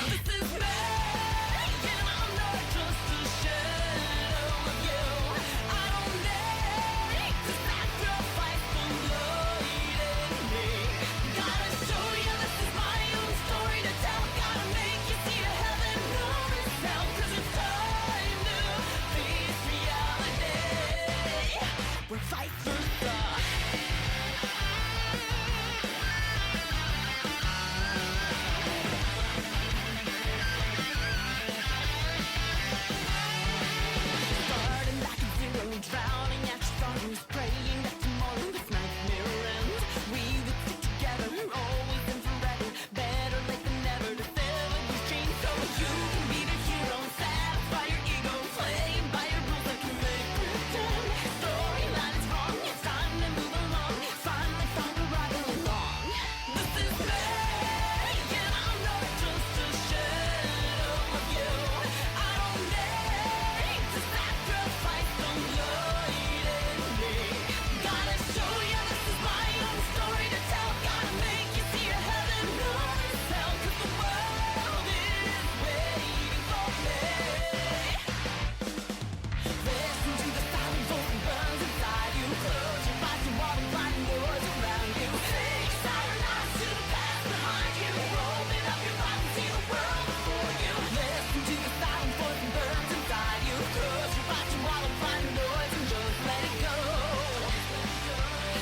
This is me, and I'm not just a shadow of you. I don't need to sacrifice the light in me. Gotta show you this is my own story to tell. Gotta make you see a heaven on this hell. 'Cause it's time to face reality. We're vice versa. Starting back at zero, drowning at your sorrows, praying that tomorrow this nightmare ends. We would stick together, always and forever. Better late than never to fill in these chains, so you can be the hero and satisfy your ego, playing by your rules that can make pretend. Storyline is wrong, it's time to move along. Finally found a right along. This is me, and I'm not just a shadow of you. I don't need to sacrifice the light in me. Gotta show you this is my own story to tell. Gotta make you see a heaven on this hell. 'Cause the world is waiting for me. Listen to the silent voice that burns inside you. Close your eyes to all the blinding doors around you. Take silent eyes to the past behind you. Open up your eyes and see the world before you. Listen to the silent voice that burns inside you. Close your eyes to all the blinding doors and just let it go.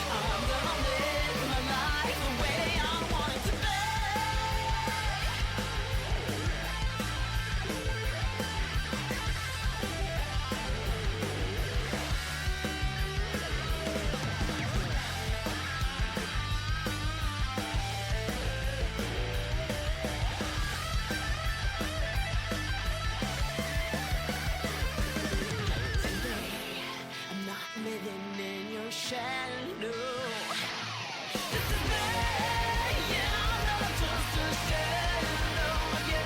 I'm gonna live my life the way I want it to be. I'm not living in your shadow. This is me, yeah, I'm not just a shadow of you.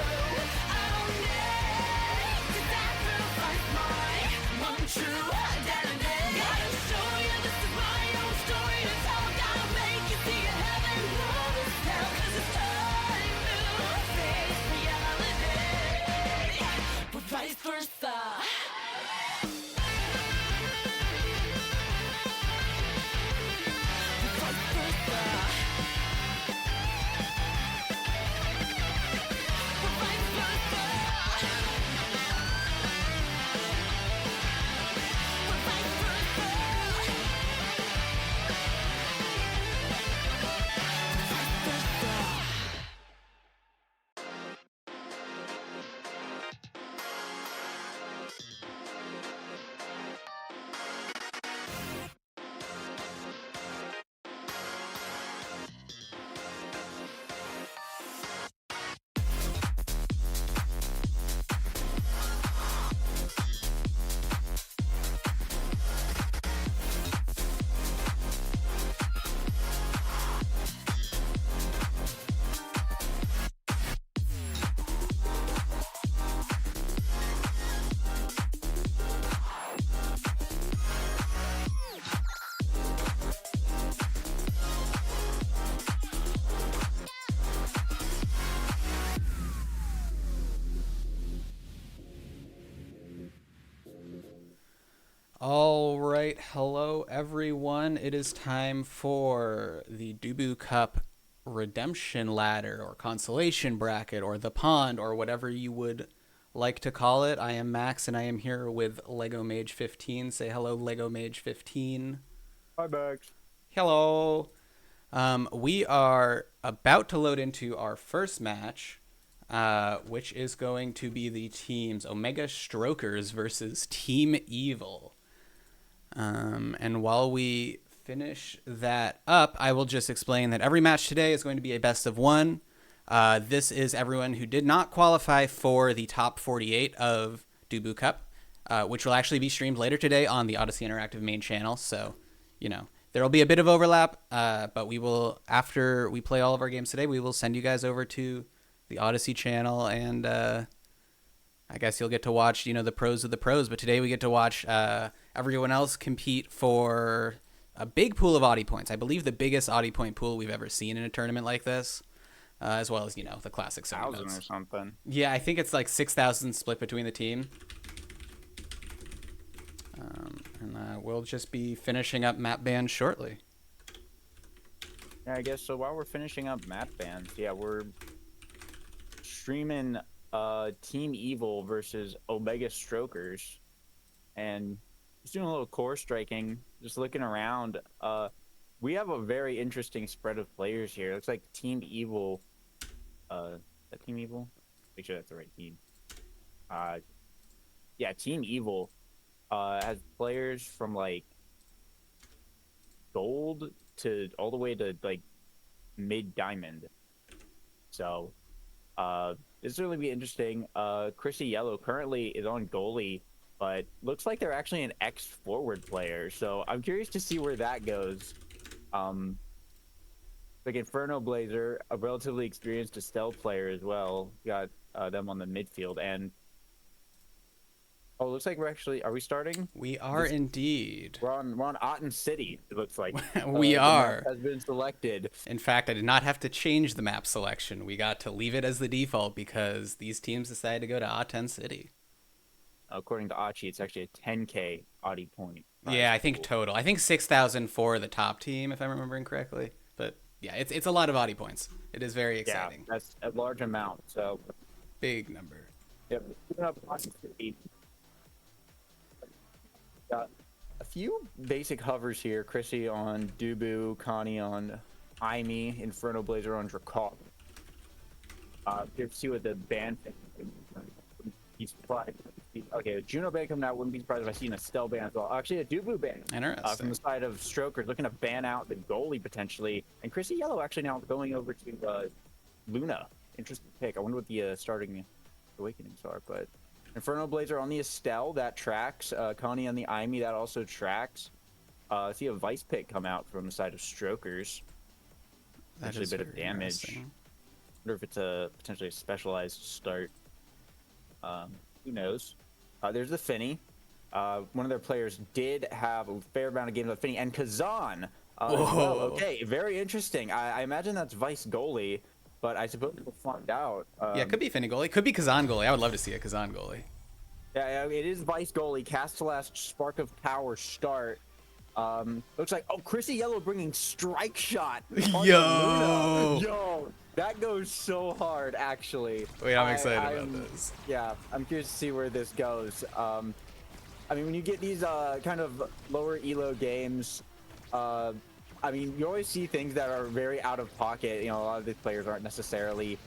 I don't need to sacrifice my one true identity. Gotta show you this is my own story to tell. Gotta make you see a heaven on this hell. 'Cause it's time to face reality. We're vice versa. All right, hello everyone. It is time for the Dubu Cup redemption ladder or consolation bracket or the pond or whatever you would like to call it. I am Max and I am here with Lego Mage 15. Say hello, Lego Mage 15. Hi, Max. Hello. We are about to load into our first match, which is going to be the teams Omega Strokers versus Team Evil. And while we finish that up, I will just explain that every match today is going to be a best of one. This is everyone who did not qualify for the top 48 of Dubu Cup, which will actually be streamed later today on the Odyssey Interactive main channel. So, you know, there will be a bit of overlap, but we will, after we play all of our games today, we will send you guys over to the Odyssey channel, and I guess you'll get to watch, you know, the pros of the pros. But today we get to watch everyone else compete for a big pool of Audi points. I believe the biggest Audi point pool we've ever seen in a tournament like this. as well as, the classic Sony 1,000 modes. or something. Yeah, I think it's like 6,000 split between the team. And we'll just be finishing up map bans shortly. Yeah, I guess so. While we're finishing up map bans, yeah, we're streaming Team Evil versus Omega Strokers, and just doing a little core striking, just looking around. We have a very interesting spread of players here. Looks like Team Evil. Is that Team Evil? Make sure that's the right team. Yeah, Team Evil has players from like gold to all the way to like mid diamond. So this will really be interesting. Chrissy Yellow currently is on goalie, but looks like they're actually an X forward player. So I'm curious to see where that goes. Like Inferno Blazer, a relatively experienced Estelle player as well. Got them on the midfield. And oh, looks like are we starting? We are indeed. We're on Otten City, it looks like. We The are. map has been selected. In fact, I did not have to change the map selection. We got to leave it as the default because these teams decided to go to Aten City. According to Achi, it's actually a 10K Audi point. Yeah, I think total. I think 6,000 for the top team, if I'm remembering correctly. But yeah, it's a lot of Audi points. It is very exciting. Yeah, that's a large amount. So Big number. yep. Got a few basic hovers here. Chrissy on Dubu, Connie on Aimee, Inferno Blazer on Dracaw. Here to see what the band thinks. He's surprised. Okay, a Juno band coming out. Wouldn't be surprised if I see an Estelle band as well. Actually, a Dubu band. Interesting. From the side of Strokers, looking to ban out the goalie potentially. And Chrissy Yellow actually now going over to Luna. Interesting pick. I wonder what the starting awakenings are, but Inferno Blazer on the Estelle, that tracks. Connie on the Aimee, that also tracks. I see a Vice pick come out from the side of Strokers. Actually a bit of damage. Wonder if it's a potentially a specialized start. Who knows? There's the Finny. One of their players did have a fair amount of games with Finny and Kazan. As well. Okay, very interesting. I imagine that's Vice goalie, but I suppose we'll find out. Yeah, it could be Finny goalie. It could be Kazan goalie. I would love to see a Kazan goalie. Yeah, it is Vice goalie. Cast to last Spark of Power start. Looks like Chrissy Yellow bringing strike shot. Yo, that goes so hard actually. Wait, I'm excited about this. Yeah, I'm curious to see where this goes. I mean, when you get these kind of lower elo games, I mean, you always see things that are very out of pocket. You know, a lot of these players aren't necessarily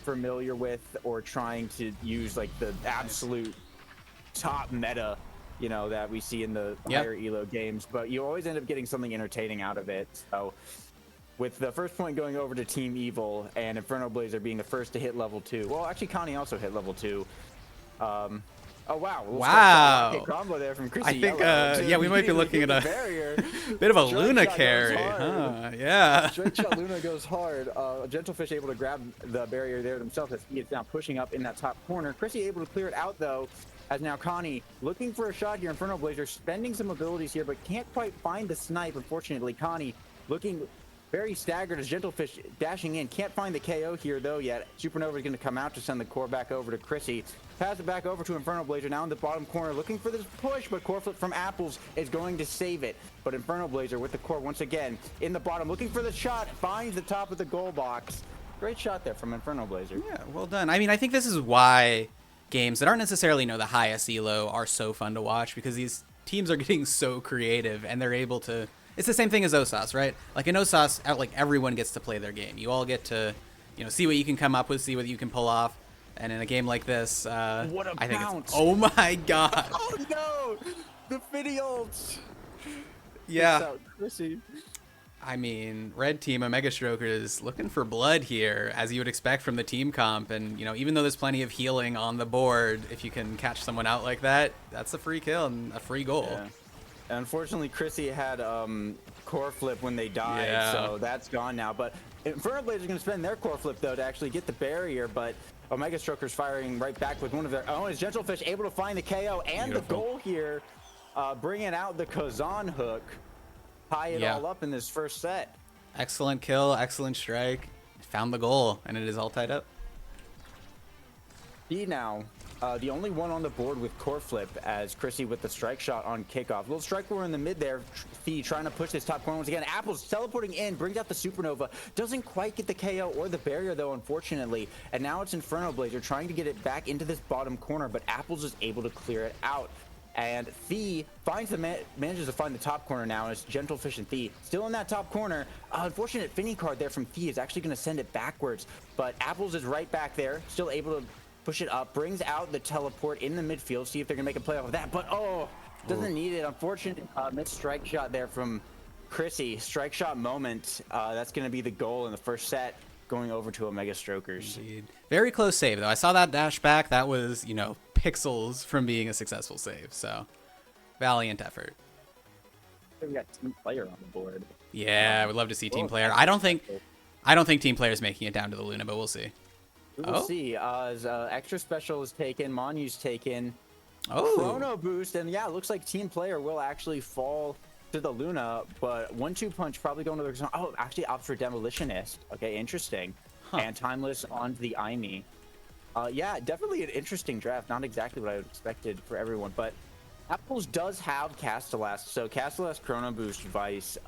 familiar with or trying to use like the absolute top meta, you know, that we see in the higher elo games, but you always end up getting something entertaining out of it. So with the first point going over to Team Evil and Inferno Blazer being the first to hit level 2. Well, actually Connie also hit level 2. Oh wow! Wow! Combo there from Chrissy I think Yellow. we might be looking at a barrier. bit of a Luna carry, huh? Yeah. Straight shot Luna goes hard. Gentlefish able to grab the barrier there themselves as he is now pushing up in that top corner. Chrissy able to clear it out though, as now Connie looking for a shot here. Inferno Blazer spending some abilities here, but can't quite find the snipe. Unfortunately, Connie looking very staggered as Gentlefish dashing in. Can't find the KO here though yet. Supernova is going to come out to send the core back over to Chrissy. Pass it back over to Inferno Blazer now in the bottom corner looking for this push, but core flip from Apples is going to save it. But Inferno Blazer with the core once again in the bottom looking for the shot, finds the top of the goal box. Great shot there from Inferno Blazer. Yeah, well done. I mean, I think this is why games that aren't necessarily, the highest elo are so fun to watch, because these teams are getting so creative and they're able to. It's the same thing as OSAS, right? Like in OSAS, like everyone gets to play their game. You all get to, see what you can come up with, see what you can pull off. And in a game like this, what a I think bounce. it's, oh my god. Oh no, the Finny ults. Yeah. Chrissy. I mean, red team, Omega Stroker is looking for blood here, as you would expect from the team comp. And, even though there's plenty of healing on the board, if you can catch someone out like that, that's a free kill and a free goal. Yeah. Unfortunately, Chrissy had core flip when they died, so that's gone now. But Inferno Blazers are going to spend their core flip, though, to actually get the barrier. But Omega Stroker's firing right back with one of their own. Is Gentlefish able to find the KO and the goal here, bringing out the Kazan hook, tie it all up in this first set. Excellent kill, excellent strike. Found the goal, and it is all tied up. D now, the only one on the board with court flip as Chrissy with the strike shot on kickoff. Little strike war in the mid there. Fee trying to push this top corner once again. Apples teleporting in, brings out the supernova. Doesn't quite get the KO or the barrier though, unfortunately. And now it's Inferno Blazer trying to get it back into this bottom corner, but Apples is able to clear it out. And Thee manages to find the top corner now, and it's Gentlefish and Thee still in that top corner. Unfortunate Finny card there from Thee is actually going to send it backwards, but Apples is right back there, still able to push it up, brings out the teleport in the midfield, see if they're gonna make a play off of that, but doesn't need it. Unfortunate missed strike shot there from Chrissy. Strike shot moment. That's gonna be the goal in the first set, going over to Omega Strokers. Indeed. Very close save, though. I saw that dash back. That was, you know, pixels from being a successful save, so valiant effort. We got team player on the board. Yeah, I would love to see team player. I don't think team player is making it down to the Luna, but we'll see. We will see. As extra special is taken, Manyu's taken, Oh, Chrono boost, and yeah, it looks like team player will actually fall to the Luna, but 1-2 punch probably going to the. Oh, actually opts for demolitionist. Okay, interesting. And timeless on the Aimi. Yeah, definitely an interesting draft. Not exactly what I expected for everyone, but Apples does have Castellast, so Castellast Chrono Boost Vice.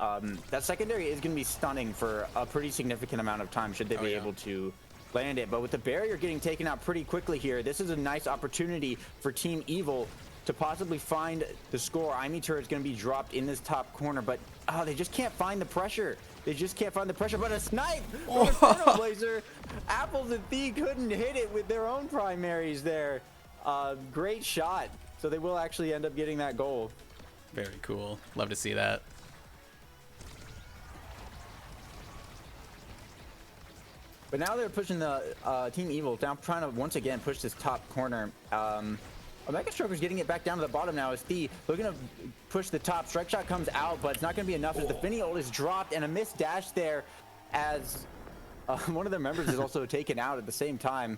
That secondary is going to be stunning for a pretty significant amount of time should they be able to land it. But with the barrier getting taken out pretty quickly here, this is a nice opportunity for Team Evil to possibly find the score. Aimi turret is going to be dropped in this top corner, but they just can't find the pressure. They just can't find the pressure. But a snipe from Inferno Blazer. Apples and Thee couldn't hit it with their own primaries there. Great shot. So they will actually end up getting that goal. very cool. Love to see that. But now they're pushing the Team Evil down, trying to once again push this top corner. Omega Stroker's getting it back down to the bottom now as Thee looking to push the top. Strike shot comes out, but it's not going to be enough as the Finny ult is dropped and a missed dash there as one of their members is also taken out at the same time.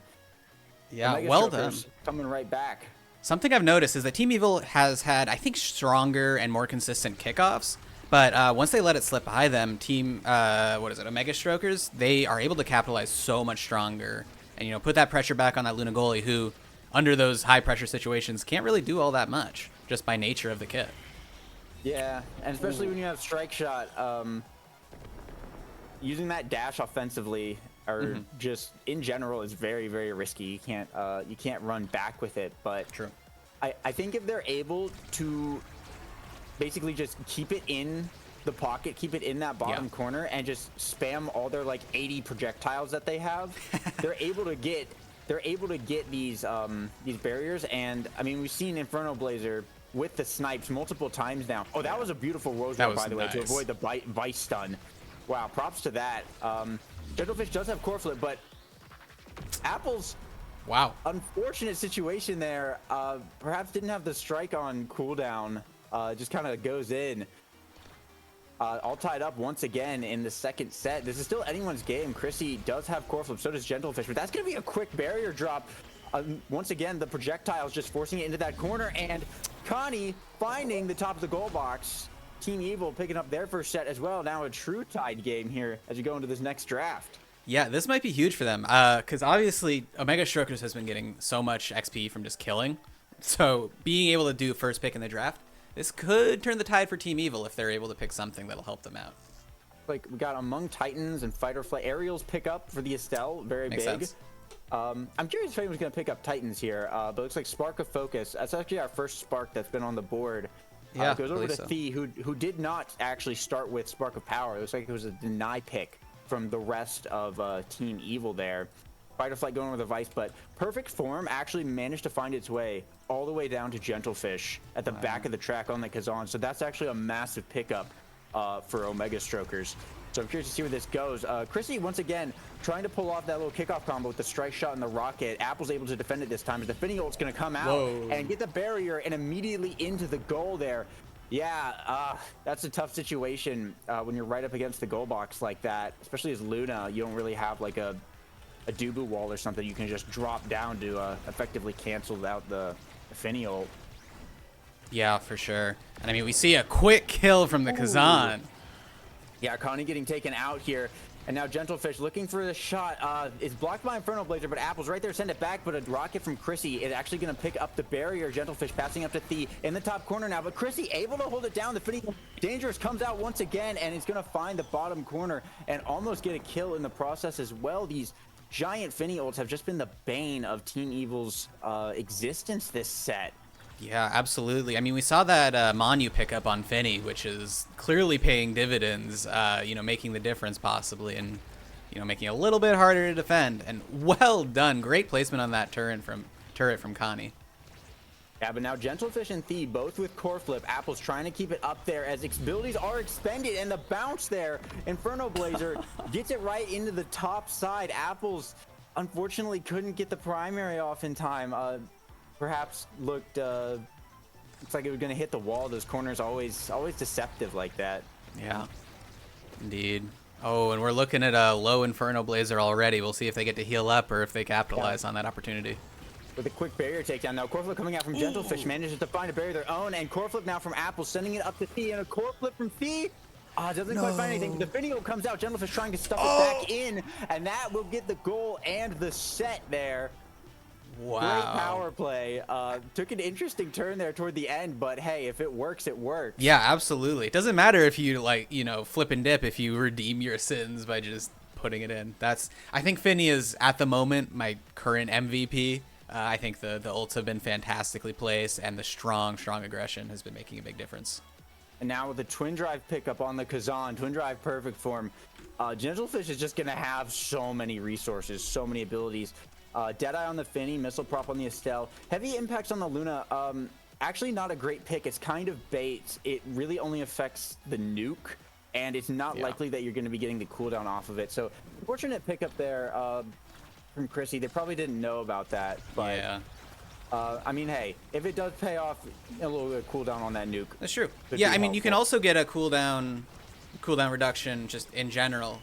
Yeah, Omega well Stroker's done. coming right back. Something I've noticed is that Team Evil has had, I think, stronger and more consistent kickoffs. But once they let it slip by them, Omega Strokers, they are able to capitalize so much stronger and, you know, put that pressure back on that Luna goalie who, under those high pressure situations, can't really do all that much just by nature of the kit. Yeah, and especially when you have strike shot, using that dash offensively or just in general is very, very risky. You can't run back with it. But True. I think if they're able to basically just keep it in the pocket, keep it in that bottom corner, and just spam all their like 80 projectiles that they have, they're able to get these barriers. And I mean, we've seen Inferno Blazer with the snipes multiple times now. Oh, that was a beautiful Rose Roll, by the way, to avoid the vice stun. Wow, props to that. Gentlefish does have core flip, but Apples, Wow. unfortunate situation there. Perhaps didn't have the strike on cooldown. Just kind of goes in. All tied up once again in the second set. This is still anyone's game. Chrissy does have core flip, so does Gentlefish, but that's going to be a quick barrier drop. Once again, the projectiles just forcing it into that corner, and Connie finding the top of the goal box. Team Evil picking up their first set as well. Now a true tied game here as you go into this next draft. Yeah, this might be huge for them because obviously Omega Strokers has been getting so much XP from just killing. So being able to do first pick in the draft, this could turn the tide for Team Evil if they're able to pick something that'll help them out. Like we got Among Titans and Fight or Flight. Aerials pick up for the Estelle, very Makes big. sense. I'm curious if anyone's going to pick up Titans here, but it looks like Spark of Focus. That's actually our first Spark that's been on the board. Yeah, it goes over to so. Thee, who did not actually start with Spark of Power. It looks like it was a deny pick from the rest of Team Evil there. Fight or Flight going with a Vice, but Perfect Form actually managed to find its way all the way down to Gentlefish at the back of the track on the Kazan. So that's actually a massive pickup for Omega Strokers. So I'm curious to see where this goes. Chrissy, once again, trying to pull off that little kickoff combo with the strike shot and the rocket. Apple's able to defend it this time. The Finny ult's going to come out and get the barrier and immediately into the goal there. Yeah, that's a tough situation when you're right up against the goal box like that, especially as Luna. You don't really have like a Dubu wall or something you can just drop down to effectively cancel out the Finny ult. Yeah, for sure. And I mean, we see a quick kill from the Kazan. Yeah, Connie getting taken out here. And now Gentlefish looking for the shot. It's blocked by Inferno Blazer, but Apple's right there. Send it back, but a rocket from Chrissy is actually going to pick up the barrier. Gentlefish passing up to Thea in the top corner now, but Chrissy able to hold it down. The Finny Dangerous comes out once again, and it's going to find the bottom corner and almost get a kill in the process as well. These giant Finny ults have just been the bane of Team Evil's existence this set. Yeah, absolutely. I mean, we saw that Monu pickup on Finny, which is clearly paying dividends, making the difference possibly, and, making it a little bit harder to defend. And well done. Great placement on that turret from Connie. Yeah, but now Gentlefish and Thea both with core flip. Apple's trying to keep it up there as abilities are expended, and the bounce there, Inferno Blazer gets it right into the top side. Apple's unfortunately couldn't get the primary off in time. Perhaps looks like it was going to hit the wall. Those corners always deceptive like that. Yeah, indeed. Oh, and we're looking at a low Inferno Blazer already. We'll see if they get to heal up or if they capitalize on that opportunity. With a quick barrier takedown now, core flip coming out from Gentlefish manages to find a barrier of their own, and core flip now from Apple, sending it up to Thea, and a core flip from Thea. Doesn't quite find anything. The Finny comes out, Gentlefish trying to stuff it back in, and that will get the goal and the set there. Wow. Great power play. Took an interesting turn there toward the end, but hey, if it works, it works. Yeah, absolutely. It doesn't matter if you flip and dip if you redeem your sins by just putting it in. I think Finny is at the moment my current MVP. I think the ults have been fantastically placed, and the strong aggression has been making a big difference. And now with the Twin Drive pickup on the Kazan, Twin Drive perfect form, Gentlefish is just going to have so many resources, so many abilities. Deadeye on the Finny, Missile Prop on the Estelle. Heavy impacts on the Luna. Actually not a great pick. It's kind of bait. It really only affects the nuke, and it's not likely that you're going to be getting the cooldown off of it. So, unfortunate pickup there from Chrissy. They probably didn't know about that, but yeah. I mean, hey, if it does pay off, a little bit of cooldown on that nuke. That's true. Could Yeah, be I mean, you can helpful. also get a cooldown reduction just in general.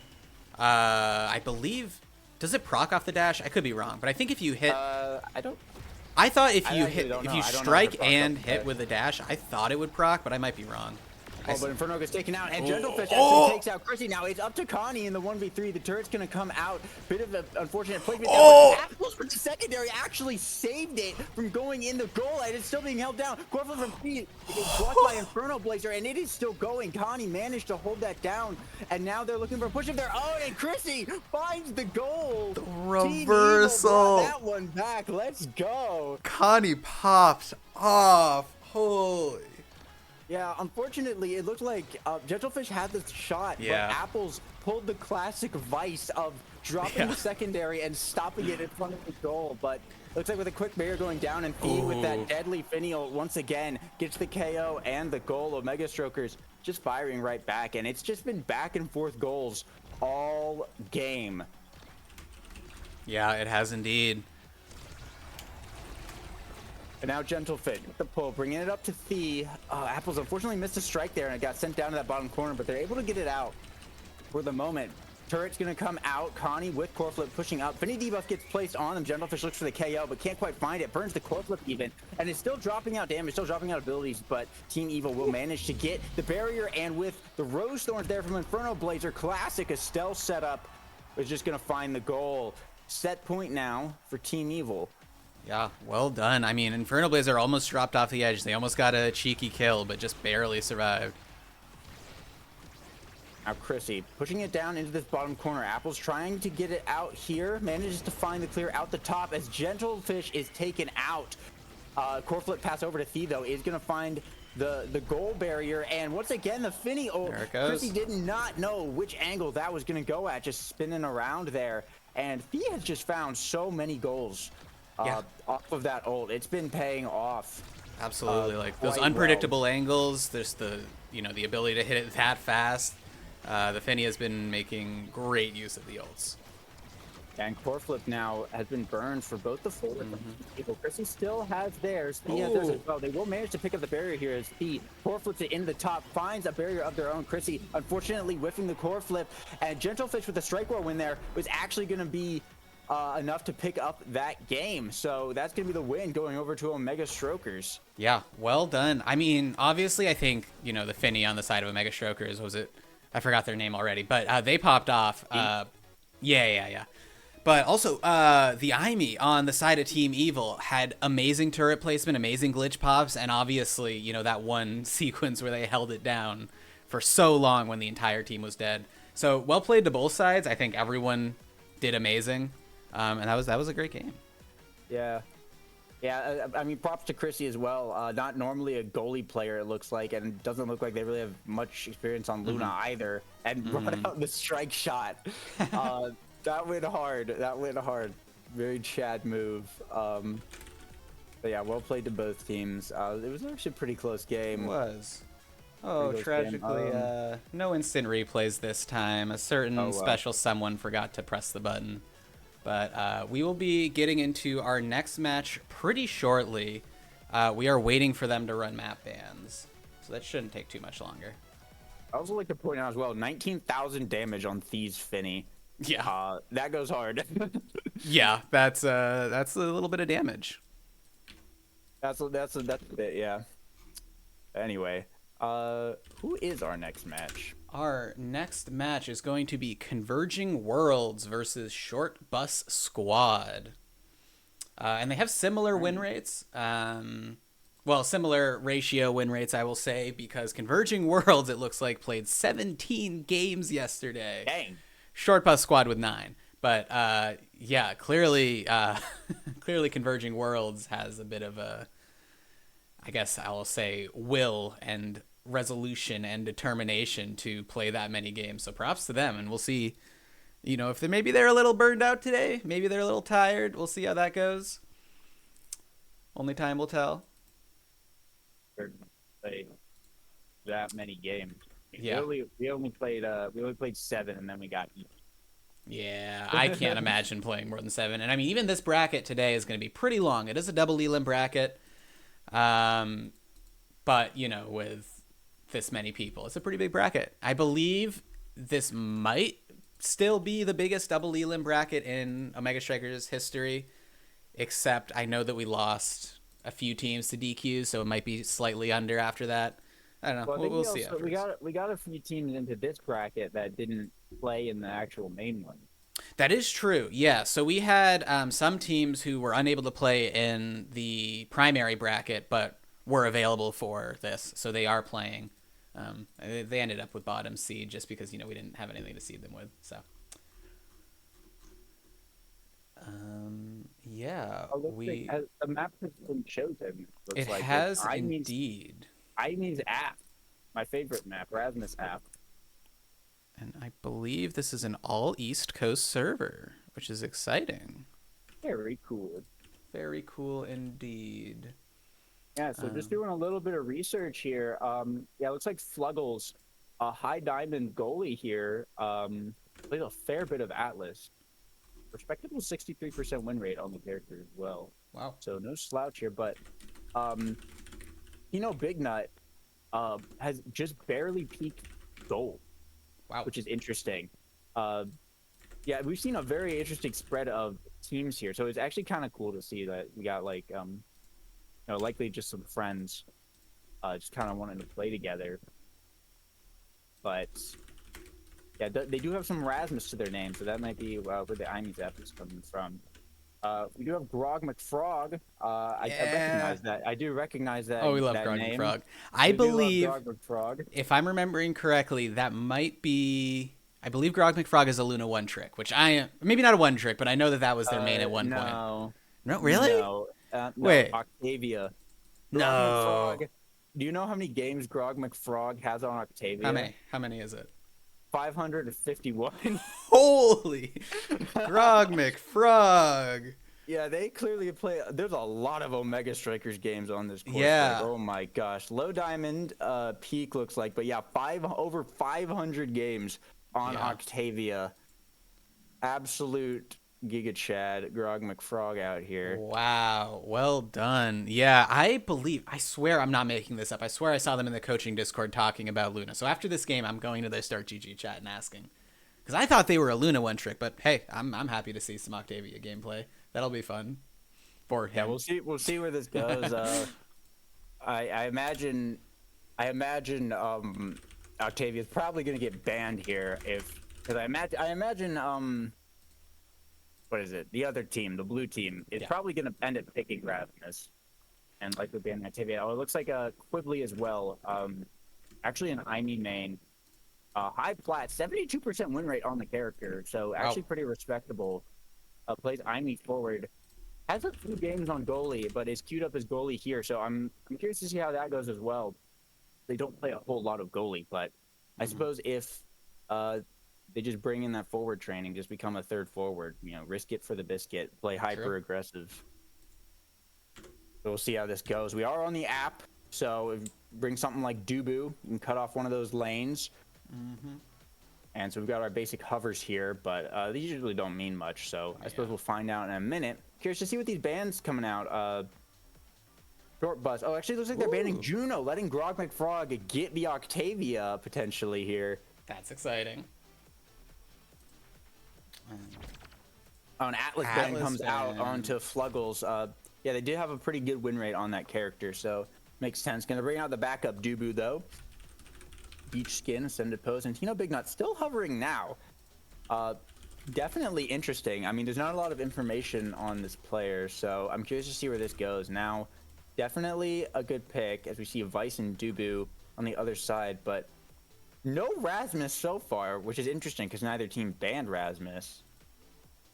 I believe, does it proc off the dash? I could be wrong, but I think if you hit, I thought if you hit, if you strike and hit with the dash, I thought it would proc, but I might be wrong. Oh, but Inferno gets taken out, and Gentlefish actually takes out Chrissy. Now it's up to Connie in the 1v3. The turret's going to come out. Bit of an unfortunate placement there, but Apples for the secondary actually saved it from going in the goal, and it's still being held down. Corflip from Pete is blocked by Inferno Blazer, and it is still going. Connie managed to hold that down, and now they're looking for a push of their own, and Chrissy finds the goal. The Team Evil reversal. brought that one back. Let's go. Connie popped off. Holy. Yeah, unfortunately, it looked like Gentlefish had the shot, Yeah. but Apples pulled the classic vice of dropping the secondary and stopping it in front of the goal. But looks like with a quick barrier going down, and Feed with that deadly Finial once again gets the KO and the goal. Omega Strokers just firing right back, and it's just been back and forth goals all game. Yeah, it has indeed. And now Gentlefish with the pull, bringing it up to Thea. Apples unfortunately missed a strike there, and it got sent down to that bottom corner, but they're able to get it out for the moment. Turret's going to come out. Connie with core flip pushing up. Finny debuff gets placed on them. Gentlefish looks for the KO, but can't quite find it. Burns the core flip even, and it's still dropping out damage, still dropping out abilities, but Team Evil will manage to get the barrier, and with the Rose Thorns there from Inferno Blazer, classic Estelle setup is just going to find the goal. Set point now for Team Evil. Yeah, well done. I mean, Inferno Blazer almost dropped off the edge. They almost got a cheeky kill, but just barely survived. Now Chrissy pushing it down into this bottom corner. Apple's trying to get it out here. Manages to find the clear out the top as Gentlefish is taken out. Core flip pass over to Thea, though, is going to find the goal barrier. And once again, the Finny. Oh, There it goes. Chrissy did not know which angle that was going to go at, just spinning around there. And Thea has just found so many goals off of that ult. It's been paying off. Absolutely, like those quite unpredictable angles. There's the the ability to hit it that fast. The Finny has been making great use of the ults. And core flip now has been burned for both the forward and the people. Chrissy still has theirs. Thea has theirs as well. They will manage to pick up the barrier here as Thea core flips it into the top, finds a barrier of their own. Chrissy unfortunately whiffing the core flip, and Gentlefish with the strike roll win there was actually going to be enough to pick up that game. So that's going to be the win going over to Omega Strokers. Yeah, well done. I mean, obviously, I think the Finny on the side of Omega Strokers was it I forgot their name already, but they popped off. Yeah. But also, the Imi on the side of Team Evil had amazing turret placement, amazing glitch pops, and obviously, that one sequence where they held it down for so long when the entire team was dead. So well played to both sides. I think everyone did amazing, and that was a great game. Yeah. Yeah, I mean, props to Chrissy as well. Not normally a goalie player, it looks like, and it doesn't look like they really have much experience on Luna either. And brought out the strike shot. That went hard. Very Chad move. But yeah, well played to both teams. It was actually a pretty close game. It was. Oh, tragically, no instant replays this time. A certain special someone forgot to press the button. But we will be getting into our next match pretty shortly. We are waiting for them to run map bans, so that shouldn't take too much longer. I also like to point out as well, 19,000 damage on Thieves Finny. Yeah, that goes hard. Yeah, that's a little bit of damage. That's a bit, yeah. Anyway, who is our next match? Our next match is going to be Converging Worlds versus Short Bus Squad. And they have similar win rates. Well, similar ratio win rates, I will say, because Converging Worlds, it looks like, played 17 games yesterday. Dang. Short Bus Squad with 9. But, yeah, clearly Converging Worlds has a bit of a, I guess I will say, will and resolution and determination to play that many games. So props to them, and we'll see, if maybe they're a little burned out today, maybe they're a little tired. We'll see how that goes. Only time will tell. Play that many games. Yeah. We only played 7, and then we got each. Yeah, I can't imagine playing more than 7. And I mean, even this bracket today is going to be pretty long. It is a double elim bracket. But, with this many people, it's a pretty big bracket. I believe this might still be the biggest double elim bracket in Omega Strikers history, except I know that we lost a few teams to DQ, so it might be slightly under after that. I don't know. Well, We'll see. We got a few teams into this bracket that didn't play in the actual main one. That is true. Yeah. So we had some teams who were unable to play in the primary bracket, but were available for this, so they are playing. They ended up with bottom seed just because we didn't have anything to seed them with. So, yeah, the map has been chosen. It has indeed. Ime's app, my favorite map, Rasmus app. And I believe this is an all East Coast server, which is exciting. Very cool. Very cool indeed. Yeah, so just doing a little bit of research here. Yeah, it looks like Fluggles, a high diamond goalie here, played a fair bit of Atlas. Respectable 63% win rate on the character as well. Wow. So no slouch here, but Big Nut has just barely peaked gold. Wow. Which is interesting. Yeah, we've seen a very interesting spread of teams here. So it's actually kind of cool to see that we got likely just some friends just kind of wanting to play together. But yeah, they do have some Rasmus to their name, so that might be where the Imes app is coming from. We do have Grog McFrog. I recognize that. I do recognize that. Oh, we love that Grog name. McFrog. I believe, Grog McFrog. if I'm remembering correctly, that might be. I believe Grog McFrog is a Luna one trick, which maybe not a one trick, but I know that was their main at one point. No, really? No. Wait. Octavia. No. Do you know how many games Grog McFrog has on Octavia? How many is it? 551. Holy Grog McFrog. Yeah, they clearly play. There's a lot of Omega Strikers games on this course. Yeah. Oh my gosh. Low diamond peak looks like, but yeah, over 500 games on Octavia. Absolute Giga Chad, Grog McFrog out here. Wow, well done. Yeah, I swear I'm not making this up. I swear I saw them in the coaching Discord talking about Luna. So after this game, I'm going to their Start GG chat and asking. Because I thought they were a Luna one trick, but hey, I'm happy to see some Octavia gameplay. That'll be fun for him. Yeah, we'll see where this goes. I imagine Octavia's probably gonna get banned here because I imagine what is it? The other team, the blue team, is Yeah. probably gonna end up picking Rasmus and likely banning Octavia. Oh, it looks like Quibbly as well. Actually an IME main. High plat, 72% win rate on the character, so actually pretty respectable. Plays IME forward. Has a few games on goalie, but is queued up as goalie here, so I'm curious to see how that goes as well. They don't play a whole lot of goalie, but I suppose if they just bring in that forward training, just become a third forward, you know, risk it for the biscuit, play hyper aggressive. So we'll see how this goes. We are on the app, so if you bring something like Dubu, you can cut off one of those lanes. And so we've got our basic hovers here, but these usually don't mean much, so I suppose we'll find out in a minute. Curious to see what these bans coming out. Short bus. Oh, actually, it looks like they're banning Juno, letting Grog McFrog get the Octavia potentially here. That's exciting. Oh, an Atlas ban comes out onto Fluggles. Yeah, they did have a pretty good win rate on that character, so makes sense. Gonna bring out the backup Dubu though. Beach skin, ascended pose, and Tino Big Nut still hovering now. Definitely interesting. I mean, there's not a lot of information on this player, so I'm curious to see where this goes. Now, definitely a good pick as we see Vice and Dubu on the other side, but no Rasmus so far, which is interesting because neither team banned Rasmus.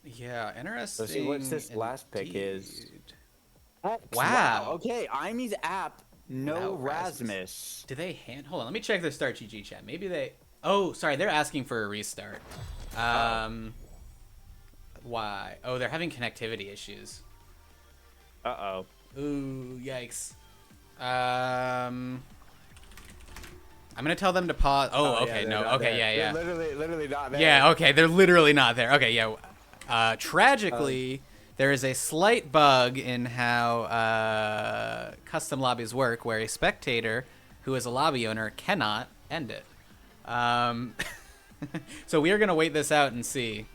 Yeah, interesting. Let's see what this last pick is. Wow. Okay, IME's app, no Rasmus. Do they hand? Hold on, let me check their Start GG chat. Maybe they. Oh, sorry, they're asking for a restart. Why? Oh, they're having connectivity issues. Uh-oh. Ooh, yikes. I'm gonna tell them to pause. Oh, okay, no, okay, yeah. They're literally not there. Yeah, okay, they're literally not there. Okay, yeah. Tragically, there is a slight bug in how custom lobbies work, where a spectator who is a lobby owner cannot end it. So we are gonna wait this out and see.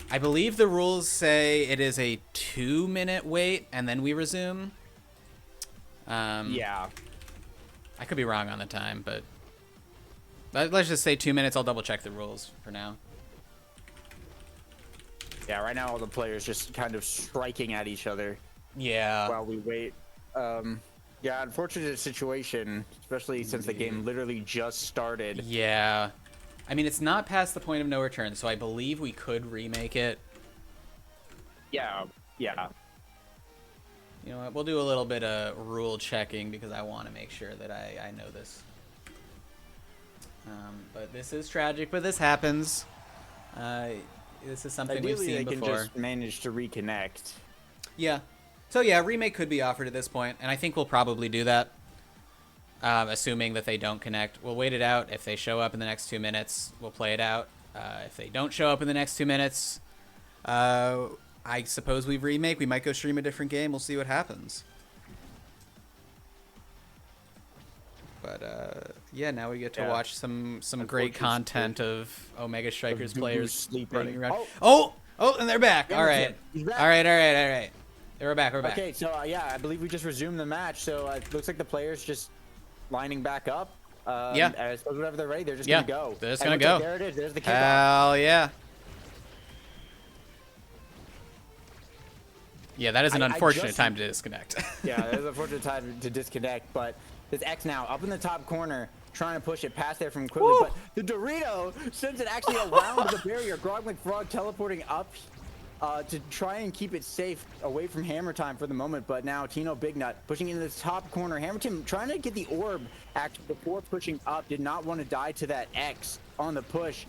I believe the rules say it is a 2-minute wait and then we resume. Yeah. I could be wrong on the time, but let's just say 2 minutes. I'll double check the rules for now. Yeah, right now all the players just kind of striking at each other. Yeah. While we wait. Yeah, unfortunate situation, especially since the game literally just started. Yeah. I mean, it's not past the point of no return, so I believe we could remake it. Yeah. You know what? We'll do a little bit of rule checking because I want to make sure that I know this. But this is tragic, but this happens. This is something we've seen before. Ideally, they can just manage to reconnect. Yeah. So yeah, remake could be offered at this point, and I think we'll probably do that. Assuming that they don't connect. We'll wait it out. If they show up in the next 2 minutes, we'll play it out. If they don't show up in the next 2 minutes, I suppose we remake. We might go stream a different game. We'll see what happens. But yeah, now we get to watch some great content of Omega Strikers players running around. Oh, and they're back. All right. All right. We're back. Okay, so yeah, I believe we just resumed the match. So it looks like the players just lining back up. Yeah. And I suppose whenever they're ready, they're just gonna go. They're just gonna go. There it is. There's the kickoff. Hell yeah. Yeah, that is an unfortunate time to disconnect. Yeah, that is an unfortunate time to disconnect, but this X now up in the top corner, trying to push it past there from Quibbly, but the Dorito sends it actually around the barrier. Grog McFrog teleporting up to try and keep it safe away from Hammer Time for the moment, but now Tino Big Nut pushing into the top corner. Hammer Time trying to get the orb actually before pushing up, did not want to die to that X on the push.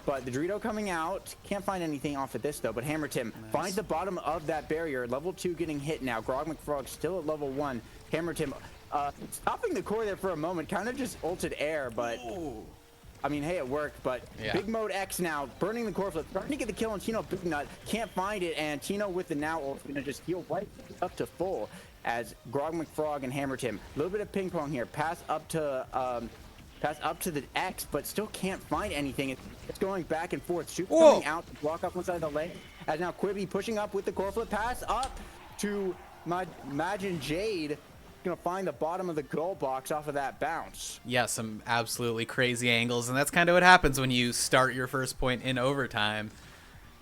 But the Dorito coming out, can't find anything off of this though, but Hammer Tim finds the bottom of that barrier. Level 2 getting hit now. Grog McFrog still at level 1. Hammer Tim stopping the core there for a moment, kind of just ulted air, but I mean, hey, it worked. But Big Mode X now, burning the core flip, trying to get the kill on Tino Big Nut, can't find it, and Tino with the now ult gonna just heal right up to full as Grog McFrog and Hammer Tim. A little bit of ping pong here, pass up to the X, but still can't find anything. It's going back and forth. Shoot coming out to block off one side of the lane. As now Quibbly pushing up with the core flip, pass up to Imagine Jade. gonna find the bottom of the goal box off of that bounce. Yeah, some absolutely crazy angles, and that's kind of what happens when you start your first point in overtime.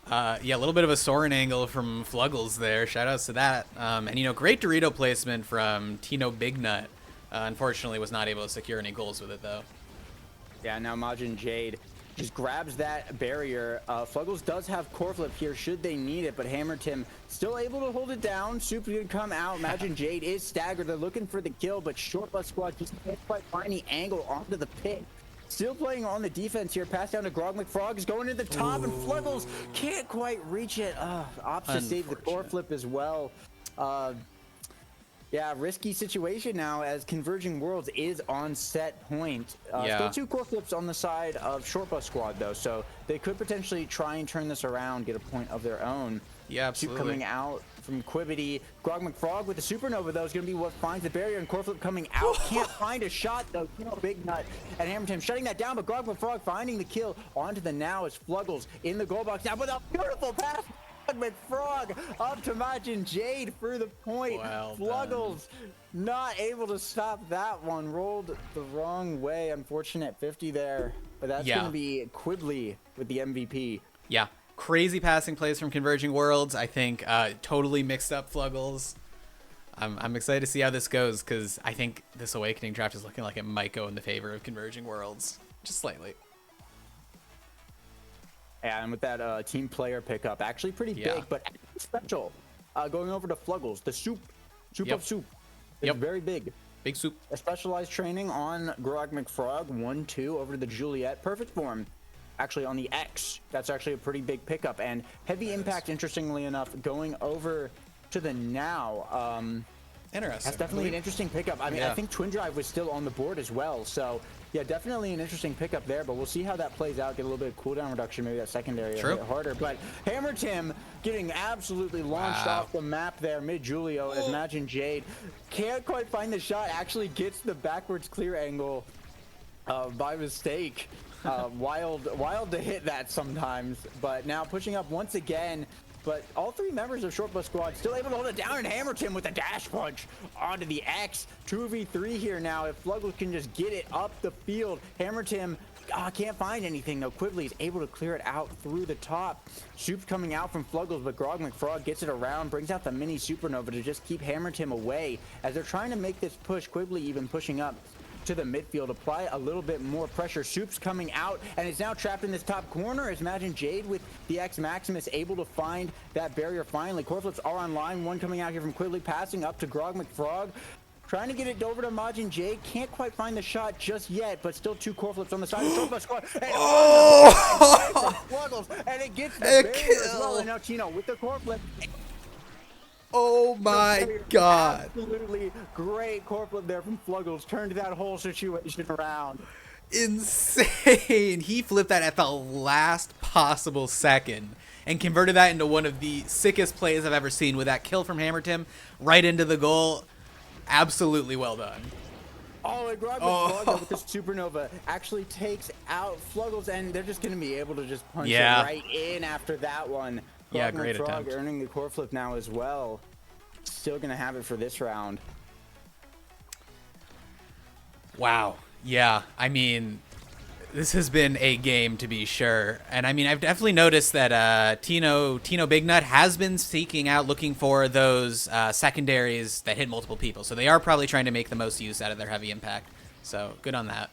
Yeah, a little bit of a Soren angle from Fluggles there. Shoutouts to that. And, you know, great Dorito placement from Tino Bignut. Unfortunately, was not able to secure any goals with it, though. Yeah, now Majin Jade just grabs that barrier. Fluggles does have core flip here should they need it, but Hammer Tim still able to hold it down. Soup's gonna come out. Majin Jade is staggered. They're looking for the kill, but Short Bus Squad just can't quite find the angle onto the pit. Still playing on the defense here. Pass down to Grog McFrog is going to the top, and Fluggles can't quite reach it. Opts to save the core flip as well. Yeah, risky situation now as Converging Worlds is on set point. Still 2 core flips on the side of Short Bus Squad, though, so they could potentially try and turn this around, get a point of their own. Yeah, absolutely. Soup coming out from Quibbity. Grog McFrog with the Supernova, though, is going to be what finds the barrier, and core flip coming out. Can't find a shot, though. Big Nut and Hammer Tim shutting that down, but Grog McFrog finding the kill onto the now as Fluggles in the goal box now with a beautiful pass. McFrog up to Majin Jade for the point. Well Fluggles not able to stop that one. Rolled the wrong way. Unfortunate 50 there. But that's going to be Quibbly with the MVP. Yeah. Crazy passing plays from Converging Worlds. I think totally mixed up Fluggles. I'm excited to see how this goes because I think this Awakening draft is looking like it might go in the favor of Converging Worlds. Just slightly. And with that team player pickup, actually pretty big, but special. Going over to Fluggles, the soup of soup. It's very big. Big soup. A specialized training on Grog McFrog, 1-2 over to the Juliet. Perfect form. Actually on the X, that's actually a pretty big pickup. And heavy impact, interestingly enough, going over to the now. Interesting. That's definitely an interesting pickup. I mean, I think Twin Drive was still on the board as well. So, yeah, definitely an interesting pickup there. But we'll see how that plays out. Get a little bit of cooldown reduction. Maybe that secondary a bit harder. But Hammer Tim getting absolutely launched off the map there mid-Julio as Majin Jade can't quite find the shot. Actually gets the backwards clear angle by mistake. Wild to hit that sometimes. But now pushing up once again. But all 3 members of Short Bus Squad still able to hold it down and Hammer Tim with a dash punch onto the X. 2v3 here now. If Fluggles can just get it up the field, Hammer Tim can't find anything though. Quibbly is able to clear it out through the top. Soup's coming out from Fluggles, but Grog McFrog gets it around, brings out the mini Supernova to just keep Hammer Tim away as they're trying to make this push. Quibbly even pushing up to the midfield, apply a little bit more pressure. Soup's coming out and is now trapped in this top corner as Majin Jade with the X Maximus able to find that barrier finally. Core flips are online. One coming out here from Quibbly, passing up to Grog McFrog. Trying to get it over to Majin Jade. Can't quite find the shot just yet, but still 2 core flips on the side of Short Bus Squad. And Fluggles, and it gets the barrier as well. And now Tino with the core flip. Oh my god. Absolutely great core flip there from Fluggles. Turned that whole situation around. Insane. He flipped that at the last possible second and converted that into one of the sickest plays I've ever seen with that kill from Hammer Tim right into the goal. Absolutely well done. Oh, and Grog McFrog with this Supernova actually takes out Fluggles, and they're just going to be able to just punch it right in after that one. Yeah, great McFrog attempt. Earning the core flip now as well. Still going to have it for this round. Wow. Yeah, I mean, this has been a game to be sure. And I mean, I've definitely noticed that Tino Bignut has been seeking out, looking for those secondaries that hit multiple people. So they are probably trying to make the most use out of their heavy impact. So good on that.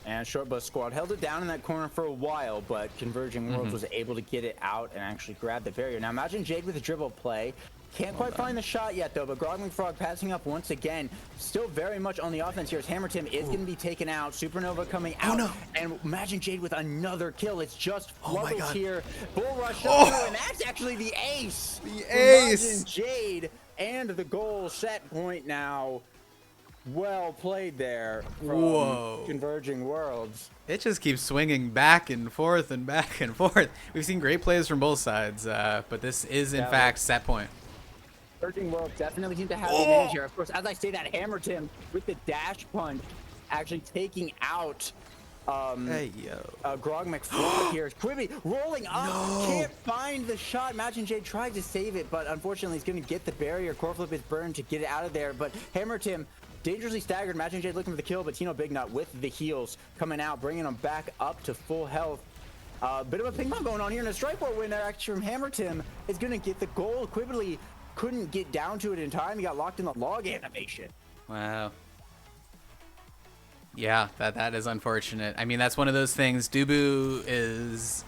And Short Bus Squad held it down in that corner for a while, but Converging Worlds was able to get it out and actually grab the barrier. Now imagine Jade with a dribble play. Can't quite find the shot yet, though, but Grog McFrog passing up once again. Still very much on the offense here as Hammer Tim is going to be taken out. Supernova coming out. And imagine Jade with another kill. It's just Fluggles here. Bull rush up through, and that's actually the ace. The ace. Imagine Jade and the goal set point now. Well played there from Converging Worlds. It just keeps swinging back and forth and back and forth. We've seen great plays from both sides, but this is, in fact, set point. Converging Worlds definitely seem to have the advantage here. Of course, as I say that, Hammer Tim with the dash punch actually taking out Hey, yo. Grog McFrog here. Quibi rolling up. Can't find the shot. Imagine Jade tried to save it, but unfortunately he's going to get the barrier. Coreflip is burned to get it out of there, but Hammer Tim dangerously staggered. Imagine Jade looking for the kill, but Tino Big Nut with the heals coming out, bringing him back up to full health. Bit of a ping pong going on here, and a strike war win there actually from Hammer Tim is going to get the goal. Quibbly couldn't get down to it in time. He got locked in the log animation. Wow. Yeah, that is unfortunate. I mean, that's one of those things. Dubu is,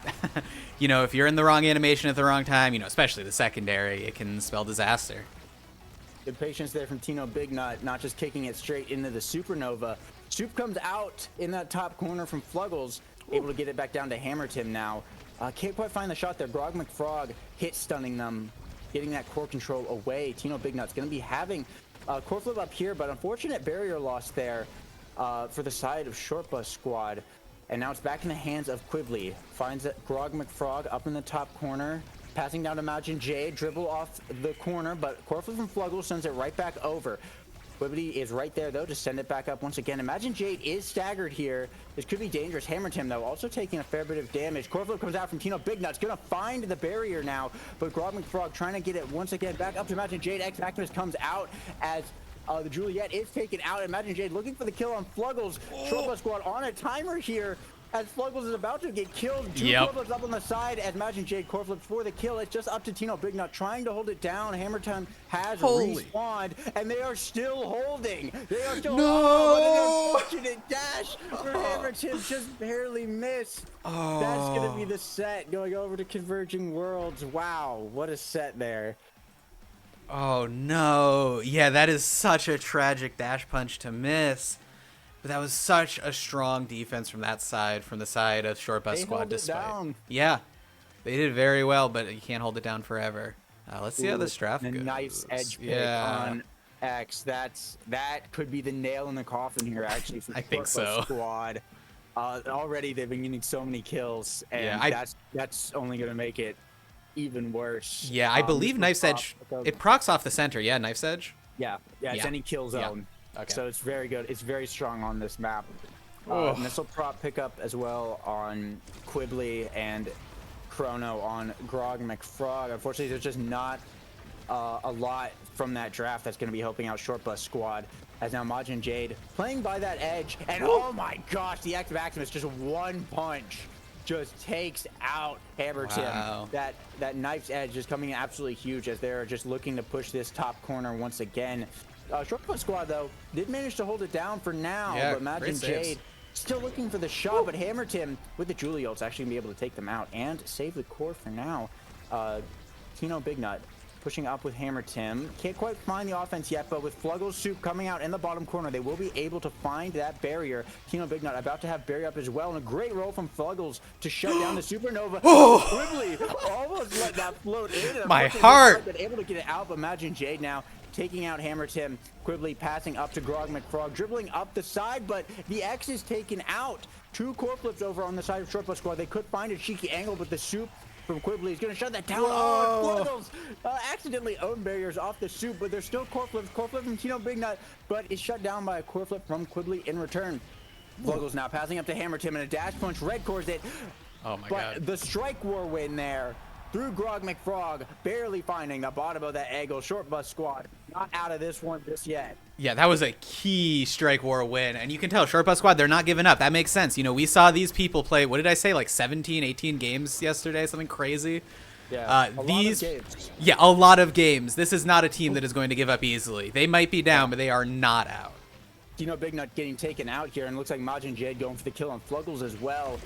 you know, if you're in the wrong animation at the wrong time, you know, especially the secondary, it can spell disaster. Good patience there from Tino Big Nut, not just kicking it straight into the supernova. Soup comes out in that top corner from Fluggles, able to get it back down to Hammer Tim now. Can't quite find the shot there. Grog McFrog hit stunning them, getting that core control away. Tino Big Nut's going to be having core flip up here, but unfortunate barrier loss there. For the side of Short Bus Squad. And now it's back in the hands of Quibbly. Finds Grog McFrog up in the top corner. Passing down to Imagine Jade. Dribble off the corner, but Corflip from Fluggle sends it right back over. Quibbly is right there, though, to send it back up once again. Imagine Jade is staggered here. This could be dangerous. Hammer Tim, though, also taking a fair bit of damage. Corflip comes out from Tino Big Nut's going to find the barrier now, but Grog McFrog trying to get it once again back up to Imagine Jade. X Activist comes out as the Juliet is taken out. Imagine Jade looking for the kill on Fluggles. Short Bus Squad on a timer here as Fluggles is about to get killed. Two Corflips up on the side as Imagine Jade Corflips for the kill. It's just up to Tino Big Nut trying to hold it down. Hammer Time has respawned, and they are still holding. They are still unfortunate dash for Hammer Tim just barely missed. That's going to be the set going over to Converging Worlds. Wow, what a set there. Oh no. Yeah, that is such a tragic dash punch to miss. But that was such a strong defense from that side, from the side of Short Bus Squad. Despite, yeah, they did very well, but you can't hold it down forever. Let's see how this draft goes. Nice edge pick on X. That could be the nail in the coffin here, actually. For I think so. Squad. Already they've been getting so many kills, and that's only gonna make it even worse. Yeah, I believe Knife's Edge, it procs off the center. Yeah, Knife's Edge. Yeah, it's any kill zone. Yeah. Okay. So it's very good. It's very strong on this map. Missile prop pickup as well on Quibbly and Chrono on Grog McFrog. Unfortunately, there's just not a lot from that draft that's going to be helping out Short Bus Squad. As now Majin Jade playing by that edge, and oh my gosh, the active Maximus just one punch just takes out Hammer Tim. Wow. That Knife's Edge is coming in absolutely huge as they're just looking to push this top corner once again. Short Bus Squad, though, did manage to hold it down for now, but Imagine Jade still looking for the shot, but Hammer Tim with the Julie ult's actually going to be able to take them out and save the core for now. Tino Big Nut pushing up with Hammer Tim. Can't quite find the offense yet, but with Fluggles Soup coming out in the bottom corner, they will be able to find that barrier. Tino Big Nut about to have barrier up as well, and a great roll from Fluggles to shut down the Supernova. Quibbly almost let that float in. My heart! Been able to get it out, but Imagine Jade now taking out Hammer Tim. Quibbly passing up to Grog McFrog, dribbling up the side, but the X is taken out. Two core flips over on the side of Short Bus Squad. They could find a cheeky angle, but the Soup from Quibbly is going to shut that down. Fluggles accidentally owned barriers off the Soup, but there's still core flips. Core flip from Tino Big Nut, but it's shut down by a core flip from Quibbly in return. Fluggles now passing up to Hammer Tim, and a dash punch red cores it. Oh my god. The strike war win there through Grog McFrog, barely finding the bottom of that angle. Short Bus Squad not out of this one just yet. Yeah, that was a key strike war win, and you can tell Short Bus Squad, they're not giving up. That makes sense. You know, we saw these people play, what did I say, like 17, 18 games yesterday, something crazy. Yeah, a lot of games. Yeah, a lot of games. This is not a team that is going to give up easily. They might be down, but they are not out. Tino Big Nut getting taken out here, and it looks like Majin Jade going for the kill on Fluggles as well.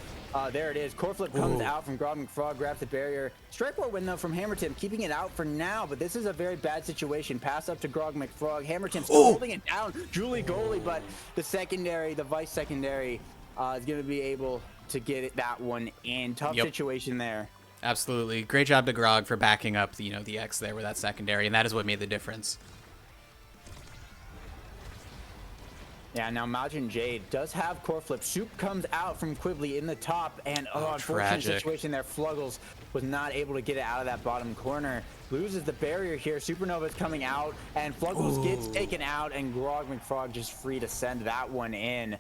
There it is. Core flip comes out from Grog McFrog, grabs the barrier. Strike war win though from Hammer Tim, keeping it out for now, but this is a very bad situation. Pass up to Grog McFrog. Hammer Tim still holding it down. Julie goalie, but the secondary, the vice secondary, is going to be able to get that one in. Tough situation there. Absolutely. Great job to Grog for backing up, you know, the X there with that secondary, and that is what made the difference. Yeah, now Majin Jade does have core flip. Soup comes out from Quibbly in the top, and unfortunate situation there. Fluggles was not able to get it out of that bottom corner. Loses the barrier here. Supernova's coming out, and Fluggles gets taken out, and Grog McFrog just free to send that one in.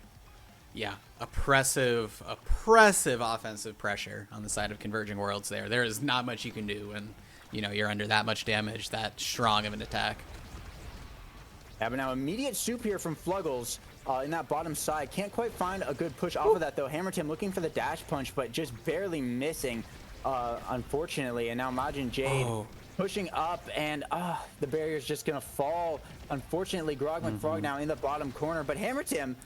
Yeah, oppressive offensive pressure on the side of Converging Worlds there. There is not much you can do when, you're under that much damage, that strong of an attack. Yeah, but now immediate soup here from Fluggles in that bottom side. Can't quite find a good push off of that, though. Hammer Tim looking for the dash punch, but just barely missing, unfortunately. And now Majin Jade pushing up, and the barrier's just going to fall. Unfortunately, Grog McFrog now in the bottom corner, but Hammer Tim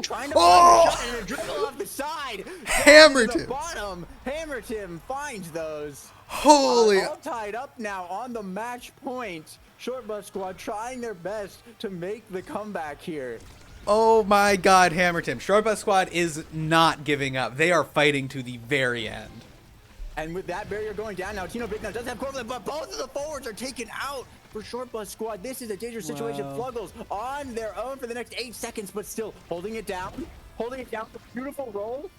trying to find a shot and a dribble off the side. Hammer To the Tim. bottom. Hammer Tim finds those. Holy. All tied up now on the match point. Short Bus Squad trying their best to make the comeback here. Oh my God, Hammer Tim. Short Bus Squad is not giving up. They are fighting to the very end. And with that barrier going down now, Tino Big Nut does have Corvette, but both of the forwards are taken out for Short Bus Squad. This is a dangerous situation. Fluggles on their own for the next 8 seconds, but still holding it down. Holding it down for a beautiful roll.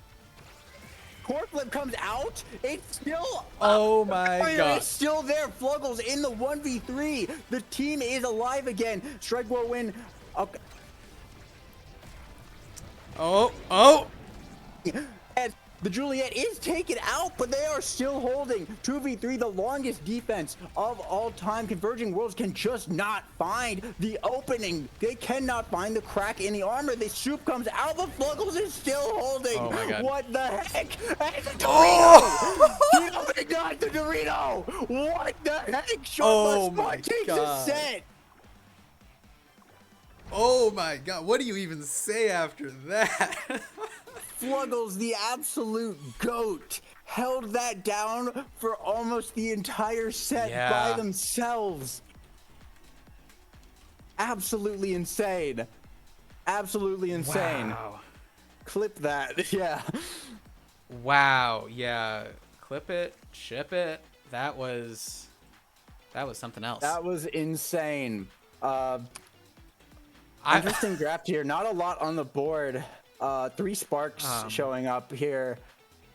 Core flip comes out. It's still Oh my God. It's still there. Fluggles in the 1v3. The team is alive again. Strike War win. Okay. Oh. And the Juliet is taken out, but they are still holding 2v3, the longest defense of all time. Converging Worlds can just not find the opening. They cannot find the crack in the armor. The soup comes out, but Fluggles is still holding. Oh my God. What the heck? And it's a Dorito! Tino Big Nut, the Dorito! What the heck? Short Bus Squad takes a set. Oh my God. What do you even say after that? Fluggles, the absolute GOAT, held that down for almost the entire set by themselves. Absolutely insane. Absolutely insane. Wow. Clip that. Yeah. Wow. Yeah. Clip it. Ship it. That was something else. That was insane. Interesting draft here. Not a lot on the board. 3 sparks showing up here.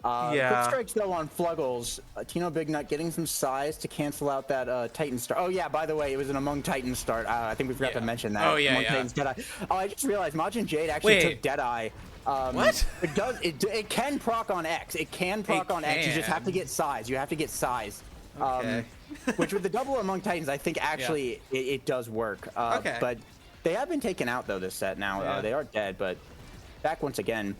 Quick strikes though on Fluggles. Tino Big Nut getting some size to cancel out that Titan start. Oh yeah, by the way, it was an Among Titans start. I think we forgot to mention that. Oh yeah, Among Titans Deadeye. Oh, I just realized Majin Jade actually took Deadeye. What? It does. It can proc on X. It can proc on X. You just have to get size. You have to get size. Okay. Which with the double Among Titans, I think actually it does work. Okay. But they have been taken out though this set now. Yeah. They are dead, but back once again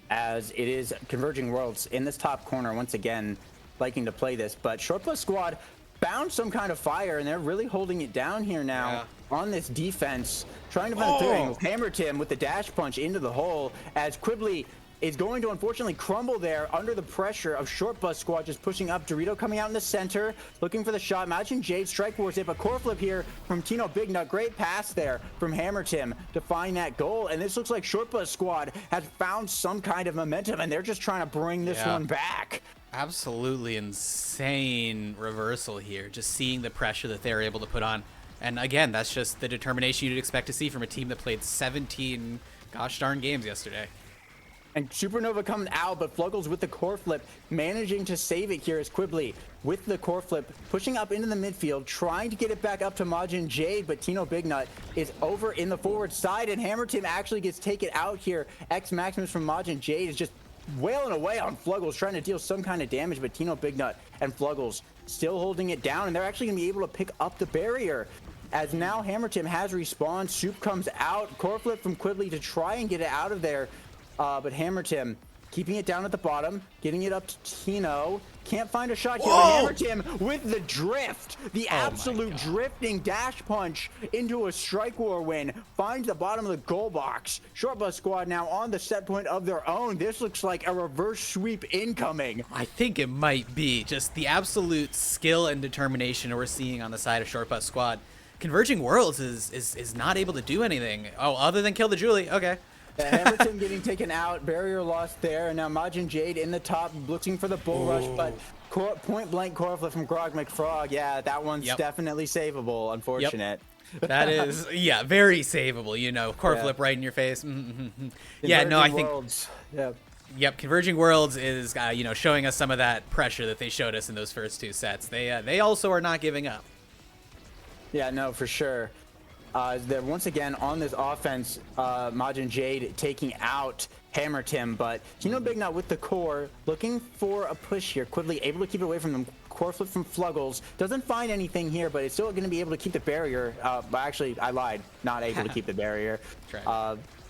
as it is Converging Worlds in this top corner once again liking to play this, but Short Bus Squad found some kind of fire and they're really holding it down here now on this defense, trying to find a clearing with Hammer Tim with the dash punch into the hole as Quibbly is going to unfortunately crumble there under the pressure of Short Bus Squad just pushing up. Dorito coming out in the center, looking for the shot. Imagine Jade strike wars it, but core flip here from Tino Big Nut. Great pass there from Hammer Tim to find that goal. And this looks like Short Bus Squad has found some kind of momentum and they're just trying to bring this one back. Absolutely insane reversal here. Just seeing the pressure that they're able to put on. And again, that's just the determination you'd expect to see from a team that played 17 gosh darn games yesterday. And Supernova coming out, but Fluggles with the core flip, managing to save it here as Quibbly with the core flip, pushing up into the midfield, trying to get it back up to Majin Jade, but Tino Big Nut is over in the forward side, and Hammer Tim actually gets taken out here. X Maximus from Majin Jade is just wailing away on Fluggles, trying to deal some kind of damage, but Tino Big Nut and Fluggles still holding it down, and they're actually going to be able to pick up the barrier. As now Hammer Tim has respawned, Soup comes out, core flip from Quibbly to try and get it out of there. But Hammer Tim keeping it down at the bottom, getting it up to Tino. Can't find a shot here. But Hammer Tim with the drift, the absolute drifting dash punch into a strike war win. Finds the bottom of the goal box. Short Bus Squad now on the set point of their own. This looks like a reverse sweep incoming. I think it might be just the absolute skill and determination we're seeing on the side of Short Bus Squad. Converging Worlds is not able to do anything. Oh, other than kill the Julie. Okay. Hammer Tim getting taken out, barrier lost there, and now Majin Jade in the top looking for the bull rush, but point blank core flip from Grog McFrog. Yeah, that one's definitely savable. Unfortunate. That is, very savable. You know, core flip right in your face. Yeah, no, I think. Worlds. Yep, Converging Worlds is showing us some of that pressure that they showed us in those first 2 sets. They also are not giving up. Yeah, no, for sure. They're once again on this offense. Majin Jade taking out Hammer Tim, but Tino Big Nut with the core, looking for a push here. Quickly able to keep it away from them. Core flip from Fluggles. Doesn't find anything here, but it's still going to be able to keep the barrier. But actually, I lied. Not able to keep the barrier.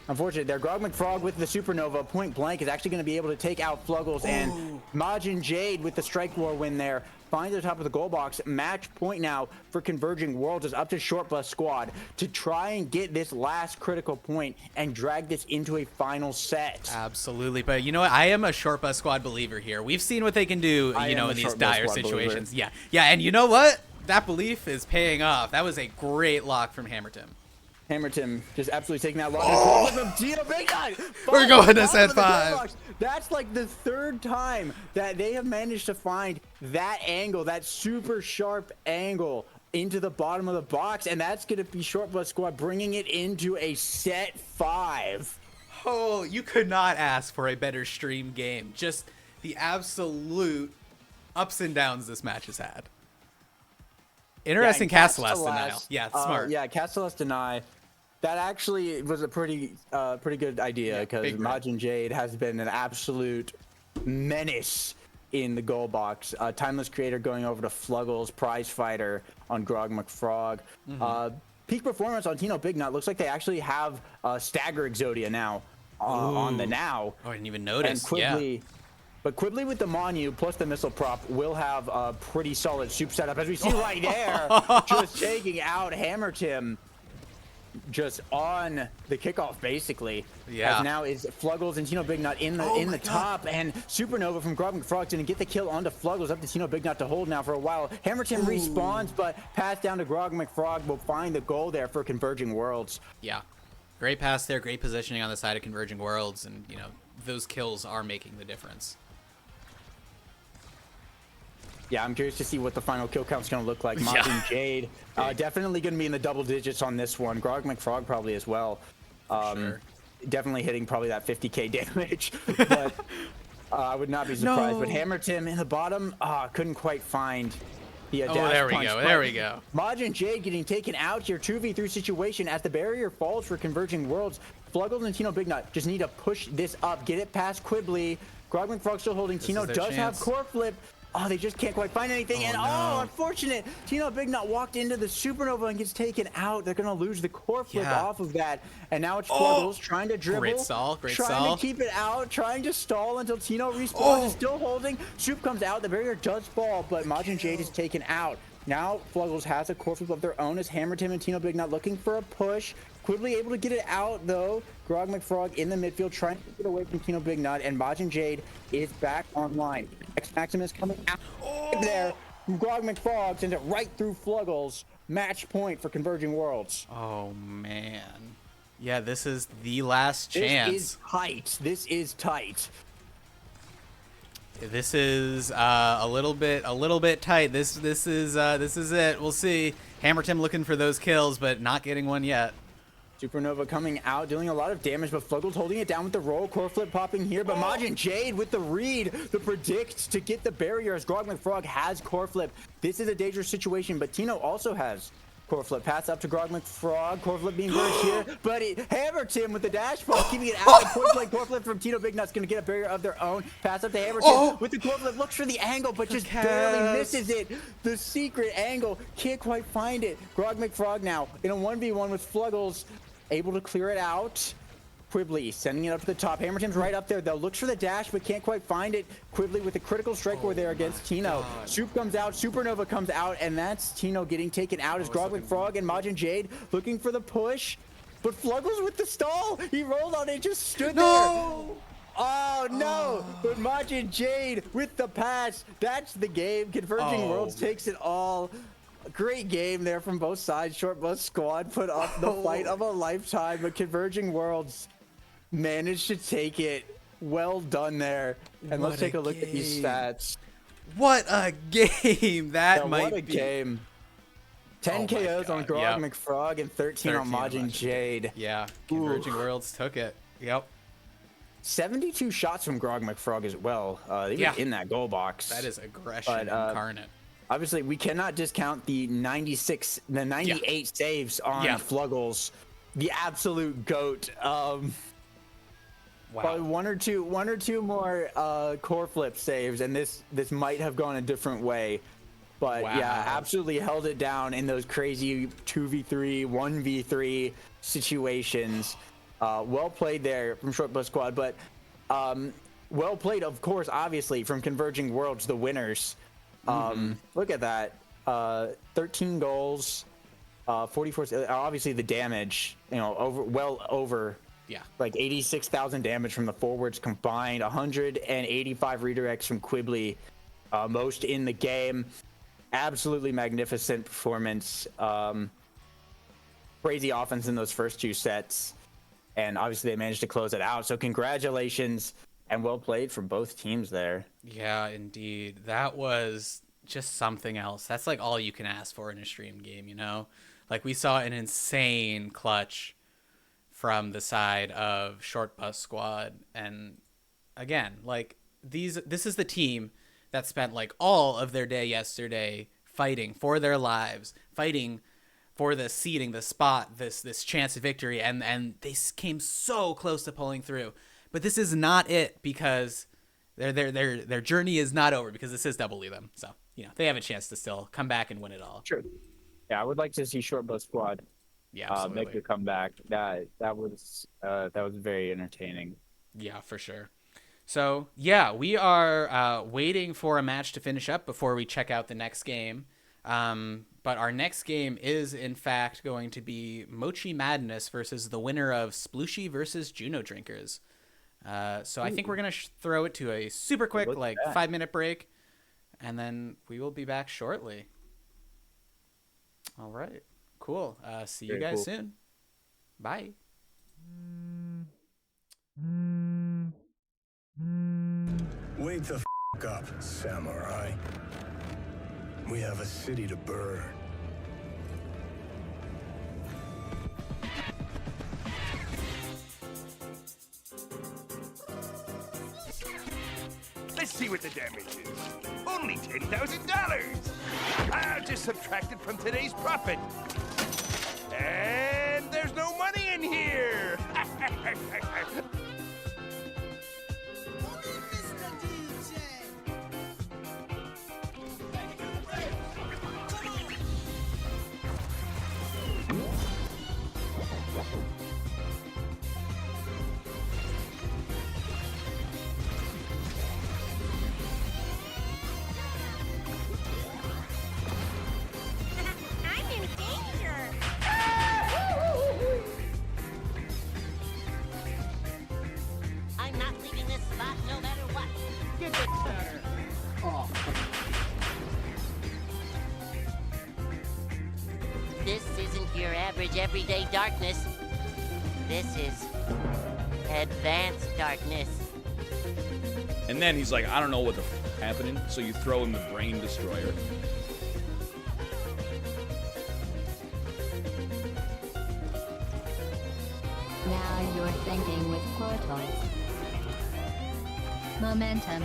Unfortunately, their Grog McFrog with the Supernova point blank is actually going to be able to take out Fluggles, and Majin Jade with the Strike War win there finds the top of the goal box. Match point now for Converging Worlds is up to Short Bus Squad to try and get this last critical point and drag this into a final set. Absolutely, but you know what? I am a Short Bus Squad believer here. We've seen what they can do, you know, in these dire situations. Yeah, and you know what? That belief is paying off. That was a great lock from Hammer Tim. Hammer Tim just absolutely taking that lock. From Tino Big Nut. We're going to set 5. That's like the 3rd time that they have managed to find that angle, that super sharp angle into the bottom of the box, and that's going to be Short Bus Squad bringing it into a set 5. Oh, you could not ask for a better stream game. Just the absolute ups and downs this match has had. Interesting Castellas denial. Yeah, smart. Yeah, Castellas deny. That actually was a pretty good idea, because Majin Jade has been an absolute menace in the goal box. Timeless Creator going over to Fluggles, Prize Fighter on Grog McFrog. Peak performance on Tino Big Nut. Looks like they actually have Stagger Exodia now on the now. Oh, I didn't even notice. And Quibbly, but Quibbly with the Monu plus the missile prop will have a pretty solid soup setup, as we see right there, just taking out Hammer Tim. Just on the kickoff, basically. Yeah. As now is Fluggles and Tino Big Nut in the top, and Supernova from Grog McFrog didn't get the kill onto Fluggles, up to Tino Big Nut to hold now for a while. Hammer Tim respawns, but pass down to Grog McFrog will find the goal there for Converging Worlds. Yeah. Great pass there, great positioning on the side of Converging Worlds, and you know, those kills are making the difference. Yeah, I'm curious to see what the final kill count's going to look like. Majin Jade, definitely going to be in the double digits on this one. Grog McFrog probably as well. Sure. Definitely hitting probably that 50k damage. But I would not be surprised. No. But Hammer Tim in the bottom, couldn't quite find the dash there we punch. go. There we go. Majin Jade getting taken out here, 2v3 situation as the barrier falls for Converging Worlds. Fluggles and Tino Big Nut just need to push this up, get it past Quibbly. Grog McFrog still holding. Tino does have core flip. Oh, they just can't quite find anything. Unfortunate. Tino Big Nut walked into the Supernova and gets taken out. They're going to lose the core flip off of that. And now it's Fluggles trying to dribble. Great stall. Trying to keep it out. Trying to stall until Tino respawns. Is still holding. Soup comes out. The barrier does fall, but Majin Jade is taken out. Now Fluggles has a core flip of their own as Hammer Tim and Tino Big Nut looking for a push. Quickly able to get it out, though. Grog McFrog in the midfield trying to get away from Tino Big Nut, and Majin Jade is back online. X Maximus coming out there from Grog McFrog, sends it right through Fluggles. Match point for Converging Worlds. Oh, man. Yeah, this is the last chance. This is tight. This is tight. This is a little bit tight. This is it. We'll see. Hammer Tim looking for those kills, but not getting one yet. Supernova coming out, dealing a lot of damage, but Fluggles holding it down with the roll. Core flip popping here, but Majin Jade with the read, the predict to get the barrier as Grog McFrog has core flip. This is a dangerous situation, but Tino also has core flip. Pass up to Grog McFrog. Core flip being burst here, but Hammer Tim with the dash ball, keeping it out. Point blank core flip from Tino Big Nut's going to get a barrier of their own. Pass up to Hammer Tim with the core flip. Looks for the angle, but just barely misses it. The secret angle. Can't quite find it. Grog McFrog now in a 1v1 with Fluggles. Able to clear it out. Quibbly sending it up to the top. Hammer Tim's right up there, though. Looks for the dash, but can't quite find it. Quibbly with a critical strike war there against Tino. Soup comes out, Supernova comes out, and that's Tino getting taken out as Grog McFrog and Majin Jade looking for the push. But Fluggles with the stall. He rolled on it, just stood there. Oh, no. But Majin Jade with the pass. That's the game. Converging Worlds takes it all. Great game there from both sides. Short Bus Squad put up the fight of a lifetime, but Converging Worlds managed to take it. Well done there. And let's take a look at these stats. What a game that might be. What a game. 10 KOs on Grog McFrog and 13 on Majin Jade. Yeah, Converging Worlds took it. Yep. 72 shots from Grog McFrog as well. Even in that goal box. That is aggression incarnate. obviously we cannot discount the 98 saves on Fluggles, the absolute goat. Probably one or two more core flip saves, and this might have gone a different way. But yeah, absolutely held it down in those crazy 2v3, 1v3 situations. Well played there from Short Bus Squad, but well played, of course, obviously, from Converging Worlds, the winners. Look at that. 13 goals, 44, obviously the damage, well over like 86,000 damage from the forwards combined, 185 redirects from Quibbly, most in the game. Absolutely magnificent performance. Crazy offense in those first 2 sets, and obviously they managed to close it out. So congratulations and well played from both teams there. Yeah, indeed. That was just something else. That's like all you can ask for in a stream game, Like we saw an insane clutch from the side of Short Bus Squad, and again, like this is the team that spent like all of their day yesterday fighting for their lives, fighting for the seeding, the spot, this chance of victory, and they came so close to pulling through. But this is not it, because their journey is not over, because this is Double them. So they have a chance to still come back and win it all. Sure. Yeah, I would like to see Short Bus Squad make a comeback. That was very entertaining. Yeah, for sure. So yeah, we are waiting for a match to finish up before we check out the next game. But our next game is, in fact, going to be Mochi Madness versus the winner of Splooshy versus Juno Drinkers. So I think we're going to throw it to a super quick, 5-minute break, and then we will be back shortly. All right. Cool. See you guys soon. Bye. Wake the up, samurai. We have a city to burn. Let's see what the damage is. Only $10,000. I'll just subtract it from today's profit. And there's no money in here. This isn't your average everyday darkness. This is advanced darkness. And then he's like, I don't know what the happening, so you throw him the Brain Destroyer. Now you're thinking with portals. Momentum,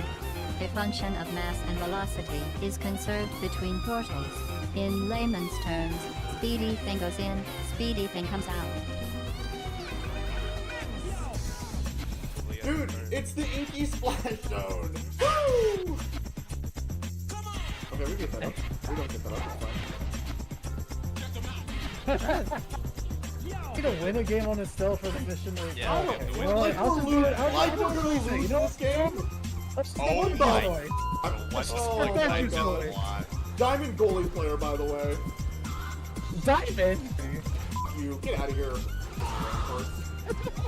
a function of mass and velocity, is conserved between portals. In layman's terms, speedy thing goes in, speedy thing comes out. Dude, it's the Inky Splash Zone! Woo! Okay, we get that up. We don't get that up, it's fine. You gonna win a game on itself for the mission? Yeah, I'll just do it. Like we're gonna lose this game? Oh my god. Diamond goalie player, by the way. Diamond? You get out of here.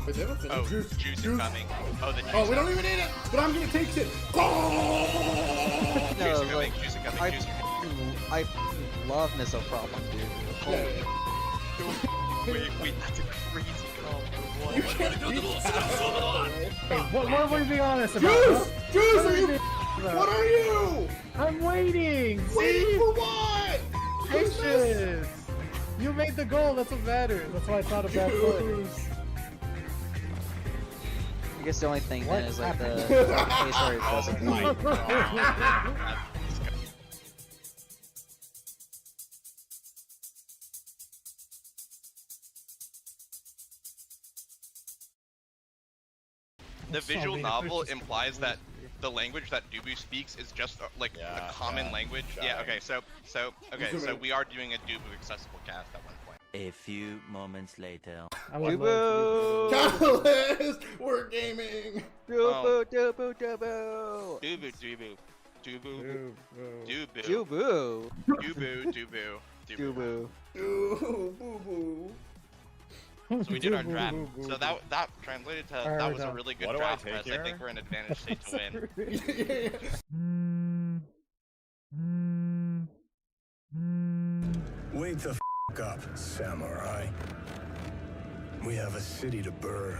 Is it oh, juice is coming. Oh, the juice. Oh, we don't even need it, but I'm gonna take it. Oh! Juice is coming, juice is coming, juice is coming. I love Missile Problem, dude. Yeah. Wait, that's a crazy combo. You can't beat that. Hey, what are we being honest about? Juice! Juice, What are you? I'm waiting! Waiting See? for what? Patience! You made the goal, that's what matters. That's why it's not a bad play. I guess the only thing then is like the case where it doesn't. the visual novel implies that the language that Dubu speaks is just like a common language. Yeah. Okay. So we are doing a Dubu accessible cast at one point. A few moments later. Dubu! Catalyst! We're gaming! Dubu! Dubu. Dubu. Dubu. Dubu! Dubu. Dubu. Boo-boo. So we did our draft. So that translated to that was a Alright, really good What do I draft take test. I here? think we're in advantage state to win. Wake the up, samurai. We have a city to burn.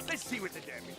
Let's see what the damage is.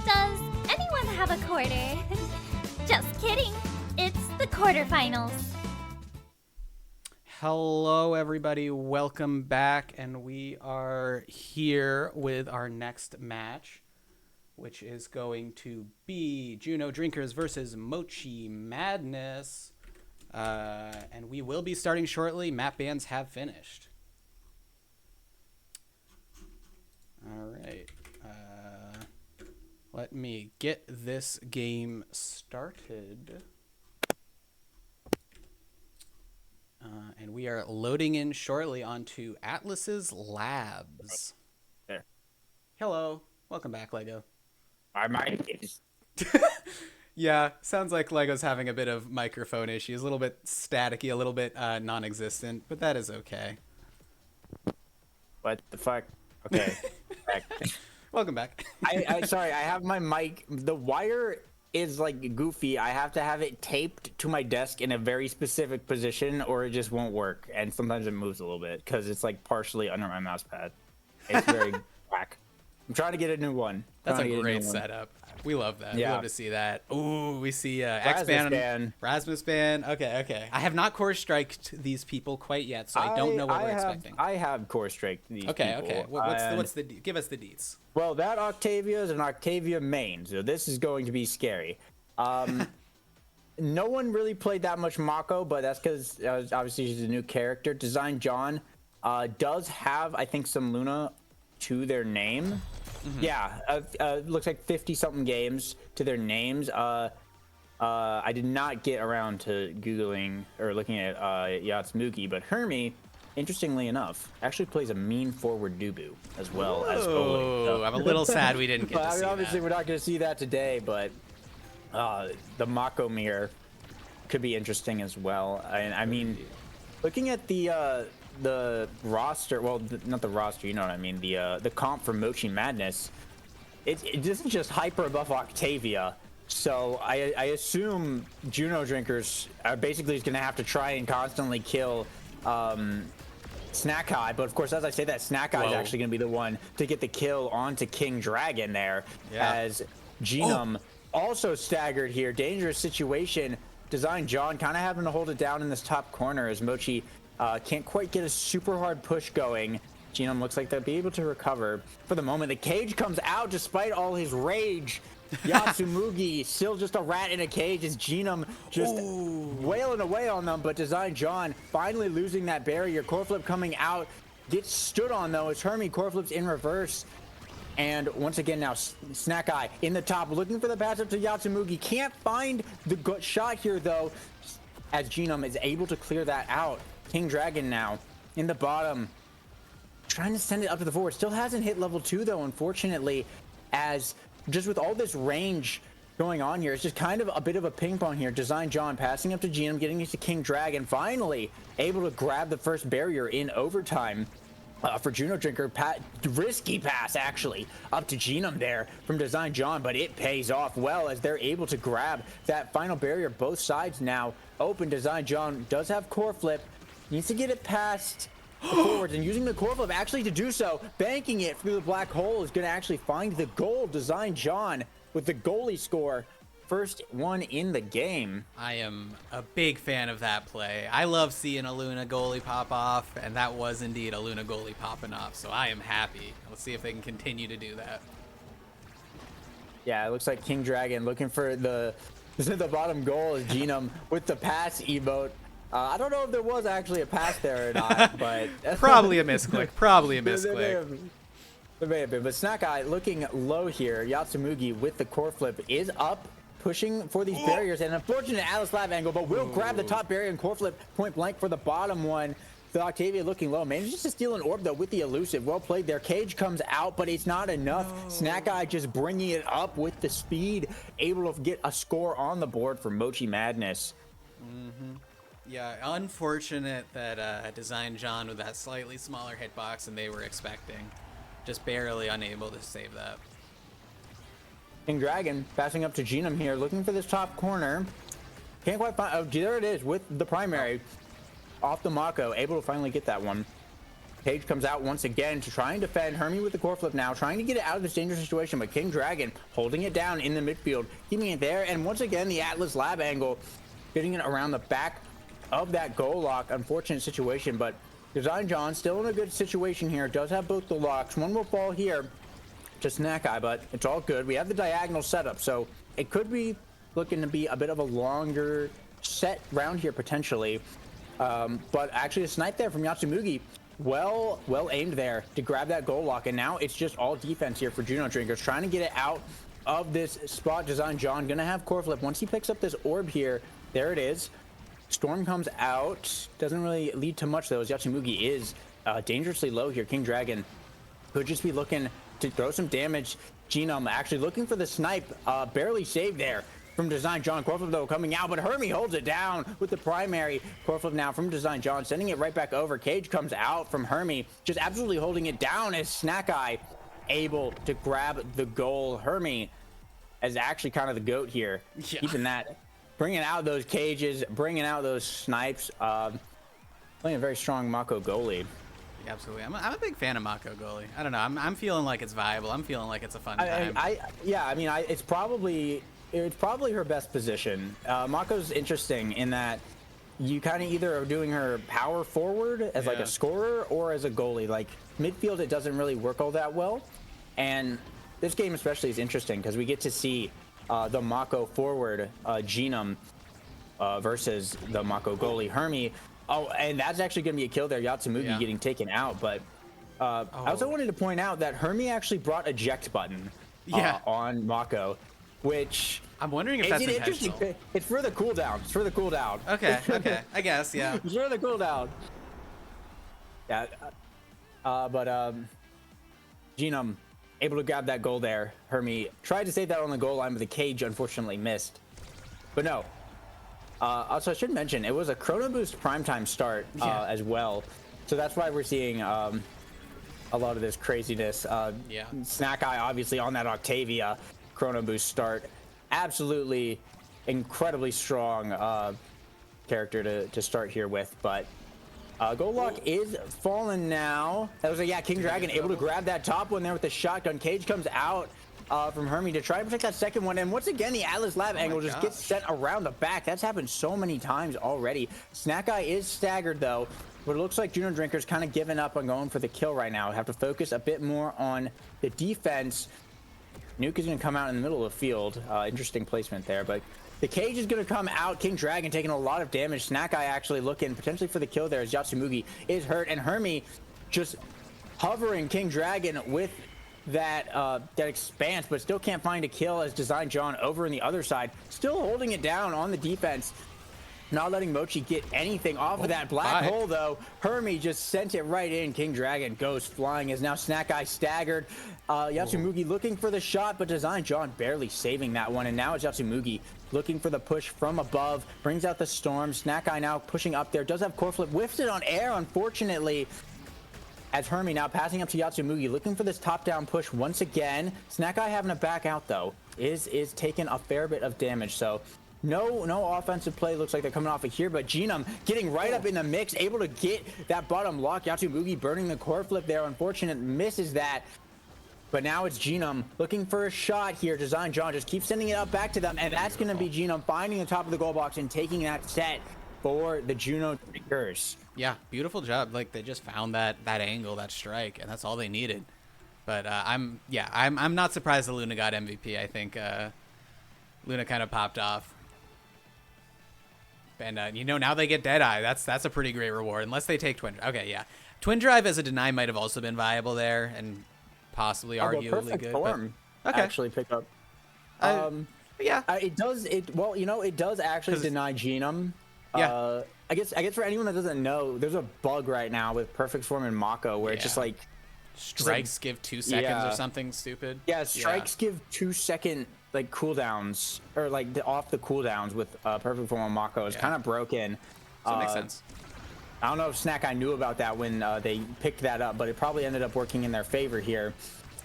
Does anyone have a quarter? Just kidding. It's the quarterfinals. Hello, everybody. Welcome back. And we are here with our next match, which is going to be Juno Drinkers versus Mochi Madness. And we will be starting shortly. Map bans have finished. All right. Let me get this game started. And we are loading in shortly onto Atlas's Labs. There. Hello. Welcome back, Lego. Our mic is. Yeah, sounds like Lego's having a bit of microphone issues, a little bit staticky, a little bit non-existent, but that is okay. What the fuck? Okay. Back. Welcome back. I sorry, I have my mic. The wire is like goofy. I have to have it taped to my desk in a very specific position or it just won't work. And sometimes it moves a little bit because it's like partially under my mouse pad. It's very whack. I'm trying to get a new one. That's a great setup. We love that. Yeah. We love to see that. Ooh, we see Rasmus Rasmus Band. Okay. I have not core striked these people quite yet, so I don't know what we're expecting. I have core striked these people. Okay. What's the give us the deets? Well, that Octavia is an Octavia main, so this is going to be scary. No one really played that much Mako, but that's because obviously she's a new character. Design John does have, I think, some Luna to their name. Mm-hmm. Yeah, looks like 50-something games to their names. I did not get around to Googling or looking at Yatsumuki, but Hermie, interestingly enough, actually plays a mean forward Dubu as well as Foley. So. I'm a little sad we didn't get to see obviously, that. we're not going to see that today, but the Mako mirror could be interesting as well. I mean, looking at the roster, well, not the roster, you know what I mean, the comp for Mochi Madness, this is just hyper buff Octavia. So I assume Juno drinkers are basically just gonna have to try and constantly kill Snack Eye, but of course, as I say that, Snack Eye is actually going to be the one to get the kill onto King Dragon there, as Genome also staggered here. Dangerous situation. Design John kind of having to hold it down in this top corner as Mochi can't quite get a super hard push going. Genome looks like they'll be able to recover for the moment. The cage comes out despite all his rage. Yatsumugi still just a rat in a cage as Genome just wailing away on them, but Design John finally losing that barrier. Core flip coming out, gets stood on though as Hermie core flips in reverse. And once again now Snack Eye in the top looking for the pass up to Yatsumugi. Can't find the shot here though as Genome is able to clear that out. King Dragon now in the bottom trying to send it up to the forward. Still hasn't hit level 2 though, unfortunately, as just with all this range going on here, it's just kind of a bit of a ping pong here. Design John passing up to Genome, getting it to King Dragon, finally able to grab the first barrier in overtime. For Juno Drinker, risky pass actually up to Genome there from Design John, but it pays off well as they're able to grab that final barrier. Both sides now open. Design John does have core flip, needs to get it past the forwards, and using the core flip actually to do so, banking it through the black hole is going to actually find the goal. Design John with the goalie score. First one in the game. I am a big fan of that play. I love seeing a Luna goalie pop off, and that was indeed a Luna goalie popping off, so I am happy. Let's see if they can continue to do that. Yeah, it looks like King Dragon looking for the bottom goal is Genome with the pass emote. I don't know if there was actually a pass there or not, but probably a misclick. Probably a misclick. There may have been, but Snack Eye looking low here. Yatsumugi with the core flip is up, pushing for these barriers, and unfortunate Atlas Lab angle, but will grab the top barrier and core flip point blank for the bottom one. The Octavia looking low, manages to steal an orb though with the elusive. Well played there. Cage comes out, but it's not enough. Snack Eye just bringing it up with the speed, able to get a score on the board for Mochi Madness. Yeah, unfortunate that Design John with that slightly smaller hitbox than they were expecting. Just barely unable to save that. King Dragon passing up to Genome here, looking for this top corner. Can't quite find. Oh, there it is with the primary. Off the Mako, able to finally get that one. Cage comes out once again to try and defend. Hermie with the core flip now, trying to get it out of this dangerous situation, but King Dragon holding it down in the midfield, keeping it there. And once again, the Atlas Lab angle, getting it around the back of that goal lock. Unfortunate situation, but Design John still in a good situation here. Does have both the locks. One will fall here to Snack Eye, but it's all good. We have the diagonal setup, so it could be looking to be a bit of a longer set round here potentially. But actually a snipe there from Yatsumugi. Well aimed there to grab that goal lock, and now it's just all defense here for Juno Drinkers, trying to get it out of this spot. Design John gonna have core flip once he picks up this orb here. There it is. Storm comes out, doesn't really lead to much though, as Yatsumugi is dangerously low here. King Dragon could just be looking to throw some damage. Genome actually looking for the snipe, barely saved there from Design John. Core flip though coming out, but Hermie holds it down with the primary. Core flip now from Design John, sending it right back over. Cage comes out from Hermie, just absolutely holding it down as Snack Eye able to grab the goal. Hermie is actually kind of the GOAT here, keeping that. Bringing out those cages, bringing out those snipes, playing a very strong Mako goalie. Yeah, absolutely. I'm a big fan of Mako goalie. I don't know. I'm feeling like it's viable. I'm feeling like it's a fun time. It's probably her best position. Mako's interesting in that you kind of either are doing her power forward as like a scorer or as a goalie. Like midfield, it doesn't really work all that well. And this game especially is interesting because we get to see the Mako forward Genome versus the Mako goalie Hermie. Oh, and that's actually going to be a kill there. Yatsumugi getting taken out. But I also wanted to point out that Hermie actually brought eject button on Mako, which I'm wondering if that's interesting. It's for the cooldown. It's for the cooldown. Okay, I guess, yeah. It's for the cooldown. Yeah, but Genome able to grab that goal there. Hermie tried to save that on the goal line, but the cage unfortunately missed. But no. Also, I should mention, it was a Chrono Boost primetime start as well. So that's why we're seeing a lot of this craziness. Yeah. Snack Eye obviously on that Octavia Chrono Boost start. Absolutely incredibly strong character to start here with, but Golok is fallen now. That was King Dragon able to grab that top one there with the shotgun. Cage comes out from Hermie to try to protect that second one, and once again the Atlas Lab angle just gets sent around the back. That's happened so many times already. Snack Eye is staggered though, but it looks like Juno Drinker's kind of given up on going for the kill right now. Have to focus a bit more on the defense. Nuke is going to come out in the middle of the field. Interesting placement there, but the Cage is going to come out. King Dragon taking a lot of damage. Snack Eye actually looking potentially for the kill there as Yatsumugi is hurt, and Hermie just hovering King Dragon with that that expanse, but still can't find a kill as Design John over on the other side, still holding it down on the defense. Not letting Mochi get anything off of that black hole, though. Hermie just sent it right in. King Dragon goes flying as now Snack Eye staggered. Yatsumugi looking for the shot, but Design John barely saving that one. And now it's Yatsumugi looking for the push from above. Brings out the storm. Snack Eye now pushing up there. Does have core flip. Whiffs it on air, unfortunately. As Hermie now passing up to Yatsumugi, looking for this top-down push once again. Snack Eye having to back out, though. Is taking a fair bit of damage, so... No offensive play looks like they're coming off of here, but Genum getting right up in the mix, able to get that bottom lock. Yatsumugi burning the core flip there. Unfortunate misses that. But now it's Genum looking for a shot here. Design John just keeps sending it up back to them, and that's going to be Genum finding the top of the goal box and taking that set for the Juno Drinkers. Yeah, beautiful job. Like they just found that angle, that strike, and that's all they needed. But I'm not surprised that Luna got MVP. I think Luna kind of popped off. And, now they get Deadeye. That's a pretty great reward, unless they take Twin Drive. Okay, yeah. Twin Drive as a deny might have also been viable there, and possibly arguably perfect good. Form but, okay. actually pick up. Yeah. It does actually deny Genum. Yeah. I guess for anyone that doesn't know, there's a bug right now with Perfect Form and Mako where it's just like... Strikes give 2 seconds or something stupid. Yeah, strikes give 2-second... like cooldowns or like off the cooldowns with Perfect Form on Mako is kind of broken. So it makes sense. I don't know if Snack Eye knew about that when they picked that up, but it probably ended up working in their favor here.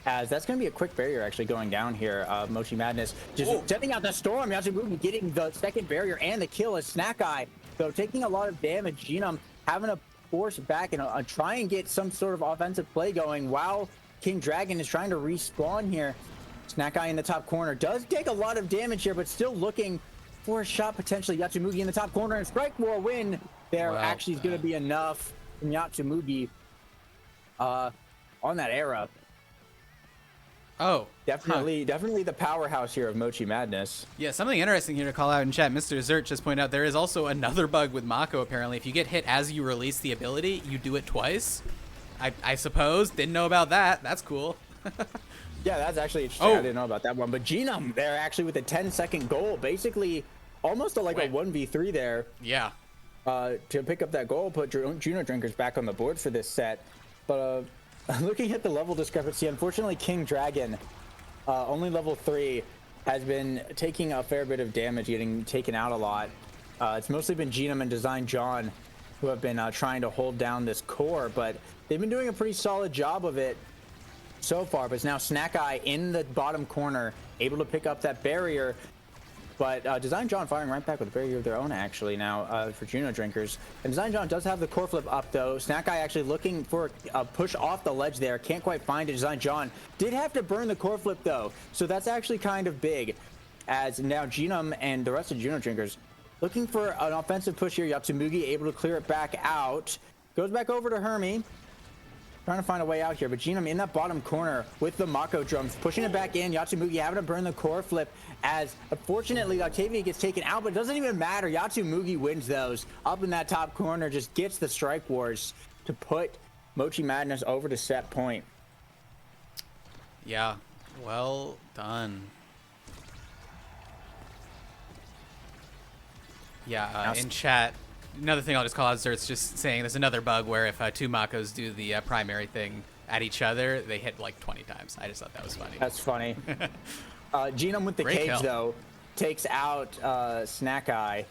As that's going to be a quick barrier actually going down here. Mochi Madness just sending out the storm. Yatsumugi getting the second barrier and the kill as Snack Eye. So taking a lot of damage. Genum having to force back and try and get some sort of offensive play going while King Dragon is trying to respawn here. Snack Eye in the top corner does take a lot of damage here, but still looking for a shot potentially. Yatsumugi in the top corner and strike for a win. There actually is going to be enough from Yatsumugi on that era. Oh, definitely the powerhouse here of Mochi Madness. Yeah, something interesting here to call out in chat. Mr. Zert just pointed out there is also another bug with Mako. Apparently, if you get hit as you release the ability, you do it twice. I suppose didn't know about that. That's cool. Yeah, that's actually interesting. I didn't know about that one. But Genum there actually with a 10-second goal, basically almost like a 1v3 there. Yeah. To pick up that goal, put Juno Drinkers back on the board for this set. But looking at the level discrepancy, unfortunately King Dragon, only level 3, has been taking a fair bit of damage, getting taken out a lot. It's mostly been Genum and Design John who have been trying to hold down this core, but they've been doing a pretty solid job of it so far. But it's now Snack Eye in the bottom corner, able to pick up that barrier. But Design John firing right back with a barrier of their own, actually, now for Juno Drinkers. And Design John does have the core flip up, though. Snack Eye actually looking for a push off the ledge there. Can't quite find it. Design John did have to burn the core flip, though. So that's actually kind of big. As now Genum and the rest of Juno Drinkers looking for an offensive push here. Yatsumugi able to clear it back out. Goes back over to Hermie. Trying to find a way out here, but Genum in that bottom corner with the Mako drums, pushing it back in. Yatsumugi having to burn the core flip as, unfortunately, Octavia gets taken out, but it doesn't even matter. Yatsumugi wins those. Up in that top corner, just gets the strike wars to put Mochi Madness over to set point. Yeah, well done. Yeah, in chat, another thing I'll just call out, Zert's just saying there's another bug where if 2 Makos do the primary thing at each other, they hit like 20 times. I just thought that was funny. That's funny. Genum with the Great cage, kill. though, takes out Snack Eye.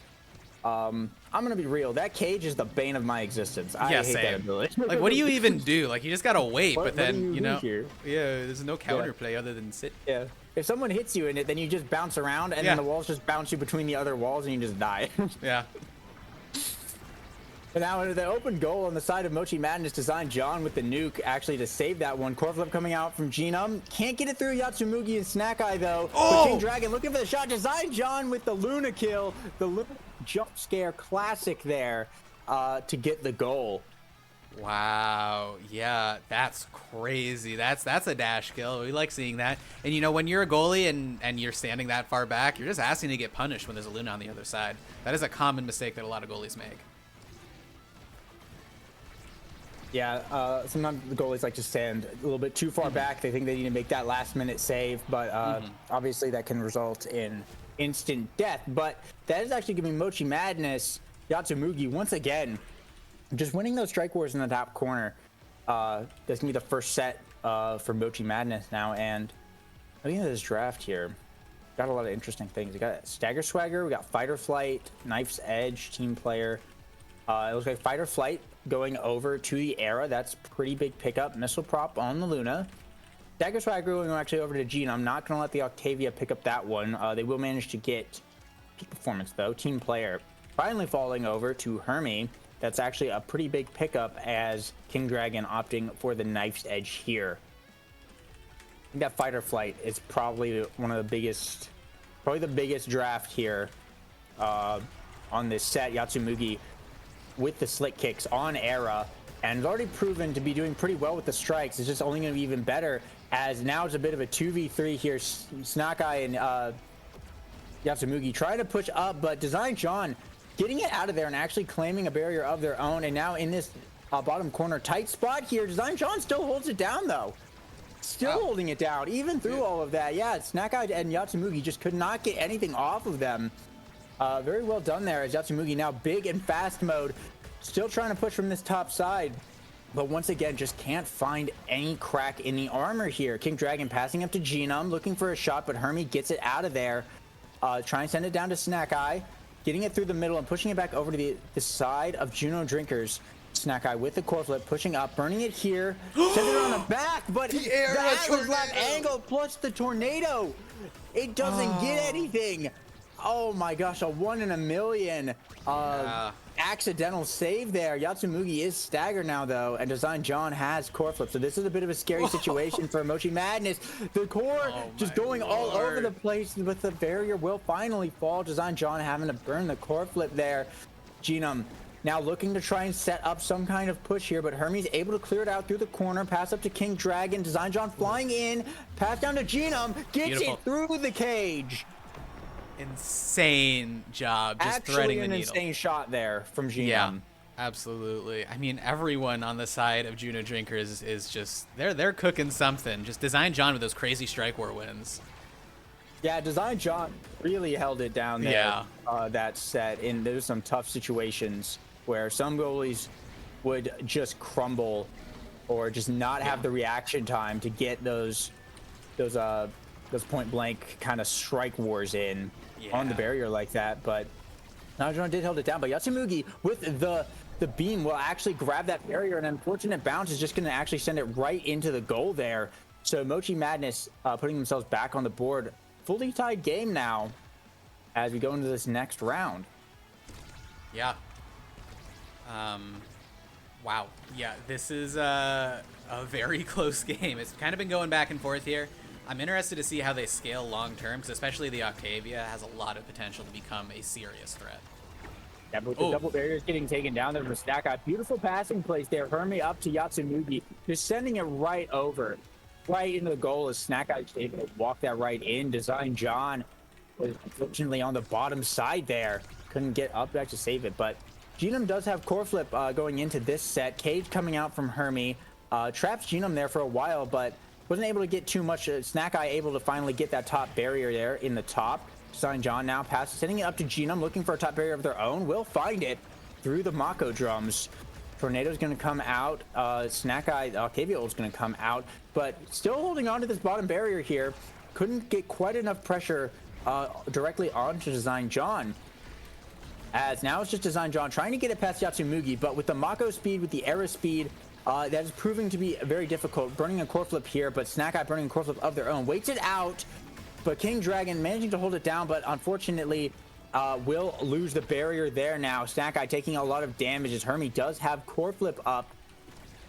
I'm gonna be real. That cage is the bane of my existence. I hate that ability. Like, what do you even do? Like, you just gotta wait, What- but then what do you know, here? yeah, there's no counterplay other than sit. Yeah. If someone hits you in it, then you just bounce around, and then the walls just bounce you between the other walls, and you just die. Yeah. But now the open goal on the side of Mochi Madness, Design John with the nuke actually to save that one. Core flip coming out from Genum. Can't get it through Yatsumugi and Snack Eye though. But King Dragon looking for the shot. Design John with the Luna kill. The Luna jump scare classic there to get the goal. Wow. Yeah, that's crazy. That's a dash kill. We like seeing that. And you know, when you're a goalie and you're standing that far back, you're just asking to get punished when there's a Luna on the other side. That is a common mistake that a lot of goalies make. Yeah, sometimes the goalies like to stand a little bit too far back. They think they need to make that last-minute save, but obviously that can result in instant death. But that is actually giving Mochi Madness, Yatsumugi, once again, just winning those strike wars in the top corner. That's going to be the first set for Mochi Madness now. And looking at this draft here, got a lot of interesting things. We got Stagger Swagger, we got Fighter Flight, Knife's Edge, Team Player. It looks like Fighter Flight going over to the Era. That's pretty big pickup. Missile Prop on the Luna. Stagger Swagger going actually over to Gene. I'm not going to let the Octavia pick up that one. They will manage to get peak performance, though. Team Player finally falling over to Hermie. That's actually a pretty big pickup as King Dragon opting for the Knife's Edge here. I think that Fighter Flight is probably one of the biggest, probably the biggest draft here on this set. Yatsumugi with the slick kicks on Era, and has already proven to be doing pretty well with the strikes. It's just only going to be even better, as now it's a bit of a 2v3 here. Snack Eye and Yatsumugi trying to push up, but Design John getting it out of there and actually claiming a barrier of their own. And now in this bottom corner tight spot here, Design John still holds it down though. Still holding it down, even through all of that. Yeah, Snack Eye and Yatsumugi just could not get anything off of them. Very well done there as Yatsumugi now big and fast mode. Still trying to push from this top side. But once again, just can't find any crack in the armor here. King Dragon passing up to Genum, looking for a shot, but Hermie gets it out of there. Trying to send it down to Snack Eye. Getting it through the middle and pushing it back over to the side of Juno Drinkers. Snack Eye with the core flip, pushing up, burning it here. Sends it on the back, but the Atlas left angle plus the tornado. It doesn't get anything. Oh my gosh, a 1 in a million accidental save there. Yatsumugi is staggered now though, and Design John has core flip, so this is a bit of a scary situation for Mochi Madness. The core just going all over the place, but the barrier will finally fall. Design John having to burn the core flip there. Genum now looking to try and set up some kind of push here, but Hermie's able to clear it out through the corner, pass up to King Dragon. Design John flying in, pass down to Genum, gets it through the cage. Insane job, just threading the needle. Actually an insane shot there from Genum. Yeah, absolutely. I mean, everyone on the side of Juno Drinkers is just, they're cooking something. Just Design John with those crazy strike war wins. Yeah, Design John really held it down there, that set. And there's some tough situations where some goalies would just crumble or just not have the reaction time to get those point blank kind of strike wars in on the barrier like that. But Najon did hold it down, but Yatsumugi with the beam will actually grab that barrier, and unfortunate bounce is just going to actually send it right into the goal there. So Mochi Madness putting themselves back on the board. Fully tied game now as we go into this next round. Yeah. Wow. Yeah, this is a very close game. It's kind of been going back and forth here. I'm interested to see how they scale long term, because especially the Octavia has a lot of potential to become a serious threat. Yeah, but with the double barriers getting taken down there from Snack Eye. Beautiful passing place there. Hermie up to Yatsumugi, just sending it right over, right into the goal as Snack Eye able to walk that right in. Design John was unfortunately on the bottom side there. Couldn't get up back to save it, but Genum does have core flip going into this set. Cage coming out from Hermie. Traps Genum there for a while, but wasn't able to get too much. Snack Eye able to finally get that top barrier there in the top. Design John now passes, sending it up to Genum, looking for a top barrier of their own. Will find it through the Mako drums. Tornado's going to come out. Snack Eye, Octavia is going to come out, but still holding on to this bottom barrier here. Couldn't get quite enough pressure directly onto Design John. As now it's just Design John trying to get it past Yatsumugi, but with the Mako speed, with the Era speed, that is proving to be very difficult. Burning a core flip here, but Snack Eye burning a core flip of their own. Waits it out, but King Dragon managing to hold it down, but unfortunately will lose the barrier there now. Snack Eye taking a lot of damage as Hermie does have core flip up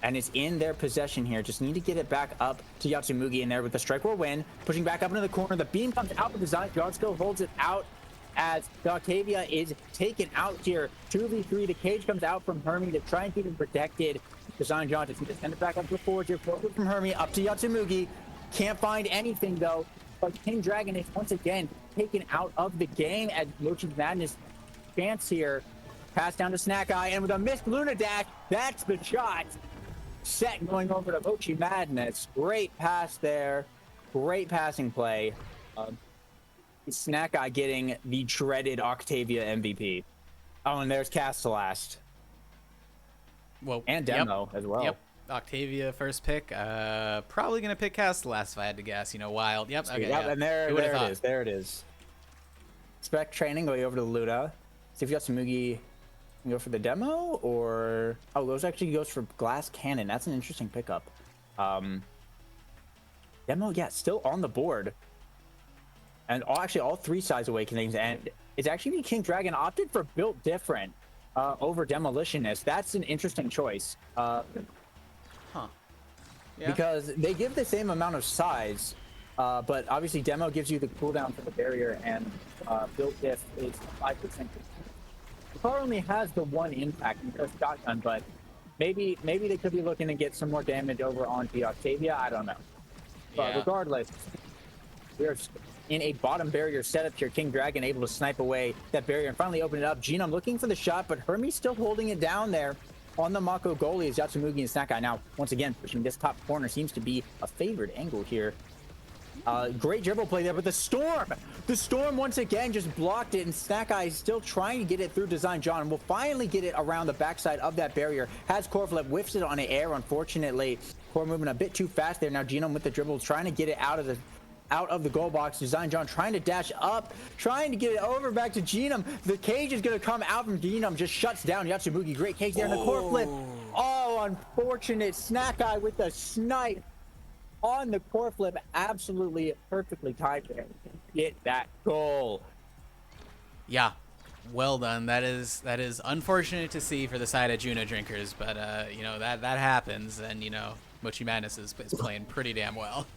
and is in their possession here. Just need to get it back up to Yatsumugi in there with the Strike War win. Pushing back up into the corner. The beam comes out with Design John, still holds it out as the Octavia is taken out here. 2v3, the cage comes out from Hermie to try and keep him protected. Design John just send it back up to the forward here. Forward from Hermie up to Yatsumugi. Can't find anything though. But King Dragon is once again taken out of the game as Mochi Madness chance here. Pass down to Snack Eye, and with a missed Luna Dash, that's the shot. Set going over to Mochi Madness. Great pass there. Great passing play. Snack Eye getting the dreaded Octavia MVP. Oh, and there's Castellast. Well, and Demo as well. Yep. Octavia first pick. Probably gonna pick Castellast if I had to guess. You know, Wild. Yep. Okay. Yep, yeah. and there it is. There it is. Spec training going over to Luna. See if you got Yatsumugi. Go for the demo, or those actually goes for Glass Cannon. That's an interesting pickup. Demo, yeah, still on the board. And all three size awakenings, and it's actually King Dragon opted for Built Different over Demolitionist. That's an interesting choice. Yeah. Because they give the same amount of size, but obviously Demo gives you the cooldown for the barrier, and Built Diff is 5%. The car only has the one impact because shotgun, but maybe they could be looking to get some more damage over on the Octavia. I don't know. But regardless, we're in a bottom barrier setup here. King Dragon able to snipe away that barrier and finally open it up. Genome looking for the shot, but Hermie's still holding it down there on the Mako goalie as Yatsumugi and Snack Eye now once again pushing this top corner. Seems to be a favored angle here. Great dribble play there, but the storm once again just blocked it, and Snack Eye is still trying to get it through Design John, and will finally get it around the backside of that barrier. Has core flip, whiffs it on the air. Unfortunately, core moving a bit too fast there. Now Genome with the dribble, trying to get it out of the goal box. Design John trying to dash up, trying to get it over back to Genome. The cage is going to come out from Genome, just shuts down Yatsumugi. Great cage there, and the core flip. Oh, unfortunate. Snack Eye with the snipe on the core flip, absolutely perfectly timed there. Get that goal. Yeah, well done. That is unfortunate to see for the side of Juno drinkers, but you know that happens, and you know Mochi Madness is playing pretty damn well.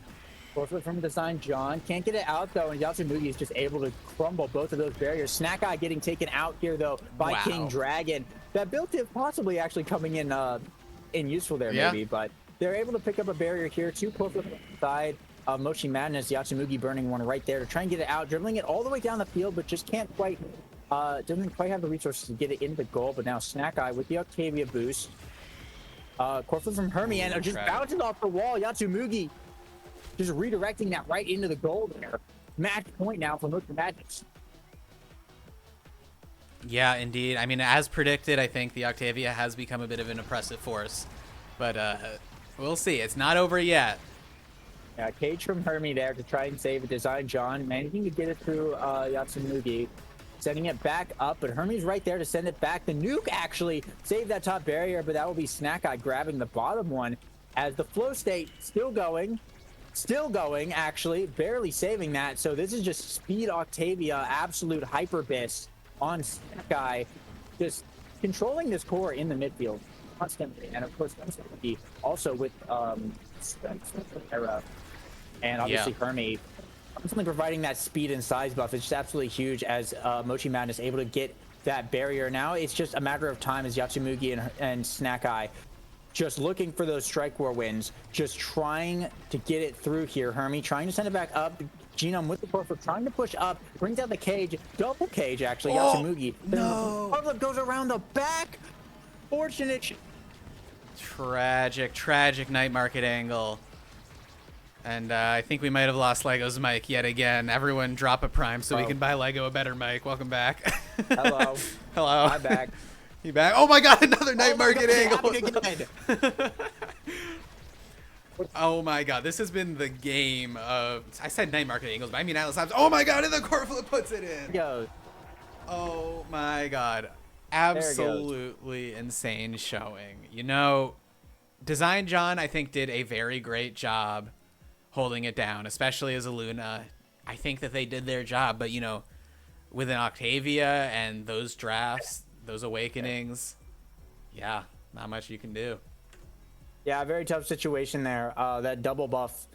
Core flip from Design John, can't get it out though, and Yatsumugi is just able to crumble both of those barriers. Snack Eye getting taken out here though by King Dragon. That built it possibly actually coming in useful there maybe, but they're able to pick up a barrier here. Two core flip side of Mochi Madness. Yatsumugi burning one right there to try and get it out, dribbling it all the way down the field, but just can't quite, doesn't quite have the resources to get it into the goal. But now Snack Eye with the Octavia boost. Core flip from Hermie, and just bounces off the wall. Yatsumugi just redirecting that right into the goal there. Match point now for Mochi Madness. Yeah, indeed. I mean, as predicted, I think the Octavia has become a bit of an oppressive force, but we'll see. It's not over yet. Yeah, cage from Hermie there to try and save a Design John, managing to get it through Yatsumugi, sending it back up, but Hermie's right there to send it back. The nuke actually saved that top barrier, but that will be Snack Eye grabbing the bottom one as the flow state still going actually, barely saving that. So this is just speed Octavia, absolute hyper biss on Snack Eye, just controlling this core in the midfield constantly, and of course constantly also with Era, and obviously Hermie constantly providing that speed and size buff. It's just absolutely huge as Mochi Madness able to get that barrier. Now it's just a matter of time as Yatsumugi and Snack Eye just looking for those strike war wins, just trying to get it through here. Hermie trying to send it back up. Genome with the core flip, trying to push up, brings out the cage, double cage actually. Yatsumugi. No. Core flip goes around the back. Fortunate. Tragic night market angle. And I think we might have lost Lego's mic yet again. Everyone drop a prime so we can buy Lego a better mic. Welcome back. Hello. Hello. I'm back. You back? Oh my god, another night market angle. Oh my god, this has been the game of... I said night market angles, but I mean Atlas Labs. Oh my god, and the core flip puts it in. Yo. Oh my god. There it goes. Absolutely insane showing. You know, Design John, I think, did a very great job holding it down, especially as a Luna. I think that they did their job, but, you know, with an Octavia and those drafts, those awakenings, yeah, not much you can do. Yeah, very tough situation there. That double buff.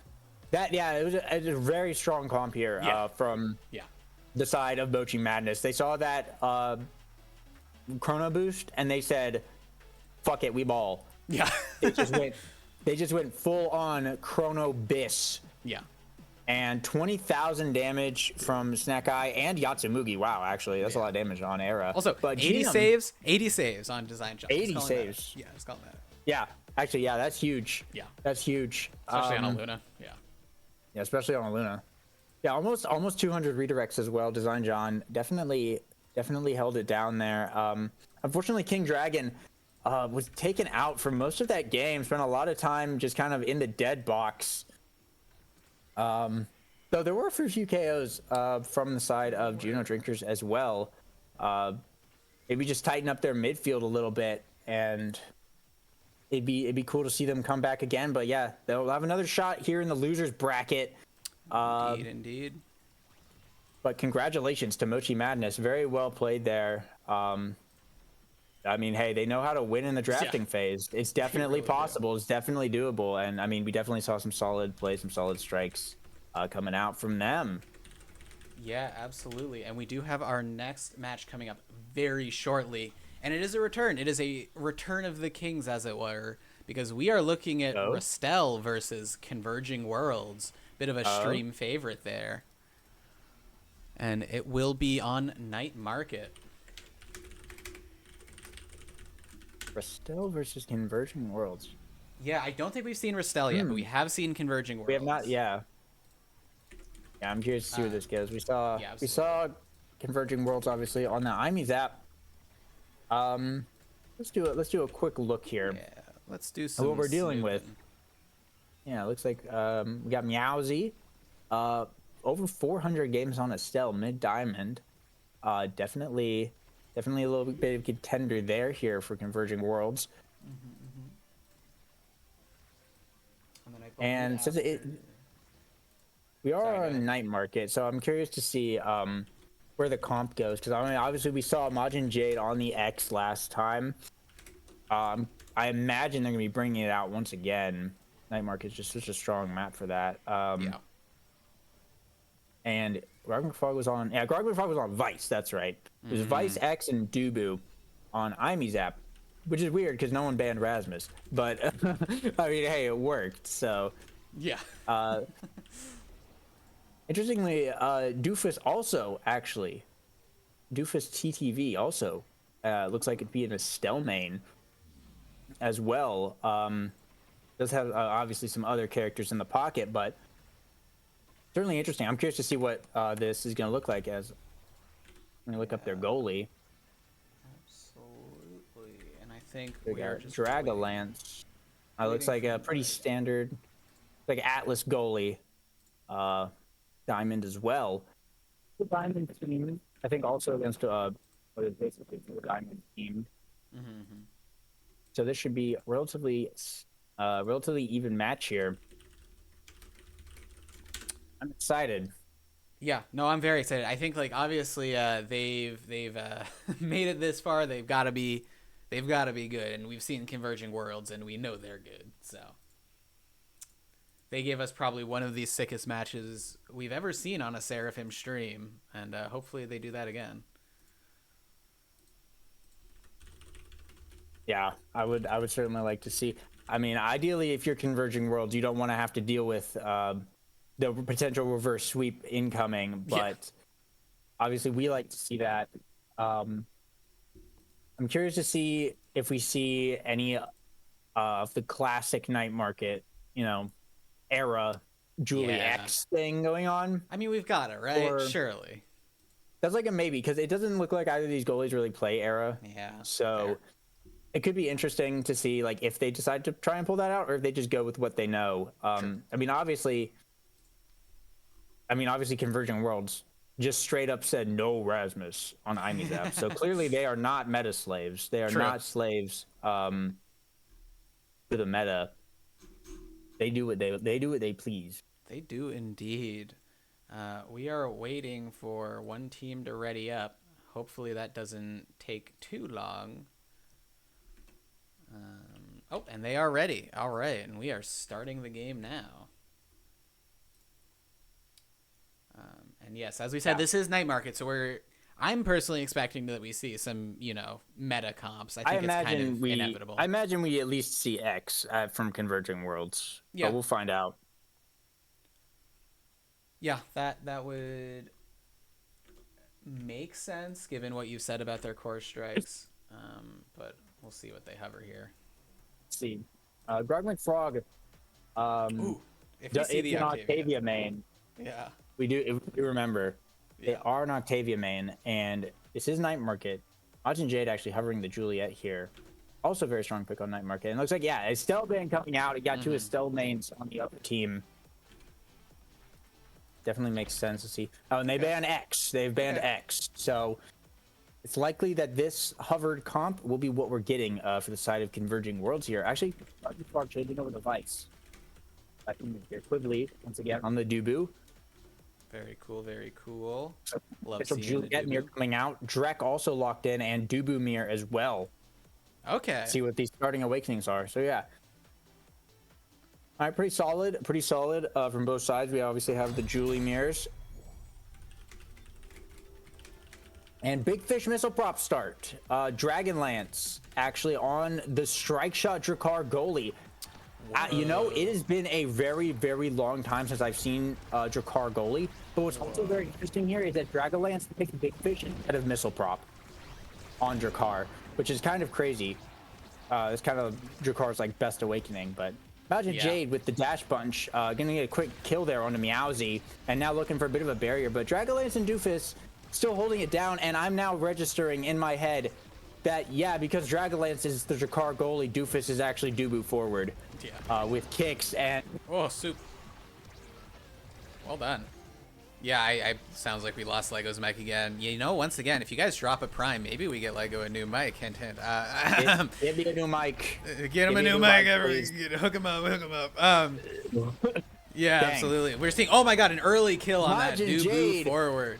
It was a very strong comp here from the side of Mochi Madness. They saw that chrono boost and they said, fuck it, we ball. Yeah. they just went full on chrono bis. Yeah. And 20,000 damage from Snack Eye and Yatsumugi. Wow, actually, that's a lot of damage on Era. Also, but 80 saves on Design John. 80 saves. Yeah, it's called that. Yeah, actually, yeah, that's huge. Yeah. That's huge. Especially on a Luna. Yeah. Yeah, especially on a Luna. Yeah, almost 200 redirects as well. Design John definitely held it down there. Unfortunately, King Dragon was taken out for most of that game. Spent a lot of time just kind of in the dead box. Though there were a few KOs from the side of Juno Drinkers as well. Maybe just tighten up their midfield a little bit, and it'd be cool to see them come back again. But yeah, they'll have another shot here in the losers bracket. Indeed. But congratulations to Mochi Madness. Very well played there. I mean, hey, they know how to win in the drafting phase. It's definitely possible. It's definitely doable. And I mean, we definitely saw some solid plays, some solid strikes coming out from them. Yeah, absolutely. And we do have our next match coming up very shortly. And it is a return. It is a return of the kings, as it were, because we are looking at Restel versus Converging Worlds. Bit of a stream favorite there. And it will be on Night Market. Restel versus Converging Worlds. Yeah, I don't think we've seen Restel yet, but we have seen Converging Worlds. We have not, yeah. Yeah, I'm curious to see where this goes. We saw Converging Worlds obviously on the IME's app. Let's do a quick look here. Yeah, let's do some what we're dealing with. Yeah, it looks like we got Meowsy. Over 400 games on Estelle, mid diamond. Definitely a little bit of contender there here for Converging Worlds. And since we are on Night Market, so I'm curious to see where the comp goes, because I mean, obviously we saw Majin Jade on the X last time. I imagine they're gonna be bringing it out once again. Night Market is just such a strong map for that. Yeah. And Grogman Frog was on. Yeah, Grogman Frog was on Vice. That's right. It was Vice, X, and Dubu on IME's app, which is weird because no one banned Rasmus. But I mean, hey, it worked. So yeah. Interestingly, Doofus also actually, Doofus TTV also looks like it'd be in a Estelle main as well. Does have obviously some other characters in the pocket, but certainly interesting. I'm curious to see what this is going to look like as I'm going to look up their goalie. Absolutely. And I think we are just Dragalance. Looks like a pretty standard, like Atlas goalie. Diamond as well. The Diamond team, I think, also against what is basically the Diamond team. So this should be relatively even match here. I'm excited. Yeah, no, I'm very excited. I think, like, obviously, they've made it this far. They've got to be good, and we've seen Converging Worlds, and we know they're good. So they gave us probably one of the sickest matches we've ever seen on a Seraphim stream, and hopefully they do that again. Yeah, I would certainly like to see. I mean, ideally, if you're Converging Worlds, you don't want to have to deal with the potential reverse sweep incoming, but obviously we like to see that. I'm curious to see if we see any of the classic Night Market, era Julie X thing going on. I mean, we've got it, right? Surely. That's like a maybe, because it doesn't look like either of these goalies really play era. Yeah. So it could be interesting to see, like, if they decide to try and pull that out, or if they just go with what they know. I mean, obviously, Converging Worlds just straight up said no Rasmus on IMEZAP. So clearly they are not meta slaves. They are True. not slaves to the meta. They do what they please. They do indeed. We are waiting for one team to ready up. Hopefully that doesn't take too long. Oh, and they are ready. All right, and we are starting the game now. And yes, as we said, this is night market, so I'm personally expecting that we see some, meta comps. I think it's kind of inevitable. I imagine we at least see X from Converging Worlds. Yeah, but we'll find out. Yeah, that would make sense given what you said about their core strikes. But we'll see what they hover here. Let's see, Grog McFrog. If you see the Octavia main. Yeah. We do remember. They are an Octavia main, and this is Night Market. Majin Jade actually hovering the Juliet here. Also very strong pick on Night Market. And it looks like, Estelle band coming out. It got two Estelle mains on the upper team. Definitely makes sense to see. Oh, and they ban X. They've banned X. So it's likely that this hovered comp will be what we're getting for the side of Converging Worlds here. Actually, changing over the Vice. Quickly, once again, on the Dubu. Very cool, very cool. Love seeing Juliet Mir coming out. Drek also locked in, and Dubu Mir as well. Okay. See what these starting awakenings are. So yeah. All right, pretty solid from both sides. We obviously have the Julie Mirrors. And Big Fish Missile prop start. Dragonlance actually on the Strike Shot Drakkar goalie. It has been a very, very long time since I've seen Drakkar goalie. But what's also very interesting here is that Dragonlance picked Big Fish instead of Missile Prop on Drakkar, which is kind of crazy. It's kind of Drakkar's like best awakening. But imagine Jade with the dash bunch, gonna get a quick kill there on the Meowsy, and now looking for a bit of a barrier. But Dragonlance and Doofus still holding it down, and I'm now registering in my head that because Dragonlance is the Drakkar goalie, Doofus is actually Dubu forward. With kicks and soup. Well done. Yeah, I sounds like we lost Lego's mic again. Once again, if you guys drop a prime, maybe we get Lego a new mic. Hint, hint. Get me a new mic. Get him a new mic. Hook him up. Yeah, Dang. absolutely. We're seeing. Oh my God, an early kill on that Dubu forward.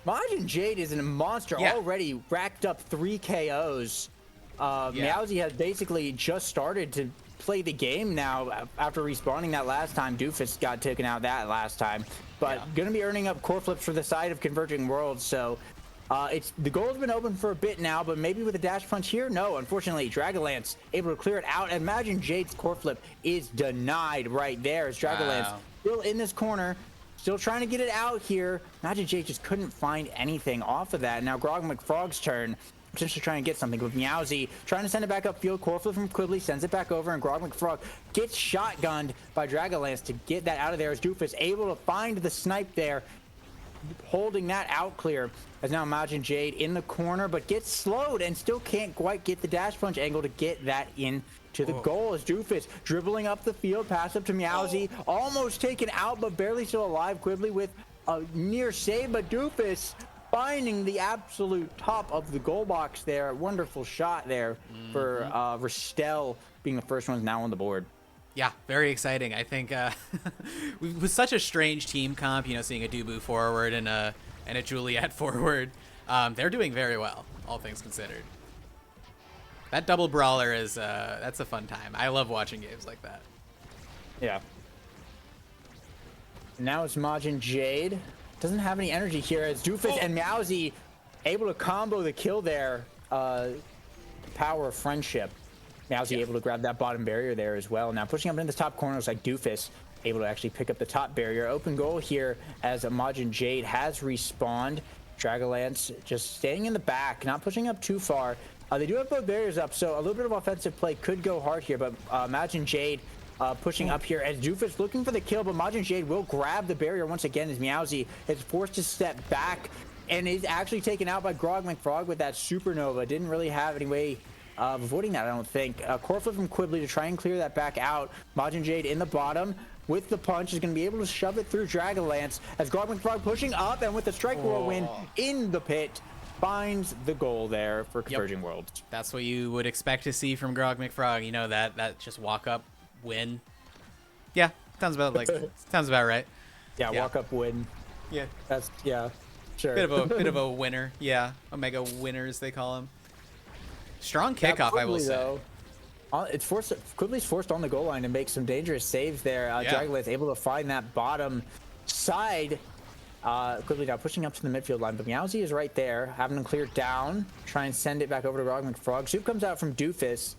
Majin Jade is a monster. Already racked up 3 KOs. Meowsy has basically just started to play the game now after respawning that last time. Doofus got taken out that last time, but gonna be earning up core flips for the side of Converging Worlds. So the goal's been open for a bit now, but maybe with a dash punch here, no. Unfortunately, Dragonlance able to clear it out, and imagine Jade's core flip is denied right there as Dragonlance still in this corner, still trying to get it out here. Imagine Jade just couldn't find anything off of that. Now Grog McFrog's turn, potentially trying to get something with Meowsy, trying to send it back upfield. Core flip from Quigley, sends it back over, and Grog McFrog gets shotgunned by Dragonlance to get that out of there as Doofus able to find the snipe there, holding that out clear. As now Imagine Jade in the corner, but gets slowed and still can't quite get the dash punch angle to get that in to the goal as Doofus dribbling up the field, pass up to Meowsy, almost taken out, but barely still alive. Quigley with a near save, but Doofus finding the absolute top of the goal box there. Wonderful shot there for Ristel being the first one now on the board. Yeah, very exciting. I think with such a strange team comp, seeing a Dubu forward and a Juliet forward, they're doing very well, all things considered. That double brawler is that's a fun time. I love watching games like that. Yeah. Now it's Majin Jade. Doesn't have any energy here as Doofus and Meowsy able to combo the kill there. Power of friendship. Meowsy able to grab that bottom barrier there as well. Now pushing up into the top corners like Doofus able to actually pick up the top barrier. Open goal here as Majin Jade has respawned. Dragonlance just staying in the back, not pushing up too far. They do have both barriers up, so a little bit of offensive play could go hard here, but Majin Jade pushing up here as Doofus looking for the kill, but Majin Jade will grab the barrier once again as Meowsy is forced to step back and is actually taken out by Grog McFrog with that supernova. Didn't really have any way of avoiding that, I don't think. Core flip from Quibbly to try and clear that back out. Majin Jade in the bottom with the punch is going to be able to shove it through Dragonlance as Grog McFrog pushing up, and with the Strike Whirlwind in the pit, finds the goal there for Converging Worlds. That's what you would expect to see from Grog McFrog. You know, that just walk up win. Yeah, sounds about right. Yeah, walk up win. Yeah, that's sure. Bit of a winner. Yeah, Omega winners they call him. Strong kickoff, I will say. Though, it's forced. Quibbly's forced on the goal line to make some dangerous saves there. Dragonlance able to find that bottom side. Quibbly now pushing up to the midfield line, but Meowsy is right there, having him cleared down. Try and send it back over to Grog McFrog. Soup comes out from Doofus.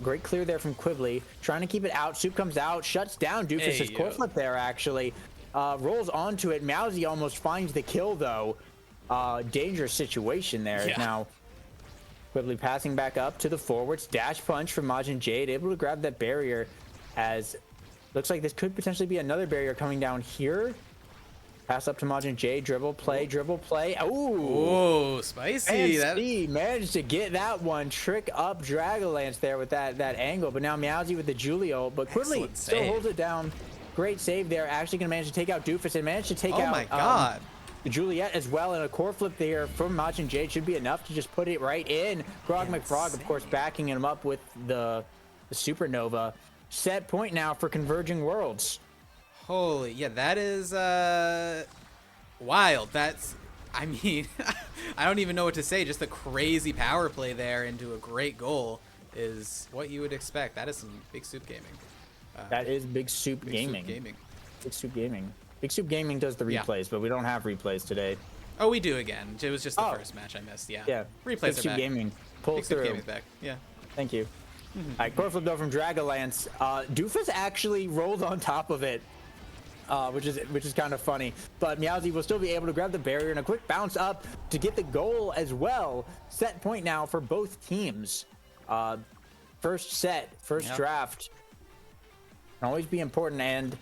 Great clear there from Quibbly. Trying to keep it out. Soup comes out, shuts down Doofus' core flip there, actually. Rolls onto it. Meowsy almost finds the kill, though. Dangerous situation there. Now, Quibbly passing back up to the forwards. Dash punch from Majin Jade. Able to grab that barrier, as looks like this could potentially be another barrier coming down here. Pass up to Majin Jade. Dribble play. Ooh, spicy. MC managed to get that one. Trick up Dragonlance there with that angle. But now Meowsy with the Julio. But Quibbly still holds it down. Great save there. Actually going to manage to take out Doofus and manage to take out. Oh my god. Juliet as well, and a core flip there from Majin Jade should be enough to just put it right in. Grog McFrog, of course, backing him up with the Supernova. Set point now for Converging Worlds. Holy, yeah, that is wild. I mean, I don't even know what to say. Just a crazy power play there into a great goal is what you would expect. That is some Big Soup gaming. That is Big Soup Gaming. Big Soup Gaming. Big Soup Gaming does the replays, but we don't have replays today. Oh, we do again. It was just the first match I missed. Yeah. Replays Big are Soup back. Gaming. Pull Big through. Soup Gaming's back. Yeah. Thank you. All right, core flip though from Dragonlance. Doofus actually rolled on top of it, which is kind of funny. But Meowsy will still be able to grab the barrier and a quick bounce up to get the goal as well. Set point now for both teams. First set, first draft. Can always be important, and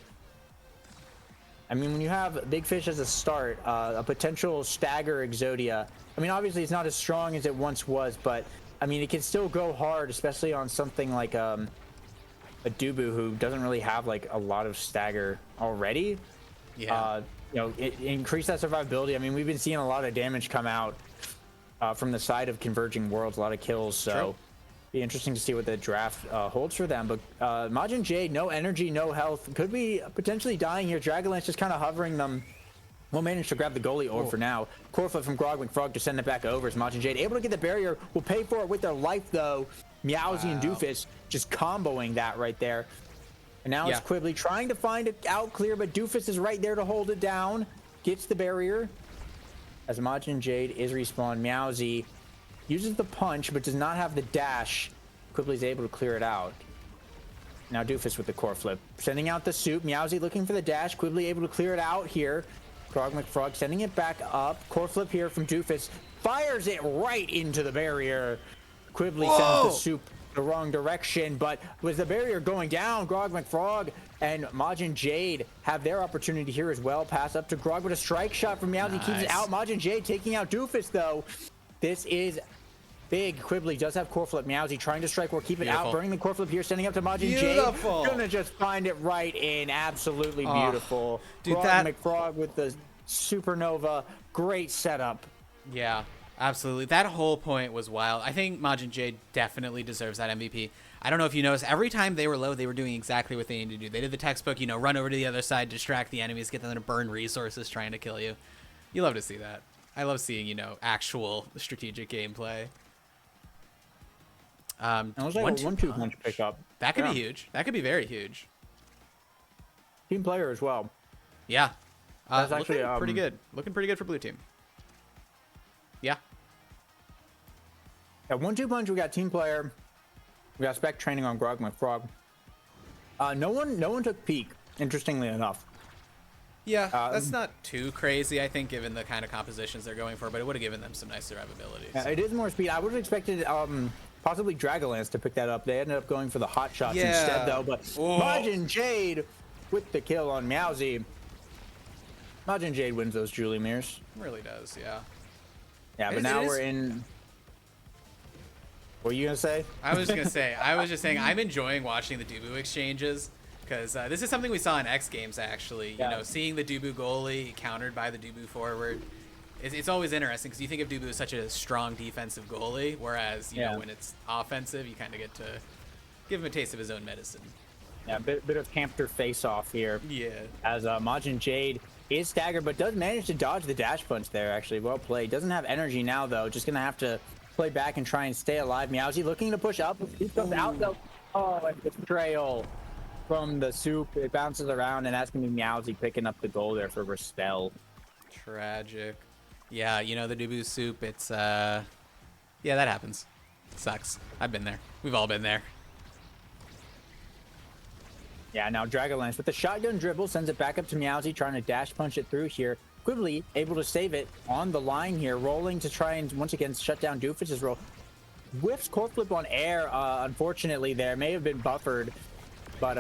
I mean, when you have Big Fish as a start, a potential stagger Exodia, I mean, obviously it's not as strong as it once was, but I mean, it can still go hard, especially on something like a Dubu who doesn't really have like a lot of stagger already. Yeah. You know, increase that survivability. I mean, we've been seeing a lot of damage come out from the side of Converging Worlds, a lot of kills, so be interesting to see what the draft holds for them. But Majin Jade, no energy, no health, could be potentially dying here. Dragonlance just kind of hovering them. Will manage to grab the goalie orb for now. Core flip from Grog McFrog to send it back over as Majin Jade able to get the barrier. Will pay for it with their life though. Meowsy and Doofus just comboing that right there. And now it's Quibbly trying to find it out clear, but Doofus is right there to hold it down. Gets the barrier. As Majin Jade is respawned, Meowsy uses the punch, but does not have the dash. Quibbly's able to clear it out. Now Doofus with the core flip. Sending out the soup. Meowsy looking for the dash. Quibbly able to clear it out here. Grog McFrog sending it back up. Core flip here from Doofus. Fires it right into the barrier. Quibbly sends the soup the wrong direction, but with the barrier going down, Grog McFrog and Majin Jade have their opportunity here as well. Pass up to Grog with a strike shot from Meowsy. Keeps it out. Majin Jade taking out Doofus though. This is big. Quibbly does have core flip. Meowsy trying to strike or keep it out. Burning the core flip here, sending up to Majin Jade. Gonna just find it right in. Absolutely beautiful. Dude, Grog McFrog with the supernova. Great setup. Yeah, absolutely. That whole point was wild. I think Majin Jade definitely deserves that MVP. I don't know if you noticed, every time they were low, they were doing exactly what they needed to do. They did the textbook, you know, run over to the other side, distract the enemies, get them to burn resources trying to kill you. You love to see that. I love seeing, you know, actual strategic gameplay. I was like a 1-2 punch pickup. That could be huge. That could be very huge. Team player as well. Yeah. That's actually looking pretty good. Looking pretty good for blue team. Yeah. At 1-2 punch, we got team player. We got spec training on Grog McFrog. No one took peak, interestingly enough. Yeah, that's not too crazy, I think, given the kind of compositions they're going for, but it would have given them some nice survivability. Yeah, it is more speed. I would have expected possibly Dragonlance to pick that up. They ended up going for the hot shots instead, though. But Majin Jade with the kill on Meowsy. Majin Jade wins those Julie Mirrors. Really does, yeah. Yeah, but now we're in... What are you gonna say? I was just saying, I'm enjoying watching the Dubu exchanges because this is something we saw in X Games actually. Yeah. You know, seeing the Dubu goalie countered by the Dubu forward. It's always interesting because you think of Dubu as such a strong defensive goalie, whereas you know when it's offensive, you kind of get to give him a taste of his own medicine. Yeah, bit of hamster face-off here. Yeah. As Majin Jade is staggered, but does manage to dodge the dash punch there, actually. Well played. Doesn't have energy now, though. Just going to have to play back and try and stay alive. Meowsy looking to push up. He comes out, though. Oh, and betrayal from the soup. It bounces around, and that's going to be Meowsy picking up the goal there for Restel. Tragic. Yeah, you know, the Dubu soup, it's, yeah, that happens. It sucks. I've been there. We've all been there. Yeah, now Dragonlance with the shotgun dribble sends it back up to Meowsy, trying to dash punch it through here. Quibbly able to save it on the line here, rolling to try and once again shut down Doofus's roll. Whiffs core flip on air, unfortunately there. May have been buffered, but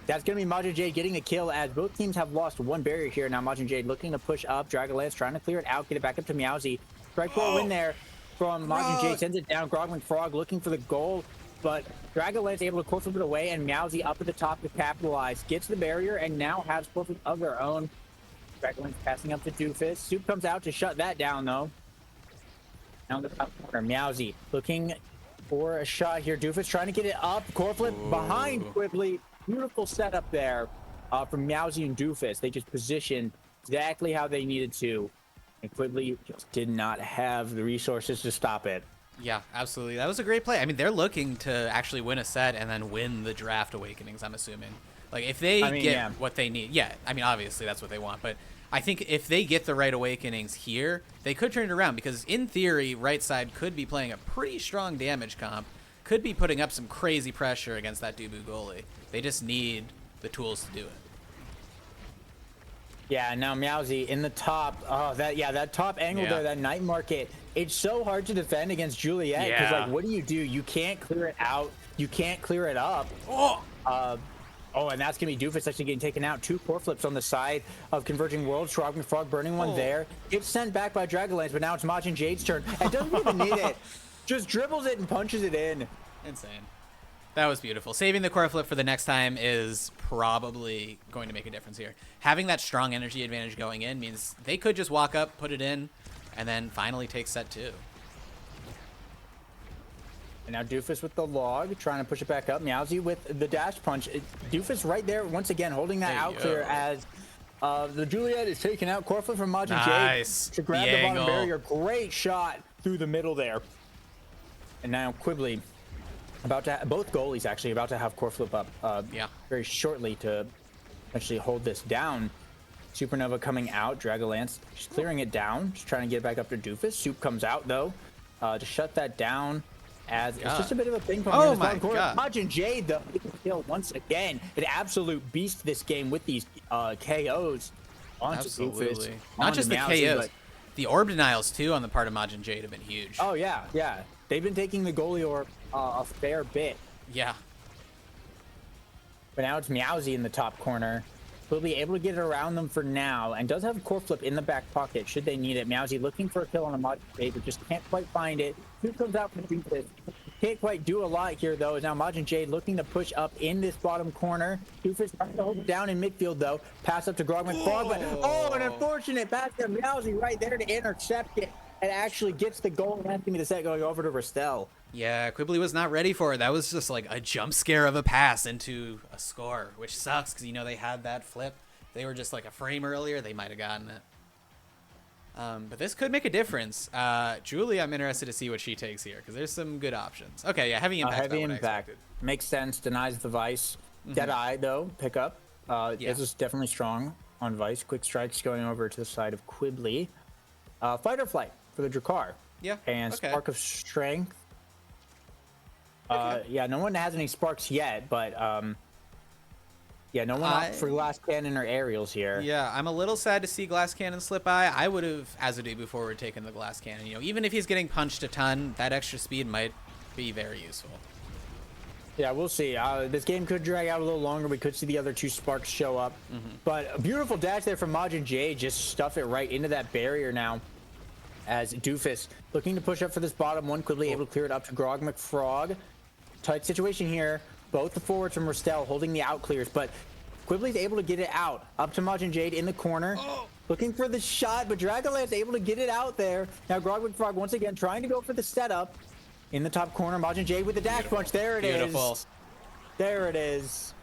that's going to be Majin Jade getting the kill as both teams have lost one barrier here. Now Majin Jade looking to push up, Dragonlance trying to clear it out, get it back up to Meowsy. Strike for a win there from Majin Jade, sends it down. Grogman Frog looking for the goal, but Dragonlance able to core flip it away, and Meowsy up at the top to capitalize. Gets the barrier and now has core flip of their own. Dragonlance passing up to Doofus. Soup comes out to shut that down though. Now in the top corner, Meowsy looking for a shot here. Doofus trying to get it up. Core flip behind Quibbly. Beautiful setup there from Meowsy and Doofus. They just positioned exactly how they needed to. And Quibbly just did not have the resources to stop it. Yeah, absolutely. That was a great play. I mean, they're looking to actually win a set and then win the draft awakenings, I'm assuming. Like, if they get what they need. Yeah, I mean, obviously that's what they want. But I think if they get the right awakenings here, they could turn it around. Because in theory, right side could be playing a pretty strong damage comp. Could be putting up some crazy pressure against that Dubu goalie. They just need the tools to do it. Yeah, now Meowsy in the top. Oh, that top angle there, that night market. It's so hard to defend against Juliet because, like, what do? You can't clear it out. You can't clear it up. And that's gonna be Doofus actually getting taken out. 2 core flips on the side of Converging Worlds. Frog burning one there. It's sent back by Dragonlance, but now it's Majin Jade's turn. It doesn't even need it. Just dribbles it and punches it in. Insane. That was beautiful. Saving the core flip for the next time is probably going to make a difference here. Having that strong energy advantage going in means they could just walk up, put it in, and then finally take set 2. And now Doofus with the log, trying to push it back up. Meowsy with the dash punch. Doofus right there, once again, holding that out clear as the Juliet is taking out core flip from Majin Jade to grab the bottom barrier. Great shot through the middle there. And now Quibbly about to both goalies actually about to have core flip up very shortly to actually hold this down. Supernova coming out, Dragonlance just clearing it down, just trying to get it back up to Doofus. Soup comes out though to shut that down as it's just a bit of a ping pong. Oh my god. Majin Jade though kill once again. An absolute beast this game with these KOs. Absolutely. Not just the KOs. The orb denials too on the part of Majin Jade have been huge. Oh yeah. They've been taking the goalie orb a fair bit. Yeah. But now it's Meowsy in the top corner. Will be able to get it around them for now, and does have a core flip in the back pocket should they need it. Meowsy looking for a kill on a Majin Jade, but just can't quite find it. Who comes out from Doofus? Can't quite do a lot here though. Is now Majin Jade looking to push up in this bottom corner. Doofus trying to hold it down in midfield though. Pass up to Grogman Frog, but an unfortunate pass to Meowsy right there to intercept it. And actually gets the goal, and that's gonna be the set going over to Restel. Yeah, Quibbly was not ready for it. That was just like a jump scare of a pass into a score, which sucks because, you know, they had that flip. If they were just like a frame earlier, they might have gotten it. But this could make a difference. Julie, I'm interested to see what she takes here because there's some good options. Okay, yeah, heavy impact. Heavy impact. Makes sense. Denies the Vice. Deadeye, though, pick up. This is definitely strong on Vice. Quick strikes going over to the side of Quibbly. Fight or flight for the Drakkar. Yeah. And Spark of Strength. Yeah, no one has any sparks yet, but yeah, no one opts for Glass Cannon or Aerials here. Yeah, I'm a little sad to see Glass Cannon slip by. I would have, as a Dubu forward, taken the Glass Cannon. You know, even if he's getting punched a ton, that extra speed might be very useful. Yeah, we'll see. This game could drag out a little longer. We could see the other 2 sparks show up. But a beautiful dash there from Majin Jade. Just stuff it right into that barrier now. as Doofus looking to push up for this bottom one, quickly able to clear it up to Grog McFrog. Tight situation here. Both the forwards from Restel holding the out clears, but Quibbly's able to get it out. Up to Majin Jade in the corner. Looking for the shot, but Dragonlance able to get it out there. Now Grog McFrog once again trying to go for the setup. In the top corner, Majin Jade with the dash punch. There it is. There it is.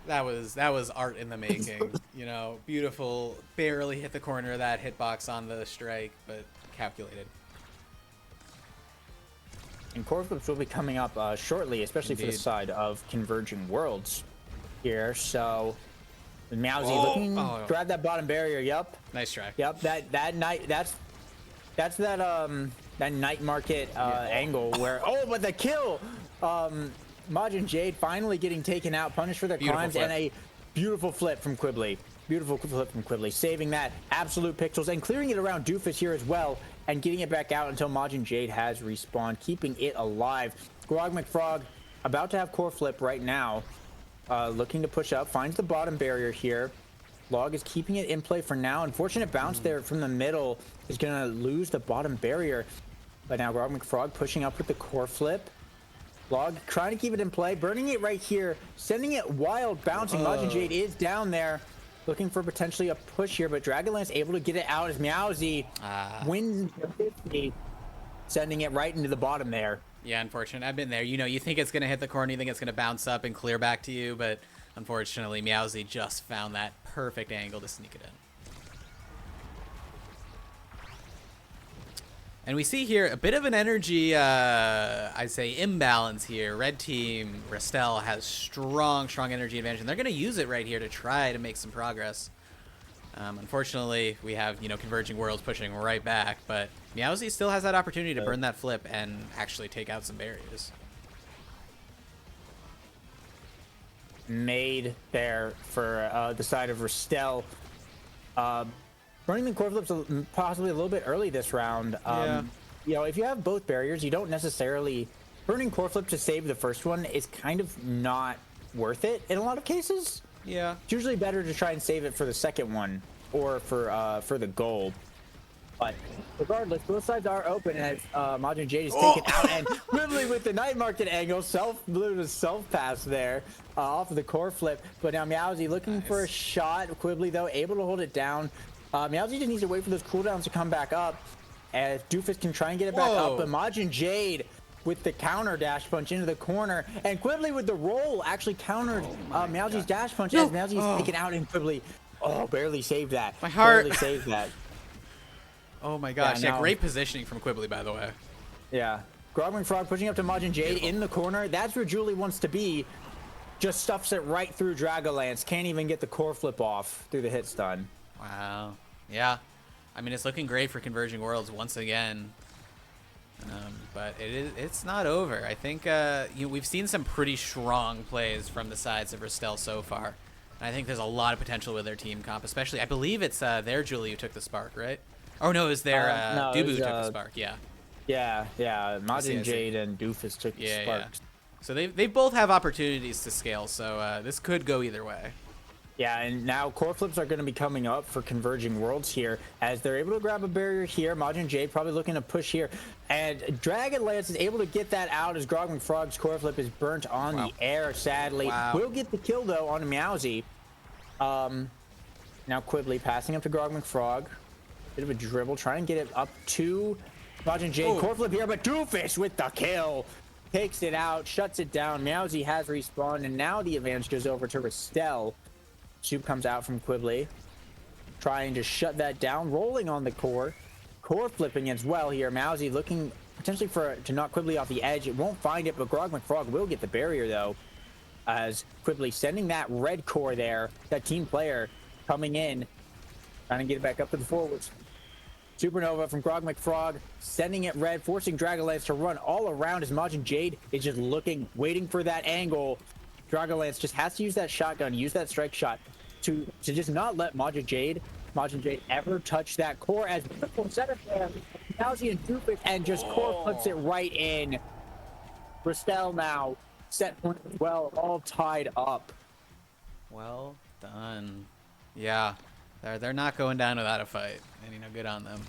That was art in the making. You know, beautiful. Barely hit the corner of that hitbox on the strike, but calculated. And core flips will be coming up shortly, especially for the side of Converging Worlds here. So Meowsy looking grab that bottom barrier. Yup. Nice try. Yup. That night market angle where but the kill. Majin Jade finally getting taken out, punished for their crimes, and a beautiful flip from Quibbly. Beautiful flip from Quibbly, saving that absolute pixels and clearing it around Doofus here as well, and getting it back out until Majin Jade has respawned, keeping it alive. Grog McFrog about to have core flip right now, looking to push up, finds the bottom barrier here. Log is keeping it in play for now. Unfortunate bounce there from the middle is gonna lose the bottom barrier, but now Grog McFrog pushing up with the core flip. Log trying to keep it in play, burning it right here, sending it wild, bouncing. Majin Jade is down there, looking for potentially a push here, but Dragonlance able to get it out as Meowsy wins the 50, sending it right into the bottom there. Yeah, unfortunate. I've been there. You know, you think it's going to hit the corner, you think it's going to bounce up and clear back to you, but unfortunately, Meowsy just found that perfect angle to sneak it in. And we see here a bit of an energy, I'd say, imbalance here. Red team, Restel, has strong energy advantage, and they're going to use it right here to try to make some progress. Unfortunately, we have, you know, Converging Worlds pushing right back, but Meowsy still has that opportunity to burn that flip and actually take out some barriers. Made there for the side of Restel. Burning the core flips possibly a little bit early this round. You know, if you have both barriers, you don't necessarily... Burning core flip to save the first one is kind of not worth it in a lot of cases. Yeah. It's usually better to try and save it for the second one or for the gold. But regardless, both sides are open as Majin Jade is taken out, and Quibbly with the night market angle, self pass there off of the core flip. But now Meowsy looking for a shot. Quibbly though able to hold it down. Meowsy just needs to wait for those cooldowns to come back up, as Doofus can try and get it back up, but Majin Jade with the counter dash punch into the corner, and Quibbly with the roll actually countered Meowsy's dash punch as Meowsy is taken out, and Quibbly barely saved that. My heart. Barely saved that. Oh my gosh, yeah, great positioning from Quibbly, by the way. Yeah. Grog McFrog pushing up to Majin Jade in the corner. That's where Julie wants to be. Just stuffs it right through Dragonlance. Can't even get the core flip off through the hit stun. Wow. Yeah. I mean, it's looking great for Converging Worlds once again. But it's not over. I think we've seen some pretty strong plays from the sides of Restel so far. And I think there's a lot of potential with their team comp, especially, I believe it's their Julie who took the spark, right? Oh, no, it was their Dubu who took the spark, yeah. Yeah. Majin Jade and Doofus took the sparks. Yeah. So they both have opportunities to scale, so this could go either way. Yeah, and now core flips are going to be coming up for Converging Worlds here, as they're able to grab a barrier here. Majin Jade probably looking to push here, and Dragonlance is able to get that out as Grog McFrog's core flip is burnt on the air, sadly. Will get the kill, though, on Meowsy. Now Quibbly passing up to Grog McFrog. Bit of a dribble, trying to get it up to Majin Jade. Core flip here, but Doofus with the kill. Takes it out, shuts it down. Meowsy has respawned, and now the advantage goes over to Restel. Soup comes out from Quibbly, trying to shut that down, rolling on the core flipping as well here. Meowsy looking potentially to knock Quibbly off the edge. It won't find it, but Grog McFrog will get the barrier though, as Quibbly sending that red core there, that team player coming in, trying to get it back up to the forwards. Supernova from Grog McFrog, sending it red, forcing Dragonlance to run all around as Majin Jade is just looking, waiting for that angle. Dragonlance just has to use that shotgun, use that strike shot to just not let Majin Jade ever touch that core. As beautiful setup there, Meowsy and Doofus, and just core flips it right in. Restel now set point as well, all tied up. Well done. Yeah, they're not going down without a fight, and good on them.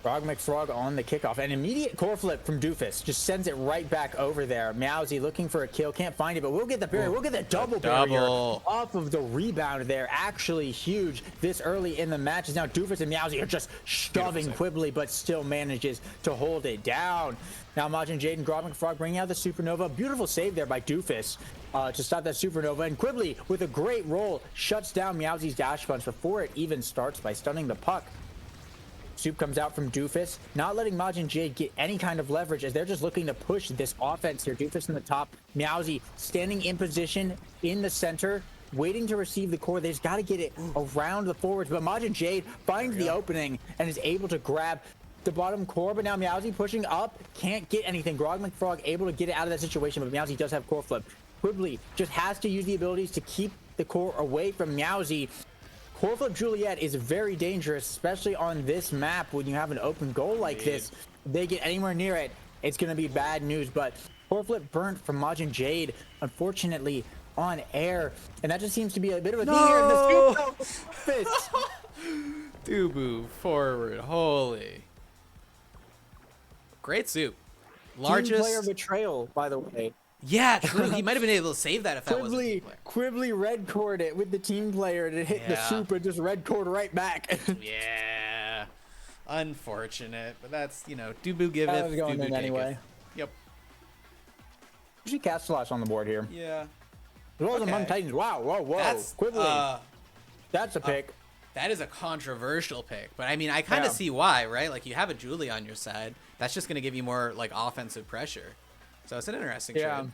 Frog McFrog on the kickoff. An immediate core flip from Doofus. Just sends it right back over there. Meowsy looking for a kill. Can't find it, but we'll get the barrier. We'll get the double barrier off of the rebound there. Actually huge this early in the match. Is now Doofus and Meowsy are just shoving Quibbly, but still manages to hold it down. Now Majin Jade and Grog McFrog bringing out the Supernova. Beautiful save there by Doofus to stop that Supernova. And Quibbly, with a great roll, shuts down Meowsy's dash punch before it even starts by stunning the puck. Soup comes out from Doofus, not letting Majin Jade get any kind of leverage as they're just looking to push this offense here. Doofus in the top, Meowsy standing in position in the center, waiting to receive the core. They just got to get it around the forwards, but Majin Jade finds the opening and is able to grab the bottom core, but now Meowsy pushing up, can't get anything. Grog McFrog able to get it out of that situation, but Meowsy does have core flip. Quibbly just has to use the abilities to keep the core away from Meowsy. Core flip Juliet is very dangerous, especially on this map when you have an open goal like this. If they get anywhere near it, it's going to be bad news, but core flip burnt from Majin Jade, unfortunately, on air, and that just seems to be a bit of a theme here in this. Dubu forward, holy. Great Soup. Largest Team player betrayal, by the way. Yeah, true. He might have been able to save that if that wasn't team player. Quibbly red cored it with the team player to hit the Soup and just red cored right back. Yeah. Unfortunate, but that's, you know, Dubu giveth, That was going Dubu in anyway. taketh. Yep. You see Cast Slash on the board here. Yeah. As well as among Titans. Wow, whoa. That's, Quibbly. That's a pick. That is a controversial pick, but I mean, I kind of see why, right? Like, you have a Julie on your side. That's just going to give you more, like, offensive pressure. So it's an interesting trade.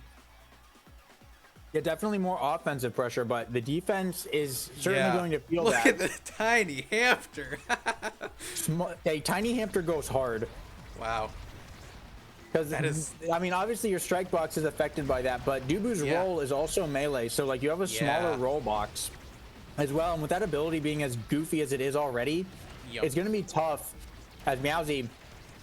Yeah, definitely more offensive pressure, but the defense is certainly going to feel that. Look at the tiny hamster. Hey, tiny hamster goes hard. Wow. Because, I mean, obviously your strike box is affected by that, but Dubu's roll is also melee, so, like, you have a smaller roll box as well, and with that ability being as goofy as it is already, it's going to be tough as Meowsy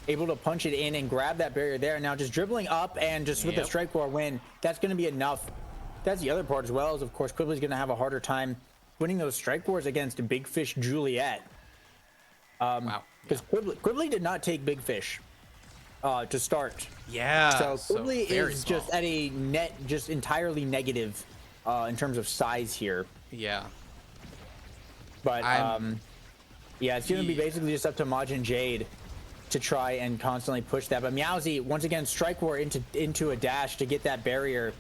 able to punch it in and grab that barrier there. Now just dribbling up and just with the strike war win, that's going to be enough. That's the other part as well, is of course Quibbly's going to have a harder time winning those strike wars against Big Fish Juliet. Because Quibbly did not take Big Fish to start. So Quibbly is just at a net, just entirely negative in terms of size here. But yeah, it's going to be basically just up to Majin Jade to try and constantly push that. But Meowsy, once again, strike war into a dash to get that barrier.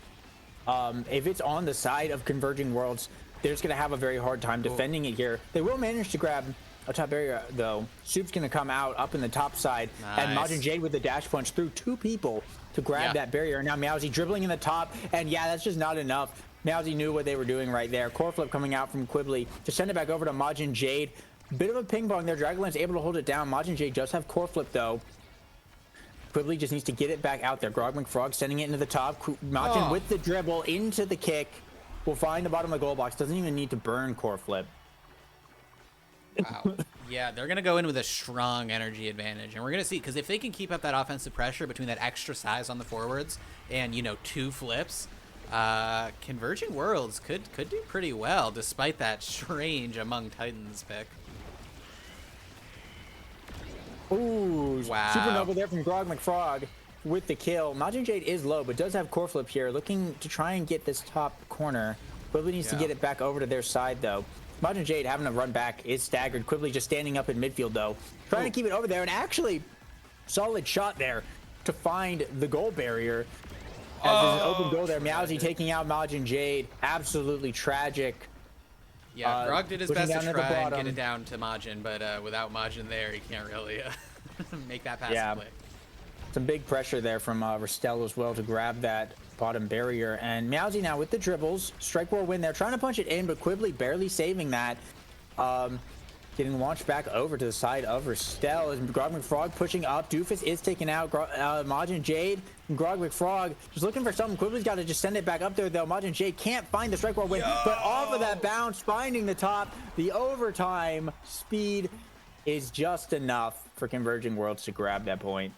If it's on the side of Converging Worlds, they're just going to have a very hard time defending it here. They will manage to grab a top barrier, though. Soup's going to come out up in the top side, and Majin Jade with the dash punch through two people to grab that barrier. Now Meowsy dribbling in the top, and that's just not enough. Meowsy knew what they were doing right there. Core flip coming out from Quibbly to send it back over to Majin Jade. Bit of a ping pong there. Dragonlance able to hold it down. Majin Jade does have core flip though. Quibbly just needs to get it back out there. Grog McFrog sending it into the top. Majin with the dribble into the kick. Will find the bottom of the goal box. Doesn't even need to burn core flip. Wow. Yeah, they're going to go in with a strong energy advantage. And we're going to see, because if they can keep up that offensive pressure between that extra size on the forwards and, you know, two flips, Converging Worlds could do pretty well despite that strange Among Titans pick. Ooh, Supernova there from Grog McFrog with the kill. Majin Jade is low, but does have core flip here, looking to try and get this top corner. Quibbly needs to get it back over to their side, though. Majin Jade having to run back is staggered. Quibbly just standing up in midfield, though. Trying to keep it over there, and actually, solid shot there to find the goal barrier. As there's an open goal there. Meowsy taking out Majin Jade. Absolutely tragic. Yeah, Grog did his best to try and get it down to Majin, but without Majin there, he can't really make that pass play. Some big pressure there from Ristel as well to grab that bottom barrier. And Meowsy now with the dribbles. Strike war win there. Trying to punch it in, but Quibbly barely saving that. Getting launched back over to the side of Ristel. As Grog McFrog pushing up. Doofus is taken out. Majin Jade and Grog McFrog just looking for something. Quibbly's got to just send it back up there, though. Majin Jade can't find the strike war win, but off of that bounce, finding the top. The overtime speed is just enough for Converging Worlds to grab that point.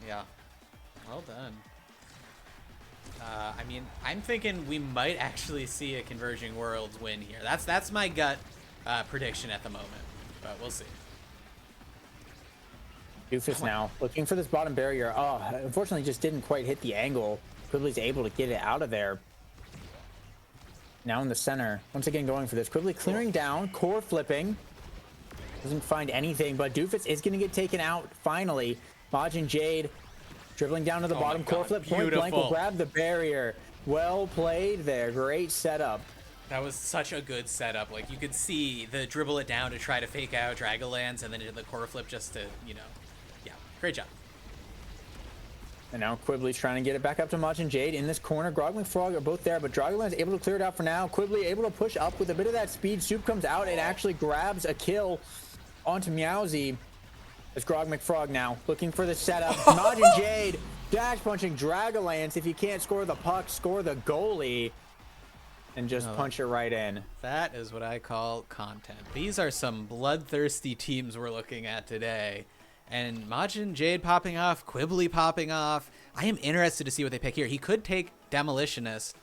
Yeah, well done. I mean, I'm thinking we might actually see a Converging Worlds win here. That's my gut prediction at the moment, but we'll see. Doofus now looking for this bottom barrier. Oh, unfortunately just didn't quite hit the angle. Quibbly's able to get it out of there. Now in the center, once again going for this. Quibbly clearing down, core flipping. Doesn't find anything, but Doofus is going to get taken out finally. Majin Jade dribbling down to the bottom, core flip, point blank will grab the barrier. Well played there, great setup. That was such a good setup. Like, you could see the dribble it down to try to fake out Dragonlance, and then into the core flip just to, you know, yeah, great job. And now Quibbly's trying to get it back up to Majin Jade in this corner. Grog and Frog are both there, but Dragonlance able to clear it out for now. Quibbly able to push up with a bit of that speed. Soup comes out and actually grabs a kill onto Meowsy. It's Grog McFrog now looking for the setup. Majin Jade dash punching Dragonlance. If you can't score the puck, score the goalie. And just punch it right in. That is what I call content. These are some bloodthirsty teams we're looking at today. And Majin Jade popping off, Quibbly popping off. I am interested to see what they pick here. He could take Demolitionist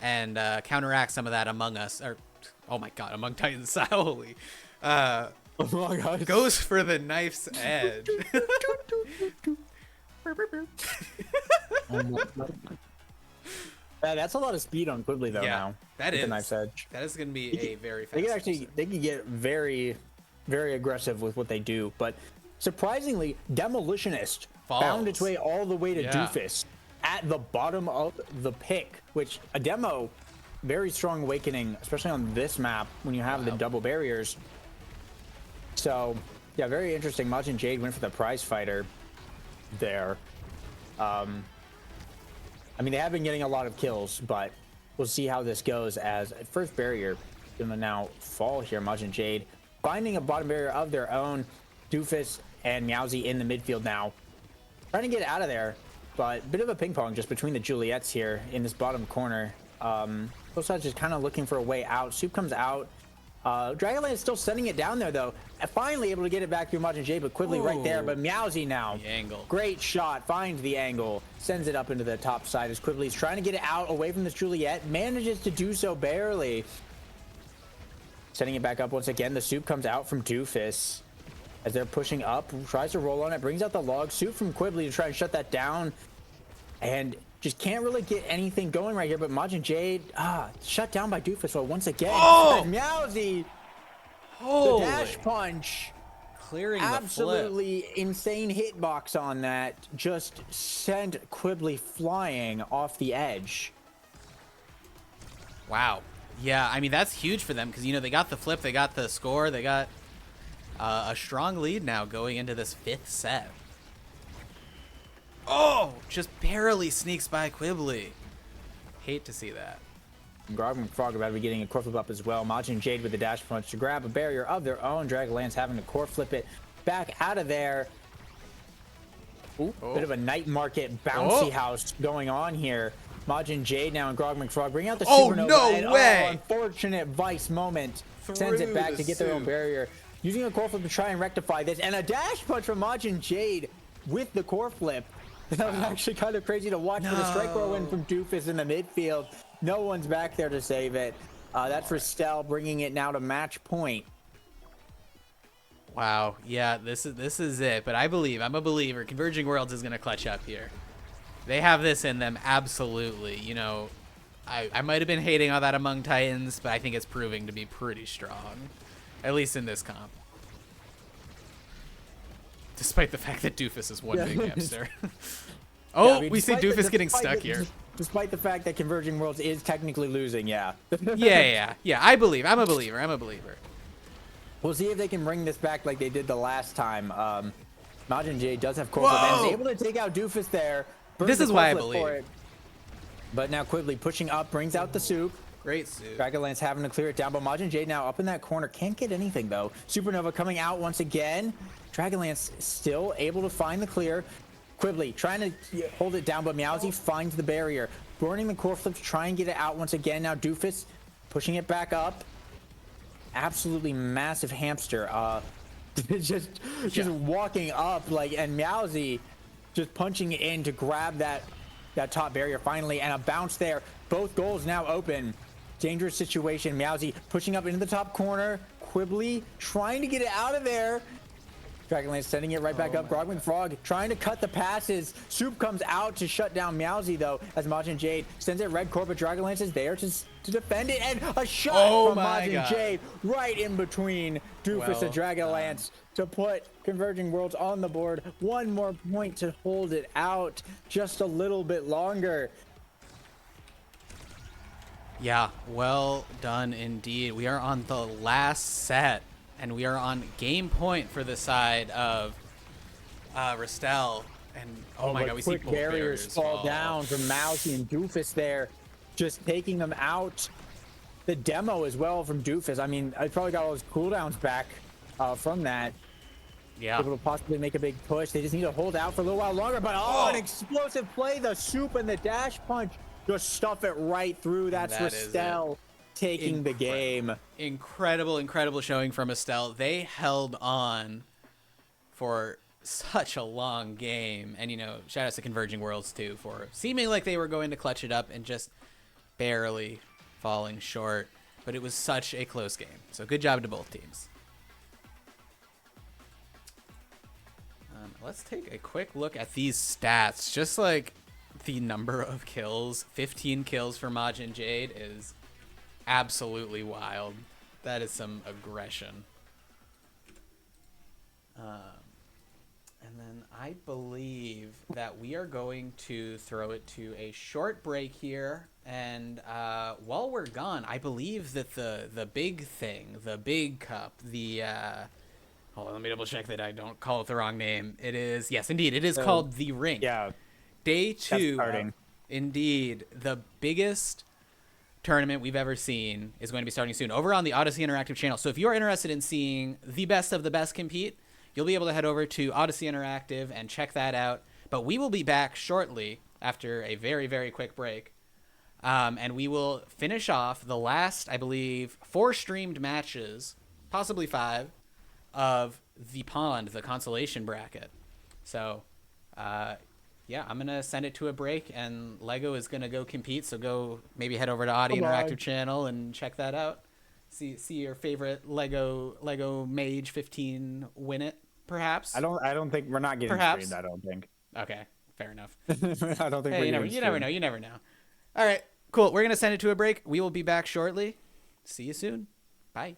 and counteract some of that Among Us. Or, oh my god, Among Titans. Holy. Goes for the knife's edge. That's a lot of speed on Quibbly though. Now that is a knife's edge. That is going to be a very fast. They can get very aggressive with what they do, but surprisingly, Demolitionist found its way all the way to Doofus at the bottom of the pick, which a demo, very strong awakening, especially on this map when you have the double barriers. So yeah, very interesting. Majin Jade went for the prize fighter there. I mean, they have been getting a lot of kills, but we'll see how this goes as first barrier gonna now fall here. Majin Jade finding a bottom barrier of their own. Doofus and Meowsy in the midfield now. Trying to get out of there, but bit of a ping pong just between the Juliets here in this bottom corner. Both sides just kind of looking for a way out. Soup comes out. Dragonlance is still sending it down there though. Finally able to get it back through Majin Jade, but Quibbly right there. But Meowsy now. The angle. Great shot. Finds the angle. Sends it up into the top side as Quibbly's trying to get it out away from this Juliet. Manages to do so barely. Setting it back up once again. The Soup comes out from Doofus as they're pushing up. Tries to roll on it. Brings out the log. Soup from Quibbly to try and shut that down. And just can't really get anything going right here. But Majin Jade, shut down by Doofus. So once again, Meowsy, the dash punch. Clearing absolutely the flip. Insane hitbox on that. Just sent Quibbly flying off the edge. Wow. Yeah, I mean, that's huge for them because, you know, they got the flip, they got the score, they got a strong lead now going into this fifth set. Oh, just barely sneaks by Quibbly. Hate to see that. Grog and Frog about to be getting a core flip up as well. Majin Jade with the dash punch to grab a barrier of their own. Dragonlance having to core flip it back out of there. Ooh, bit of a night market bouncy house going on here. Majin Jade now and Grog McFrog bring out the supernova. No way! Unfortunate Vice moment. Sends it back to get their own barrier. Using a core flip to try and rectify this. And a dash punch from Majin Jade with the core flip. That was actually kind of crazy to watch for the strike roll in from Doofus in the midfield. No one's back there to save it. That's for Stell, bringing it now to match point. Wow. Yeah, this is it. But I believe, I'm a believer, Converging Worlds is going to clutch up here. They have this in them, absolutely. You know, I might have been hating on that Among Titans, but I think it's proving to be pretty strong. At least in this comp. Despite the fact that Doofus is one big hamster. We see Doofus getting stuck here. Despite the fact that Converging Worlds is technically losing, yeah. Yeah, I believe. I'm a believer. We'll see if they can bring this back like they did the last time. Majin Jade does have core flip and is able to take out Doofus there. This is why I believe. But now Quibbly pushing up, brings out the Soup. Great Soup. Dragonlance having to clear it down, but Majin Jade now up in that corner. Can't get anything though. Supernova coming out once again. Dragonlance still able to find the clear. Quibbly trying to hold it down, but Meowsy finds the barrier. Burning the core flip to try and get it out once again. Now Doofus pushing it back up. Absolutely massive hamster. Just walking up like, and Meowsy just punching in to grab that top barrier finally, and a bounce there. Both goals now open. Dangerous situation. Meowsy pushing up into the top corner. Quibbly trying to get it out of there. Dragonlance sending it right back up. Grogman Frog trying to cut the passes. Soup comes out to shut down Meowsy, though, as Majin Jade sends it red core, but Dragonlance is there to defend it. And a shot from Majin Jade right in between Doofus and Dragonlance to put Converging Worlds on the board. One more point to hold it out just a little bit longer. Yeah, well done indeed. We are on the last set, and we are on game point for the side of Restel. And oh my god, we see quick both barriers fall down from Mousy and Doofus there, just taking them out. The demo as well from Doofus. I mean, I probably got all his cooldowns back from that. Yeah. Able to possibly make a big push. They just need to hold out for a little while longer, but an explosive play. The Soup and the dash punch just stuff it right through. That's Restel taking the game. Incredible showing from Estelle. They held on for such a long game. And, you know, shout out to Converging Worlds, too, for seeming like they were going to clutch it up and just barely falling short. But it was such a close game. So good job to both teams. Let's take a quick look at these stats. Just like the number of kills, 15 kills for Majin Jade is absolutely wild. That is some aggression. And then I believe that we are going to throw it to a short break here. And while we're gone, I believe that the big thing, the big cup, the hold on, let me double check that I don't call it the wrong name. It is, yes, indeed, it is called the Rink. Yeah. Day 2, indeed, the biggest tournament we've ever seen is going to be starting soon over on the Odyssey Interactive channel. So if you're interested in seeing the best of the best compete, you'll be able to head over to Odyssey Interactive and check that out. But we will be back shortly after a very quick break. And we will finish off the last, I believe, 4 streamed matches, possibly 5, of the Pond, the Consolation bracket. So, yeah, I'm going to send it to a break, and Lego is going to go compete. So go maybe head over to Audi Interactive channel and check that out. See your favorite Lego Mage 15 win it, perhaps. I don't think we're not getting streamed. I don't think. Okay, fair enough. I don't think we're getting you never know. You never know. All right, cool. We're going to send it to a break. We will be back shortly. See you soon. Bye.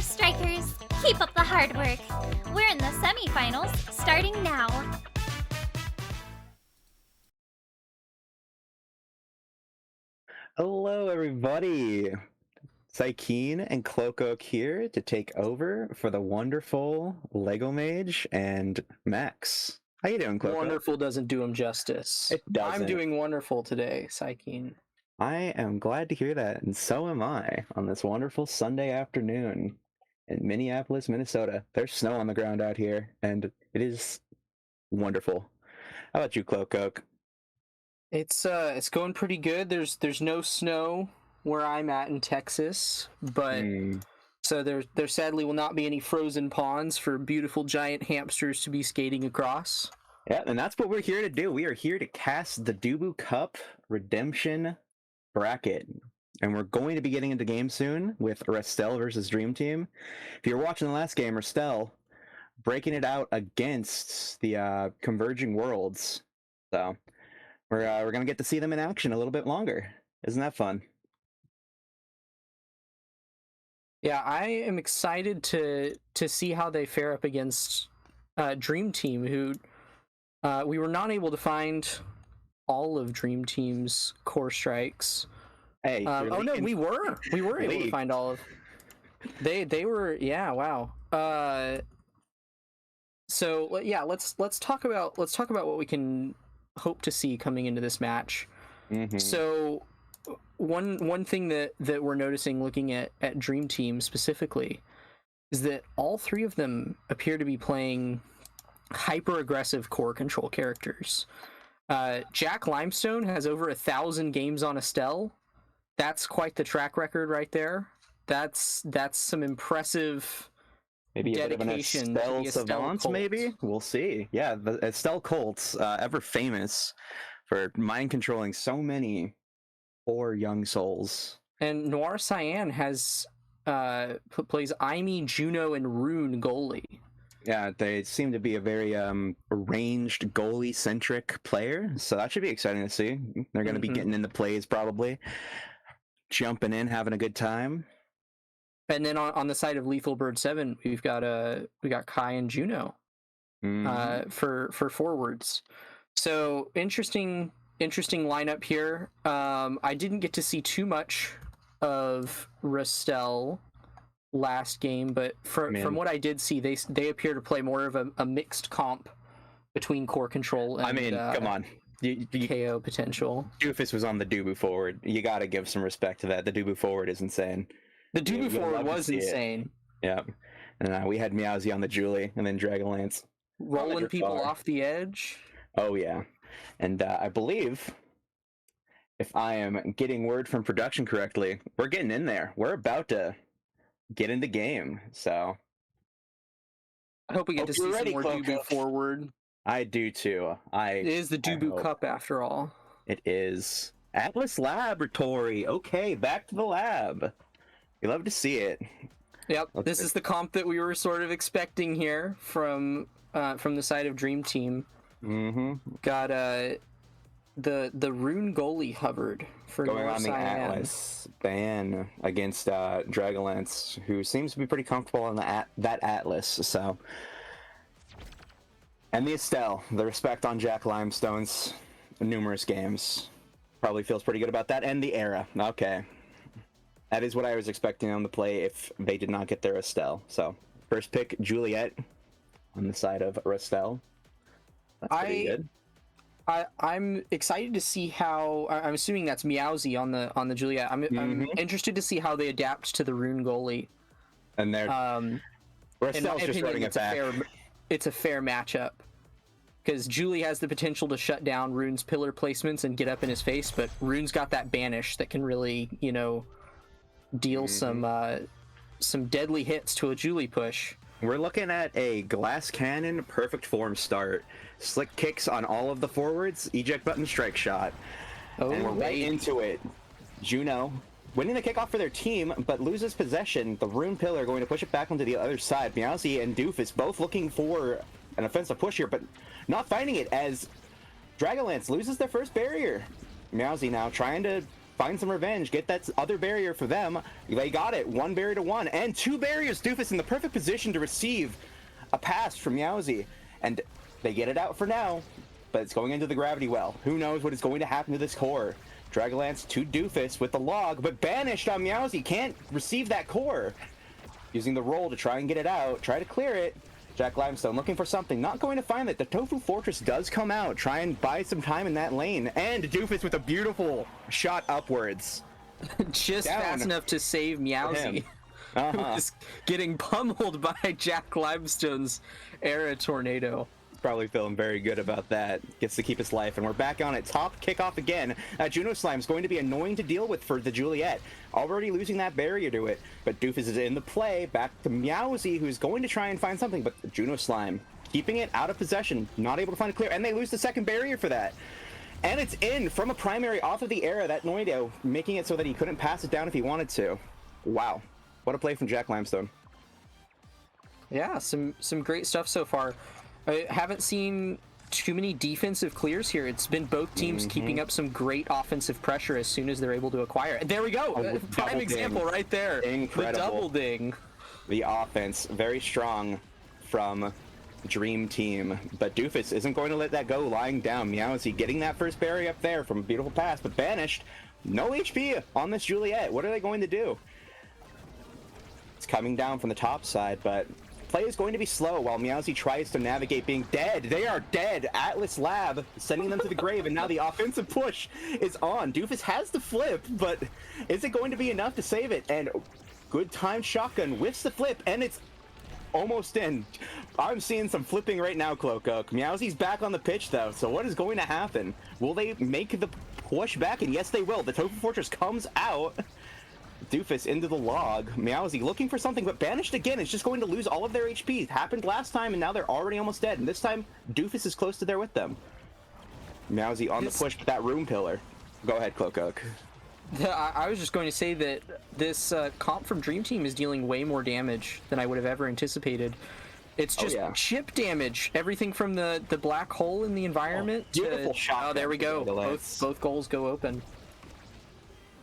Core Strikers, keep up the hard work. We're in the semifinals, starting now. Hello, everybody. Psykeen and Cloakoak here to take over for the wonderful Lego Mage and Max. How you doing, Cloakoak? Wonderful doesn't do him justice. It doesn't. I'm doing wonderful today, Psykeen. I am glad to hear that, and so am I, on this wonderful Sunday afternoon in Minneapolis, Minnesota. There's snow on the ground out here, and it is wonderful. How about you, Cloakoak? It's going pretty good. There's no snow where I'm at in Texas, but so there sadly will not be any frozen ponds for beautiful giant hamsters to be skating across. Yeah, and that's what we're here to do. We are here to cast the Dubu Cup Redemption bracket, and we're going to be getting into game soon with Restel versus Dream Team. If you're watching the last game, Restel breaking it out against the Converging Worlds, so we're gonna get to see them in action a little bit longer. Isn't that fun? Yeah, I am excited to see how they fare up against Dream Team, who we were not able to find all of Dream Team's core strikes. Hey, oh no, we were able to find all of. They were, yeah, wow. So yeah, let's talk about what we can hope to see coming into this match. So one thing that we're noticing looking at Dream Team specifically is that all three of them appear to be playing hyper aggressive core control characters. Jack Limestone has over 1,000 games on Estelle. That's quite the track record right there. That's some impressive maybe dedication. A bit of an Estelle savant, Colt. maybe? We'll see. Yeah, the Estelle Colts, ever famous for mind controlling so many poor young souls. And Noir Cyan has plays Aimee, Juno, and Rune goalie. Yeah, they seem to be a very ranged goalie-centric player, so that should be exciting to see. They're going to be getting into plays probably, jumping in, having a good time. And then on the side of Lethal Bird 7, we got Kai and Juno for forwards. So interesting lineup here. I didn't get to see too much of Restel last game, but from what I did see, they appear to play more of a mixed comp between core control and come on. KO potential. Doofus was on the Dubu forward. You got to give some respect to that. The Dubu forward is insane. The Dubu forward was insane. Yeah. And we had Meowsy on the Julie, and then Dragonlance. Rolling people off the edge. Oh, yeah. And I believe, if I am getting word from production correctly, we're getting in there. We're about to get in the game, so I hope we get to see some more Dubu forward. I do too. It is the Dubu Cup after all. It is. Atlas Laboratory. Okay, back to the lab. We love to see it. Yep, this is the comp that we were sort of expecting here from the side of Dream Team. Got the Rune goalie hovered for going North on the Cyan. Atlas ban against Dragonlance, who seems to be pretty comfortable on that Atlas. So, and the Estelle, the respect on Jack Limestone's numerous games, probably feels pretty good about that. And the Era, okay, that is what I was expecting them to play if they did not get their Estelle. So, first pick Juliet on the side of Restel. That's pretty good. I'm excited to see how. I'm assuming that's Meowsy on the Juliet. I'm interested to see how they adapt to the Rune goalie. And they're Restel's just running it back. It's a fair matchup because Julie has the potential to shut down Rune's pillar placements and get up in his face, but Rune's got that banish that can really, deal some deadly hits to a Julie push. We're looking at a glass cannon perfect form start. Slick kicks on all of the forwards, eject button strike shot. And we're right into it. Juno winning the kickoff for their team, but loses possession. The Rune Pillar going to push it back onto the other side. Meowsy and Doofus both looking for an offensive push here, but not finding it as Dragonlance loses their first barrier. Meowsy now trying to find some revenge, get that other barrier for them. They got it. 1 barrier to 1, and 2 barriers. Doofus in the perfect position to receive a pass from Meowsy, and they get it out for now, but it's going into the gravity well. Who knows what is going to happen to this core? Dragonlance to Doofus with the log, but banished on Meowsy. Can't receive that core. Using the roll to try and get it out, try to clear it. Jack Limestone looking for something, not going to find it. The Tofu Fortress does come out, try and buy some time in that lane, and Doofus with a beautiful shot upwards. Just fast enough to save Meowsy, who is getting pummeled by Jack Limestone's Era Tornado. Probably feeling very good about that. Gets to keep his life, and we're back on it. Top kickoff again. Juno Slime's going to be annoying to deal with for the Juliet. Already losing that barrier to it, but Doofus is in the play. Back to Meowsy, who's going to try and find something, but Juno Slime keeping it out of possession, not able to find a clear, and they lose the second barrier for that. And it's in from a primary off of the Era, that Noido, making it so that he couldn't pass it down if he wanted to. Wow. What a play from Jack Limestone. Yeah, some great stuff so far. I haven't seen too many defensive clears here. It's been both teams keeping up some great offensive pressure as soon as they're able to acquire it. There we go. Prime example right there. Incredible. The double ding. The offense, very strong from Dream Team. But Doofus isn't going to let that go, lying down. Meowsy getting that first barrier up there from a beautiful pass, but banished. No HP on this Juliet. What are they going to do? It's coming down from the top side, but play is going to be slow while Meowsy tries to navigate being dead. They are dead. Atlas Lab sending them to the grave, and now the offensive push is on. Doofus has the flip, but is it going to be enough to save it? And good time shotgun whiffs the flip, and it's almost in. I'm seeing some flipping right now, Cloakoak. Meowsy's back on the pitch, though, so what is going to happen? Will they make the push back? And yes, they will. The Tofu Fortress comes out. Doofus into the log. Meowsy looking for something, but banished again. It's just going to lose all of their HP. It happened last time, and now they're already almost dead. And this time, Doofus is close to there with them. Meowsy on the push with that room pillar. Go ahead, Cloakoak. I was just going to say that this comp from Dream Team is dealing way more damage than I would have ever anticipated. It's just chip damage. Everything from the black hole in the environment. Beautiful shot. Oh, there we go. Both goals go open.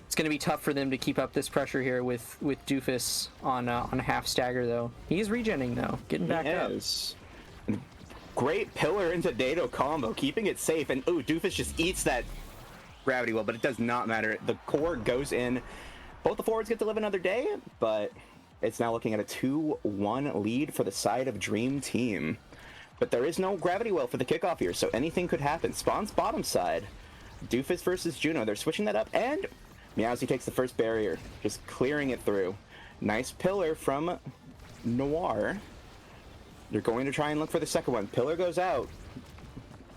It's going to be tough for them to keep up this pressure here with Doofus on a half stagger, though. He's regenning, though, getting back up. Great pillar into Dado combo, keeping it safe. And ooh, Doofus just eats that gravity well, but it does not matter. The core goes in. Both the forwards get to live another day, but it's now looking at a 2-1 lead for the side of Dream Team. But there is no gravity well for the kickoff here, so anything could happen. Spawn's bottom side. Doofus versus Juno. They're switching that up, and Meowsy takes the first barrier, just clearing it through. Nice pillar from Noir. They're going to try and look for the second one. Pillar goes out.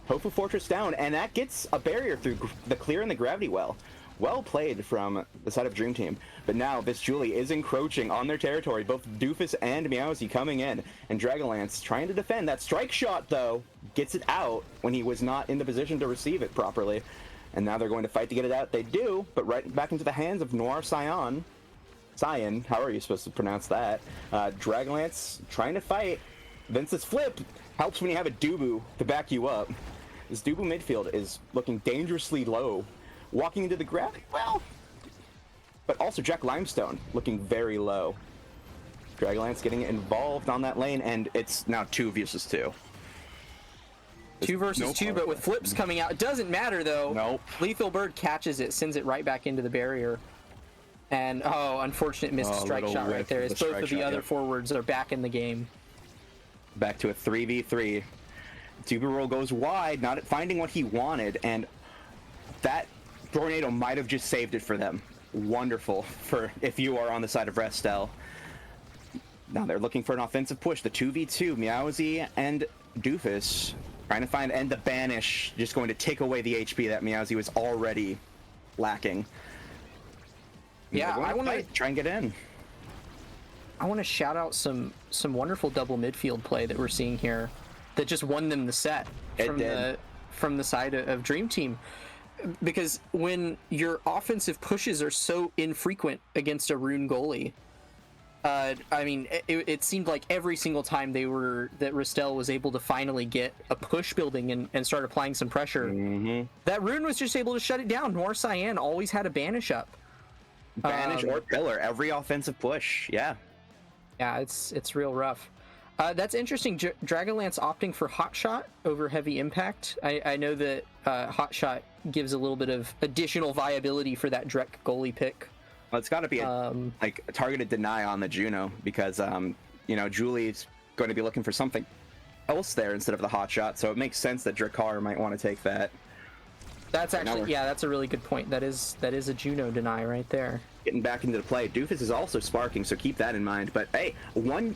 Tofu Fortress down, and that gets a barrier through the clear and the gravity well. Well played from the side of Dream Team. But now this Julie is encroaching on their territory. Both Doofus and Meowsy coming in, and Dragonlance trying to defend. That strike shot, though, gets it out when he was not in the position to receive it properly. And now they're going to fight to get it out. They do, but right back into the hands of Noir Cyan. Cyan, how are you supposed to pronounce that? Dragonlance trying to fight. Vince's flip helps when you have a Dubu to back you up. This Dubu midfield is looking dangerously low. Walking into the gravity well. But also Jack Limestone looking very low. Dragonlance getting involved on that lane, and it's now 2 versus 2. 2 versus 2, but with flips coming out, it doesn't matter though. Nope. Lethal Bird catches it, sends it right back into the barrier. And unfortunate missed strike shot right there, as both of the other forwards are back in the game. Back to a 3v3. Dubu roll goes wide, not finding what he wanted, and that tornado might have just saved it for them. Wonderful for if you are on the side of Restel. Now they're looking for an offensive push. The 2v2, Meowsy and Doofus trying to find, and the banish just going to take away the HP that Meowsy was already lacking. Yeah, I want to try and get in. I want to shout out some wonderful double midfield play that we're seeing here that just won them the set from the side of Dream Team. Because when your offensive pushes are so infrequent against a Rune goalie, I mean, it seemed like every single time that Ristel was able to finally get a push building and start applying some pressure, that rune was just able to shut it down. Noir Cyan always had a banish up. Banish or pillar, every offensive push, yeah. Yeah, it's real rough. That's interesting. Dragonlance opting for Hot Shot over Heavy Impact. I know that Hot Shot gives a little bit of additional viability for that Drek goalie pick. Well, it's got to be a targeted deny on the Juno because, Julie's going to be looking for something else there instead of the Hot Shot, so it makes sense that Drakkar might want to take that. That's actually, that's a really good point. That is a Juno deny right there. Getting back into the play. Doofus is also sparking, so keep that in mind. But hey, one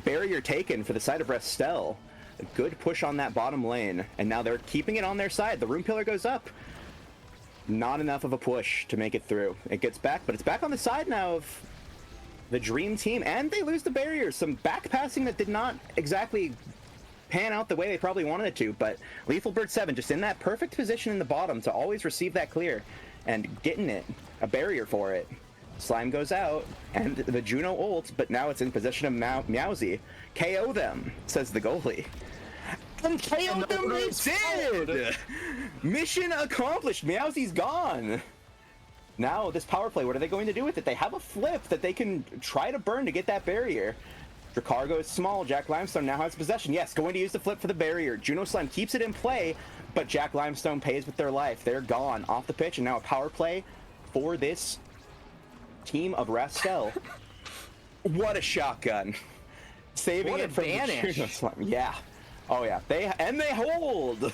barrier taken for the side of Restel. A good push on that bottom lane, and now they're keeping it on their side. The rune pillar goes up. Not enough of a push to make it through. It gets back, but it's back on the side now of the Dream Team, and they lose the barrier. Some back passing that did not exactly pan out the way they probably wanted it to, but Lethal Bird 7 just in that perfect position in the bottom to always receive that clear and getting it, a barrier for it. Slime goes out, and the Juno ult, but now it's in position of Meowsy. KO them, says the goalie. And KO them they did! Mission accomplished, Meowsy's gone! Now, this power play, what are they going to do with it? They have a flip that they can try to burn to get that barrier. Drakkar goes small, Jack Limestone now has possession. Yes, going to use the flip for the barrier. Juno Slime keeps it in play, but Jack Limestone pays with their life. They're gone off the pitch, and now a power play for this team of Rastel. What a shotgun. Saving What it a from banish. the Juno Slime. Yeah. Oh yeah. They hold!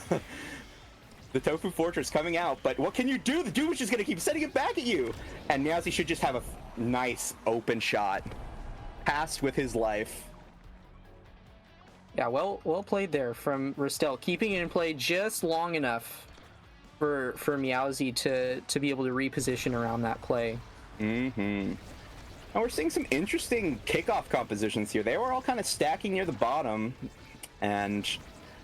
The Tofu Fortress coming out, but what can you do? The dude was just gonna keep setting it back at you! And Meowsy should just have a nice open shot. Passed with his life. Yeah, well played there from Ristel, keeping it in play just long enough for Meowsy to be able to reposition around that play. And we're seeing some interesting kickoff compositions here. They were all kind of stacking near the bottom, and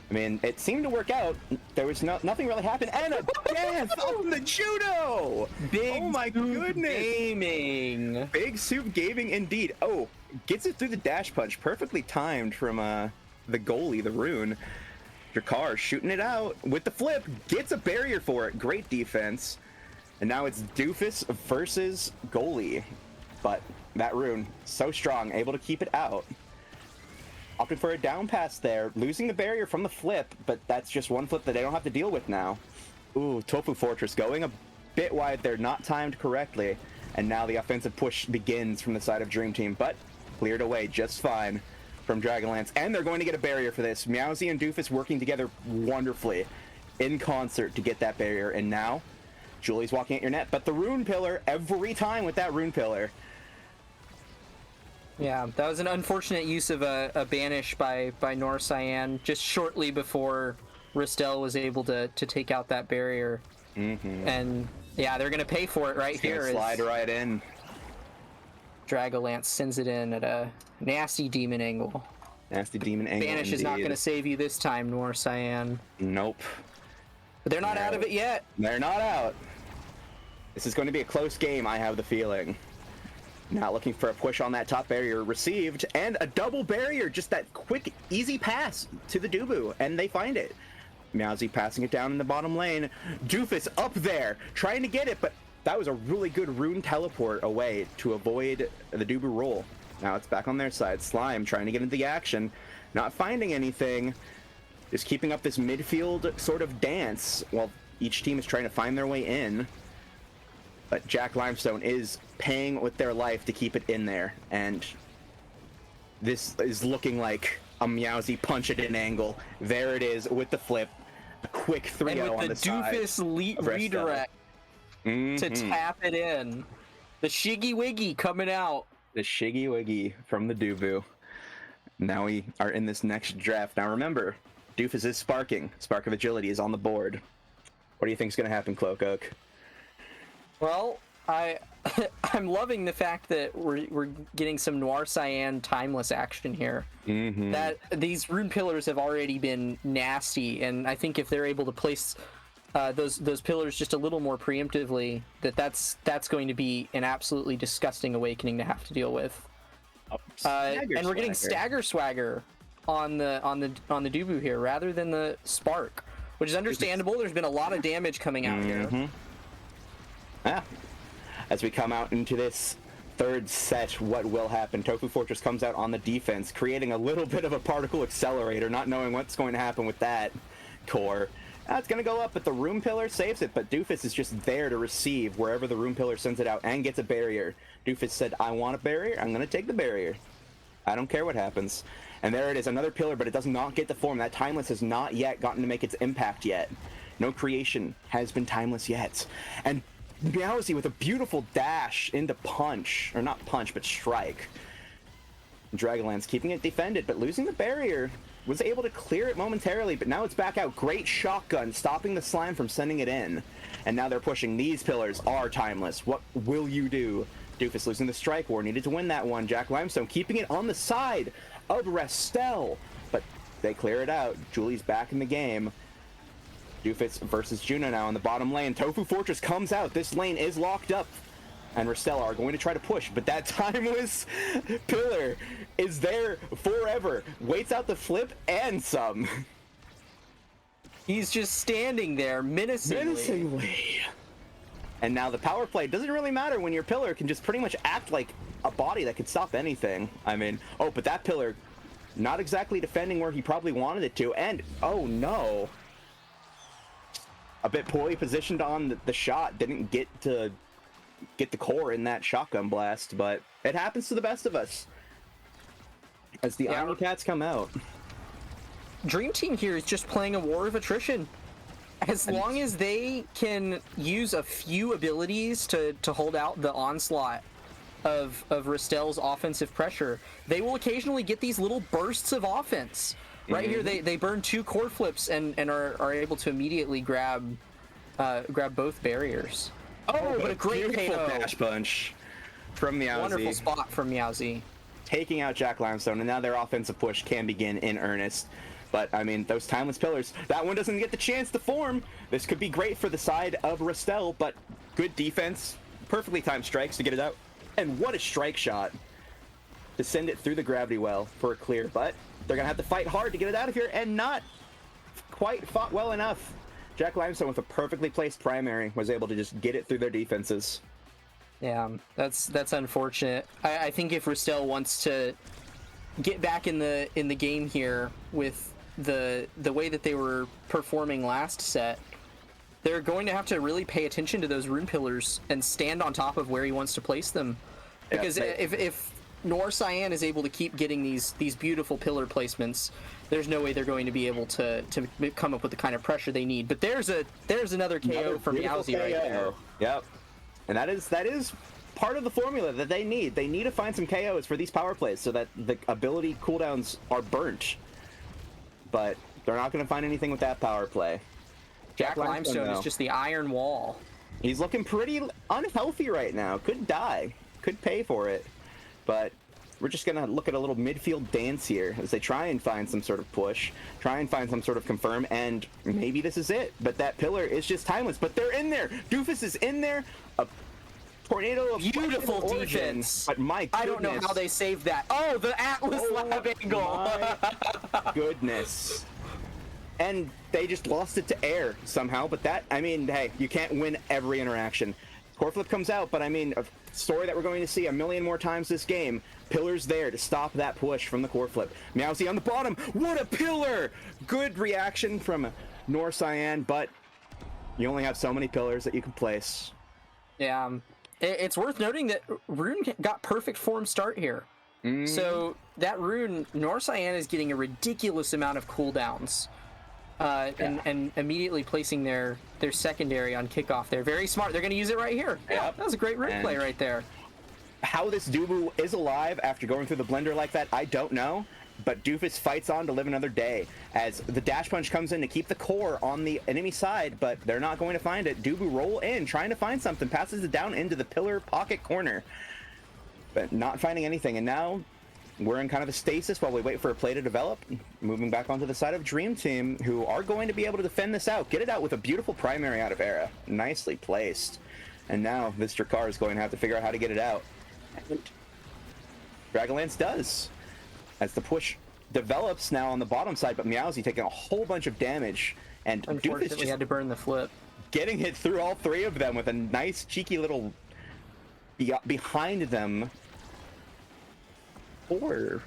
I mean, it seemed to work out. There was nothing really happened, and a dance on the Judo! Big oh my goodness! Gaming! Big Soup Gaming indeed. Oh, gets it through the dash punch, perfectly timed from the goalie, the rune. Drakkar shooting it out with the flip, gets a barrier for it. Great defense. And now it's Doofus versus goalie. But that rune, so strong, able to keep it out. Opted for a down pass there, losing the barrier from the flip, but that's just one flip that they don't have to deal with now. Ooh, Tofu Fortress going a bit wide there, not timed correctly. And now the offensive push begins from the side of Dream Team, but cleared away just fine from Dragonlance. And they're going to get a barrier for this. Meowsy and Doofus working together wonderfully in concert to get that barrier. And now, Julie's walking at your net, but the rune pillar, every time with that rune pillar. Yeah, that was an unfortunate use of a banish by Noir Cyan just shortly before Ristel was able to take out that barrier. And yeah, they're gonna pay for it right here. Slide right in. Dragonlance sends it in at a nasty demon angle. Nasty demon angle. Banish is not gonna save you this time, Noir Cyan. Nope. But they're not out of it yet. They're not out. This is going to be a close game, I have the feeling. Now looking for a push on that top barrier, received, and a double barrier, just that quick, easy pass to the Dubu, and they find it. Meowsy passing it down in the bottom lane. Doofus up there, trying to get it, but that was a really good rune teleport away to avoid the Dubu roll. Now it's back on their side. Slime trying to get into the action, not finding anything, just keeping up this midfield sort of dance while each team is trying to find their way in. But Jack Limestone is paying with their life to keep it in there, and this is looking like a Meowsy punch at an angle. There it is with the flip. A quick 3-0 on the side. And with the Doofus redirect to tap it in. The Shiggy Wiggy coming out. The Shiggy Wiggy from the Dubu. Now we are in this next draft. Now remember, Doofus is sparking. Spark of Agility is on the board. What do you think is going to happen, Cloak? Well, I'm loving the fact that we're getting some Noir Cyan timeless action here. That these rune pillars have already been nasty, and I think if they're able to place those pillars just a little more preemptively, that's going to be an absolutely disgusting awakening to have to deal with. And we're getting stagger swagger on the Dubu here rather than the spark, which is understandable. There's been a lot of damage coming out here. Yeah. As we come out into this third set, what will happen? Tofu Fortress comes out on the defense, creating a little bit of a particle accelerator, not knowing what's going to happen with that core. It's going to go up, but the Room Pillar saves it, but Doofus is just there to receive wherever the Room Pillar sends it out and gets a barrier. Doofus said, I want a barrier, I'm going to take the barrier. I don't care what happens. And there it is, another pillar, but it does not get the form. That Timeless has not yet gotten to make its impact yet. No creation has been Timeless yet. And Meowsy with a beautiful dash into punch, or not punch, but strike. Dragonlance keeping it defended, but losing the barrier. Was able to clear it momentarily, but now it's back out. Great shotgun, stopping the slime from sending it in. And now they're pushing. These pillars are Timeless. What will you do? Doofus losing the strike war, needed to win that one. Jack Limestone keeping it on the side of Restel, but they clear it out. Julie's back in the game. Doofus versus Juno now in the bottom lane. Tofu Fortress comes out. This lane is locked up. And Restella are going to try to push, but that Timeless pillar is there forever. Waits out the flip and some. He's just standing there menacingly. And now the power play doesn't really matter when your pillar can just pretty much act like a body that could stop anything. I mean, oh, but that pillar not exactly defending where he probably wanted it to. And, oh no. A bit poorly positioned on the shot. Didn't get to get the core in that shotgun blast, but it happens to the best of us as the Iron Cats come out. Dream Team here is just playing a war of attrition. As long as they can use a few abilities to hold out the onslaught of Restel's offensive pressure, they will occasionally get these little bursts of offense. Right here, they burn 2 core flips and are able to immediately grab both barriers. Oh, but a great beautiful dash punch from Meowsy. Wonderful spot from Meowsy. Taking out Jack Limestone, and now their offensive push can begin in earnest. But, I mean, those Timeless Pillars, that one doesn't get the chance to form. This could be great for the side of Restel, but good defense. Perfectly timed strikes to get it out. And what a strike shot to send it through the gravity well for a clear. But they're going to have to fight hard to get it out of here, and not quite fought well enough. Jack Limestone with a perfectly placed primary was able to just get it through their defenses. Yeah, that's unfortunate. I think if Restel wants to get back in the game here with the way that they were performing last set, they're going to have to really pay attention to those rune pillars and stand on top of where he wants to place them. Because if Noir Cyan is able to keep getting these beautiful pillar placements, there's no way they're going to be able to come up with the kind of pressure they need. But there's another KO from Meowsy right there. Yep. And that is part of the formula that they need. They need to find some KOs for these power plays so that the ability cooldowns are burnt. But they're not going to find anything with that power play. Jack Limestone is just the iron wall. He's looking pretty unhealthy right now. Could die. Could pay for it. But we're just going to look at a little midfield dance here as they try and find some sort of push, try and find some sort of confirm, and maybe this is it. But that pillar is just Timeless. But they're in there. Doofus is in there. A tornado of beautiful defense. But my goodness. I don't know how they saved that. Oh, the Atlas Lab angle. Goodness. And they just lost it to air somehow. But that, I mean, hey, you can't win every interaction. Core flip comes out, but I mean, a story that we're going to see a million more times this game. Pillar's there to stop that push from the core flip. Meowsy on the bottom. What a pillar! Good reaction from Noir Cyan, but you only have so many pillars that you can place. Yeah, it's worth noting that Rune got perfect form start here. So that Rune, Noir Cyan is getting a ridiculous amount of cooldowns. And immediately placing their secondary on kickoff there. Very smart. They're going to use it right here. Yeah, that was a great rune play right there. How this Dubu is alive after going through the blender like that, I don't know. But Doofus fights on to live another day as the dash punch comes in to keep the core on the enemy side, but they're not going to find it. Dubu roll in, trying to find something, passes it down into the pillar pocket corner, but not finding anything. And now we're in kind of a stasis while we wait for a play to develop. Moving back onto the side of Dream Team, who are going to be able to defend this out. Get it out with a beautiful primary out of Era. Nicely placed. And now Mr. Carr is going to have to figure out how to get it out. Dragonlance does. As the push develops now on the bottom side, but Meowsy taking a whole bunch of damage, and Doofus Unfortunately, just had to burn the flip. getting hit through all three of them with a nice cheeky little behind them. Or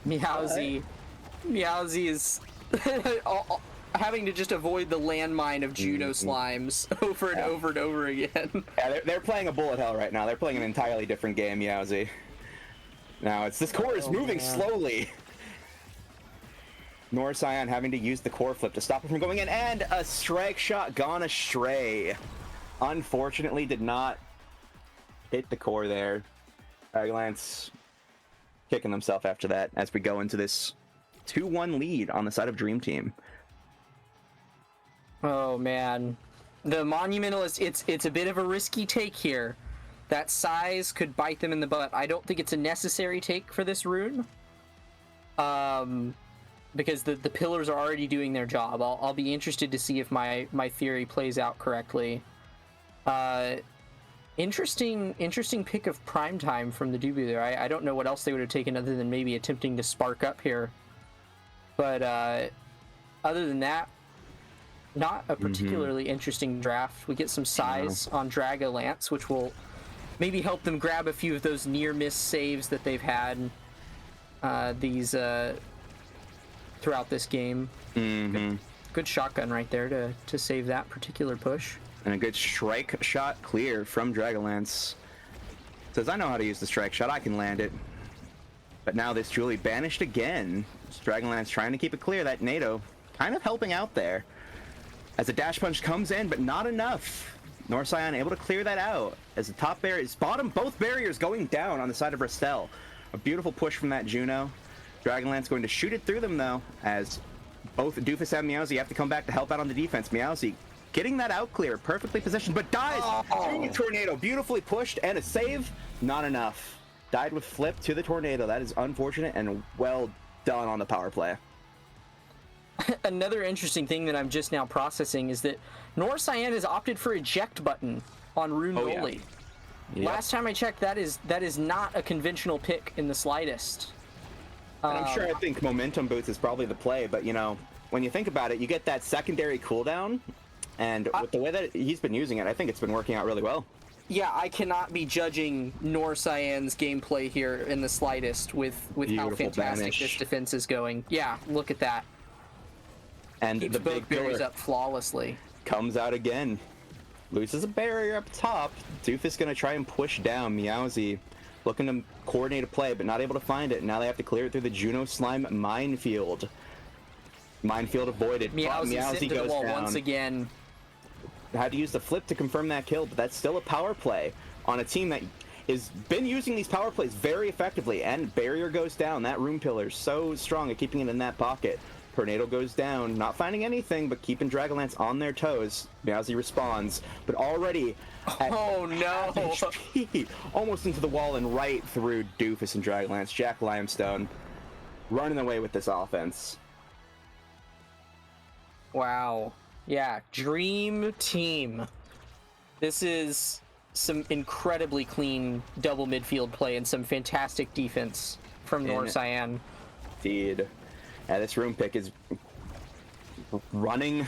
Meowsy is having to just avoid the landmine of Juno slimes over and over and over again. Yeah, they're playing a bullet hell right now. They're playing an entirely different game, Meowsy. Now it's this core is moving slowly. Norcyan having to use the core flip to stop it from going in, and a strike shot gone astray. Unfortunately, did not hit the core there. Dragonlance kicking himself after that as we go into this 2-1 lead on the side of Dream Team. Oh man, the Monumentalist, it's a bit of a risky take here. That size could bite them in the butt. I don't think it's a necessary take for this rune. Because the pillars are already doing their job. I'll be interested to see if my theory plays out correctly. Interesting pick of Primetime from the Dubu there. I don't know what else they would have taken other than maybe attempting to spark up here. But other than that, not a particularly interesting draft. We get some size on Dragonlance, which will maybe help them grab a few of those near-miss saves that they've had throughout this game. Good shotgun right there to save that particular push. And a good strike shot clear from Dragonlance. Says, I know how to use the strike shot, I can land it. But now this Julie banished again. Dragonlance trying to keep it clear. That NATO kind of helping out there. As a dash punch comes in, but not enough. Norcyan able to clear that out. As the top barrier is bottom, both barriers going down on the side of Restel. A beautiful push from that Juno. Dragonlance going to shoot it through them though, as both Doofus and Meowsy have to come back to help out on the defense. Meowsy getting that out clear, perfectly positioned, but dies through the tornado. Beautifully pushed, and a save, not enough. Died with flip to the tornado. That is unfortunate and well done on the power play. Another interesting thing that I'm just now processing is that Norcyan has opted for eject button on Rune Goalie. Yep. Last time I checked, that is not a conventional pick in the slightest. And I'm sure I think momentum boost is probably the play, but you know, when you think about it, you get that secondary cooldown, and with the way that he's been using it, I think it's been working out really well. Yeah, I cannot be judging Norcyan's gameplay here in the slightest with how fantastic this defense is going. Yeah, look at that. And keeps the both big barriers pillar up flawlessly. Comes out again. Loses a barrier up top. Doofus gonna try and push down. Meowsy looking to coordinate a play, but not able to find it. Now they have to clear it through the Juno Slime minefield. Minefield avoided. Meowsy goes down once again. Had to use the flip to confirm that kill, but that's still a power play on a team that has been using these power plays very effectively. And barrier goes down. That room pillar is so strong at keeping it in that pocket. Tornado goes down, not finding anything, but keeping Dragonlance on their toes. Meowsy responds, but already at HP, almost into the wall and right through Doofus and Dragonlance. Jack Limestone running away with this offense. Wow. Yeah, Dream Team. This is some incredibly clean double midfield play and some fantastic defense from Norcyan. Indeed. This room pick is running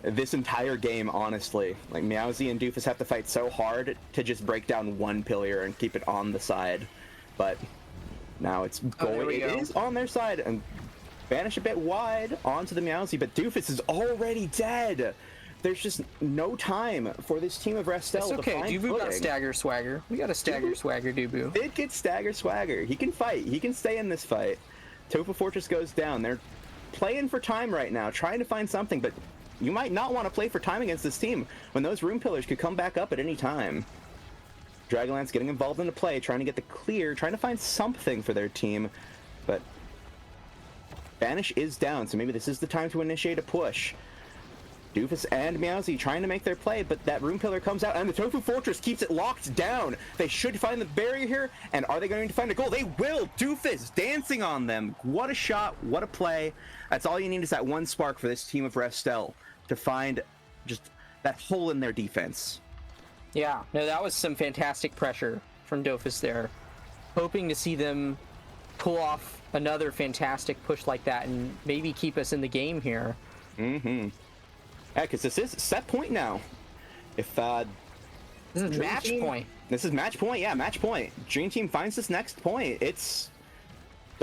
this entire game, honestly. Like, Meowsy and Doofus have to fight so hard to just break down one pillar and keep it on the side. But now it's going. It is on their side and vanish a bit wide onto the Meowsy, but Doofus is already dead. There's just no time for this team of Restel to find Dubu got stagger swagger. We got a stagger swagger, Dubu. Did get stagger swagger. He can fight. He can stay in this fight. Tofu Fortress goes down. They're playing for time right now, trying to find something, but you might not want to play for time against this team when those room pillars could come back up at any time. Dragonlance getting involved in the play, trying to get the clear, trying to find something for their team, but Banish is down, so maybe this is the time to initiate a push. Doofus and Meowsy trying to make their play, but that room pillar comes out, and the Tofu Fortress keeps it locked down. They should find the barrier here, and are they going to find a goal? They will! Doofus dancing on them. What a shot, what a play. That's all you need is that one spark for this team of Restel to find just that hole in their defense. Yeah, no, that was some fantastic pressure from Doofus there. hoping to see them pull off another fantastic push like that and maybe keep us in the game here. Mm-hmm. Yeah, because this is set point now. If this is Dream match Team- point. This is match point. Yeah, match point. Dream Team finds this next point. It's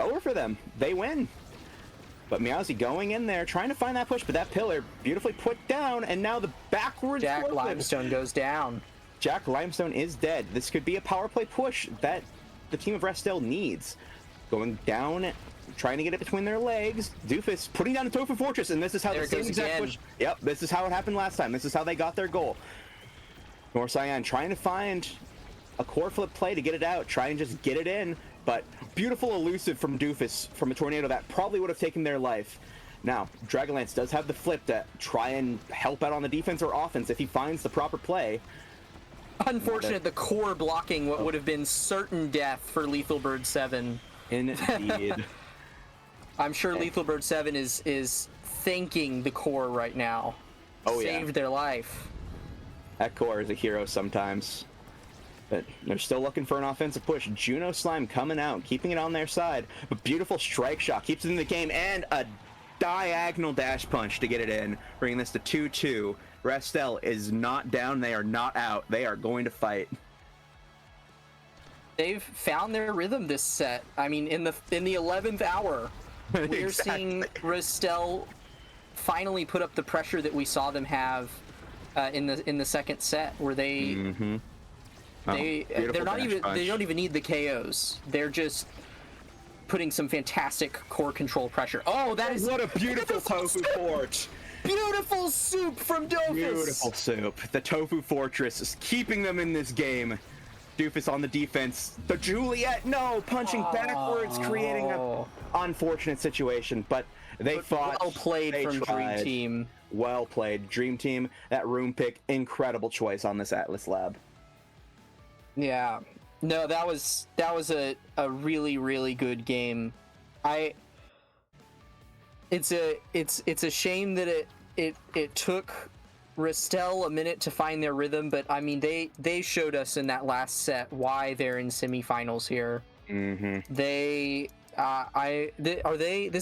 over for them. They win. But Meowsy going in there, trying to find that push, but that pillar beautifully put down, and now the backwards Jack forward. Limestone goes down. Jack Limestone is dead. This could be a power play push that the team of Restel needs. Going down, trying to get it between their legs. Doofus putting down the Tofu Fortress, and this is how There the it same goes exact again. push. Yep, this is how it happened last time. This is how they got their goal. North Cyan trying to find a core flip play to get it out, try and just get it in, but beautiful elusive from Doofus from a tornado that probably would have taken their life. Now, Dragonlance does have the flip to try and help out on the defense or offense if he finds the proper play. Unfortunate, the core blocking what would have been certain death for Lethal Bird 7. Indeed. I'm sure Lethal Bird 7 is thanking the core right now. Oh, yeah. Saved their life. That core is a hero sometimes. But they're still looking for an offensive push. Juno Slime coming out, keeping it on their side. But beautiful strike shot keeps it in the game, and a diagonal dash punch to get it in, bringing this to 2-2. Restel is not down. They are not out. They are going to fight. They've found their rhythm this set. I mean, in the 11th hour, we're seeing Restel finally put up the pressure that we saw them have in the second set, where they they're not even they don't even need the KOs. They're just putting some fantastic core control pressure. Oh, that is what a beautiful tofu fort. Beautiful soup from Doofus. Beautiful soup. The Tofu Fortress is keeping them in this game. Doofus on the defense. The Juliet, no, punching backwards, creating an unfortunate situation. But they fought. Well played they from tried. Dream Team. Well played, Dream Team. That room pick, incredible choice on this Atlas Lab. Yeah, no, that was a really, really good game. It's a shame that it took Restel a minute to find their rhythm, but I mean they showed us in that last set why they're in semifinals here. Mm-hmm. This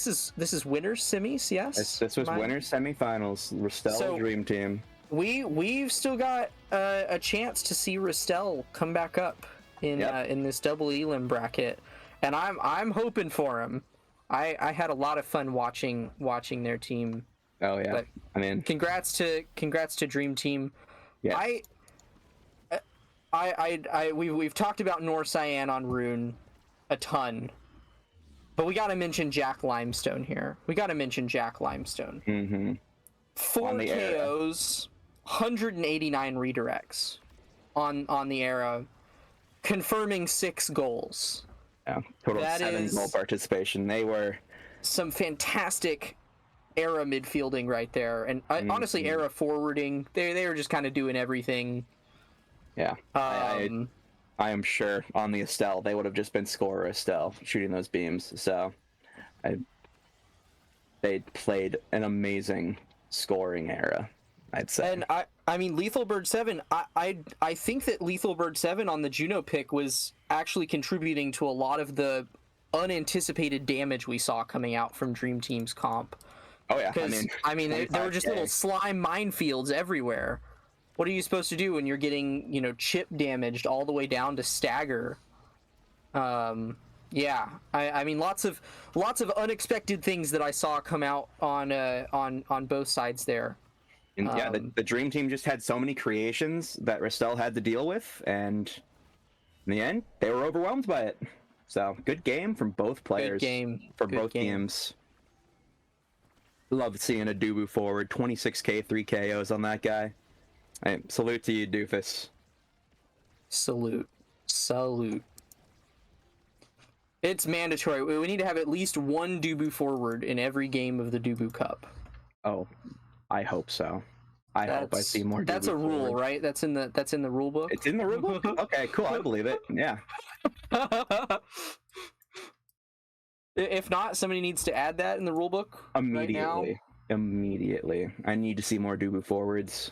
is winners semis, yes. This was winners semifinals. Restel Dream Team. We've still got a chance to see Restel come back up in this double elim bracket, and I'm hoping for him. I had a lot of fun watching their team. Oh yeah, but I mean, congrats to Dream Team. Yeah. We've talked about Nor Cyan on Rune a ton, but we got to mention Jack Limestone here. Mm-hmm. 4 KOs, 189 redirects on the era, confirming 6 goals. Yeah, total That 7 is goal participation. They were some fantastic era midfielding right there, and honestly, era forwarding. They were just kind of doing everything. Yeah, I am sure on the Estelle they would have just been scorer Estelle shooting those beams. So, they played an amazing scoring era, I'd say. And I mean, Lethal Bird 7. I think that Lethal Bird 7 on the Juno pick was actually contributing to a lot of the unanticipated damage we saw coming out from Dream Team's comp. Oh yeah, I mean, there were just little slime minefields everywhere. What are you supposed to do when you're getting, chip damaged all the way down to stagger? Yeah, I mean, lots of unexpected things that I saw come out on both sides there. And yeah, the Dream Team just had so many creations that Restel had to deal with, and in the end, they were overwhelmed by it. So, good game from both players. Good game. For both teams. Love seeing a Dubu forward. 26k, 3 KOs on that guy. Salute to you, Doofus. Salute. It's mandatory. We need to have at least one Dubu forward in every game of the Dubu Cup. Oh, I hope so. I hope I see more Dubu That's a rule, forward. right? That's in the rule book? It's in the rule book? Okay, cool. I believe it. Yeah. If not, somebody needs to add that in the rule book right now. Immediately. I need to see more Dubu forwards.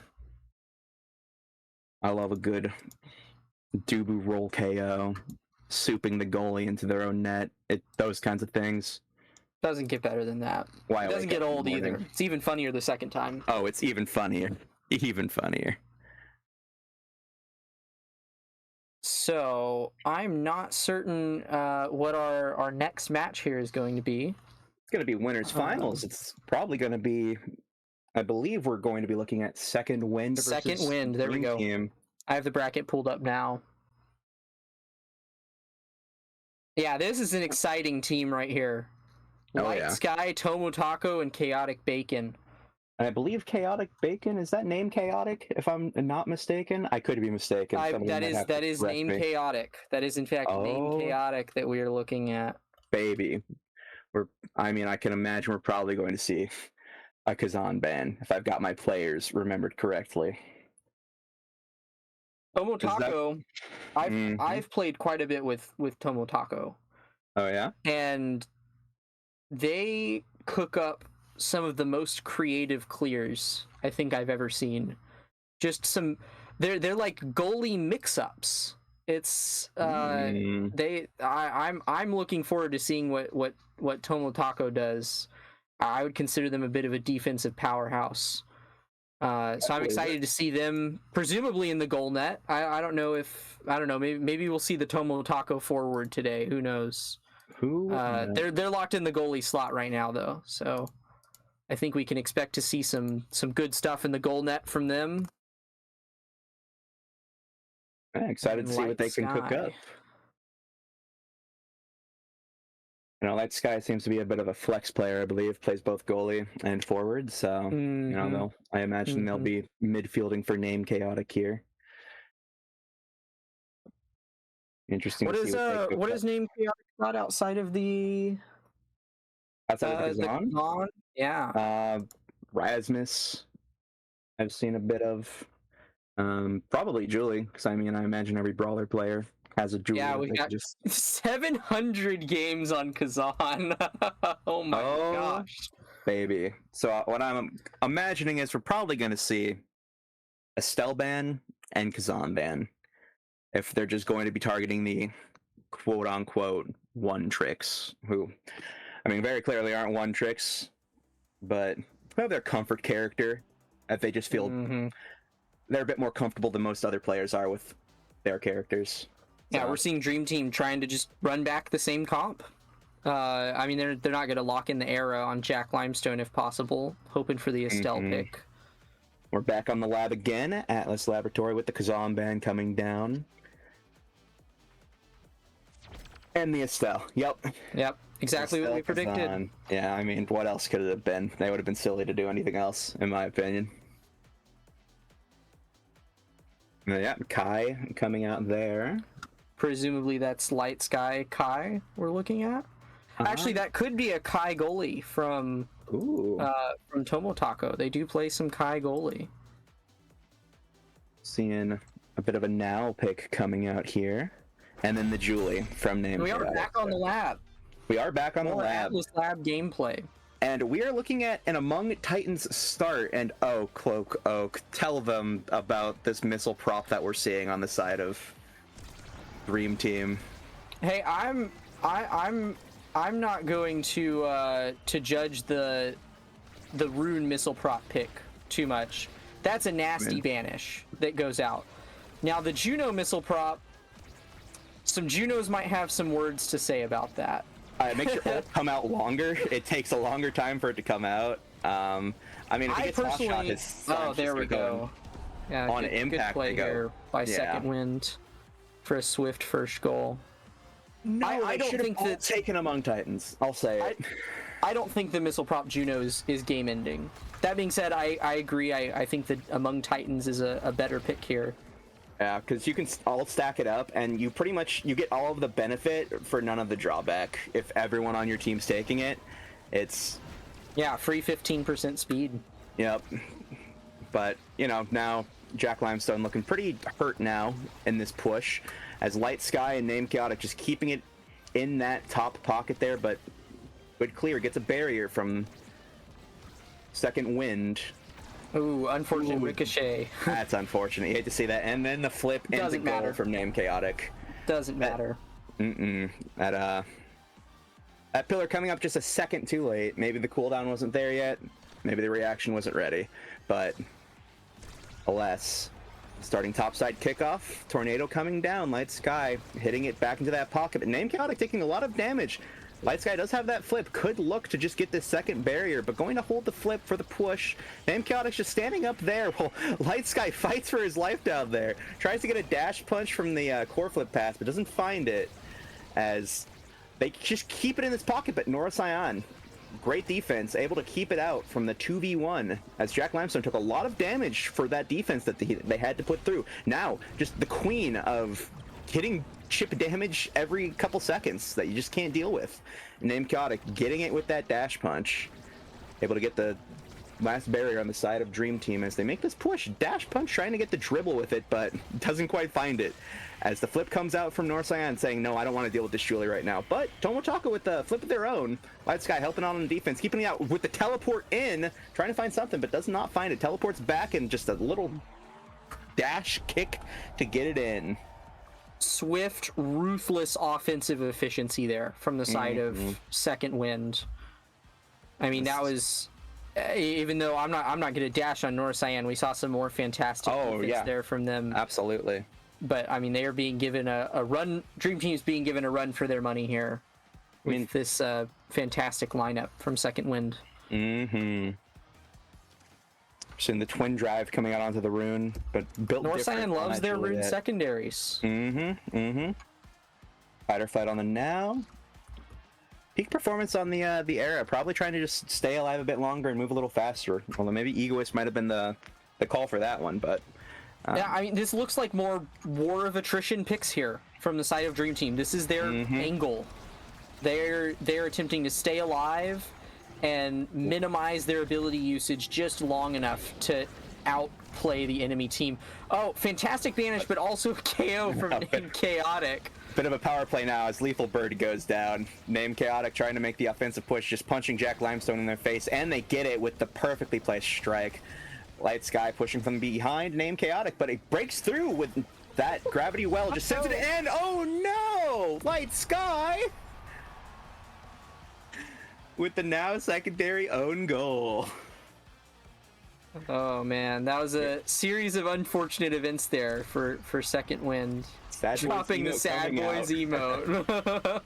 I love a good Dubu roll KO. souping the goalie into their own net. Those kinds of things. Doesn't get better than that. Why It doesn't get old either. It's even funnier the second time. Oh, it's even funnier. Even funnier. So I'm not certain what our next match here is going to be. It's going to be winners finals. It's probably going to be. I believe we're going to be looking at Second Wind. Second Wind. There we go. Team. I have the bracket pulled up now. Yeah, this is an exciting team right here. Light Sky, Tomotako, and Chaotic Bacon. I believe Chaotic Bacon, is that name Chaotic, if I'm not mistaken? I could be mistaken. That is named Chaotic. That is in fact named Chaotic that we are looking at. Baby. I can imagine we're probably going to see a Kazan ban, if I've got my players remembered correctly. Tomotako, I've played quite a bit with Tomotako. Oh yeah? And they cook up some of the most creative clears I think I've ever seen. Just they're like goalie mix-ups. It's I'm looking forward to seeing what Tomotako does. I would consider them a bit of a defensive powerhouse. So I'm excited to see them presumably in the goal net. I don't know. Maybe we'll see the Tomotako forward today. Who knows? They're locked in the goalie slot right now though. So I think we can expect to see some good stuff in the goal net from them. I'm excited to see what they can cook up. Light Sky seems to be a bit of a flex player, I believe. Plays both goalie and forward, so I imagine they'll be midfielding for name Chaotic here. Interesting. What is name Chaotic got outside of the Kazan? Yeah. Rasmus, I've seen a bit of. Probably Julie, because I imagine every brawler player has a Julie. Yeah, we got just 700 games on Kazan. Oh my gosh, baby! So what I'm imagining is we're probably going to see Estelle ban and Kazan ban, if they're just going to be targeting the quote-unquote one tricks, who, very clearly aren't one tricks, but have their comfort character, if they just feel they're a bit more comfortable than most other players are with their characters. Yeah, we're seeing Dream Team trying to just run back the same comp. They're not going to lock in the era on Jack Limestone if possible, hoping for the Estelle pick. We're back on the lab again, Atlas Laboratory, with the Kazan ban coming down. And the Estelle. Yep, exactly Estelle, what we predicted. Kazan. Yeah, what else could it have been? They would have been silly to do anything else, in my opinion. Yeah, Kai coming out there. Presumably that's Light Sky Kai we're looking at. Actually, that could be a Kai goalie from Tomotako. They do play some Kai goalie. Seeing a bit of a Now pick coming out here. And then the Julie from Name. We are back on the lab. We are back on the lab. Atlas Lab gameplay. And we are looking at an Among Titans start. And Cloak Oak, tell them about this missile prop that we're seeing on the side of Dream Team. Hey, I'm not going to judge the Rune missile prop pick too much. That's a nasty banish that goes out. Now the Juno missile prop, some Junos might have some words to say about that. Make sure it come out longer. It takes a longer time for it to come out. If it gets lost shot, his there we go. Yeah, on good impact play here by Second Wind for a swift first goal. No, I don't think that taken Among Titans. I'll say it. I don't think the missile prop Junos is game ending. That being said, I agree. I think that Among Titans is a better pick here. Yeah, because you can all stack it up, and you get all of the benefit for none of the drawback. If everyone on your team's taking it, it's free 15% speed. Yep. But now Jack Limestone looking pretty hurt now in this push, as Light Sky and Name Chaotic just keeping it in that top pocket there, but clear gets a barrier from Second Wind. Ooh, unfortunate ricochet. That's unfortunate. You hate to see that. And then the flip and the goal from Name Chaotic. Doesn't matter. That pillar coming up just a second too late. Maybe the cooldown wasn't there yet. Maybe the reaction wasn't ready. But alas, starting topside kickoff. Tornado coming down. Light Sky hitting it back into that pocket. But Name Chaotic taking a lot of damage. Light Sky does have that flip. Could look to just get this second barrier, but going to hold the flip for the push. Name Chaotic's just standing up there while Light Sky fights for his life down there. Tries to get a dash punch from the core flip pass, but doesn't find it. As they just keep it in this pocket, but Nora Cyan, great defense, able to keep it out from the 2v1, as Jack Limestone took a lot of damage for that defense that they had to put through. Now, just the queen of hitting chip damage every couple seconds that you just can't deal with. Name Chaotic getting it with that dash punch, able to get the last barrier on the side of Dream Team as they make this push. Dash punch trying to get the dribble with it, but doesn't quite find it. As the flip comes out from North Cyan saying, no, I don't want to deal with this Julie right now. But Tomotaka with the flip of their own. Light Sky helping out on the defense, keeping it out with the teleport in, trying to find something, but does not find it. Teleports back and just a little dash kick to get it in. Swift, ruthless offensive efficiency there from the side of Second Wind. I mean, that was... even though I'm not going to dash on North Cyan, we saw some more fantastic defense there from them. Absolutely. But I mean, they are being given a run. Dream Team's being given a run for their money here with this fantastic lineup from Second Wind. Seeing the twin drive coming out onto the rune, but built North Cyan loves their rune secondaries. Fighter fight on the now. Peak performance on the era. Probably trying to just stay alive a bit longer and move a little faster. Although maybe Egoist might have been the call for that one, but. Yeah, I mean, this looks like more War of Attrition picks here from the side of Dream Team. This is their angle. They're attempting to stay alive and minimize their ability usage just long enough to outplay the enemy team. Oh, fantastic banish, but also a KO from Name Chaotic. Bit of a power play now as Lethal Bird goes down. Name Chaotic trying to make the offensive push, just punching Jack Limestone in their face, and they get it with the perfectly placed strike. Light Sky pushing from behind Name Chaotic, but it breaks through with that gravity well, just sends it in. Oh no! Light Sky! With the now secondary own goal. Oh man, that was a series of unfortunate events there for Second Wind. Dropping the Sad Boys emote.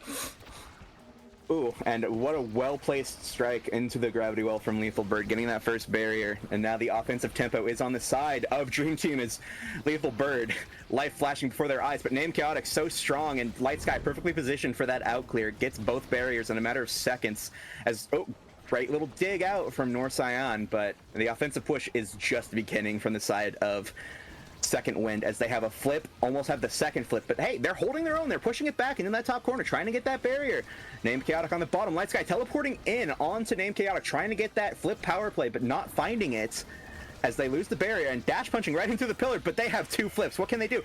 Ooh, and what a well-placed strike into the gravity well from Lethal Bird, getting that first barrier. And now the offensive tempo is on the side of Dream Team as Lethal Bird, life flashing before their eyes. But Name Chaotic so strong, and Light Sky perfectly positioned for that out clear. Gets both barriers in a matter of seconds as, great little dig out from North Cyan. But the offensive push is just beginning from the side of Second Wind as they have a flip, almost have the second flip, but hey, they're holding their own. They're pushing it back into that top corner, trying to get that barrier. Name Chaotic on the bottom. Light Sky teleporting in onto Name Chaotic, trying to get that flip power play, but not finding it as they lose the barrier and dash punching right into the pillar, but they have two flips. What can they do?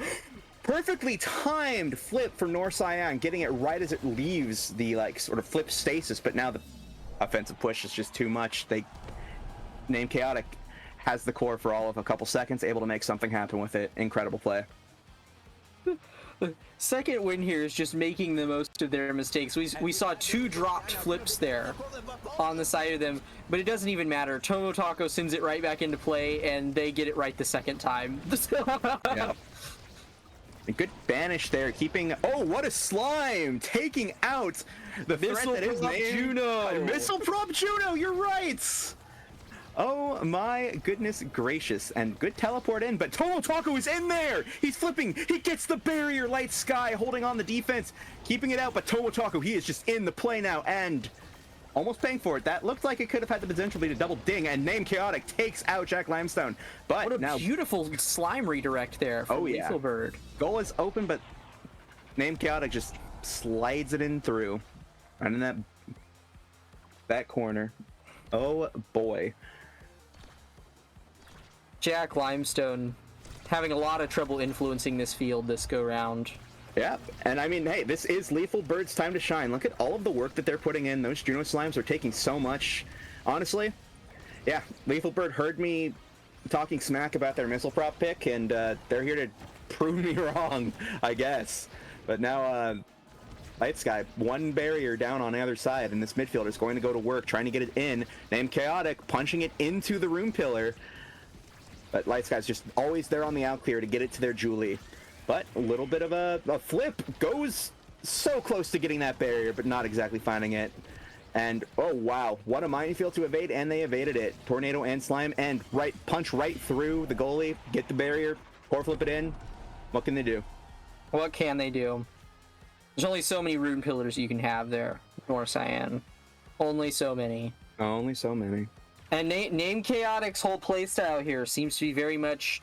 Perfectly timed flip for North Cyan, getting it right as it leaves the sort of flip stasis, but now the offensive push is just too much. Name Chaotic has the core for all of a couple seconds, able to make something happen with it. Incredible play. Second Wind here is just making the most of their mistakes. We saw two dropped flips there on the side of them, but it doesn't even matter. Tomotaka sends it right back into play, and they get it right the second time. Yeah. A good banish there, keeping... Oh, what a slime! Taking out the threat that is named... Juno! Missile Prop Juno, you're right! Oh my goodness gracious, and good teleport in, but Tomotaka is in there! He's flipping, he gets the barrier, Light Sky holding on the defense, keeping it out, but Tomotaka, he is just in the play now, and almost paying for it. That looked like it could have had the potential to be a double ding, and Name Chaotic takes out Jack Limestone. But what a now, beautiful slime redirect there from Lethal Bird. Goal is open, but Name Chaotic just slides it in through. Right in that corner. Oh boy. Jack Limestone having a lot of trouble influencing this field this go round. Yeah, and I mean, hey, this is Lethal Bird's time to shine. Look at all of the work that they're putting in. Those Juno Slimes are taking so much. Honestly, yeah, Lethal Bird heard me talking smack about their missile prop pick, and they're here to prove me wrong, I guess. But now Light Sky, one barrier down on the other side, and this midfielder is going to go to work trying to get it in. Named Chaotic punching it into the room pillar. But Light Sky's just always there on the out clear to get it to their Julie. But a little bit of a flip. Goes so close to getting that barrier, but not exactly finding it. And, oh wow, what a minefield to evade, and they evaded it. Tornado and Slime, and punch right through the goalie, get the barrier, core flip it in. What can they do? What can they do? There's only so many rune pillars you can have there, North Cyan. Only so many. Only so many. And Name Chaotic's whole playstyle here seems to be very much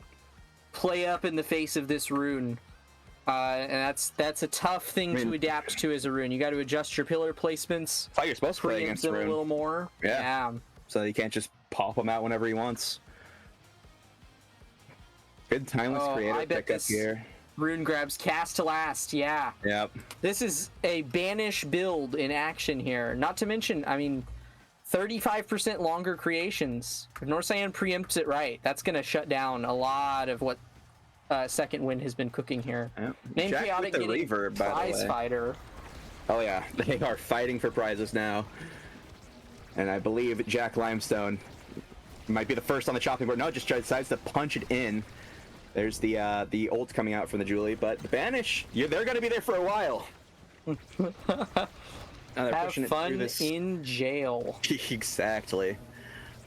play up in the face of this rune. And that's a tough thing to adapt to as a rune. You got to adjust your pillar placements. That's how you're supposed to play against them rune. a little more. Yeah. So you can't just pop him out whenever he wants. Good timeless creative pickup here. Rune grabs cast to last, yeah. Yep. This is a banish build in action here. Not to mention, I mean, 35% longer creations. If North Cyan preempts it right, that's going to shut down a lot of what Second Wind has been cooking here. Yep. Name Jack Chaotic with the getting reverb, by the prize way. fighter. Oh yeah, they are fighting for prizes now. And I believe Jack Limestone might be the first on the chopping board. No, just decides to punch it in. There's the ult coming out from the Julie, but the banish, they're going to be there for a while. Have fun in jail. Exactly.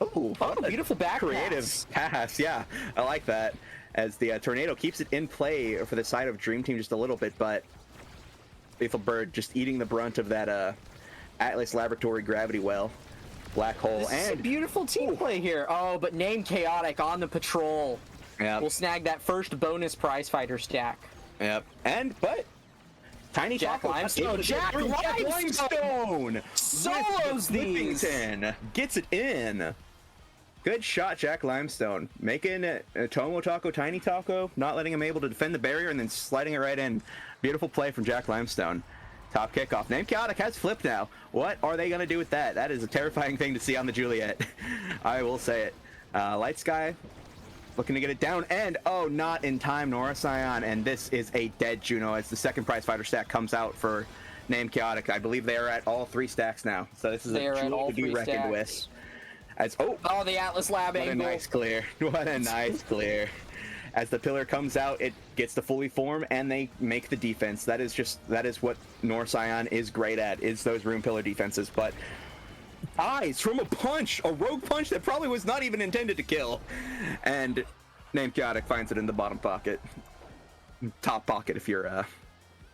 Oh, a beautiful back creative pass. Yeah, I like that. As the Tornado keeps it in play for the side of Dream Team just a little bit, but Lethal Bird just eating the brunt of that Atlas Laboratory gravity well. Black hole. This and is a beautiful team play here. Oh, but Name Chaotic on the patrol. Yep. We'll snag that first bonus prize fighter stack. Yep. But Tiny Jack Taco Limestone. Jack Limestone solos these. Whippington gets it in. Good shot, Jack Limestone. Making Tomo Taco, Tiny Taco, not letting him able to defend the barrier and then sliding it right in. Beautiful play from Jack Limestone. Top kickoff. Name Chaotic has flipped now. What are they going to do with that? That is a terrifying thing to see on the Juliet. I will say it. Light Sky looking to get it down, and oh, not in time, Nora Scion, and this is a dead Juno as the second prize fighter stack comes out for Name Chaotic. I believe they are at all 3 stacks now, so this is a Juno to be reckoned with. As the Atlas Lab what angle. a nice clear. What a nice clear. As the pillar comes out, it gets to fully form, and they make the defense. That is what Nor Scion is great at, is those room pillar defenses. But eyes from a rogue punch that probably was not even intended to kill. And Name Chaotic finds it in the bottom pocket. Top pocket if you're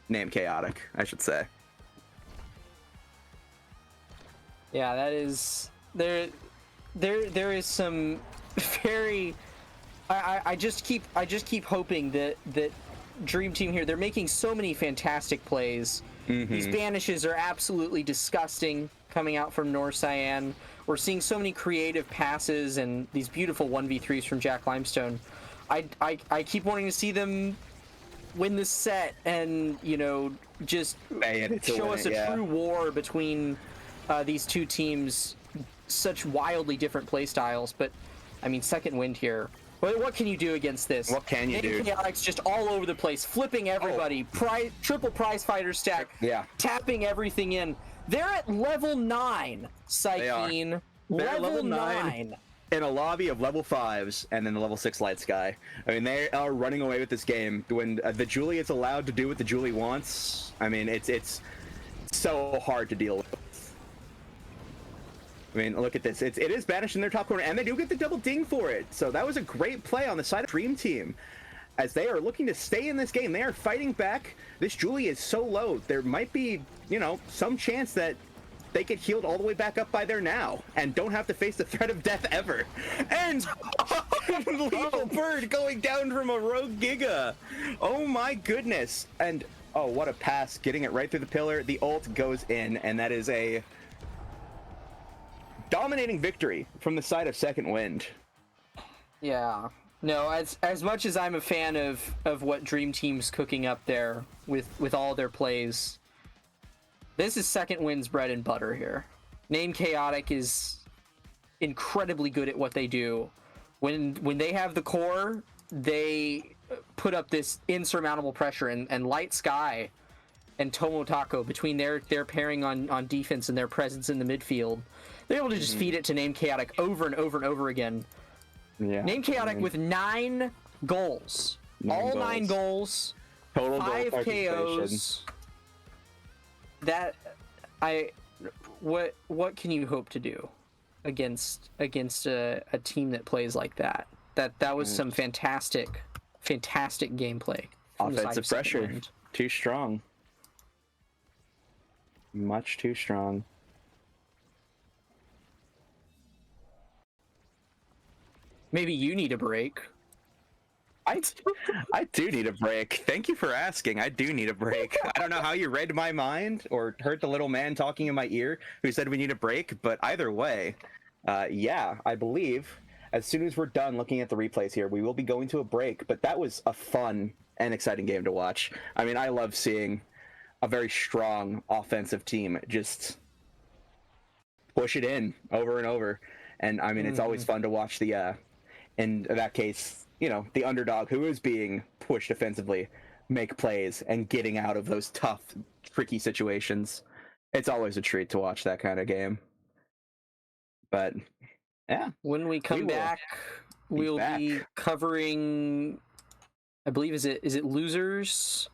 Name Chaotic, I should say. Yeah, that is there is some very I just keep hoping that Dream Team here, they're making so many fantastic plays. These banishes are absolutely disgusting coming out from Nor Cyan. We're seeing so many creative passes and these beautiful 1v3s from Jack Limestone. I keep wanting to see them win this set and, you know, just show us a true war between these two teams. Such wildly different play styles, but I mean, Second Wind here. What can you do against this? What can you do? Chaotic's just all over the place, flipping everybody. Triple prize fighter stack. Yeah. Tapping everything in. They're at level 9, Psykeen. Level 9. In a lobby of level 5s and then the level 6 Light Sky. I mean, they are running away with this game. When the Julie is allowed to do what the Julie wants, I mean, it's so hard to deal with. I mean, look at this. It is banished in their top corner, and they do get the double ding for it. So that was a great play on the side of Dream Team. As they are looking to stay in this game, they are fighting back. This Julie is so low. There might be, you know, some chance that they get healed all the way back up by there now and don't have to face the threat of death ever. And Lethal Bird going down from a rogue Giga. Oh my goodness. And oh, what a pass. Getting it right through the pillar. The ult goes in, and that is a dominating victory from the side of Second Wind. Yeah. No, as much as I'm a fan of what Dream Team's cooking up there with all their plays, this is Second Wind's bread and butter here. Name Chaotic is incredibly good at what they do. When they have the core, they put up this insurmountable pressure, and Light Sky and Tomotako, between their pairing on defense and their presence in the midfield, they're able to just feed it to Name Chaotic over and over and over again. Yeah. Name Chaotic with 9 goals. All 9 goals. Total 5 goal KOs. What can you hope to do against a team that plays like that? That was some fantastic gameplay. Offensive pressure, too strong. Much too strong. Maybe you need a break. I do need a break. Thank you for asking. I do need a break. I don't know how you read my mind or heard the little man talking in my ear who said we need a break, but either way, yeah, I believe as soon as we're done looking at the replays here, we will be going to a break. But that was a fun and exciting game to watch. I mean, I love seeing a very strong offensive team just push it in over and over. And I mean, it's always fun to watch the, in that case, you know, the underdog who is being pushed offensively make plays and getting out of those tough, tricky situations. It's always a treat to watch that kind of game. But yeah, when we come back, we'll be covering, I believe, is it losers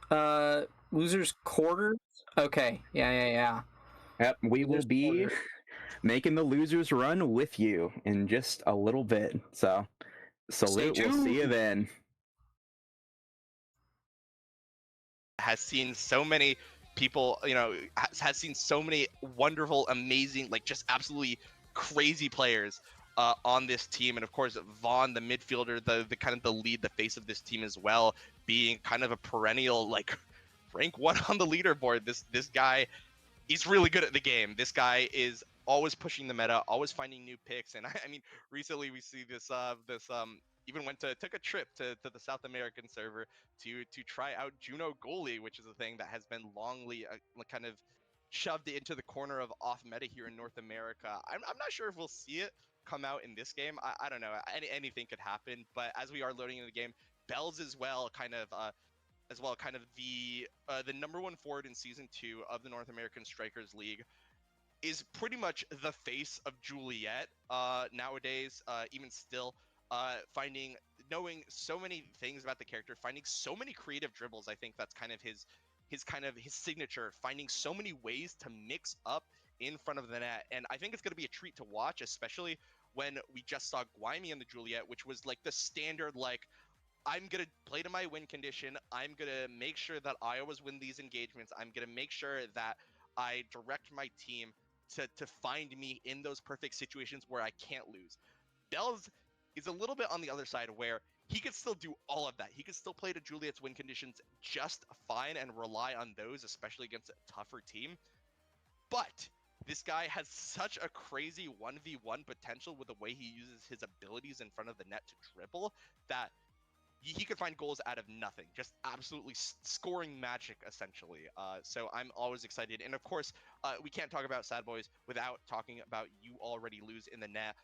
quarters? Okay. Yeah. Yep, we will be making the losers run with you in just a little bit. So salute, we'll see you then. Has seen so many people, you know, has seen so many wonderful, amazing, like just absolutely crazy players on this team. And of course, Vaughn, the midfielder, the kind of the lead, the face of this team as well, being kind of a perennial, like, rank 1 on the leaderboard. This guy, he's really good at the game. This guy is always pushing the meta, always finding new picks. And I mean, recently we see this even took a trip to the South American server to try out Juno goalie, which is a thing that has been longly kind of shoved into the corner of off meta here in North America. I'm not sure if we'll see it come out in this game. I don't know. Anything could happen. But as we are loading in the game, Bells as well, kind of the number 1 forward in season 2 of the North American Strikers League, is pretty much the face of Juliet nowadays. Even still, knowing so many things about the character, finding so many creative dribbles. I think that's kind of his signature, finding so many ways to mix up in front of the net. And I think it's going to be a treat to watch, especially when we just saw Guaymi in the Juliet, which was like the standard, like, I'm going to play to my win condition. I'm going to make sure that I always win these engagements. I'm going to make sure that I direct my team to find me in those perfect situations where I can't lose. Bells is a little bit on the other side, where he could still do all of that. He could still play to Juliet's win conditions just fine and rely on those, especially against a tougher team. But this guy has such a crazy 1v1 potential with the way he uses his abilities in front of the net to dribble, that he could find goals out of nothing, just absolutely scoring magic, essentially. So I'm always excited. And of course, we can't talk about Sad Boys without talking about You Already Lose in the Net.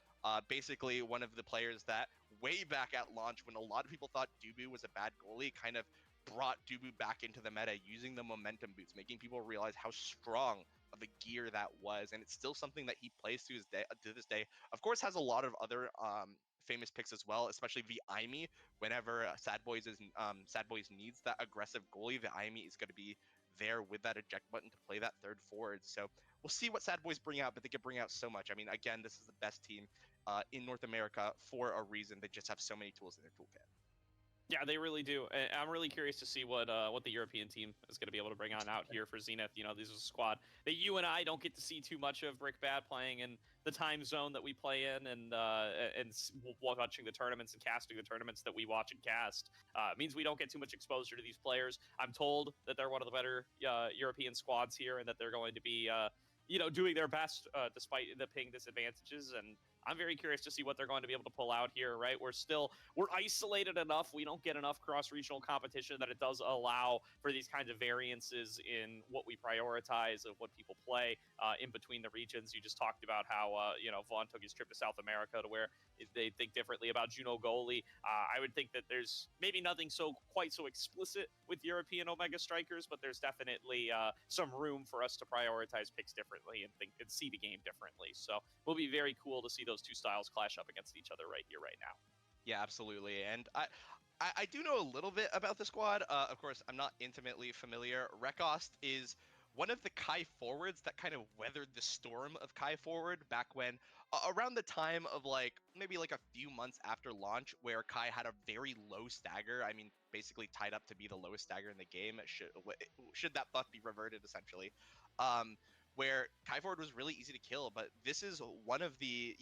Basically, one of the players that way back at launch, when a lot of people thought Dubu was a bad goalie, kind of brought Dubu back into the meta using the momentum boots, making people realize how strong of a gear that was. And it's still something that he plays to this day. Of course, has a lot of other famous picks as well, especially the Aimi. Whenever Sad Boys needs that aggressive goalie, the Aimi is going to be there with that eject button to play that third forward. So we'll see what Sad Boys bring out, but they could bring out so much. I mean, again, this is the best team in North America for a reason. They just have so many tools in their toolkit. Yeah, they really do. I'm really curious to see what the European team is going to be able to bring on out here for Zenith. You know, this is a squad that you and I don't get to see too much of. Brickbat playing in the time zone that we play in, and watching the tournaments and casting the tournaments that we watch and cast means we don't get too much exposure to these players. I'm told that they're one of the better European squads here, and that they're going to be doing their best despite the ping disadvantages. And I'm very curious to see what they're going to be able to pull out here, right? We're isolated enough. We don't get enough cross-regional competition that it does allow for these kinds of variances in what we prioritize of what people play in between the regions. You just talked about how, Vaughn took his trip to South America to where they think differently about Juno Goalie. I would think that there's maybe nothing quite so explicit with European Omega Strikers, but there's definitely some room for us to prioritize picks differently and see the game differently. So it will be very cool to see those two styles clash up against each other right here, right now. Yeah, absolutely. And I do know a little bit about the squad. Of course, I'm not intimately familiar. Rekost is one of the Kai forwards that kind of weathered the storm of Kai forward back when, around the time of maybe a few months after launch, where Kai had a very low stagger. I mean, basically tied up to be the lowest stagger in the game. Should that buff be reverted, essentially. Where Kai forward was really easy to kill, but this is one of the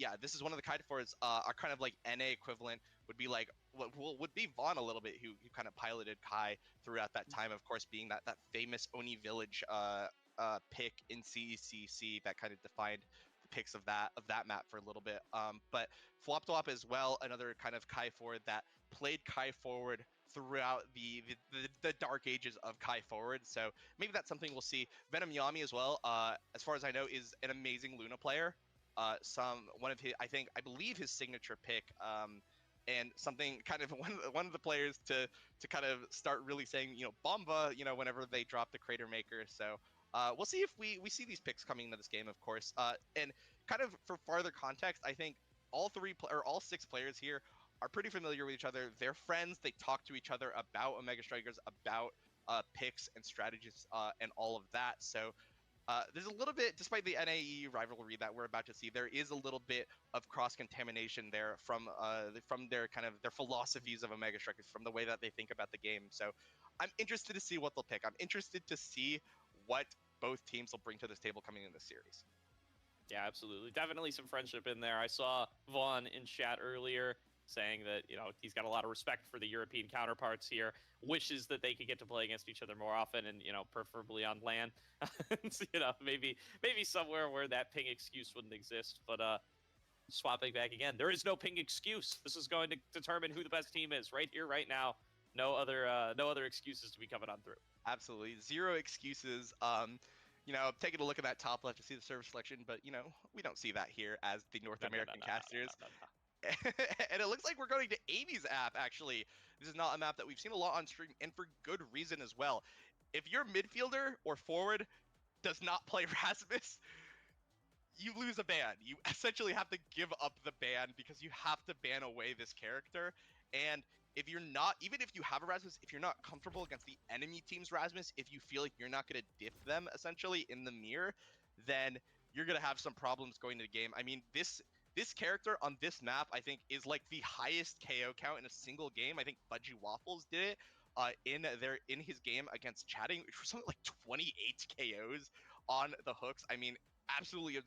Kai forwards. Are kind of like NA equivalent would be would be Vaughn a little bit, who kind of piloted Kai throughout that time. Of course, being that famous Oni Village pick in CECC that kind of defined the picks of that map for a little bit. But Flopdwop as well, another kind of Kai forward that played Kai forward throughout the dark ages of Kai forward. So maybe that's something we'll see. Venom Yami as well, as far as I know, is an amazing Luna player. I believe his signature pick, and something kind of one of the players to kind of start really saying, Bomba, whenever they drop the Crater Maker. So we'll see if we see these picks coming into this game, of course. And kind of for farther context, I think all six players here are pretty familiar with each other. They're friends. They talk to each other about Omega Strikers, about picks and strategies, and all of that. So there's a little bit, despite the NAE rivalry that we're about to see, there is a little bit of cross-contamination there from their philosophies of Omega Strikers, from the way that they think about the game. So I'm interested to see what they'll pick. I'm interested to see what both teams will bring to this table coming in this series. Yeah, absolutely. Definitely some friendship in there. I saw Vaughn in chat earlier saying that, he's got a lot of respect for the European counterparts here, wishes that they could get to play against each other more often and, preferably on LAN. Maybe somewhere where that ping excuse wouldn't exist. But swapping back again, there is no ping excuse. This is going to determine who the best team is right here, right now. No other excuses to be coming on through. Absolutely. Zero excuses. Taking a look at that top left to see the server selection, but, we don't see that here as the North American casters. And it looks like we're going to Amy's app, actually. This is not a map that we've seen a lot on stream, and for good reason as well. If your midfielder or forward does not play Rasmus, you lose a ban. You essentially have to give up the ban because you have to ban away this character. And if you're not, even if you have a Rasmus, if you're not comfortable against the enemy team's Rasmus, if you feel like you're not going to diff them essentially in the mirror, then you're going to have some problems going to the game. I mean, this character on this map, I think, is like the highest KO count in a single game. I think Budgie Waffles did it in his game against Chatting, which was something like 28 KOs on the hooks. I mean, absolutely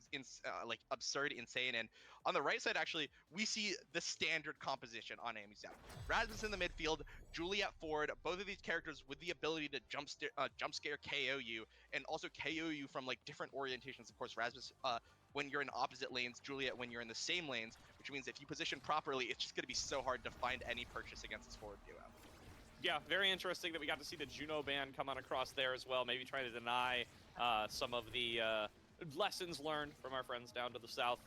absurd, insane. And on the right side, actually, we see the standard composition on Amy's app. Rasmus in the midfield, Juliet forward, both of these characters with the ability to jump scare KO you, and also KO you from different orientations. Of course, Rasmus when you're in opposite lanes, Juliet when you're in the same lanes, which means if you position properly, it's just going to be so hard to find any purchase against this forward duo. Yeah, very interesting that we got to see the Juno ban come on across there as well, maybe trying to deny some of the lessons learned from our friends down to the south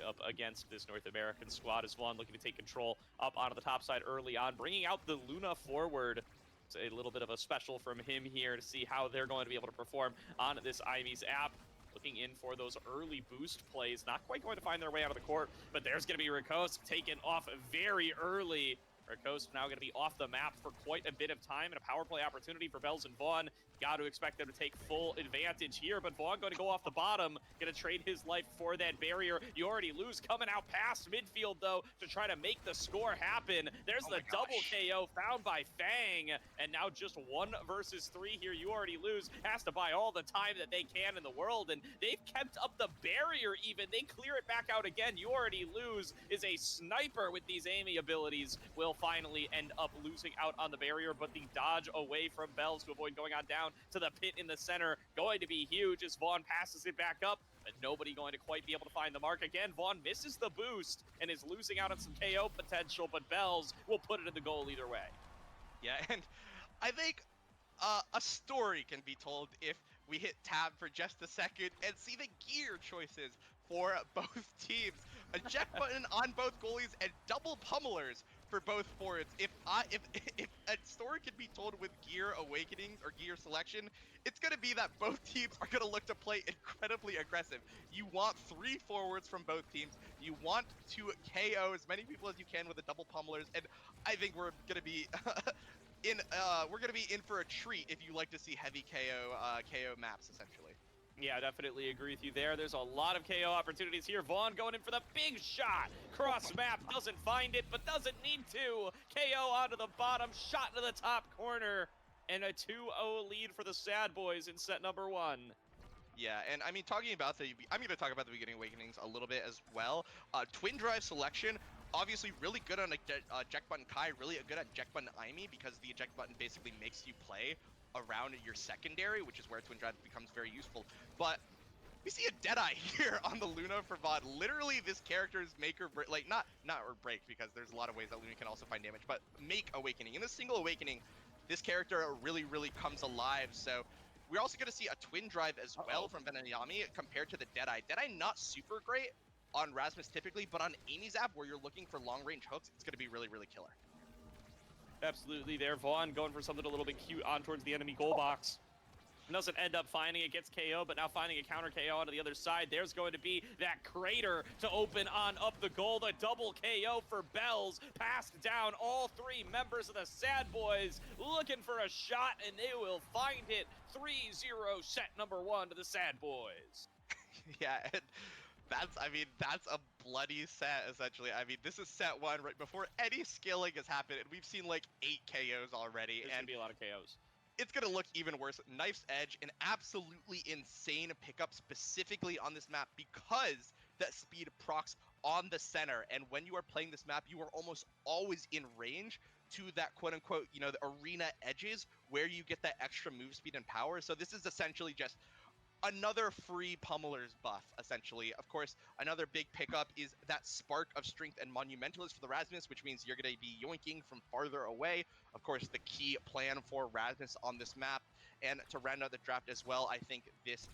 up against this North American squad. As Vaughn looking to take control up onto the top side early on, bringing out the Luna forward. It's a little bit of a special from him here to see how they're going to be able to perform on this Ivy's app. Looking in for those early boost plays. Not quite going to find their way out of the court, but there's going to be Rakost taken off very early. Rakost now going to be off the map for quite a bit of time, and a power play opportunity for Bells and Vaughn. Got to expect them to take full advantage here, but Vaughn going to go off the bottom, going to trade his life for that barrier. You already lose, coming out past midfield, though, to try to make the score happen. There's the double KO found by Fang, and now just 1 versus 3 here. You already lose, has to buy all the time that they can in the world, and they've kept up the barrier even. They clear it back out again. You already lose is a sniper with these Amy abilities. Will finally end up losing out on the barrier, but the dodge away from Bells to avoid going on down to the pit in the center going to be huge as Vaughn passes it back up, but nobody going to quite be able to find the mark. Again, Vaughn misses the boost and is losing out on some KO potential, but Bells will put it in the goal either way. Yeah, and I think a story can be told if we hit tab for just a second and see the gear choices for both teams. A eject button on both goalies and double pummelers for both forwards. If a story can be told with gear awakenings or gear selection, it's going to be that both teams are going to look to play incredibly aggressive. You want 3 forwards from both teams. You want to KO as many people as you can with the double pummelers, and I think we're going to be we're gonna be in for a treat if you like to see heavy KO maps essentially. Yeah, definitely agree with you there. There's a lot of KO opportunities here. Vaughn going in for the big shot. Cross map, doesn't find it, but doesn't need to. KO onto the bottom, shot into the top corner, and a 2-0 lead for the Sad Boys in set number 1. Yeah, and I mean, I'm going to talk about the beginning awakenings a little bit as well. Twin drive selection, obviously really good on eject button Kai, really good on eject button Aimi, because the eject button basically makes you play around your secondary, which is where twin drive becomes very useful. But we see a Deadeye here on the Luna for Vaughn. Literally, this character's make or break, like not or break, because there's a lot of ways that Luna can also find damage, but make awakening. In this single awakening, this character really comes alive. So we're also going to see a twin drive as well from Venayami compared to the Deadeye. Deadeye not super great on Rasmus typically, but on Amy's app where you're looking for long range hooks, it's going to be really killer. Absolutely there. Vaughn going for something a little bit cute on towards the enemy goal box. Doesn't end up finding it, gets KO, but now finding a counter KO onto the other side. There's going to be that crater to open on up the goal. The double KO for Bells. Passed down all 3 members of the Sad Boys looking for a shot, and they will find it. 3-0 set number 1 to the Sad Boys. Yeah, and that's a bloody set, essentially. I mean, this is set 1 right before any skilling has happened, and we've seen like 8 KOs already. There's going to be a lot of KOs. It's going to look even worse. Knife's Edge, an absolutely insane pickup specifically on this map because that speed procs on the center. And when you are playing this map, you are almost always in range to that quote-unquote, the arena edges where you get that extra move speed and power. So this is essentially just another free pummeler's buff, essentially. Of course, another big pickup is that Spark of Strength and Monumentalist for the Rasmus, which means you're going to be yoinking from farther away. Of course, the key plan for Rasmus on this map. And to round out the draft as well, I think this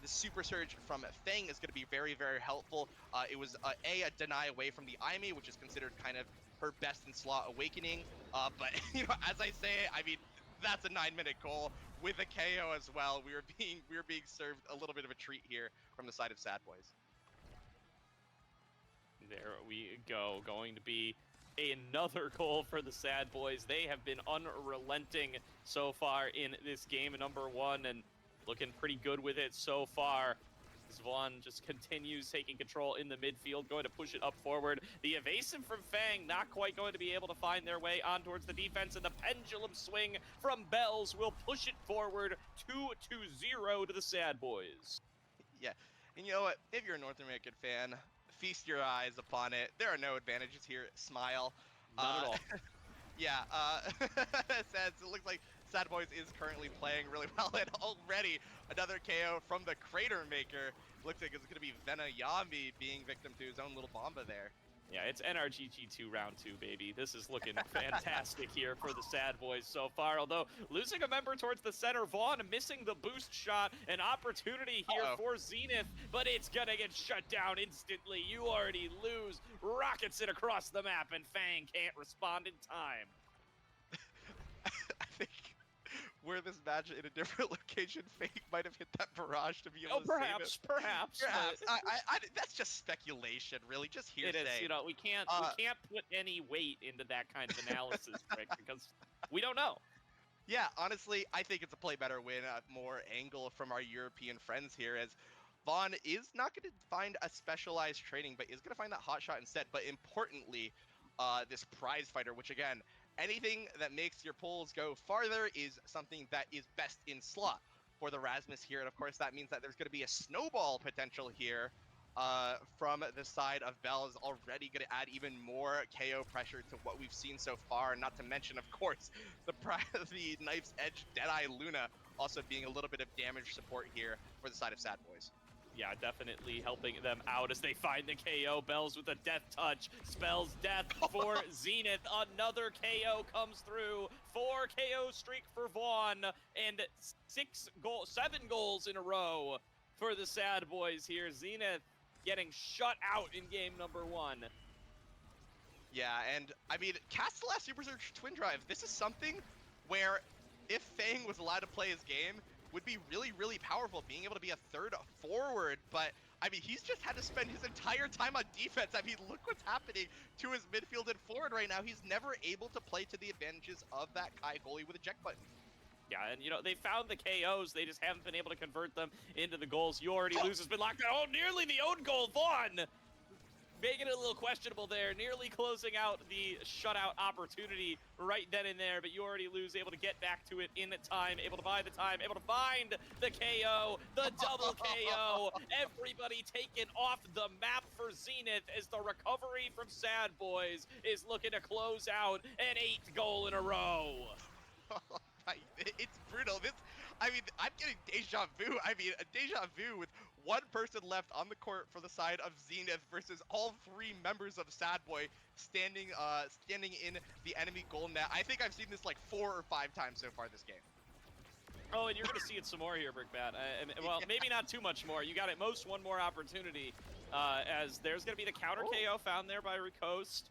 Super Surge from Feng is going to be very helpful. It was a deny away from the Aimi, which is considered kind of her best in slot awakening. But, as I say, I mean, that's a 9-minute goal with a KO as well. We were being served a little bit of a treat here from the side of Sad Boys. There we go. Going to be another goal for the Sad Boys. They have been unrelenting so far in this game, number 1, and looking pretty good with it so far. Vaughn just continues taking control in the midfield, going to push it up forward. The evasive from Fang not quite going to be able to find their way on towards the defense, and the pendulum swing from Bells will push it forward 2-0 to the Sad Boys. Yeah, and you know what? If you're a North American fan, feast your eyes upon it. There are no advantages here. Smile. Not at all. Yeah, it looks like Sad Boys is currently playing really well, and already another KO from the Crater Maker. Looks like it's going to be Venayami being victim to his own little bomba there. Yeah, it's NRGG2 round 2, baby. This is looking fantastic here for the Sad Boys so far. Although losing a member towards the center, Vaughn missing the boost shot, an opportunity here for Zenith, but it's gonna get shut down instantly. You already lose. Rockets it across the map, and Fang can't respond in time. I think were this match in a different location, Fake might have hit that barrage to be able to save it. Perhaps. That's just speculation, really. Just hearsay. It is. We can't put any weight into that kind of analysis, Rick, because we don't know. Yeah, honestly, I think it's a play better win, more angle from our European friends here, as Vaughn is not going to find a specialized training, but is going to find that hot shot instead. But importantly, this prize fighter, which again, anything that makes your pulls go farther is something that is best in slot for the Rasmus here. And of course, that means that there's going to be a snowball potential here from the side of Bell is already going to add even more KO pressure to what we've seen so far. Not to mention, of course, the Knife's Edge Deadeye Luna also being a little bit of damage support here for the side of Sad Boys. Yeah, definitely helping them out as they find the KO. Bells with a death touch spells death for Zenith. Another KO comes through. 4 KO streak for Vaughn, and 7 goals in a row for the Sad Boys here. Zenith getting shut out in game number 1. Yeah, and I mean, Cast the last Super Surge Twin Drive. This is something where if Fang was allowed to play his game, would be really, really powerful, being able to be a third forward. But I mean, he's just had to spend his entire time on defense. I mean, look what's happening to his midfield and forward right now. He's never able to play to the advantages of that Kai goalie with a eject button. Yeah, and they found the KOs. They just haven't been able to convert them into the goals. You already lose has been locked out. Oh, nearly the own goal. Vaughn making it a little questionable there, nearly closing out the shutout opportunity right then and there, but you already lose, able to get back to it in time, able to buy the time, able to find the KO, the double KO. Everybody taken off the map for Zenith as the recovery from Sad Boys is looking to close out an 8th goal in a row. It's brutal. I mean, I'm getting deja vu. I mean, a deja vu with one person left on the court for the side of Zenith versus all 3 members of Sad Boy standing in the enemy goal net. I think I've seen this like 4 or 5 times so far this game. Oh, and you're going to see it some more here, Brickbat. Well, maybe not too much more. You got at most one more opportunity, as there's going to be the counter KO found there by Ricoste.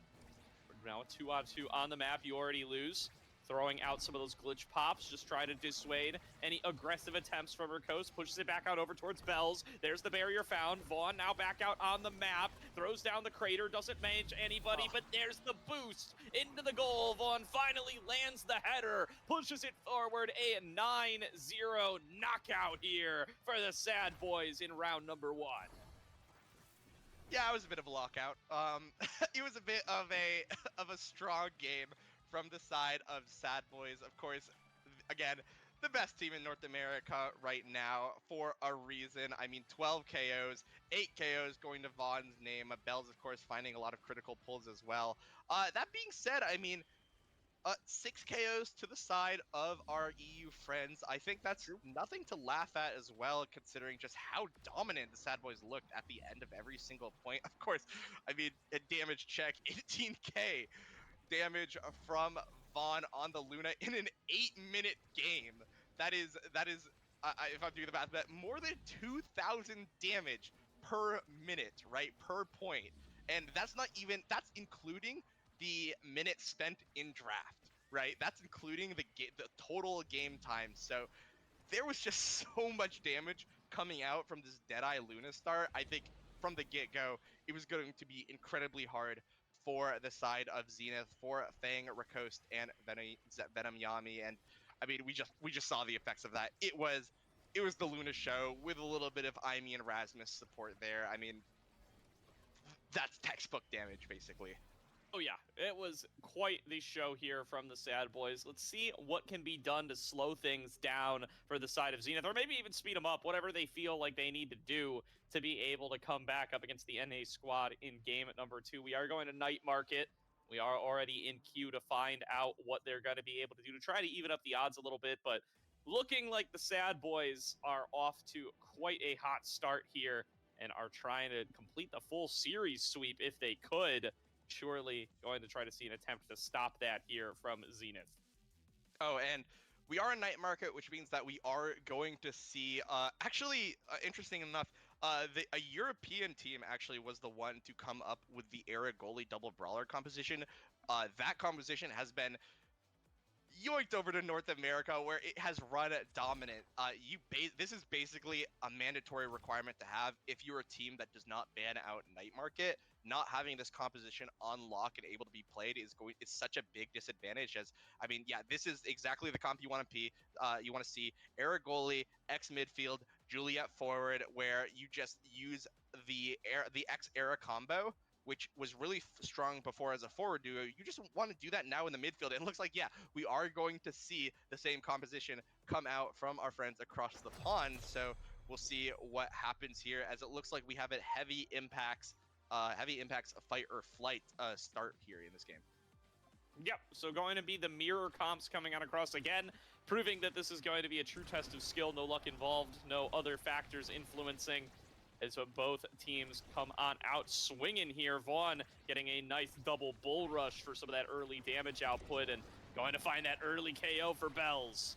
Now a 2-on-2 on the map. You already lose. Throwing out some of those glitch pops, just trying to dissuade any aggressive attempts from Ricoste. Pushes it back out over towards Bells. There's the barrier found. Vaughn now back out on the map. Throws down the crater, doesn't manage anybody, but there's the boost into the goal. Vaughn finally lands the header, pushes it forward. A 9-0 knockout here for the Sad Boys in round number 1. Yeah, it was a bit of a lockout. It was a bit of a strong game from the side of Sad Boys. Of course, again, the best team in North America right now for a reason. I mean, 12 KOs, 8 KOs going to Vaughn's name. Bells, of course, finding a lot of critical pulls as well. That being said, I mean, 6 KOs to the side of our EU friends. I think that's nothing to laugh at as well, considering just how dominant the Sad Boys looked at the end of every single point. Of course, I mean, a damage check, 18k damage from Vaughn on the Luna in an 8-minute game. That is, if I'm doing the math, that more than 2,000 damage per minute, right, per point. And that's including the minutes spent in draft, right? That's including the total game time. So there was just so much damage coming out from this Deadeye Luna start. I think from the get-go, it was going to be incredibly hard for the side of Zenith, for Fang, Ricoste, and Venom Yami. And I mean, we just saw the effects of that. It was the Luna show with a little bit of Imi and Rasmus support there. I mean, that's textbook damage, basically. Oh yeah, it was quite the show here from the Sad Boys. Let's see what can be done to slow things down for the side of Zenith, or maybe even speed them up, whatever they feel like they need to do to be able to come back up against the NA squad in game at number 2. We are going to Night Market. We are already in queue to find out what they're going to be able to do to try to even up the odds a little bit, but looking like the Sad Boys are off to quite a hot start here and are trying to complete the full series sweep if they could. Surely going to try to see an attempt to stop that here from Zenith. Oh, and we are in Night Market, which means that we are going to see, interesting enough, a European team actually was the one to come up with the Era Goalie Double Brawler composition. That composition has been yoinked over to North America, where it has run dominant. This is basically a mandatory requirement to have if you're a team that does not ban out Night Market. Not having this composition on lock and able to be played is such a big disadvantage. As I mean, yeah, this is exactly the comp you want to see. Era goalie, X midfield, Juliet forward, where you just use the X Era combo which was really strong before as a forward duo. You just want to do that now in the midfield. And it looks like, yeah, we are going to see the same composition come out from our friends across the pond. So we'll see what happens here, as it looks like we have a heavy impacts fight or flight start here in this game. Yep, so going to be the mirror comps coming on across again, proving that this is going to be a true test of skill, no luck involved, no other factors influencing. And so both teams come on out swinging here. Vaughn getting a nice double bull rush for some of that early damage output, and going to find that early KO for Bells.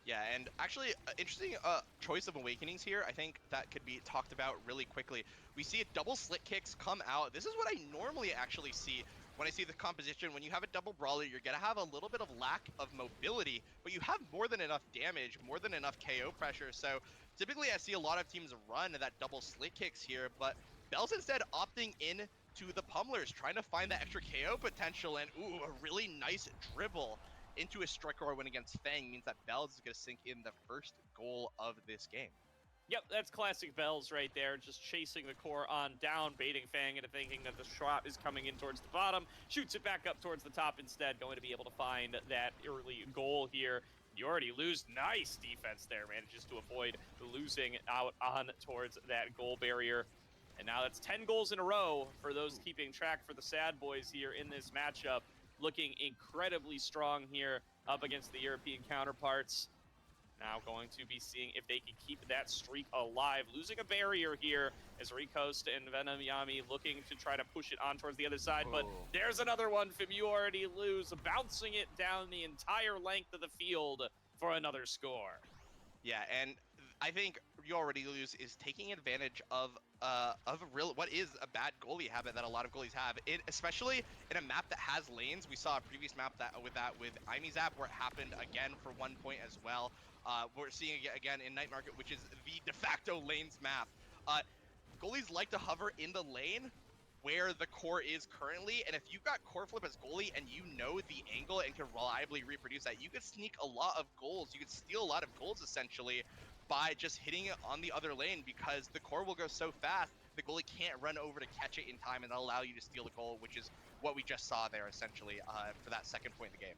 Yeah, and actually, interesting choice of awakenings here. I think that could be talked about really quickly. We see double slit kicks come out. This is what I normally actually see when I see the composition. When you have a double brawler, you're going to have a little bit of lack of mobility, but you have more than enough damage, more than enough KO pressure. So typically I see a lot of teams run that double slit kicks here, but Bells instead opting in to the pummelers, trying to find that extra KO potential, and ooh, a really nice dribble into a striker win against Fang means that Bells is going to sink in the first goal of this game. Yep, that's classic Bells right there, just chasing the core on down, baiting Fang into thinking that the shot is coming in towards the bottom, shoots it back up towards the top instead, going to be able to find that early goal here. You already lose. Nice defense there, manages to avoid losing out on towards that goal barrier. And now that's 10 goals in a row for those keeping track for the Sad Boys here in this matchup. Looking incredibly strong here up against the European counterparts. Now going to be seeing if they can keep that streak alive. Losing a barrier here as Ricost and Venom Yami looking to try to push it on towards the other side. But there's another one from You Already Lose, bouncing it down the entire length of the field for another score. Yeah, and I think You Already Lose is taking advantage of what is a bad goalie habit that a lot of goalies have. It, especially in a map that has lanes. We saw a previous map with Imizap where it happened again for 1 point as well. We're seeing it again in Night Market, which is the de facto lanes map. Goalies like to hover in the lane where the core is currently, and if you've got core flip as goalie and you know the angle and can reliably reproduce that, you could sneak a lot of goals. You could steal a lot of goals essentially by just hitting it on the other lane, because the core will go so fast the goalie can't run over to catch it in time, and that'll allow you to steal the goal, which is what we just saw there essentially for that second point in the game.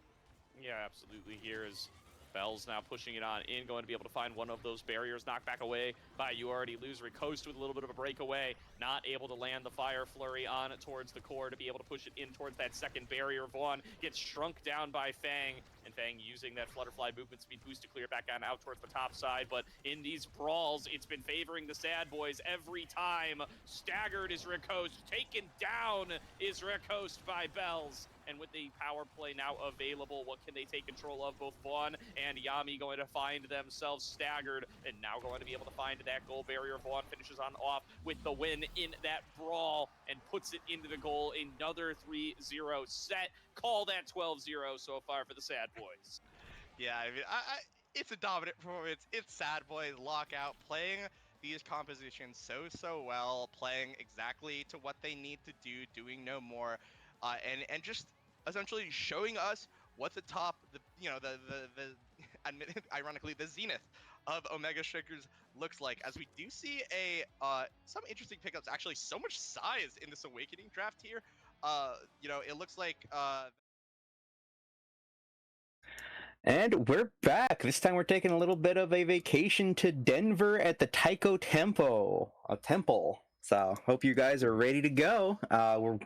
Yeah, absolutely. Here is Bells now pushing it on in, going to be able to find one of those barriers. Knocked back away by You Already Lose. Ricost with a little bit of a breakaway. Not able to land the Fire Flurry on towards the core to be able to push it in towards that second barrier. Vaughn gets shrunk down by Fang, and Fang using that Flutterfly movement speed boost to clear it back on out towards the top side. But in these brawls, it's been favoring the Sad Boys every time. Staggered is Ricost. Taken down is Ricost by Bells. And with the power play now available, what can they take control of? Both Vaughn and Yami going to find themselves staggered, and now going to be able to find that goal barrier. Vaughn finishes on off with the win in that brawl and puts it into the goal. Another 3-0 set. Call that 12-0 so far for the Sad Boys. Yeah, I mean, it's a dominant performance. It's Sad Boys Lockout playing these compositions so well, playing exactly to what they need to do, doing no more, and just essentially showing us what the top, ironically, the zenith of Omega Strikers looks like, as we do see some interesting pickups. Actually, so much size in this Awakening draft here. It looks like And we're back. This time we're taking a little bit of a vacation to Denver at the Taiko Temple. So hope you guys are ready to go. We're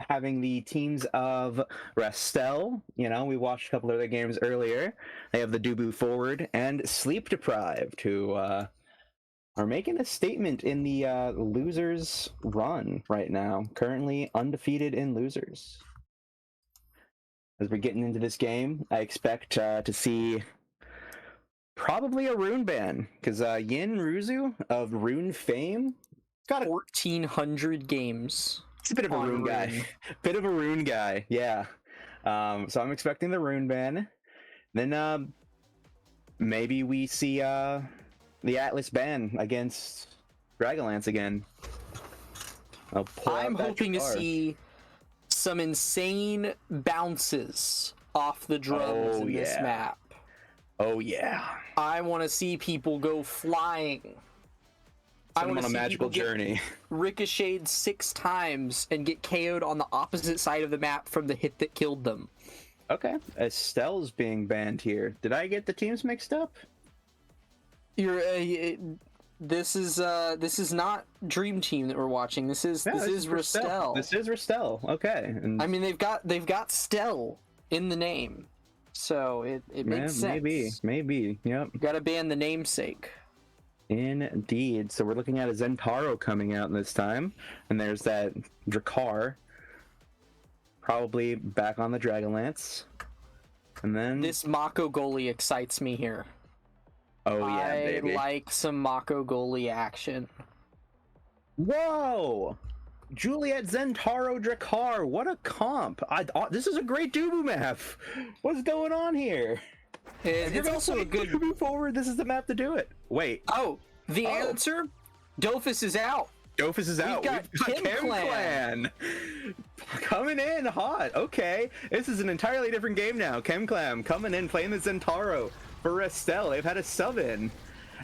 having the teams of Restel. We watched a couple of their games earlier. They have the Dubu forward and Sleep Deprived, who are making a statement in the losers run right now. Currently undefeated in losers. As we're getting into this game, I expect to see probably a rune ban, because Yin Ruzu of Rune fame got 1,400 games. It's a bit of a rune guy. Yeah. So I'm expecting the rune ban. Then maybe we see the Atlas ban against Dragonlance again. I'm hoping to see some insane bounces off the drums in this map. Oh yeah. I want to see people go flying. Send him wanna on a see magical people get journey. ricocheted 6 times and get KO'd on the opposite side of the map from the hit that killed them. Okay, Estelle's being banned here. Did I get the teams mixed up? You're this is not Dream Team that we're watching. This is Restel. This is Restel. Okay. And I mean, they've got Stell in the name, so it makes sense. Maybe. Yep. You gotta ban the namesake. Indeed. So we're looking at a Zentaro coming out this time, and there's that Drakkar, probably back on the Dragonlance, and then This Mako goalie excites me here. Oh yeah, baby. I like some Mako goalie action. Whoa! Juliet Zentaro Drakkar, what a comp! This is a great Dubu map. What's going on here? It's also a good move forward. This is the map to do it. Wait. The answer? Dofus is out. Dofus is out. We've got Chem Clan coming in hot. Okay, this is an entirely different game now. Chem Clan coming in, playing the Zentaro for Restel. They've had a sub in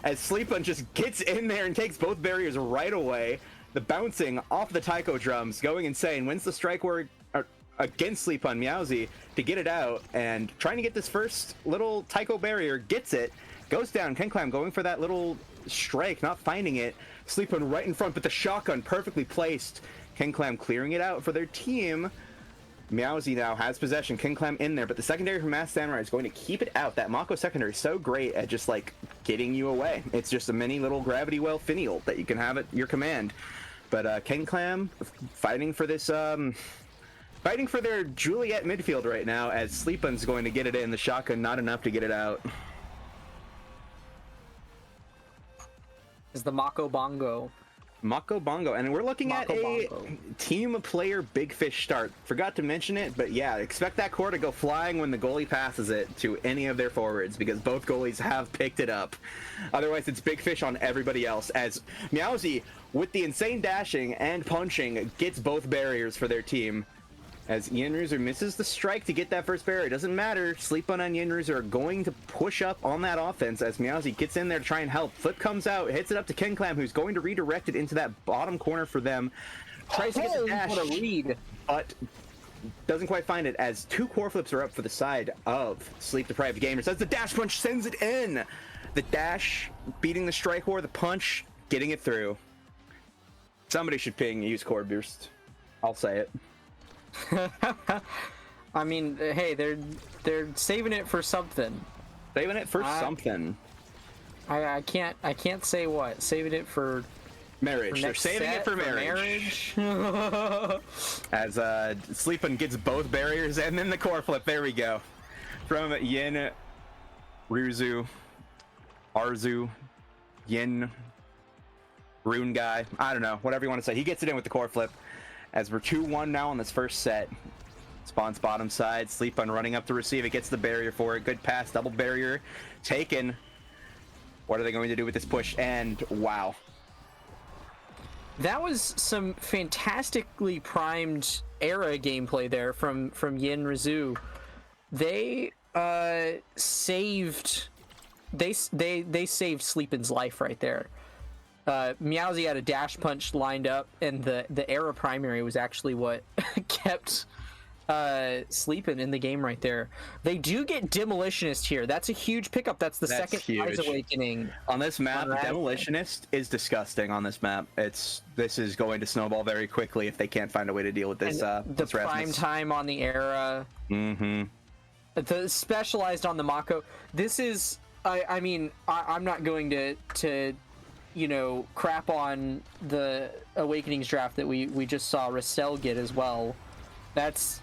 as Sleepun just gets in there and takes both barriers right away. The bouncing off the taiko drums, going insane, wins the strike war against Sleepun Meowsy to get it out, and trying to get this first little taiko barrier, gets it, goes down. Kenklam going for that little strike, not finding it. Sleepun right in front, but the shotgun perfectly placed. Kenklam clearing it out for their team. Meowsy now has possession. Kenklam in there, but the secondary from Mass Samurai is going to keep it out. That Mako secondary is so great at just like getting you away. It's just a mini little gravity well finial that you can have at your command. But Kenklam fighting for this fighting for their Juliet midfield right now, as Sleepun's going to get it in. The shotgun not enough to get it out. Is the Mako Bongo. Mako Bongo, and we're looking Mako at a Bongo. team player big fish start. Forgot to mention it, but yeah, expect that core to go flying when the goalie passes it to any of their forwards, because both goalies have picked it up. Otherwise, it's big fish on everybody else, as Meowsy, with the insane dashing and punching, gets both barriers for their team. As Yenruzu misses the strike to get that first barrier. It doesn't matter. Sleepun and Yenruzu are going to push up on that offense as Meowsy gets in there to try and help. Flip comes out, hits it up to Kenklam, who's going to redirect it into that bottom corner for them. Tries to get the dash, what a read. but doesn't quite find it, as 2 core flips are up for the side of sleep-deprived gamers. As the dash punch sends it in. The dash beating the strike war, the punch getting it through. Somebody should use core boost. I'll say it. I mean, hey, they're saving it for something. Saving it for something. I can't say what. Saving it for marriage. They're saving it for marriage. As Sleepun gets both barriers and then the core flip. There we go. From Yin, Ryuzu, Arzu, Yin, Rune guy. I don't know. Whatever you want to say. He gets it in with the core flip. As we're 2-1 now on this first set. Spawns bottom side. Sleepun running up to receive it. Gets the barrier for it. Good pass. Double barrier taken. What are they going to do with this push? And wow. That was some fantastically primed era gameplay there from Yin Rizu. They saved Sleepin's life right there. Meowsy had a dash punch lined up, and the era primary was actually what kept Sleepin in the game right there. They do get Demolitionist here. That's a huge pickup. That's the second Rise Awakening. On this map, Demolitionist is disgusting on this map. This is going to snowball very quickly if they can't find a way to deal with this. The prime time on the era. Mm-hmm. The specialized on the Mako. This is, I mean, I'm not going to crap on the Awakenings draft that we just saw Restel get as well. That's,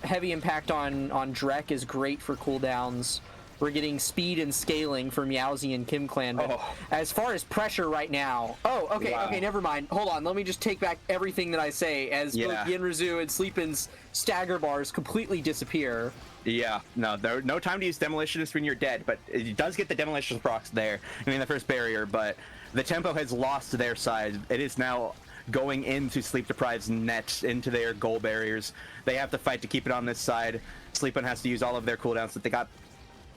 heavy impact on Drek is great for cooldowns. We're getting speed and scaling for Meowsy and Kim Clan. But as far as pressure right now... Okay, never mind. Hold on, let me just take back everything that I say, as both Yenrizu and Sleepin's stagger bars completely disappear. Yeah, no time to use Demolitionist when you're dead, but it does get the Demolitionist procs there. The first barrier, but the tempo has lost their side. It is now going into Sleep Deprived's net, into their goal barriers. They have to fight to keep it on this side. Sleepin has to use all of their cooldowns that they got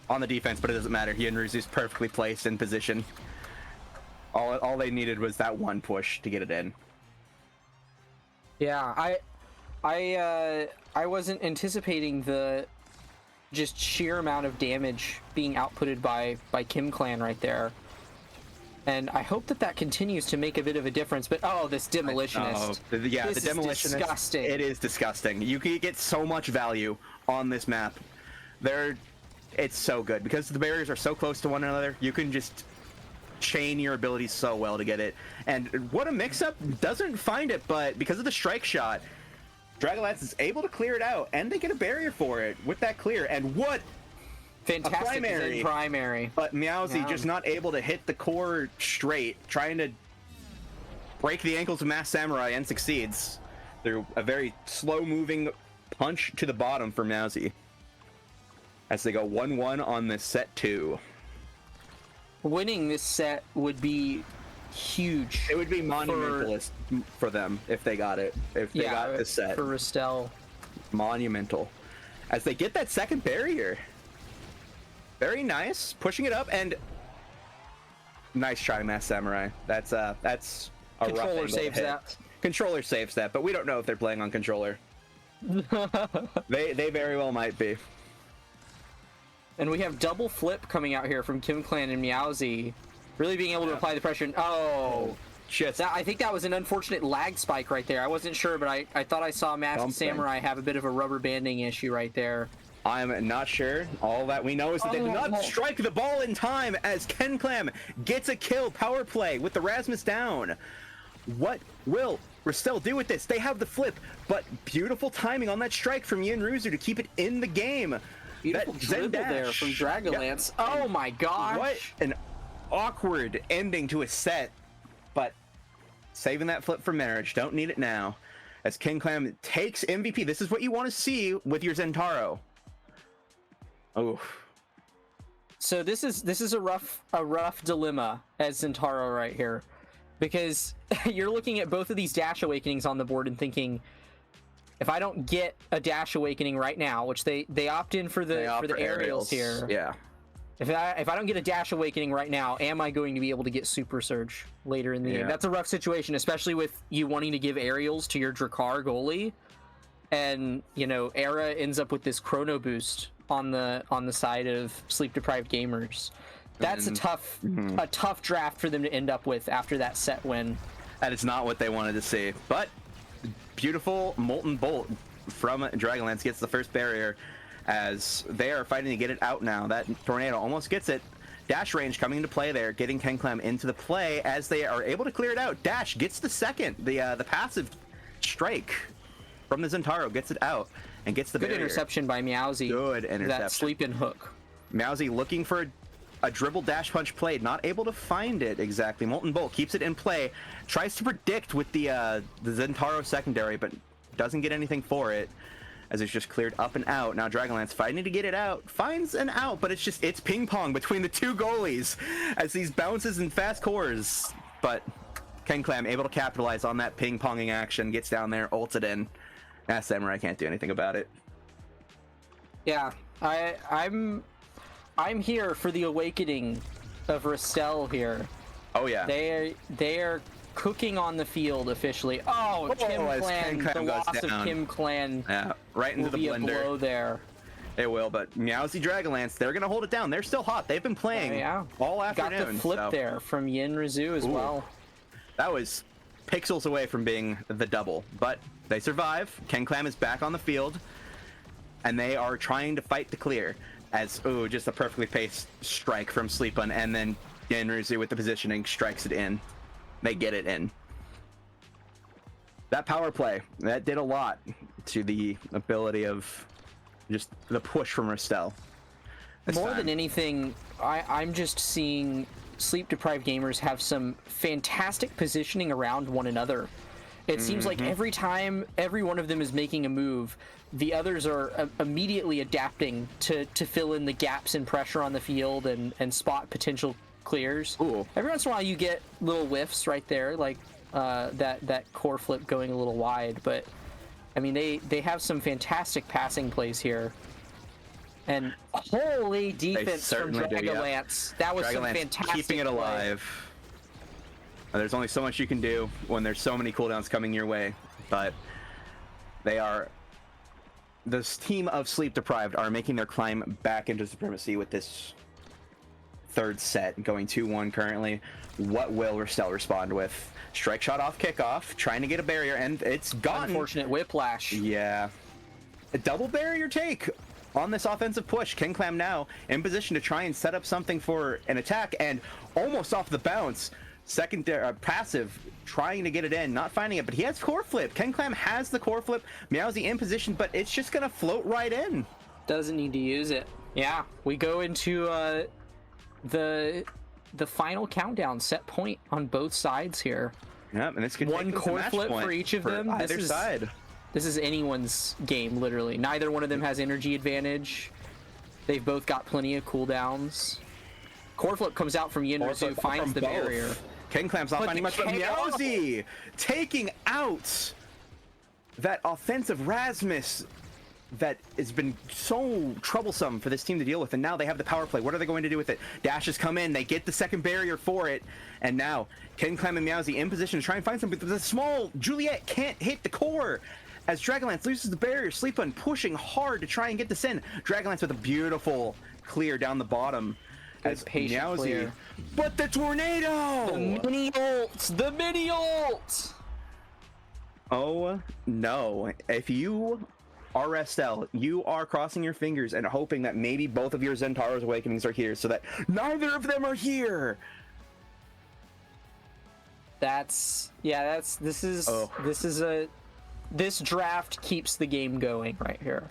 on the defense, but it doesn't matter. Yenruzu's perfectly placed in position. All they needed was that one push to get it in. Yeah, I wasn't anticipating the just sheer amount of damage being outputted by Kim Clan right there. And I hope that continues to make a bit of a difference. But oh, this demolitionist! Yeah, this the demolitionist. Is disgusting. It is disgusting. You can get so much value on this map. It's so good because the barriers are so close to one another. You can just chain your abilities so well to get it. And what a mix-up! Doesn't find it, but because of the strike shot, Dragonlance is able to clear it out, and they get a barrier for it with that clear. And what? Fantastic primary. But Meowsy just not able to hit the core straight, trying to break the ankles of Masked Samurai, and succeeds through a very slow-moving punch to the bottom for Meowsy. As they go 1-1 on this set 2. Winning this set would be huge. It would be monumental for them if they got it. If they got this set. For Restel. Monumental. As they get that second barrier. Very nice. Pushing it up, and nice try, Masked Samurai. That's a Controller rough saves that. Controller saves that, but we don't know if they're playing on controller. They very well might be. And we have double flip coming out here from Kim Clan and Meowsy, really being able to apply the pressure. I think that was an unfortunate lag spike right there. I wasn't sure, but I thought I saw Masked Samurai have a bit of a rubber banding issue right there. I'm not sure. All that we know is that they did not strike the ball in time as Ken Clam gets a kill. Power play with the Rasmus down. What will Restel do with this? They have the flip, but beautiful timing on that strike from Yin Ruzu to keep it in the game. Beautiful dribble there from Dragonlance. Yep. Oh my gosh. What an awkward ending to a set, but saving that flip for marriage. Don't need it now. As King Clam takes MVP. This is what you want to see with your Zentaro. Oh. So this is a rough dilemma as Zentaro right here, because you're looking at both of these Dash Awakenings on the board and thinking, if I don't get a Dash Awakening right now, which they opt in for the aerials here. Yeah. If I don't get a Dash Awakening right now, am I going to be able to get Super Surge later in the game? That's a rough situation, especially with you wanting to give aerials to your Drakkar goalie, and Era ends up with this Chrono Boost on the side of sleep deprived gamers. That's a tough draft for them to end up with after that set win. That is not what they wanted to see, but beautiful Molten Bolt from Dragonlance gets the first barrier as they are fighting to get it out now. That Tornado almost gets it. Dash range coming into play there, getting Ken Clam into the play as they are able to clear it out. Dash gets the second, the passive strike from the Zentaro, gets it out and gets the good barrier. Interception by Meowsy. Good interception. That sleep in hook. Meowsy looking for a dribble dash punch played, not able to find it exactly. Molten Bolt keeps it in play, tries to predict with the Zentaro secondary, but doesn't get anything for it as it's just cleared up and out. Now Dragonlance fighting to get it out, finds an out, but it's ping pong between the two goalies as these bounces and fast cores. But Ken Clam able to capitalize on that ping ponging action, gets down there, ults it in. Samurai can't do anything about it. Yeah, I'm here for the awakening of Restel here. Oh yeah. They are cooking on the field officially. Oh, Kim Clan, the loss of Kim Clan. Yeah, right into the blender. Will be a blow there. It will, but Meowsy Dragonlance, they're gonna hold it down. They're still hot. They've been playing all afternoon. Got the flip there from Yin Rizu as well. That was pixels away from being the double, but they survive. Ken Clam is back on the field, and they are trying to fight to clear. As just a perfectly paced strike from Sleepun, and then Yin Rizu with the positioning strikes it in. They get it in. That power play, that did a lot to the ability of just the push from Restel. More than anything, I'm just seeing sleep-deprived gamers have some fantastic positioning around one another. It seems like every time every one of them is making a move, the others are immediately adapting to fill in the gaps in pressure on the field and spot potential clears. Every once in a while you get little whiffs right there, like that core flip going a little wide, but I mean they have some fantastic passing plays here. And holy defense from Dragonlance. That was some fantastic keeping it alive. There's only so much you can do when there's so many cooldowns coming your way, but this team of Sleep Deprived are making their climb back into supremacy with this third set, going 2-1 currently. What will Restel respond with? Strike shot off kickoff, trying to get a barrier, and it's gone. Unfortunate whiplash. Yeah. A double barrier take on this offensive push. KenClam now in position to try and set up something for an attack, and almost off the bounce. Second passive, trying to get it in, not finding it, but he has core flip. KenClam has the core flip. Meowsy in position, but it's just gonna float right in. Doesn't need to use it. Yeah, we go into the final countdown set point on both sides here. Yep, and it's one core flip for each of them. Either side. This is anyone's game, literally. Neither one of them has energy advantage. They've both got plenty of cooldowns. Core flip comes out from Yinrazu, finds the barrier. KenClam's not finding much, but Meowsy taking out that offensive Rasmus that has been so troublesome for this team to deal with, and now they have the power play. What are they going to do with it? Dashes come in, they get the second barrier for it, and now KenClam and Meowsy in position to try and find something, but the small Juliet can't hit the core as Dragonlance loses the barrier. Sleepun pushing hard to try and get this in. Dragonlance with a beautiful clear down the bottom. As Meowsy, clear. But the tornado! The mini ult! The mini ult! Oh no. If you are Restel, you are crossing your fingers and hoping that maybe both of your Zentaro's Awakenings are here so that neither of them are here. This draft keeps the game going right here.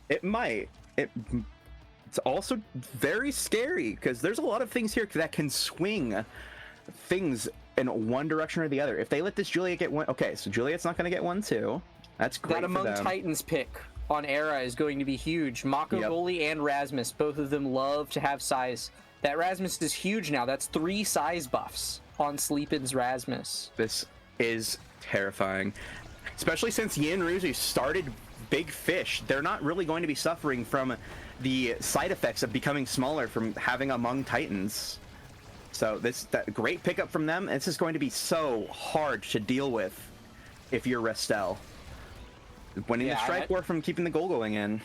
It might. It's also very scary because there's a lot of things here that can swing things in one direction or the other. If they let this Juliet get one, okay, so Juliet's not going to get 1-2. That's great. That Among Titans pick on Era is going to be huge. Mako Goli and Rasmus, both of them love to have size. That Rasmus is huge now. That's 3 size buffs on Sleepin's Rasmus. This is terrifying, especially since Yinrazu started big fish. They're not really going to be suffering from the side effects of becoming smaller from having Among Titans. So that great pickup from them. This is going to be so hard to deal with if you're Restel. Winning the strike war from keeping the goal going in.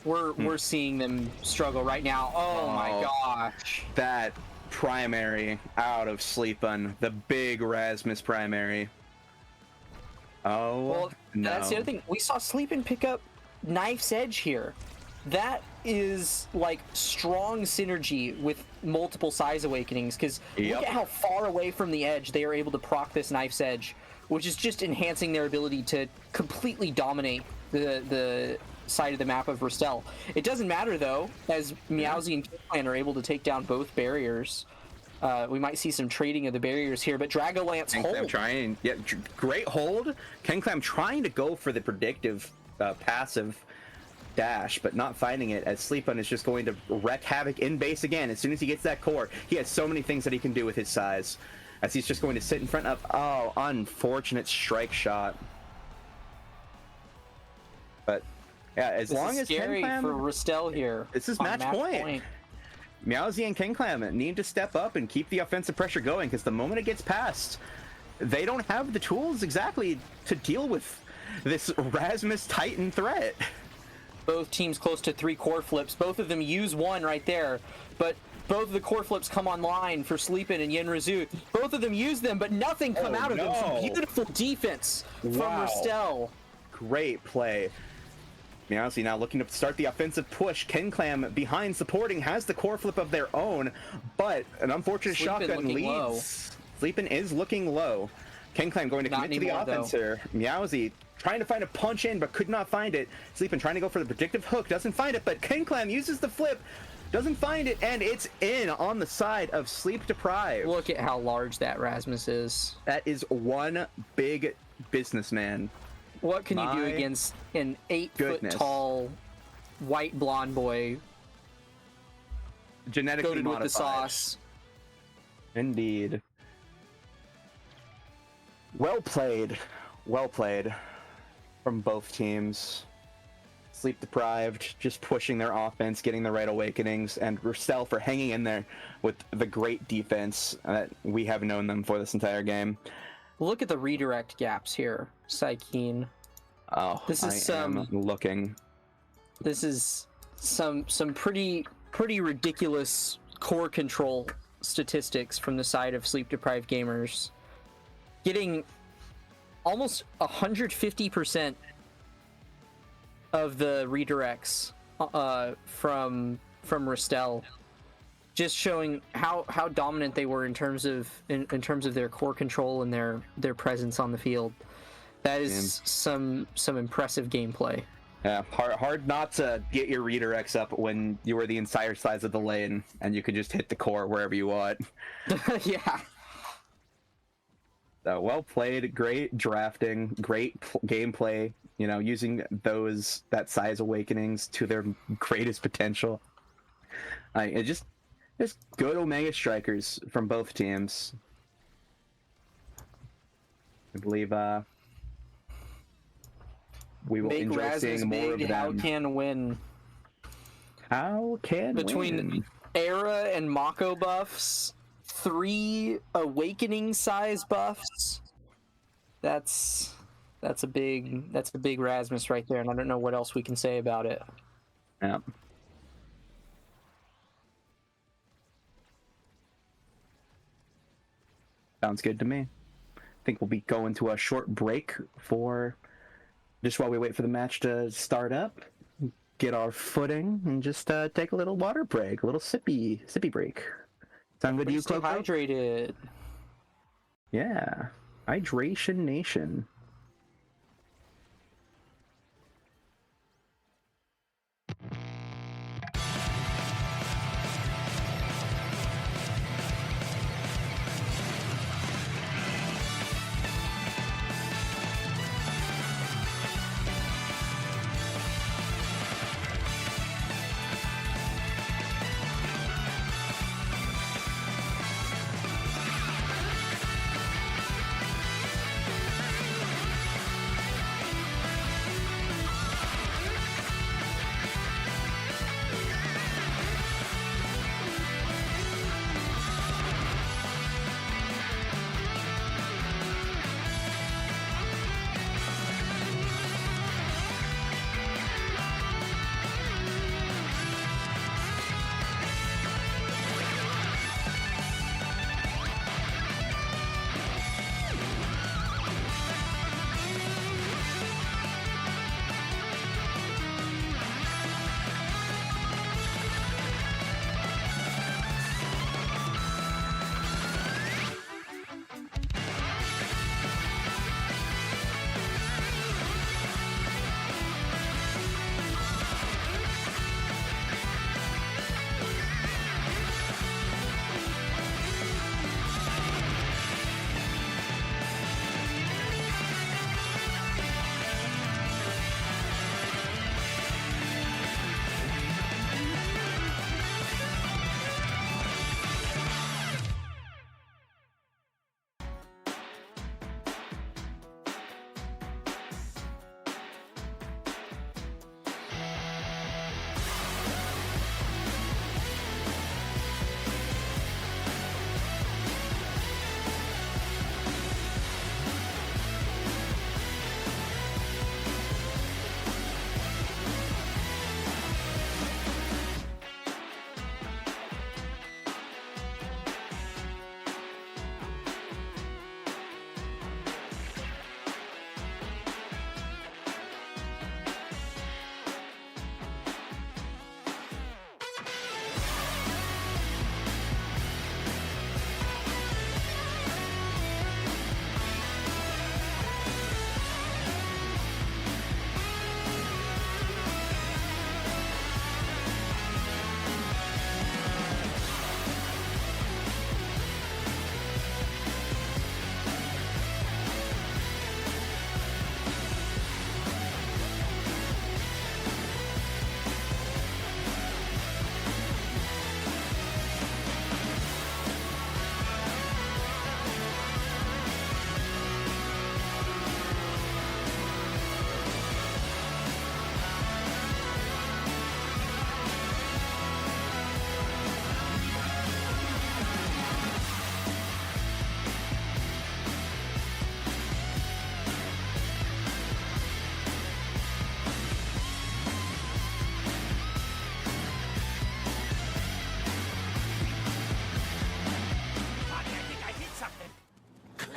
We're seeing them struggle right now. Oh my gosh. That primary out of Sleepun. The big Rasmus primary. Oh, well, no. That's the other thing. We saw Sleepin pick up Knife's Edge here. That is like strong synergy with multiple size awakenings, because look at how far away from the edge they are able to proc this Knife's Edge, which is just enhancing their ability to completely dominate the side of the map of Restel. It doesn't matter though, as Meowsy and KenClam are able to take down both barriers. We might see some trading of the barriers here, but Dragolance hold. Trying, great hold. KenClam trying to go for the predictive passive dash, but not finding it, as Sleepun is just going to wreak havoc in base again. As soon as he gets that core, he has so many things that he can do with his size, as he's just going to sit in front of, oh, unfortunate strike shot. But yeah, as long as scary KenClam, for Restel here. This is match point. Meowsy and KenClam need to step up and keep the offensive pressure going, because the moment it gets past, they don't have the tools exactly to deal with this Rasmus Titan threat. Both teams close to 3 core flips. Both of them use 1 right there, but both of the core flips come online for Sleepin and Yinrazu. Both of them use them, but nothing come out of them. Some beautiful defense from Restel. Great play. Meowsy now looking to start the offensive push. KenClam behind supporting, has the core flip of their own, but an unfortunate shotgun leads. Sleepin is looking low. KenClam going to commit to the offense here. Meowsy trying to find a punch in, but could not find it. Sleepin trying to go for the predictive hook, doesn't find it, but KenClam uses the flip, doesn't find it, and it's in on the side of Sleep Deprived. Look at how large that Rasmus is. That is one big businessman. What can you do against an 8-foot-tall, white blonde boy? Genetically coated modified. With the sauce. Indeed. Well played. Well played from both teams. sleep deprived, just pushing their offense, getting the right awakenings, and Rustel for hanging in there with the great defense that we have known them for this entire game. Look at the redirect gaps here, Psykeen. Oh, this is I am looking. This is some pretty ridiculous core control statistics from the side of sleep deprived gamers, getting almost 150% of the redirects from Rustel, just showing how dominant they were in terms of their core control and their presence on the field. That is some impressive gameplay. Yeah, hard not to get your redirects up when you were the entire size of the lane and you could just hit the core wherever you want. Yeah. So, well played, great drafting, great gameplay. You know, using that size awakenings to their greatest potential. It just good Omega strikers from both teams. I believe we will enjoy seeing more of them. How can win? How can between Era and Mako buffs, 3 awakening size buffs. That's a big Rasmus right there, and I don't know what else we can say about it. Yeah. Sounds good to me. I think we'll be going to a short break for just while we wait for the match to start up, get our footing, and just take a little water break, a little sippy break. Sound good to you, Stay Coco? hydrated. Yeah. Hydration Nation.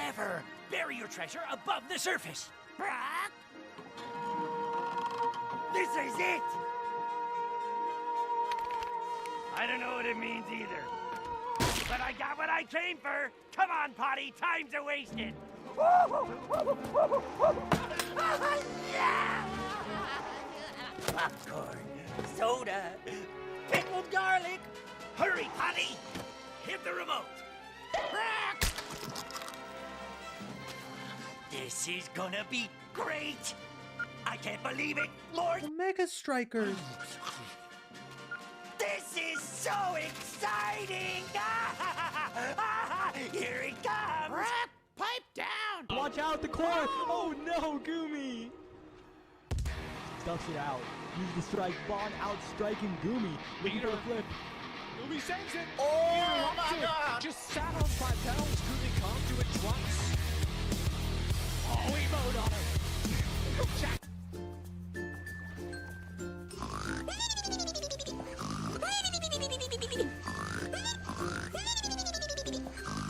Never bury your treasure above the surface. This is it! I don't know what it means either. But I got what I came for! Come on, Potty, time's a wasted! Yeah! Popcorn, soda, pickled garlic! Hurry, Potty! Hit the remote! This is gonna be great! I can't believe it, Lord! Omega Strikers! This is so exciting! Here it comes! Pipe down! Watch out, the core! Oh no, Gumi! Stuffs it out. Use the strike bond out striking Gumi. Looking for a flip. Gumi saves it! Oh my God! Just sat on 5 pounds. Gumi can't do it twice. Oh, we mowed on it!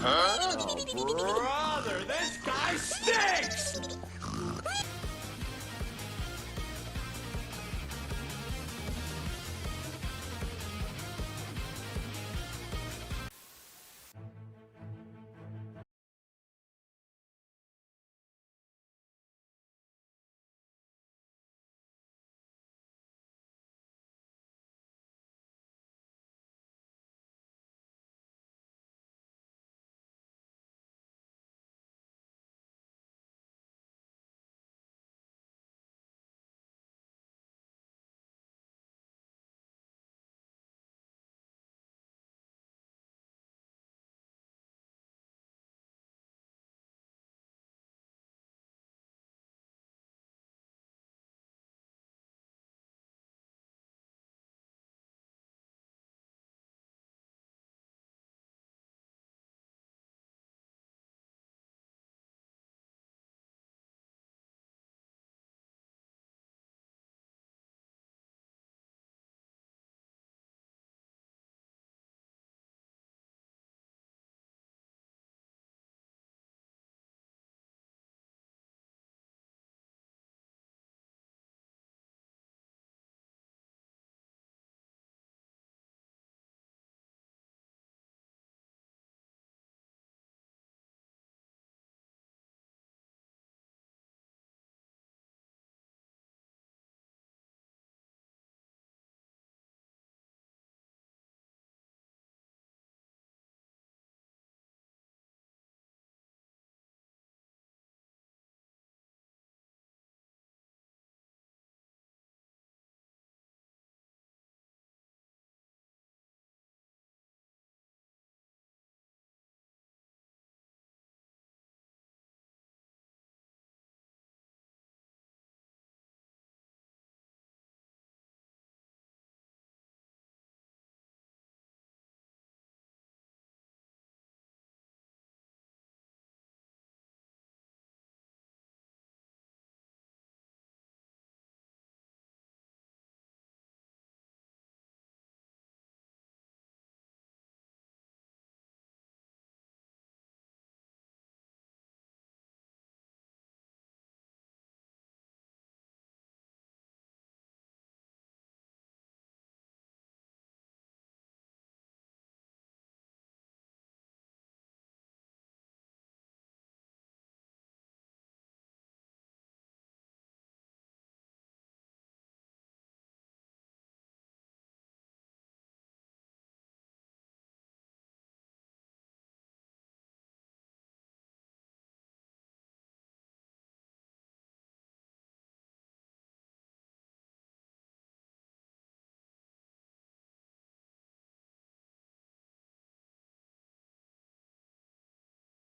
Oh, brother, this guy stinks!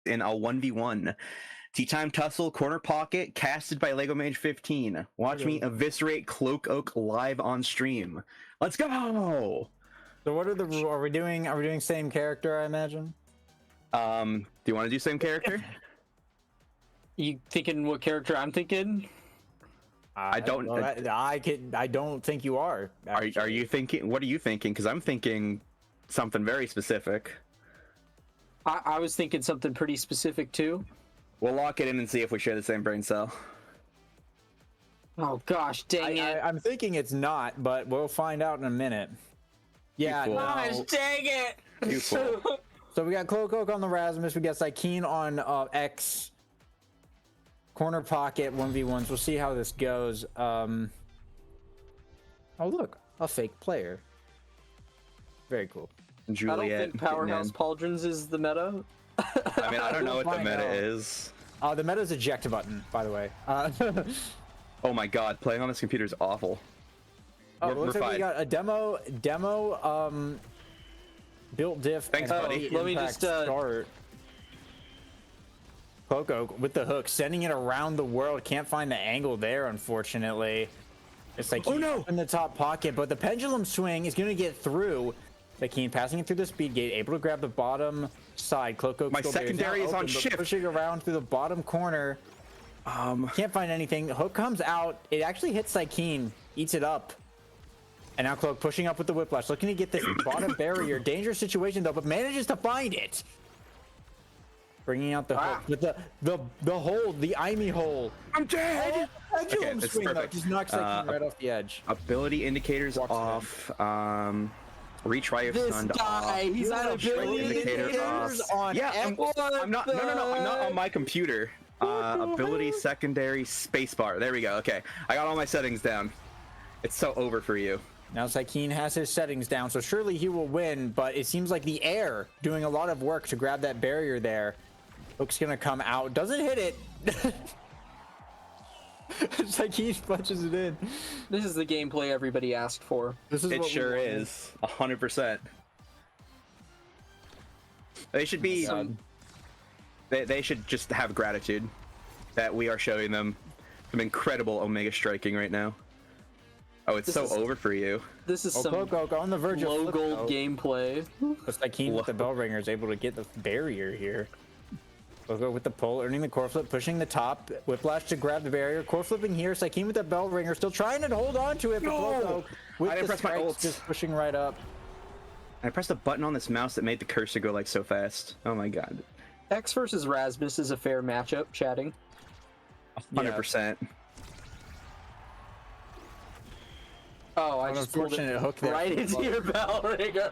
In a 1v1. Tea Time Tussle, Corner Pocket, casted by Lego Mage 15. Watch me eviscerate Cloak Oak live on stream. Let's go! So what are the rules? Are we doing same character, I imagine? Do you want to do same character? You thinking what character I'm thinking? I don't. I don't think you are. Are you thinking? What are you thinking? Because I'm thinking something very specific. I was thinking something pretty specific too. We'll lock it in and see if we share the same brain cell. Oh gosh, dang it! I'm thinking it's not, but we'll find out in a minute. Yeah, fool. Gosh, dang it! You fool. So we got Cloak on the Rasmus, we got Sykeen on X. Corner pocket 1v1s. We'll see how this goes. Oh look, a fake player. Very cool. Juliet. I don't think Powerhouse Pauldrons is the meta. I mean, I don't know what the meta is. The meta is eject button, by the way. Oh my god, playing on this computer is awful. Oh, looks like we got a demo, built diff. Thanks, buddy. Let me just start. Poco with the hook, sending it around the world. Can't find the angle there, unfortunately. It's like in the top pocket, but the pendulum swing is going to get through. Sakeen passing it through the speed gate, able to grab the bottom side. Cloak My secondary is on shift. Pushing around through the bottom corner. Can't find anything. Hook comes out. It actually hits Sakeen, eats it up. And now Cloak pushing up with the whiplash, looking to get this bottom barrier. Dangerous situation though, but manages to find it. Bringing out the hook with the hole, the Imi hole. I'm dead. Okay, it's swing, though. perfect. Just knocks Sakeen right off the edge. Ability indicators off. Reach right of stunned off. He's on ability indicators on. Yeah, I'm not. No, I'm not on my computer. Ability secondary spacebar. There we go. Okay, I got all my settings down. It's so over for you. Now Sakeen has his settings down, so surely he will win, but it seems like the air doing a lot of work to grab that barrier there. Hook's gonna come out, doesn't hit it. Sakeen punches it in. This is the gameplay everybody asked for. This is it what sure is. 100%. They should be. They should just have gratitude that we are showing them some incredible Omega striking right now. Oh, it's so over for you. This is some on the verge low of gold gameplay. Looks like Sakeen with the bell ringer is able to get the barrier here. Logo with the pull, earning the core flip, pushing the top. Whiplash to grab the barrier. Core flipping here. Sakeen with the bell ringer, still trying to hold on to it. No! With I didn't the press my strikes, ult. just pushing right up. I pressed a button on this mouse that made the cursor go like so fast. Oh my god. X versus Rasmus is a fair matchup. Chatting. 100%. Oh, I just pulled unfortunate it hook there. right into your bell ringer.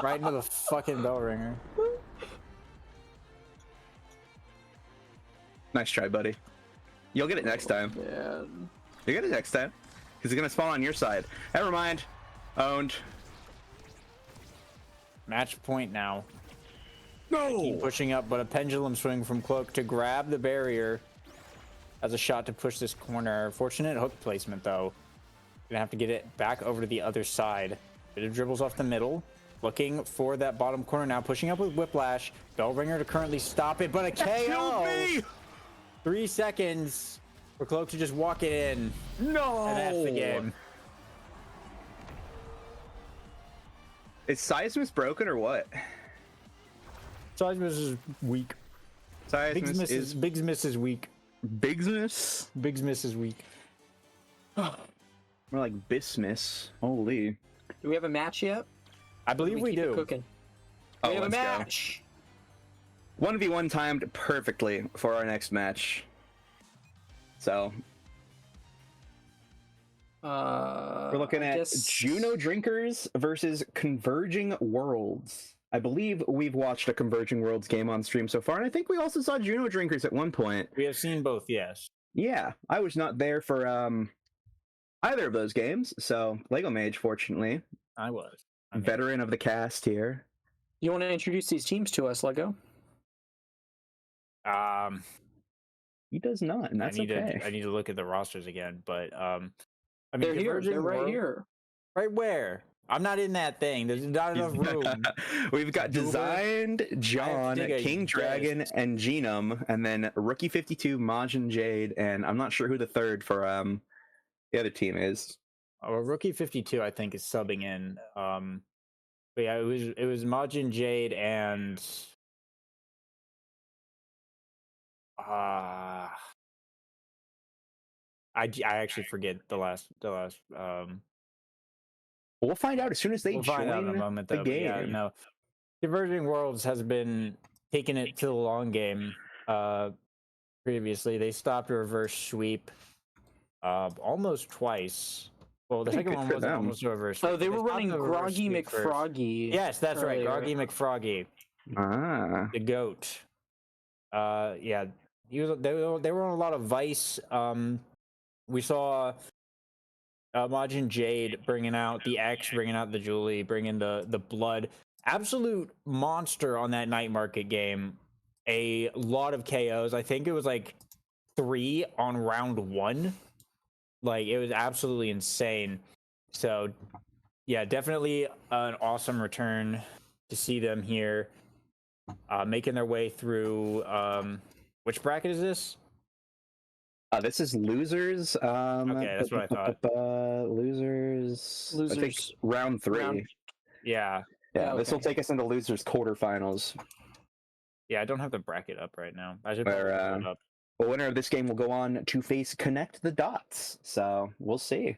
Right into the fucking bell ringer. Nice try, buddy. You'll get it next time. Man. You'll get it next time. Because it's going to spawn on your side. Never mind. Owned. Match point now. No! Keep pushing up, but a pendulum swing from Cloak to grab the barrier. As a shot to push this corner. Fortunate hook placement, though. Gonna have to get it back over to the other side. Bit of dribbles off the middle. Looking for that bottom corner now. Pushing up with Whiplash. Bellringer to currently stop it, but a KO! 3 seconds for Cloak to just walk it in. No! And that's the game. Is Seismus broken or what? Seismus is weak. Seismus is... Bigsmas is weak. Bigsmas? Bigsmas is weak. More like Bismuth. Holy. Do we have a match yet? I believe we do. Cooking. Oh, We have a let's go. match. 1v1 timed perfectly for our next match. So we're looking at Juno Drinkers versus Converging Worlds. I believe we've watched a Converging Worlds game on stream so far, and I think we also saw Juno Drinkers at one point. We have seen both, yes. Yeah, I was not there for either of those games, so Lego Mage, fortunately. I was. Veteran of the cast here. You want to introduce these teams to us, Lego? He does not, and that's okay. I need to look at the rosters again, but I mean, They're here. Converging They're right World- here. Right where? I'm not in that thing. There's not enough room. We've got Designed, John, dig a King Dragon, and Genome, and then Rookie 52, Majin Jade, and I'm not sure who the third for the other team is. Oh, Rookie 52, I think, is subbing in. But yeah, it was Majin Jade and I actually forget the last We'll find out as soon as they we'll find out in a join moment, the though, but game. yeah, no. Converging Worlds has been taking it to the long game. previously. They stopped a reverse sweep almost twice. Well, the second one wasn't almost a reverse sweep. Oh, they were stopped running the reverse Groggy sweep first. McFroggy. Yes, that's right. earlier. Groggy McFroggy. The GOAT. Yeah, they were on a lot of Vice. We saw Majin Jade bringing out the X, bringing out the Julie, bringing the Blood. Absolute monster on that night market game. A lot of KOs. I think it was like 3 on round 1. Like, it was absolutely insane. So, yeah, definitely an awesome return to see them here. Making their way through, which bracket is this? This is losers. Okay, that's what I thought. Losers. I think round 3. Yeah. Yeah, this will take us into losers quarterfinals. Yeah, I don't have the bracket up right now. I should Where, probably pull it up. the winner of this game will go on to face Connect the Dots. So we'll see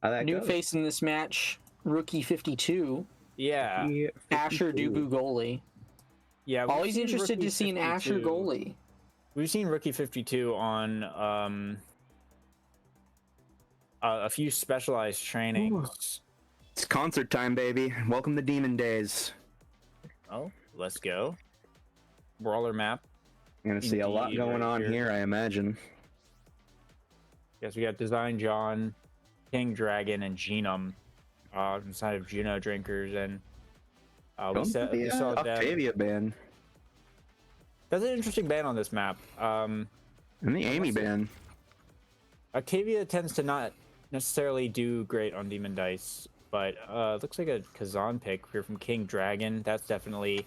how that New goes. face in this match, Rookie 52. Yeah. Asher Dubu goalie. Yeah. Always interested to see an Asher goalie. We've seen Rookie 52 on a few specialized trainings. It's concert time, baby. Welcome to Demon Days. Oh, let's go. Brawler map. You're gonna see a lot going on here, I imagine. Yes, we got Design John, King Dragon, and Genome inside of Juno Drinkers, and we saw Octavia ban. That's an interesting ban on this map. And the Amy ban. Octavia tends to not necessarily do great on Demon Dice, but looks like a Kazan pick here from King Dragon. That's definitely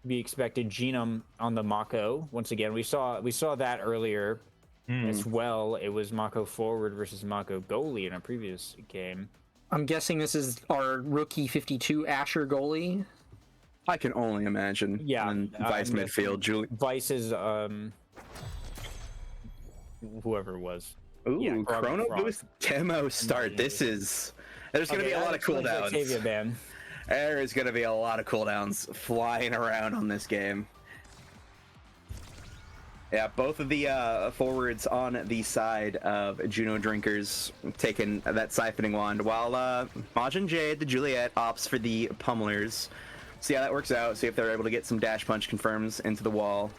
to be expected. Genome on the Mako. Once again, we saw that earlier as well. It was Mako forward versus Mako goalie in a previous game. I'm guessing this is our Rookie 52 Asher goalie. I can only imagine. Yeah, and Vice midfield, Julie. Vice is whoever it was. Ooh, yeah, Chrono Boost demo start. There's gonna be a lot of cooldowns. Octavia ban. There is gonna be a lot of cooldowns flying around on this game. Yeah, both of the forwards on the side of Juno Drinkers taking that siphoning wand, while Majin Jade, the Juliet, opts for the Pummelers. See how that works out. See if they're able to get some dash punch confirms into the wall.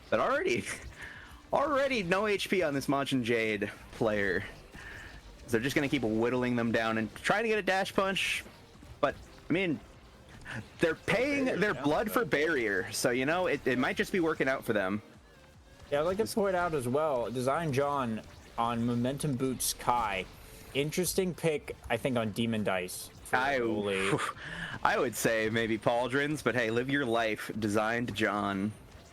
But already no HP on this Majin Jade player. So they're just gonna keep whittling them down and trying to get a dash punch. But I mean, they're paying their blood for barrier, so you know it might just be working out for them. Yeah, I'd like to point out as well, Design John on Momentum Boots Kai. Interesting pick, I think, on Demon Dice. I would say maybe Pauldrons, but hey, live your life, Designed John.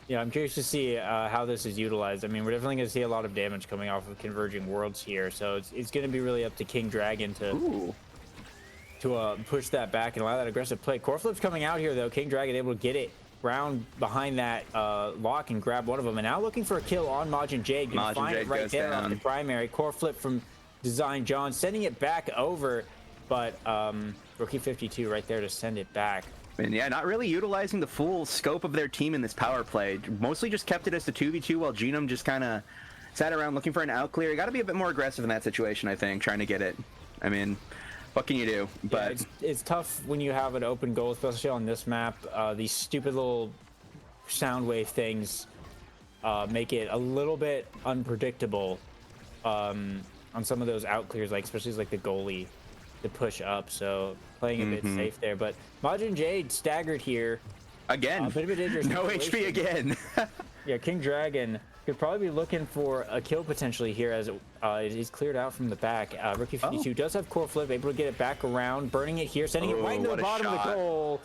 Yeah, I'm curious to see how this is utilized. I mean, we're definitely going to see a lot of damage coming off of Converging Worlds here, so it's going to be really up to King Dragon to push that back and allow that aggressive play. Core Flip's coming out here, though. King Dragon able to get it round behind that lock and grab one of them, and now looking for a kill on Majin Jade. Gonna find it right there on the primary. Core Flip from Design John, sending it back over, but Rookie 52 right there to send it back. And yeah, not really utilizing the full scope of their team in this power play. Mostly just kept it as the 2v2 while Genome just kind of sat around looking for an out clear. You got to be a bit more aggressive in that situation, I think, trying to get it. I mean, what can you do? But yeah, it's tough when you have an open goal, especially on this map. These stupid little sound wave things make it a little bit unpredictable on some of those out clears, like especially like the goalie to push up. So playing a bit safe there, but Majin Jade staggered here again. A bit of a dangerous no situation. HP again. Yeah, King Dragon could probably be looking for a kill potentially here as he's cleared out from the back. Rookie 52 does have Core Flip, able to get it back around, burning it here, sending it right into the bottom of the goal.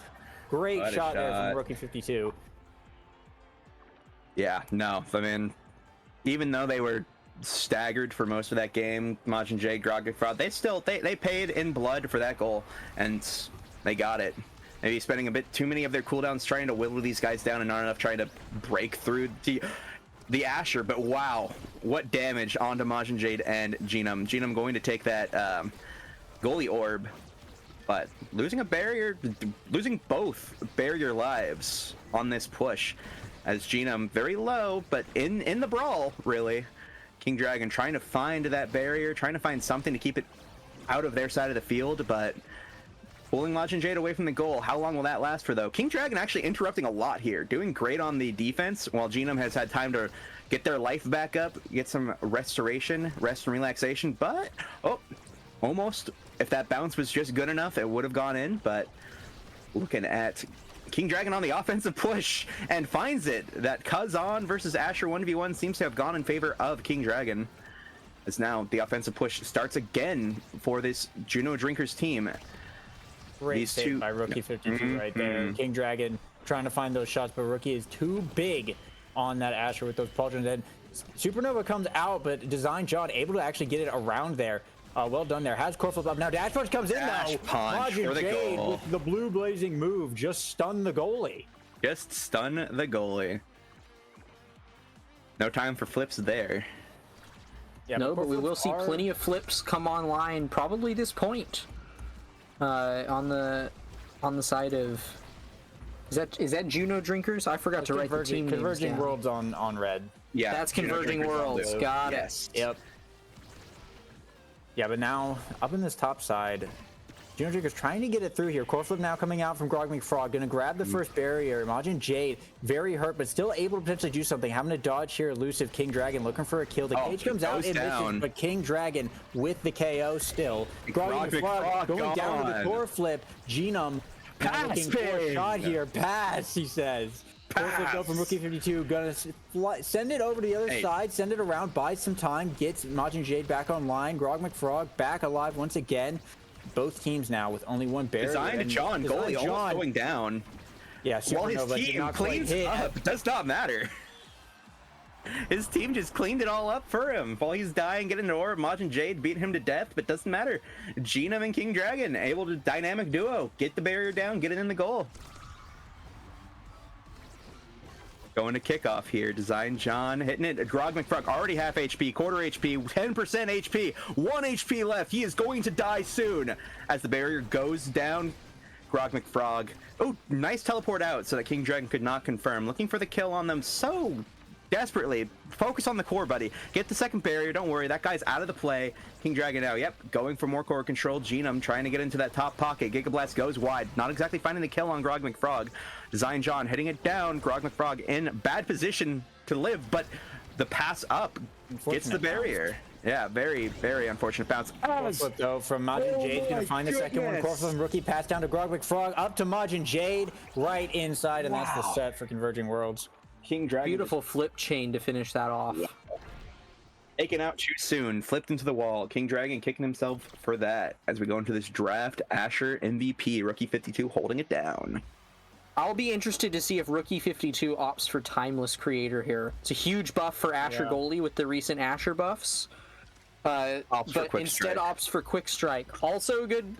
Great shot there from Rookie 52. Yeah, no, I mean, even though they were staggered for most of that game, Majin Jade, Grog Fraud, they paid in blood for that goal, and they got it. Maybe spending a bit too many of their cooldowns trying to whittle these guys down and not enough trying to break through the Asher, but wow, what damage onto Majin Jade and Genome. Genome going to take that goalie orb, but losing a barrier, losing both barrier lives on this push. as Genome very low, but in the brawl, really. King Dragon trying to find that barrier, trying to find something to keep it out of their side of the field, but pulling Majin Jade away from the goal. How long will that last for, though? King Dragon actually interrupting a lot here, doing great on the defense, while Genome has had time to get their life back up, get some restoration, rest and relaxation, but, oh, almost. If that bounce was just good enough, it would have gone in, but looking at King Dragon on the offensive push and finds it. That Kazan versus Asher 1v1 seems to have gone in favor of King Dragon, as now the offensive push starts again for this Juno Drinkers team. Great save by Rookie 52 right there. King Dragon trying to find those shots, but Rookie is too big on that Asher with those pauldrons. And Supernova comes out, but Design John able to actually get it around there. Well done there. Has core flip up now. Dash punch comes in Dash though. punch for the Jade goal. with the blue blazing move just stun the goalie. Just stun the goalie. No time for flips there. Yeah, no, but we will see plenty of flips come online probably this point. On the side of is that Juno Drinkers? I forgot to write the team names Converging down. Worlds on red. Yeah, that's Converging Worlds. Got it. Yep. Yeah, but now up in this top side, Juno Drinkers trying to get it through here. Core flip now coming out from Grog McFrog, gonna grab the first barrier. Majin Jade very hurt, but still able to potentially do something. Having to dodge here, elusive King Dragon looking for a kill. The cage comes out in misses, but King Dragon with the KO still. Grog McFrog going down to the core flip. Genome looking for a shot here. Pass, he says. Core flip go from Rookie 52. Gonna send it over to the other side, send it around, buy some time, gets Majin Jade back online. Grog McFrog back alive once again. Both teams now with only one barrier. Design John, goalie almost going down. Yeah, while his Supernova did team not quite cleans hit. up, does not matter. His team just cleaned it all up for him. While he's dying, getting an orb, Majin Jade beat him to death, but doesn't matter. Genome and King Dragon able to dynamic duo, get the barrier down, get it in the goal. Going to kickoff here. Design John hitting it. Grog McFrog already half HP, quarter HP, 10% HP, 1 HP left. He is going to die soon as the barrier goes down. Grog McFrog. Oh, nice teleport out so that King Dragon could not confirm. Looking for the kill on them so desperately. Focus on the core, buddy. Get the second barrier. Don't worry. That guy's out of the play. King Dragon now. Yep. Going for more core control. Genome trying to get into that top pocket. Giga Blast goes wide. Not exactly finding the kill on Grog McFrog. Design John hitting it down. Grog McFrog in bad position to live, but the pass up gets the barrier. Yeah, very, very unfortunate bounce. Flip though from Majin Jade, gonna find the second one. Core flip Rookie pass down to Grog McFrog, up to Majin Jade, right inside, and that's the set for Converging Worlds. King Dragon. Beautiful flip chain to finish that off. Yeah. Taken out too soon, flipped into the wall. King Dragon kicking himself for that as we go into this draft. Asher MVP, Rookie 52 holding it down. I'll be interested to see if Rookie 52 opts for Timeless Creator here. It's a huge buff for Asher goalie with the recent Asher buffs. But instead opts for Quick Strike. Also a good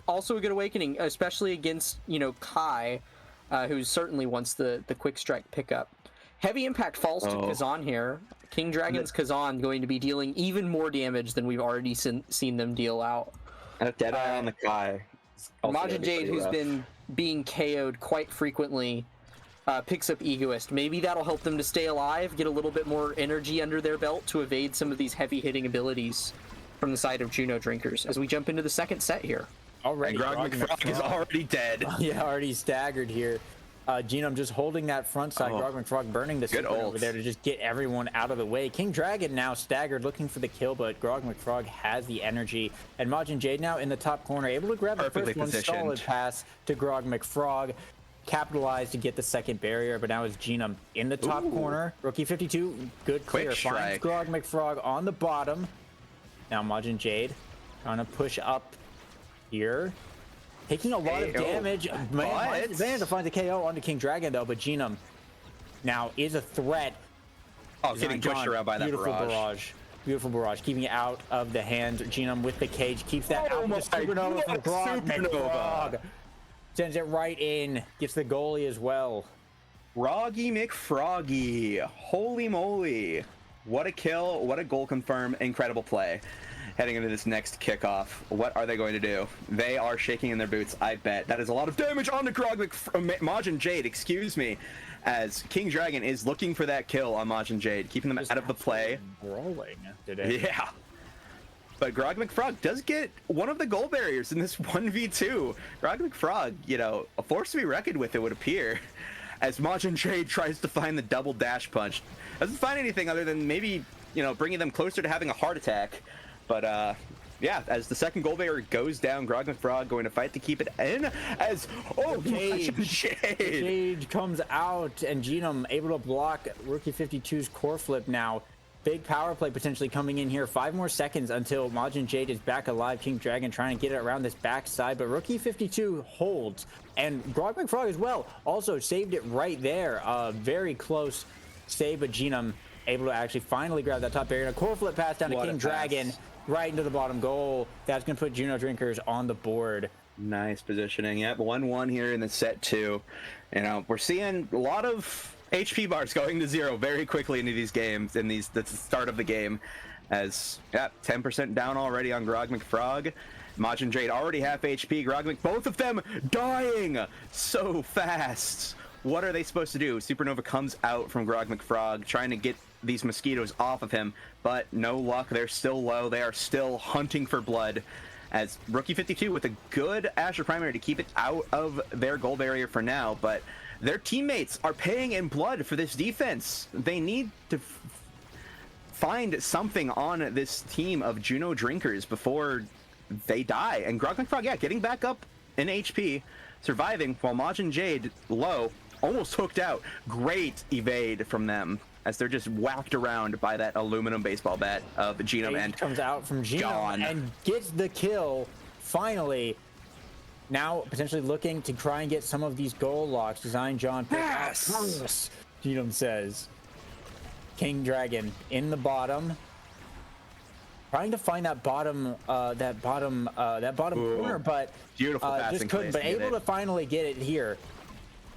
awakening, especially against Kai, who certainly wants the Quick Strike pickup. Heavy impact falls to Kazan here. King Dragon's Kazan going to be dealing even more damage than we've already seen them deal out. And a dead eye on the Kai. Majin Jade, who's been being KO'd quite frequently, picks up Egoist. Maybe that'll help them to stay alive, get a little bit more energy under their belt to evade some of these heavy hitting abilities from the side of Juno Drinkers as we jump into the second set here. Already, Grog McFrog is already dead. Yeah, already staggered here. Genome just holding that front side. Grog McFrog burning the super over there to just get everyone out of the way. King Dragon now staggered, looking for the kill, but Grog McFrog has the energy. And Majin Jade now in the top corner, able to grab the first one. Solid pass to Grog McFrog. Capitalized to get the second barrier, but now it's Genome in the top corner. Rookie 52, good clear. Finds Grog McFrog on the bottom. Now Majin Jade trying to push up here. Taking a lot of damage. Managed to find the KO onto King Dragon though, but Genome now is a threat. Oh, getting pushed around by that barrage. Beautiful barrage, keeping it out of the hands. Genome with the cage, keeps that out of the Supernova from Grog McFrog. Sends it right in, gets the goalie as well. Froggy McFroggy. Holy moly. What a kill, what a goal confirm, incredible play. Heading into this next kickoff, what are they going to do? They are shaking in their boots, I bet. That is a lot of damage on the Majin Jade, excuse me. as King Dragon is looking for that kill on Majin Jade, keeping them out of the play. Brawling today. Yeah. But Grog McFrog does get one of the goal barriers in this 1v2. Grog McFrog, you know, a force to be reckoned with, it would appear, as Majin Jade tries to find the double dash punch. Doesn't find anything other than maybe, you know, bringing them closer to having a heart attack. But, yeah, as the second goal barrier goes down, Grog McFrog going to fight to keep it in as, Majin Jade. Cage comes out, and Genome able to block Rookie 52's core flip now. Big power play potentially coming in here. 5 more seconds until Majin Jade is back alive. King Dragon trying to get it around this backside, but Rookie 52 holds. And Grog McFrog as well also saved it right there. Very close save, but Genome able to actually finally grab that top barrier. And a core flip pass down to King Dragon right into the bottom goal. That's going to put Juno Drinkers on the board. Nice positioning. Yep, 1-1 here in the set 2. You know, we're seeing a lot of HP bars going to 0 very quickly into these games, the start of the game, as 10% down already on Grog McFrog. Majin Jade already half HP. Both of them dying so fast. What are they supposed to do? Supernova comes out from Grog McFrog, trying to get these mosquitoes off of him, but no luck. They're still low. They are still hunting for blood, as Rookie 52 with a good Asher primary to keep it out of their goal barrier for now, but their teammates are paying in blood for this defense. They need to find something on this team of Juno Drinkers before they die. And Grog McFrog, getting back up in HP, surviving, while Majin Jade low, almost hooked out. Great evade from them, as they're just whacked around by that aluminum baseball bat of Genome, and comes out from Genome and gets the kill finally. Now potentially looking to try and get some of these goal locks. Design John. Yes! Genome says. King Dragon in the bottom. Trying to find that bottom corner, but beautiful just couldn't. But able to finally get it here.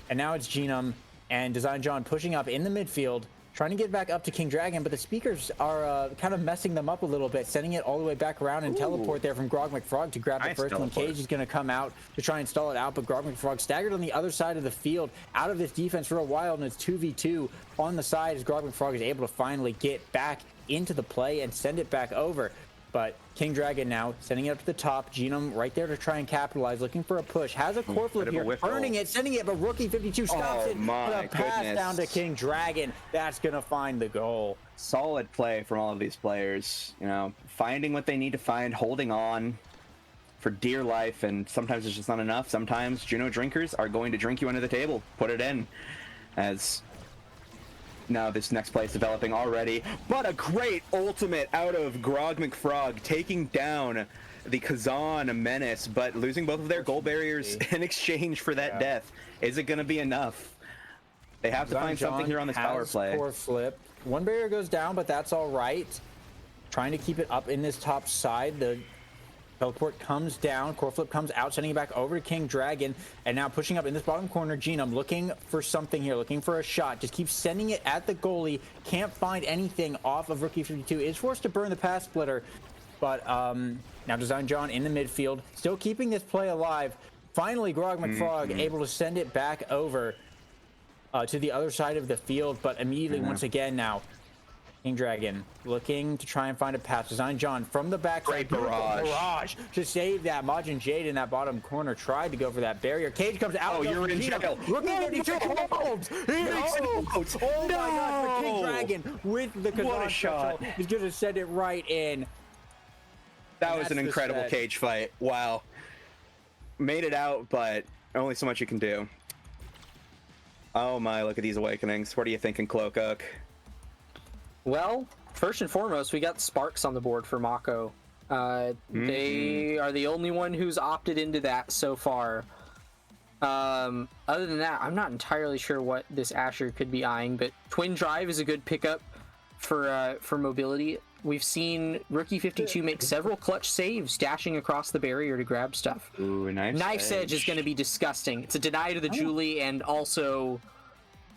And now it's Genome and Design John pushing up in the midfield, trying to get back up to King Dragon, but the speakers are kind of messing them up a little bit, sending it all the way back around, and teleport there from Grog McFrog to grab the first one. Cage is going to come out to try and stall it out, but Grog McFrog staggered on the other side of the field, out of this defense for a while, and it's 2v2 on the side as Grog McFrog is able to finally get back into the play and send it back over. But King Dragon now sending it up to the top. Genome right there to try and capitalize, looking for a push. Has a core flip here, burning it, sending it, but Rookie 52 stops it. But a pass down to King Dragon. That's going to find the goal. Solid play from all of these players. You know, finding what they need to find, holding on for dear life, and sometimes it's just not enough. Sometimes Juno Drinkers are going to drink you under the table. Put it in. As now this next play is developing already, but a great ultimate out of Grog McFrog, taking down the Kazan Menace, but losing both of their goal barriers in exchange for that death. Is it going to be enough? They have to find something here on this power play. Core flip. One barrier goes down, but that's all right. Trying to keep it up in this top side. The teleport comes down, core flip comes out, sending it back over to King Dragon, and now pushing up in this bottom corner. Genome looking for something here, looking for a shot, just keeps sending it at the goalie, can't find anything off of Rookie 52, is forced to burn the pass splitter, but now Design John in the midfield, still keeping this play alive. Finally, Grog McFrog able to send it back over to the other side of the field, but immediately once again now, King Dragon looking to try and find a pass. Design John from the back. Great barrage to save that. Majin Jade in that bottom corner tried to go for that barrier. Cage comes out. Oh, you're in jail. Rookie 52 holds. Oh my God! But King Dragon with the Kazan shot is going to send it right in. That was an incredible cage fight. Wow. Made it out, but only so much you can do. Oh my! Look at these awakenings. What are you thinking, Cloakuk? Well, first and foremost, we got Sparks on the board for Mako. They are the only one who's opted into that so far. Other than that, I'm not entirely sure what this Asher could be eyeing, but Twin Drive is a good pickup for mobility. We've seen Rookie 52 make several clutch saves, dashing across the barrier to grab stuff. Ooh, Knife's Edge is going to be disgusting. It's a deny to the Julie, and also,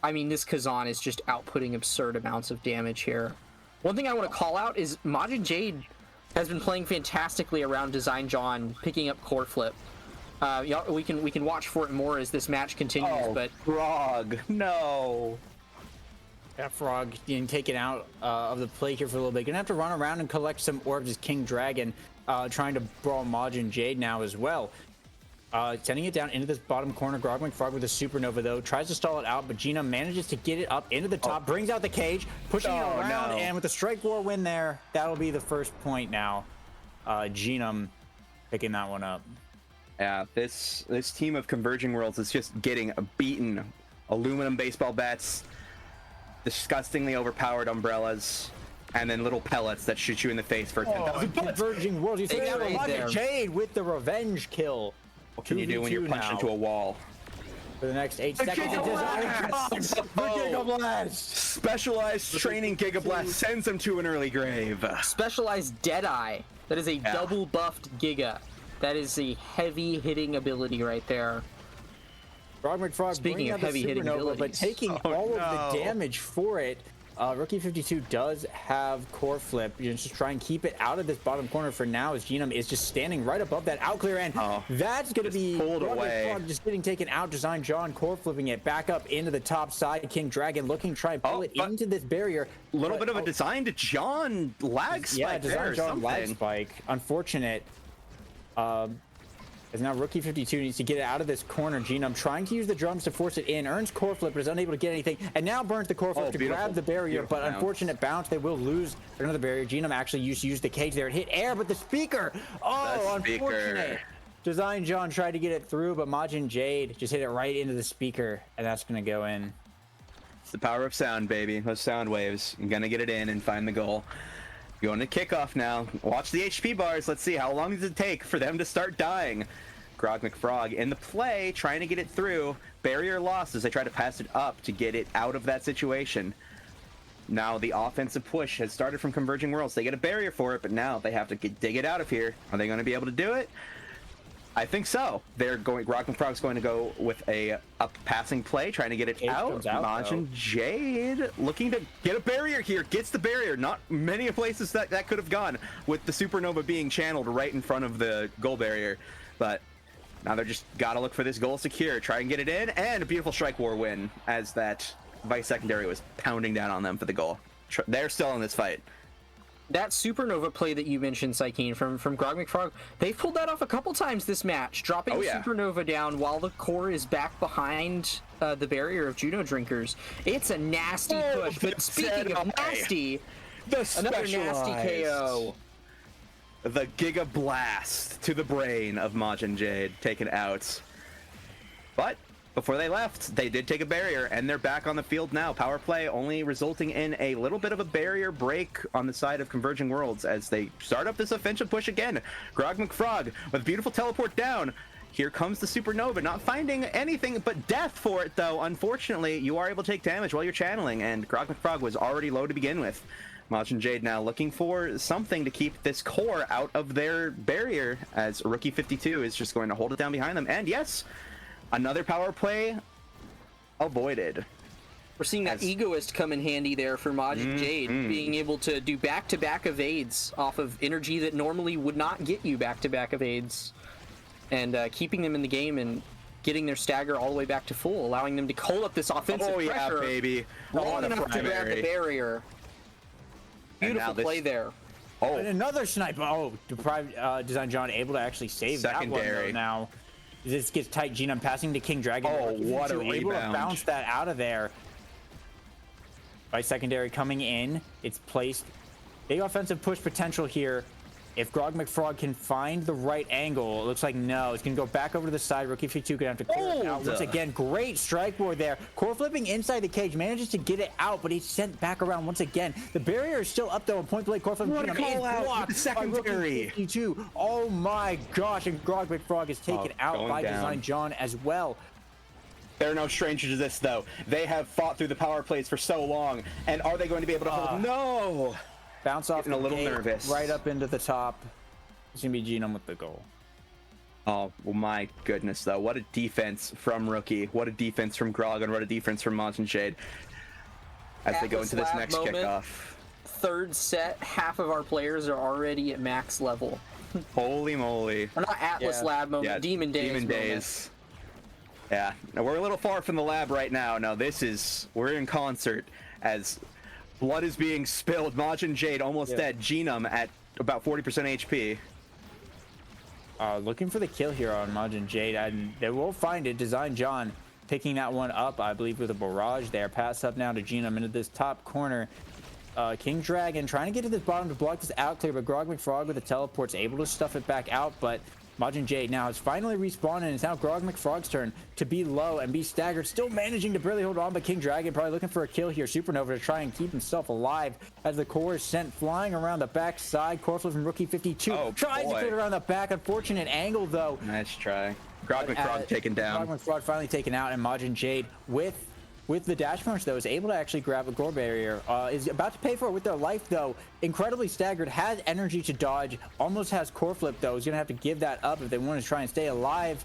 I mean, this Kazan is just outputting absurd amounts of damage here. One thing I want to call out is Majin Jade has been playing fantastically around Design John, picking up core flip. we can watch for it more as this match continues. But Frog, no. That Frog getting taken out of the play here for a little bit. Gonna have to run around and collect some orbs as King Dragon, trying to brawl Majin Jade now as well. Sending it down into this bottom corner. Grogman Frog with a supernova though. Tries to stall it out, but Gina manages to get it up into the top. Brings out the cage, pushing it around, and with the Strike War win there, that'll be the first point now. Genum picking that one up. Yeah, this team of Converging Worlds is just getting beaten. Aluminum baseball bats, disgustingly overpowered umbrellas, and then little pellets that shoot you in the face for 10,000 bucks. Converging Worlds. You think that was there. Jade with the revenge kill. What can you do when you're punched into a wall? For the next 8 seconds, the Giga Blast! Specialized training Giga Blast sends him to an early grave. Specialized Deadeye. That is a double buffed Giga. That is a heavy hitting ability right there. Frog McFrog Speaking of heavy hitting abilities, but taking all of the damage for it. Rookie 52 does have core flip. You just try and keep it out of this bottom corner for now, as Genum is just standing right above that out clear end. That's going to be pulled away. Just getting taken out. Design John core flipping it back up into the top side. King Dragon looking to try and pull it into this barrier. A little bit of a Design John lag spike. Yeah, Design John lag spike. Unfortunate. As now Rookie 52 needs to get it out of this corner. Genome trying to use the drums to force it in. Earns core flip, but is unable to get anything. And now burns the core flip to grab the barrier, but unfortunate bounce. They will lose another barrier. Genome actually used the cage there. It hit air, but the speaker. Unfortunate. Design John tried to get it through, but Majin Jade just hit it right into the speaker, and that's going to go in. It's the power of sound, baby. Those sound waves. You're going to get it in and find the goal. Going to kickoff now. Watch the HP bars. Let's see how long does it take for them to start dying. Grog McFrog in the play, trying to get it through. Barrier lost as they try to pass it up to get it out of that situation. Now the offensive push has started from Converging Worlds. They get a barrier for it, but now they have to dig it out of here. Are they going to be able to do it? I think so. Grog McFrog's going to go with a up passing play, trying to get it out. Majin Jade looking to get a barrier here. Gets the barrier. Not many places that could have gone with the supernova being channeled right in front of the goal barrier. But now they're just got to look for this goal secure. Try and get it in. And a beautiful Strike War win as that Vice Secondary was pounding down on them for the goal. They're still in this fight. That supernova play that you mentioned, Sykeem, from Grog McFrog, they've pulled that off a couple times this match, dropping the supernova down while the core is back behind the barrier of Juno drinkers. It's a nasty push, but speaking of nasty, another nasty KO. The Giga Blast to the brain of Majin Jade taken out. But before they left, they did take a barrier, and they're back on the field now. Power play only resulting in a little bit of a barrier break on the side of Converging Worlds as they start up this offensive push again. Grog McFrog with beautiful teleport down. Here comes the supernova, not finding anything but death for it, though. Unfortunately, you are able to take damage while you're channeling, and Grog McFrog was already low to begin with. Majin Jade now looking for something to keep this core out of their barrier, as Rookie 52 is just going to hold it down behind them. And yes, another power play avoided. We're seeing that egoist come in handy there for Majin Jade, being able to do back-to-back evades off of energy that normally would not get you back-to-back evades, and keeping them in the game and getting their stagger all the way back to full, allowing them to hold up this offensive pressure. Yeah, baby. Long enough to grab the barrier. Beautiful play there. And another sniper. Deprived Design John able to actually save that one though now. This gets tight. Genome passing to King Dragon. What a rebound. Able to bounce that out of there. By secondary coming in. It's placed. Big offensive push potential here. If Grog McFrog can find the right angle, it looks like no. It's going to go back over to the side. Rookie 52 going to have to clear it out. Once again, great strike board there. Core flipping inside the cage. Manages to get it out, but he's sent back around once again. The barrier is still up though. Point blank core flipping. What a call out with the secondary. 52. Oh my gosh. And Grog McFrog is taken out by Design John as well. They're no stranger to this though. They have fought through the power plays for so long. And are they going to be able to hold? No. Bounce off a little nervous. Right up into the top. It's going to be Genome with the goal. Oh, well, my goodness, though. What a defense from Rookie. What a defense from Grog, and what a defense from Majin Jade as they go into this next kickoff. Third set, half of our players are already at max level. Holy moly. Or not Atlas Lab moment, Yeah, Demon Days. Demon moment. Days. Yeah, now we're a little far from the lab right now. No, we're in concert as blood is being spilled. Majin Jade almost dead. Genome at about 40% HP. Looking for the kill here on Majin Jade, and they will find it. Design John picking that one up, I believe, with a barrage there. Pass up now to Genome into this top corner. King Dragon trying to get to this bottom to block this out clear, but Grog McFrog with the teleport's able to stuff it back out, but Majin Jade now has finally respawned, and it's now Grog McFrog's turn to be low and be staggered, still managing to barely hold on, but King Dragon probably looking for a kill here. Supernova to try and keep himself alive as the core is sent flying around the back side. Core flip from Rookie 52 tries to clear around the back. Unfortunate angle though. Nice try. Grog McFrog taken down. Grog McFrog finally taken out, and Majin Jade with the dash punch, though, is able to actually grab a gore barrier. Is about to pay for it with their life, though. Incredibly staggered, has energy to dodge, almost has core flip, though. Is going to have to give that up if they want to try and stay alive.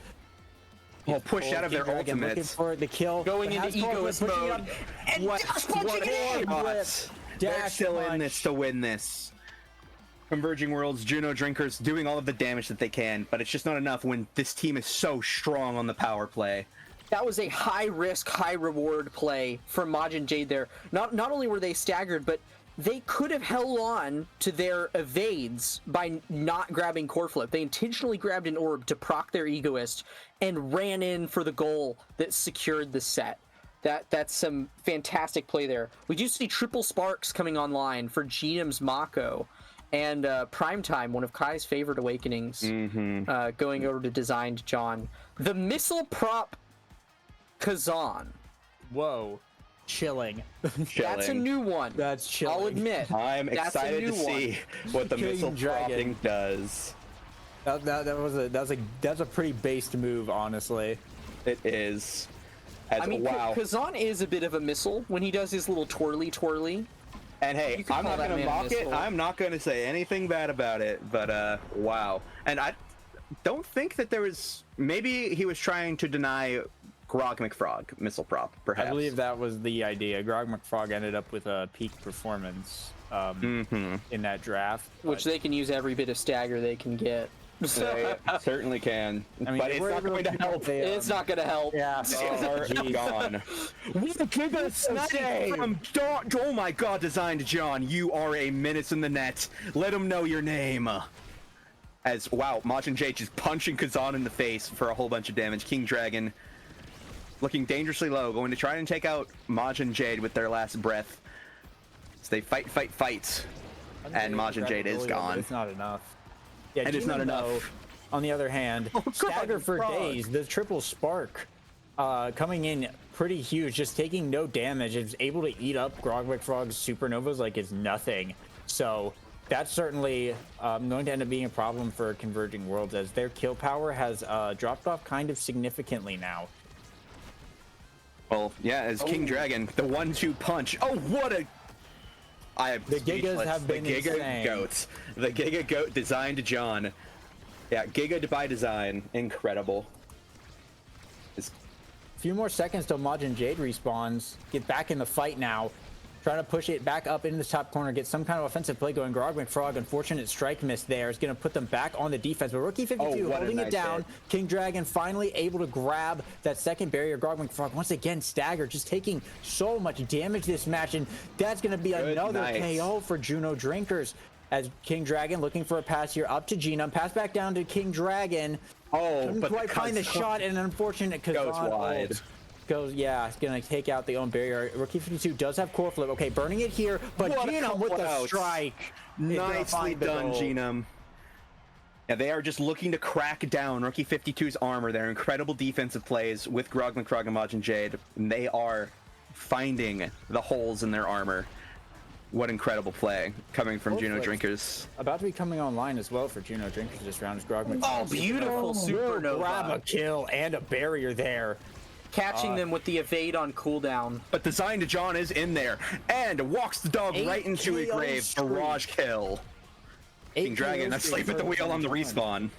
Well, pushed out of their ultimates. Looking for the kill. Going into egoist mode. And dash punching it! They're still in this to win this. Converging Worlds, Juno Drinkers doing all of the damage that they can, but it's just not enough when this team is so strong on the power play. That was a high risk, high reward play from Majin Jade there. Not only were they staggered, but they could have held on to their evades by not grabbing core flip. They intentionally grabbed an orb to proc their egoist and ran in for the goal that secured the set. That's some fantastic play there. We do see triple sparks coming online for Genome's Mako. And Primetime, one of Kai's favorite awakenings, going over to Designed John. The missile prop Kazan. Whoa. Chilling. That's a new one. That's chilling. I'll admit. I'm excited to see what the missile propping does. That's a pretty based move, honestly. It is. I mean, Kazan is a bit of a missile when he does his little twirly. And hey, I'm not going to mock it. I'm not going to say anything bad about it, but wow. And I don't think that there was... Maybe he was trying to deny Grog McFrog missile prop, perhaps. I believe that was the idea. Grog McFrog ended up with a peak performance in that draft. Which they can use every bit of stagger they can get. They certainly can. I mean, but it's not going to help. It's not going to help. Yeah. Gone. What a giga snipe from oh my god, Designed John. You are a menace in the net. Let him know your name. As, wow, Majin Jade just punching Kazan in the face for a whole bunch of damage. King Dragon looking dangerously low, going to try and take out Majin Jade with their last breath. So they fight. And Majin Jade is gone. It's not enough. Yeah, it is not enough. Though, on the other hand, stagger for days. The triple spark coming in pretty huge, just taking no damage. It's able to eat up Grog McFrog's supernovas like it's nothing. So that's certainly going to end up being a problem for Converging Worlds, as their kill power has dropped off kind of significantly now. Well, yeah, as King Dragon, the 1-2 punch. Oh, what a... The Gigas have been the Giga insane. Goats. The Giga Goat Designed John. Yeah, Giga by design. Incredible. A few more seconds till Majin Jade respawns. Get back in the fight now. Trying to push it back up into the top corner. Get some kind of offensive play going. Grog McFrog, unfortunate strike miss there. Is going to put them back on the defense. But Rookie 52 holding it down. King Dragon finally able to grab that second barrier. Grog McFrog once again staggered. Just taking so much damage this match. And that's going to be another KO for Juno Drinkers. As King Dragon looking for a pass here up to Genome. Pass back down to King Dragon. Couldn't quite find the shot, and an unfortunate Kazan goes wide. It's gonna take out the own barrier. Rookie 52 does have core flip. Okay, burning it here, but Genome with the strike. Nicely done, Genome. Yeah, they are just looking to crack down Rookie 52's armor. Their incredible defensive plays with Grog McFrog and Majin Jade. And they are finding the holes in their armor. What incredible play coming from Juno Drinkers. About to be coming online as well for Juno Drinkers this round is Grog McFrog. Oh, beautiful supernova. Grab a kill and a barrier there. Catching them with the evade on cooldown. But Designed John is in there and walks the dog right into a grave. Barrage kill. King Dragon asleep at the wheel on the respawn.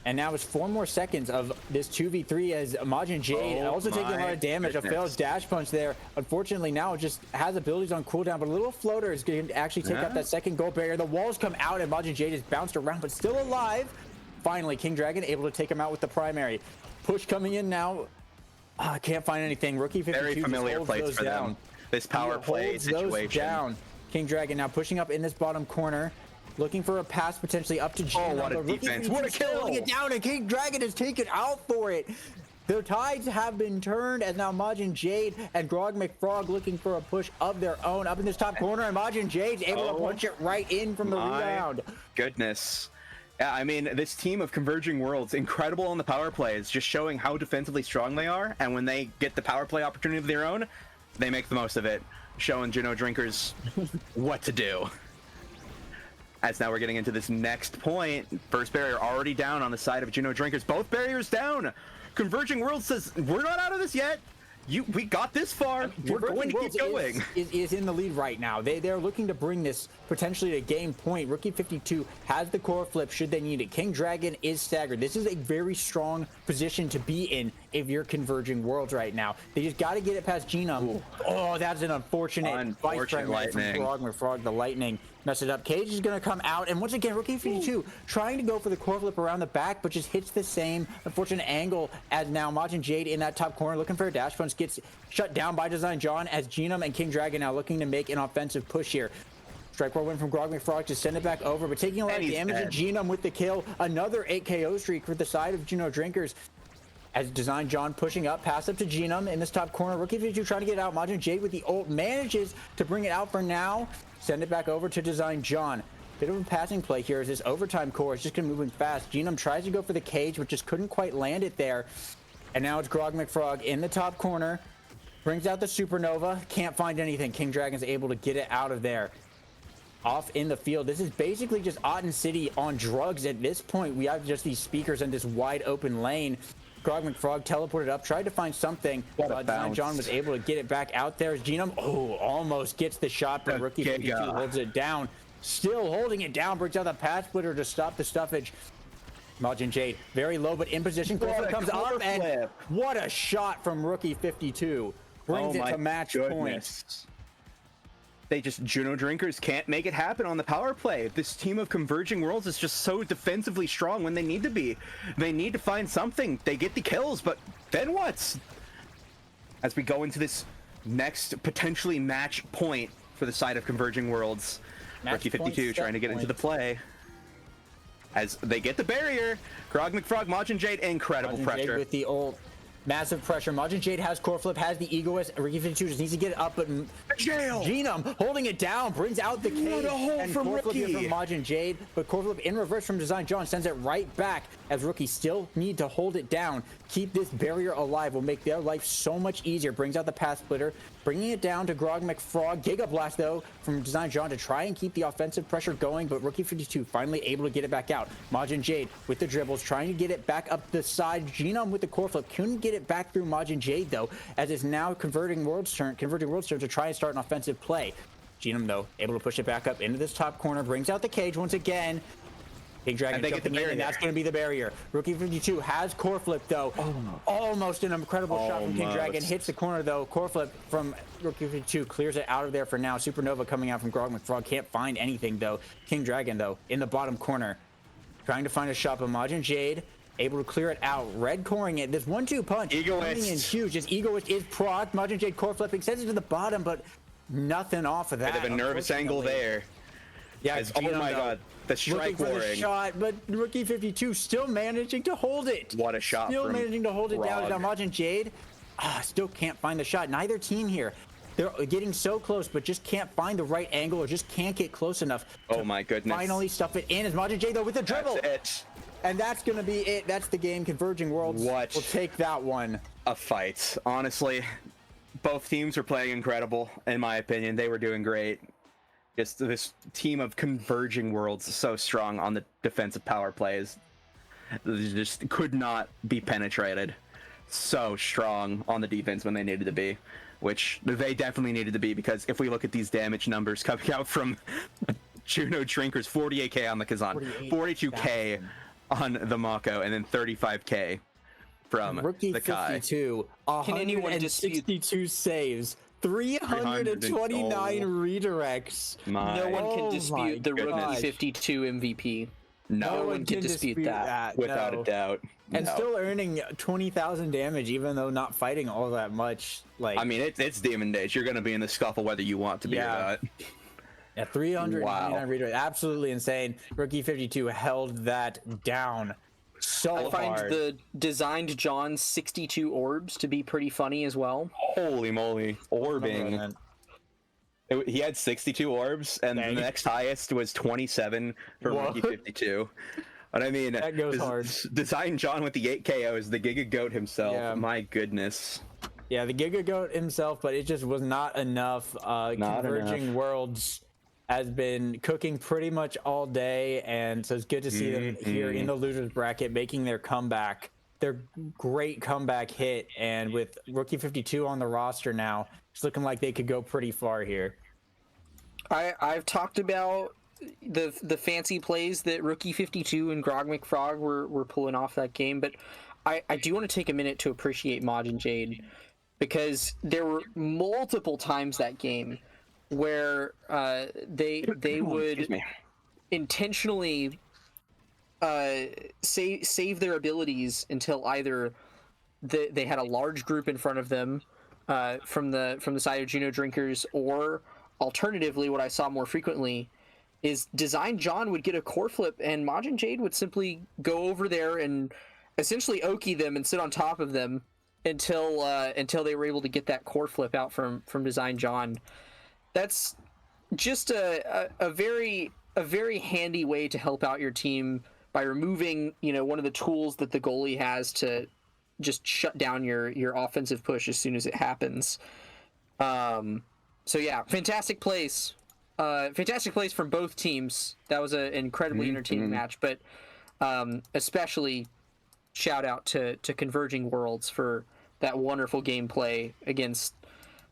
And now it's 4 more seconds of this 2v3 as Majin Jade also taking a lot of damage. A failed dash punch there. Unfortunately, now it just has abilities on cooldown, but a little floater is going to actually take out that second gold barrier. The walls come out and Majin Jade is bounced around, but still alive. Finally, King Dragon able to take him out with the primary. Push coming in now. Can't find anything. Rookie 52 very familiar just place holds for those them. down. This power play Holds those situation. down. King Dragon now pushing up in this bottom corner. Looking for a pass potentially up to Gino. What a defense. What a kill. Holding it down, and King Dragon is taken out for it. The tides have been turned as now Majin Jade and Grog McFrog looking for a push of their own up in this top corner, and Majin Jade's able to punch it right in from the rebound. Goodness. Yeah, I mean, this team of Converging Worlds, incredible on the power plays, just showing how defensively strong they are, and when they get the power play opportunity of their own, they make the most of it, showing Juno Drinkers what to do. As now we're getting into this next point. First barrier already down on the side of Juno Drinkers. Both barriers down. Converging World says, we're not out of this yet. We got this far. We're going to keep going. Is in the lead right now. They're looking to bring this potentially to game point. Rookie 52 has the core flip should they need it. King Dragon is staggered. This is a very strong position to be in if you're Converging Worlds right now. They just got to get it past Genome. Oh, that's an unfortunate lightning from Frog McFrog. The lightning messed it up. Cage is going to come out, and once again, Rookie 52 trying to go for the core flip around the back, but just hits the same unfortunate angle as now Majin Jade in that top corner looking for a dash punch, gets shut down by Design John as Genome and King Dragon now looking to make an offensive push here. Strike win from Grog McFrog to send it back over, but taking a lot of damage to Genome with the kill. Another 8 KO streak for the side of Juno Drinkers. As Design John pushing up, pass up to Genome in this top corner. Rookie 52 trying to get it out. Majin Jade with the ult manages to bring it out for now. Send it back over to Design John. Bit of a passing play here as this overtime core is just going to move in fast. Genome tries to go for the cage, but just couldn't quite land it there. And now it's Grog McFrog in the top corner. Brings out the Supernova. Can't find anything. King Dragon's able to get it out of there. Off in the field. This is basically just Otten City on drugs at this point. We have just these speakers in this wide open lane. Grog McFrog teleported up, tried to find something. Design John was able to get it back out there. Genome, almost gets the shot, but Rookie 52 holds it down. Still holding it down, brings out the path splitter to stop the stuffage. Majin Jade, very low, but in position. Corflip comes up, and what a shot from Rookie 52. Brings it to match point. They just, Juno Drinkers can't make it happen on the power play. This team of Converging Worlds is just so defensively strong when they need to be. They need to find something. They get the kills, but then what? As we go into this next potentially match point for the side of Converging Worlds. Rookie 52 trying to get into the play. As they get the barrier, Grog McFrog, Majin Jade, incredible pressure. Jade with the ult. Massive pressure. Majin Jade has core flip, has the egoist. Rookie 52 just needs to get it up, but Genome holding it down, brings out the cage. And core flip here from Majin Jade, but core flip in reverse from Design John sends it right back as Rookie still need to hold it down. Keep this barrier alive will make their life so much easier. Brings out the path splitter, bringing it down to Grog McFrog. Giga Blast though from Design John to try and keep the offensive pressure going, but Rookie 52 finally able to get it back out. Majin Jade with the dribbles, trying to get it back up the side. Genome with the core flip, couldn't get it back through Majin Jade though, as it's now Converging World's turn to try and start an offensive play. Genome though, able to push it back up into this top corner, brings out the cage once again. King Dragon jumping in, and that's going to be the barrier. Rookie 52 has core flip though. Almost an incredible shot from King Dragon. Hits the corner though. Core flip from Rookie 52 clears it out of there for now. Supernova coming out from Grog McFrog. Can't find anything though. King Dragon though in the bottom corner. Trying to find a shot, but Majin Jade able to clear it out. Red coring it. This 1-2 punch coming in huge. This Egoist is proc. Majin Jade core flipping. Sends it to the bottom, but nothing off of that. Bit of a nervous angle there. Yeah, oh my god. The strike warring shot, but Rookie 52 still managing to hold it. What a shot! Still managing to hold it down. Now Majin Jade still can't find the shot. Neither team here. They're getting so close, but just can't find the right angle or just can't get close enough. Oh my goodness! Finally stuff it in as Majin Jade though with the dribble. That's it. And that's gonna be it. That's the game. Converging Worlds will take that one. A fight. Honestly, both teams were playing incredible. In my opinion, they were doing great. Just this team of Converging Worlds so strong on the defensive power plays. They just could not be penetrated. So strong on the defense when they needed to be, which they definitely needed to be, because if we look at these damage numbers coming out from Juno Drinkers, 48k on the Kazan, 42k on the Mako, and then 35k from Rookie the Kai. 52, Can anyone dispute 162 saves, 329 redirects. No one can Oh dispute my the Rookie gosh. 52 MVP. No one can dispute that. without no. a doubt. And No. still earning 20,000 damage, even though not fighting all that much. Like, I mean, it's Demon Days. You're going to be in the scuffle whether you want to be or not. Yeah, 329 Wow. redirects. Absolutely insane. Rookie 52 held that down so I find hard. the designed John's 62 orbs to be pretty funny as well. Holy moly. Orbing. He had 62 orbs, and the next highest was 27 for Whoa. Rookie 52. But I mean, That goes hard. Design John with the 8 KOs, the Giga Goat himself. Yeah. My goodness. Yeah, the Giga Goat himself, but it just was not enough. Converging Worlds has been cooking pretty much all day, and so it's good to see them here in the losers bracket making their comeback. Their great comeback hit, and with Rookie 52 on the roster now, it's looking like they could go pretty far here. I've talked about the fancy plays that Rookie 52 and Grog McFrog were pulling off that game, but I do want to take a minute to appreciate Majin Jade, because there were multiple times that game where they would intentionally save their abilities until either they had a large group in front of them from the side of Juno drinkers, or alternatively, what I saw more frequently is Design John would get a core flip and Majin Jade would simply go over there and essentially Oki them and sit on top of them until they were able to get that core flip out from Design John. That's just a very handy way to help out your team by removing, one of the tools that the goalie has to just shut down your offensive push as soon as it happens. So yeah, fantastic plays from both teams. That was an incredibly entertaining match, but especially shout out to Converging Worlds for that wonderful gameplay against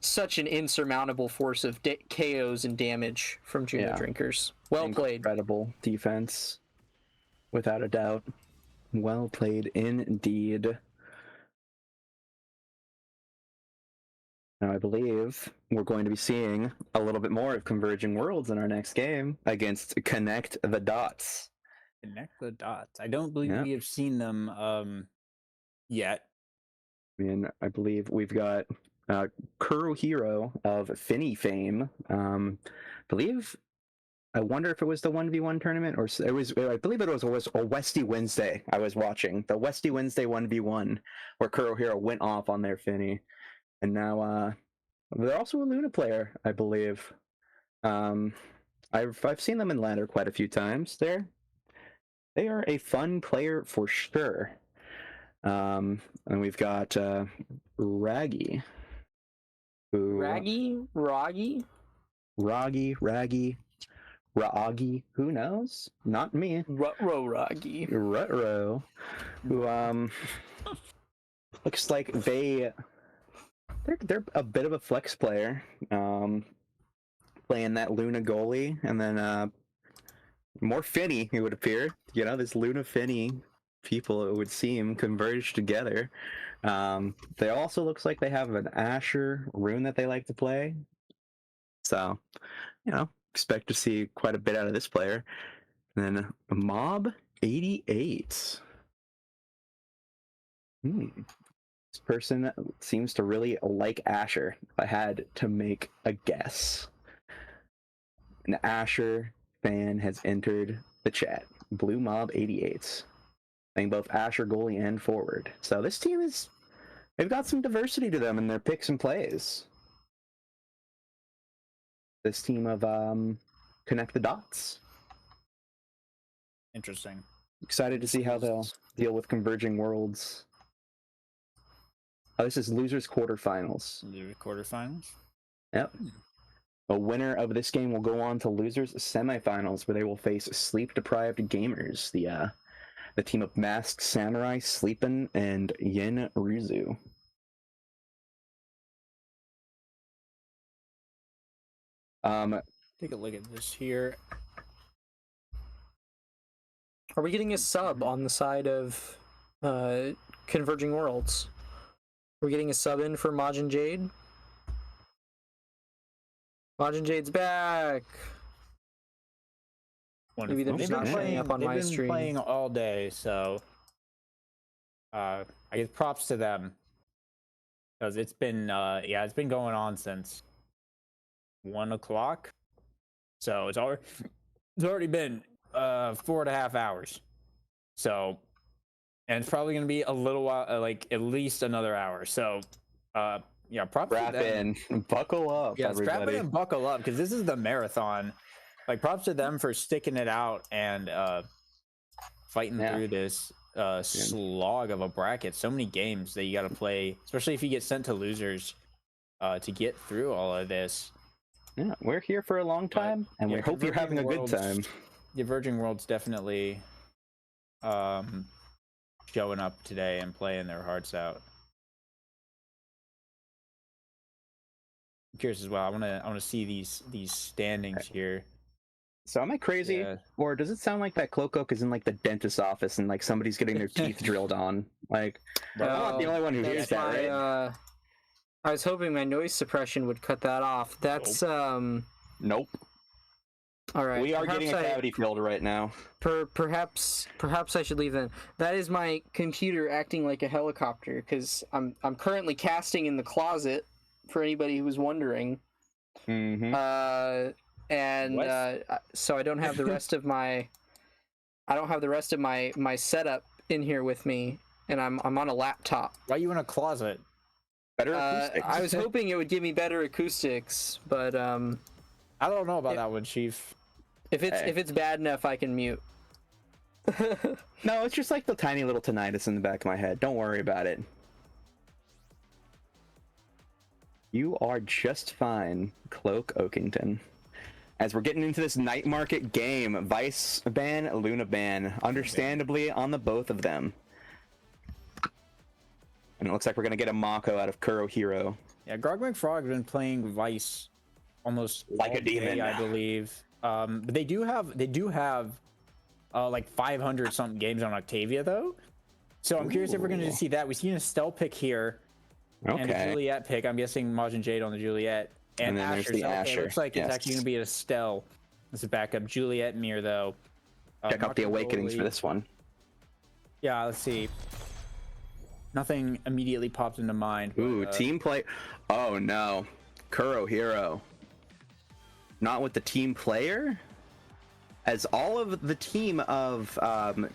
such an insurmountable force of KOs and damage from Juno drinkers. Well played. Incredible defense, without a doubt. Well played indeed. Now, I believe we're going to be seeing a little bit more of Converging Worlds in our next game against Connect the Dots. Connect the Dots. I don't believe we have seen them yet. I mean, I believe we've got Kurohiro of Finny fame. I wonder if it was the 1v1 tournament, or it was. I believe it was a Westy Wednesday. I was watching the Westy Wednesday 1v1 where Kurohiro went off on their Finny, and now they're also a Luna player, I believe. I've seen them in ladder quite a few times. They are a fun player for sure. And we've got Raggy. Raggy? Raggy, who knows? Not me. Raggy. Rutro. Who looks like they're a bit of a flex player. Playing that Luna goalie, and then more Finny, it would appear. This Luna Finny people, it would seem, converge together. They also looks like they have an Asher rune that they like to play. So, expect to see quite a bit out of this player. And then Mob 88. This person seems to really like Asher, if I had to make a guess. An Asher fan has entered the chat. Blue Mob 88. Playing both Asher goalie and forward. So this team they've got some diversity to them in their picks and plays. This team of Connect the Dots. Interesting. Excited to see how they'll deal with Converging Worlds. Oh, this is losers quarterfinals. Quarterfinals? Yep. A winner of this game will go on to losers semifinals, where they will face sleep-deprived gamers, the team of Masked Samurai, Sleepin, and Yin Ruzu. Take a look at this here. Are we getting a sub on the side of Converging Worlds? We're getting a sub in for Majin Jade. Majin Jade's back. Maybe they're just not showing up on my stream. They've been playing all day, so I guess props to them, because it's been it's been going on since 1 o'clock, so it's already been 4.5 hours. So, and it's probably gonna be a little while, like at least another hour. So, props strap to them. in, buckle up, Yeah, everybody. strap in and buckle up, because this is the marathon. Like, props to them for sticking it out and fighting through this slog of a bracket. So many games that you got to play, especially if you get sent to losers, to get through all of this. Yeah, we're here for a long time, and we hope you're having a good time. The Virgin World's definitely showing up today and playing their hearts out. I'm curious as well. I want to see these standings here. So am I crazy, or does it sound like that Cloak is in like the dentist's office and like somebody's getting their teeth drilled on? Like, I'm not the only one who hears that, right? I was hoping my noise suppression would cut that off. That's Nope. All right. We are getting a cavity filled right now. Perhaps I should leave then. That is my computer acting like a helicopter, because I'm currently casting in the closet. For anybody who was wondering. Mm-hmm. So I don't have the rest of my my setup in here with me, and I'm on a laptop. Why are you in a closet? Better acoustics. I was hoping it would give me better acoustics, but I don't know about that one, Chief. If it's bad enough, I can mute. No, it's just like the tiny little tinnitus in the back of my head. Don't worry about it. You are just fine, Cloak Oakington. As we're getting into this night market game, Vice ban, Luna ban, understandably on the both of them. And it looks like we're gonna get a Mako out of Kuro Hero. Yeah, Grog McFrog has been playing Vice almost like all a demon, day, I believe. But they do have like 500 something games on Octavia though. So I'm curious if we're gonna see that. We've seen a Stell pick here. Okay. And a Juliet pick. I'm guessing Majin Jade on the Juliet. And then Asher. there's the So, okay, Asher. looks like it's actually going to be a Stell as a backup. Juliet Mir, though. Check out the Awakenings for this one. Yeah, let's see. Nothing immediately popped into mind. Ooh, team play. Oh, no. Kuro Hero. Not with the team player? As all of the team of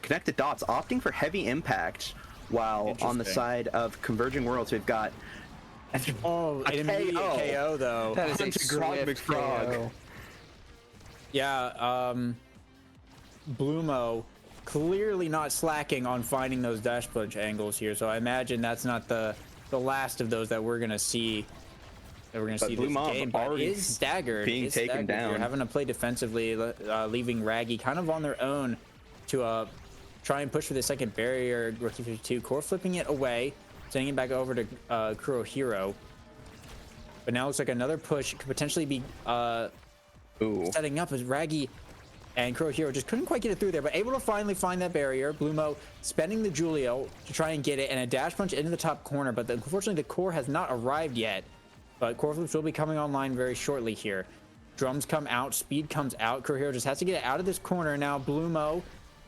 Connected Dots opting for heavy impact. While on the side of Converging Worlds, we've got an immediate KO though. That is a swift KO. Yeah, Blumo clearly not slacking on finding those dash punch angles here. So I imagine that's not the last of those that we're gonna see. That we're gonna see this game. But is staggered, being taken down. You're having to play defensively, leaving Raggy kind of on their own to try and push for the second barrier. Rookie 52 core flipping it away, sending it back over to Kuro Hero. But now it looks like another push could potentially be setting up as Raggy and Kuro Hero just couldn't quite get it through there, but able to finally find that barrier. Blumo spending the Julio to try and get it, and a dash punch into the top corner, but unfortunately the core has not arrived yet. But core flips will be coming online very shortly here. Drums come out, speed comes out. Kuro Hero just has to get it out of this corner now. Blumo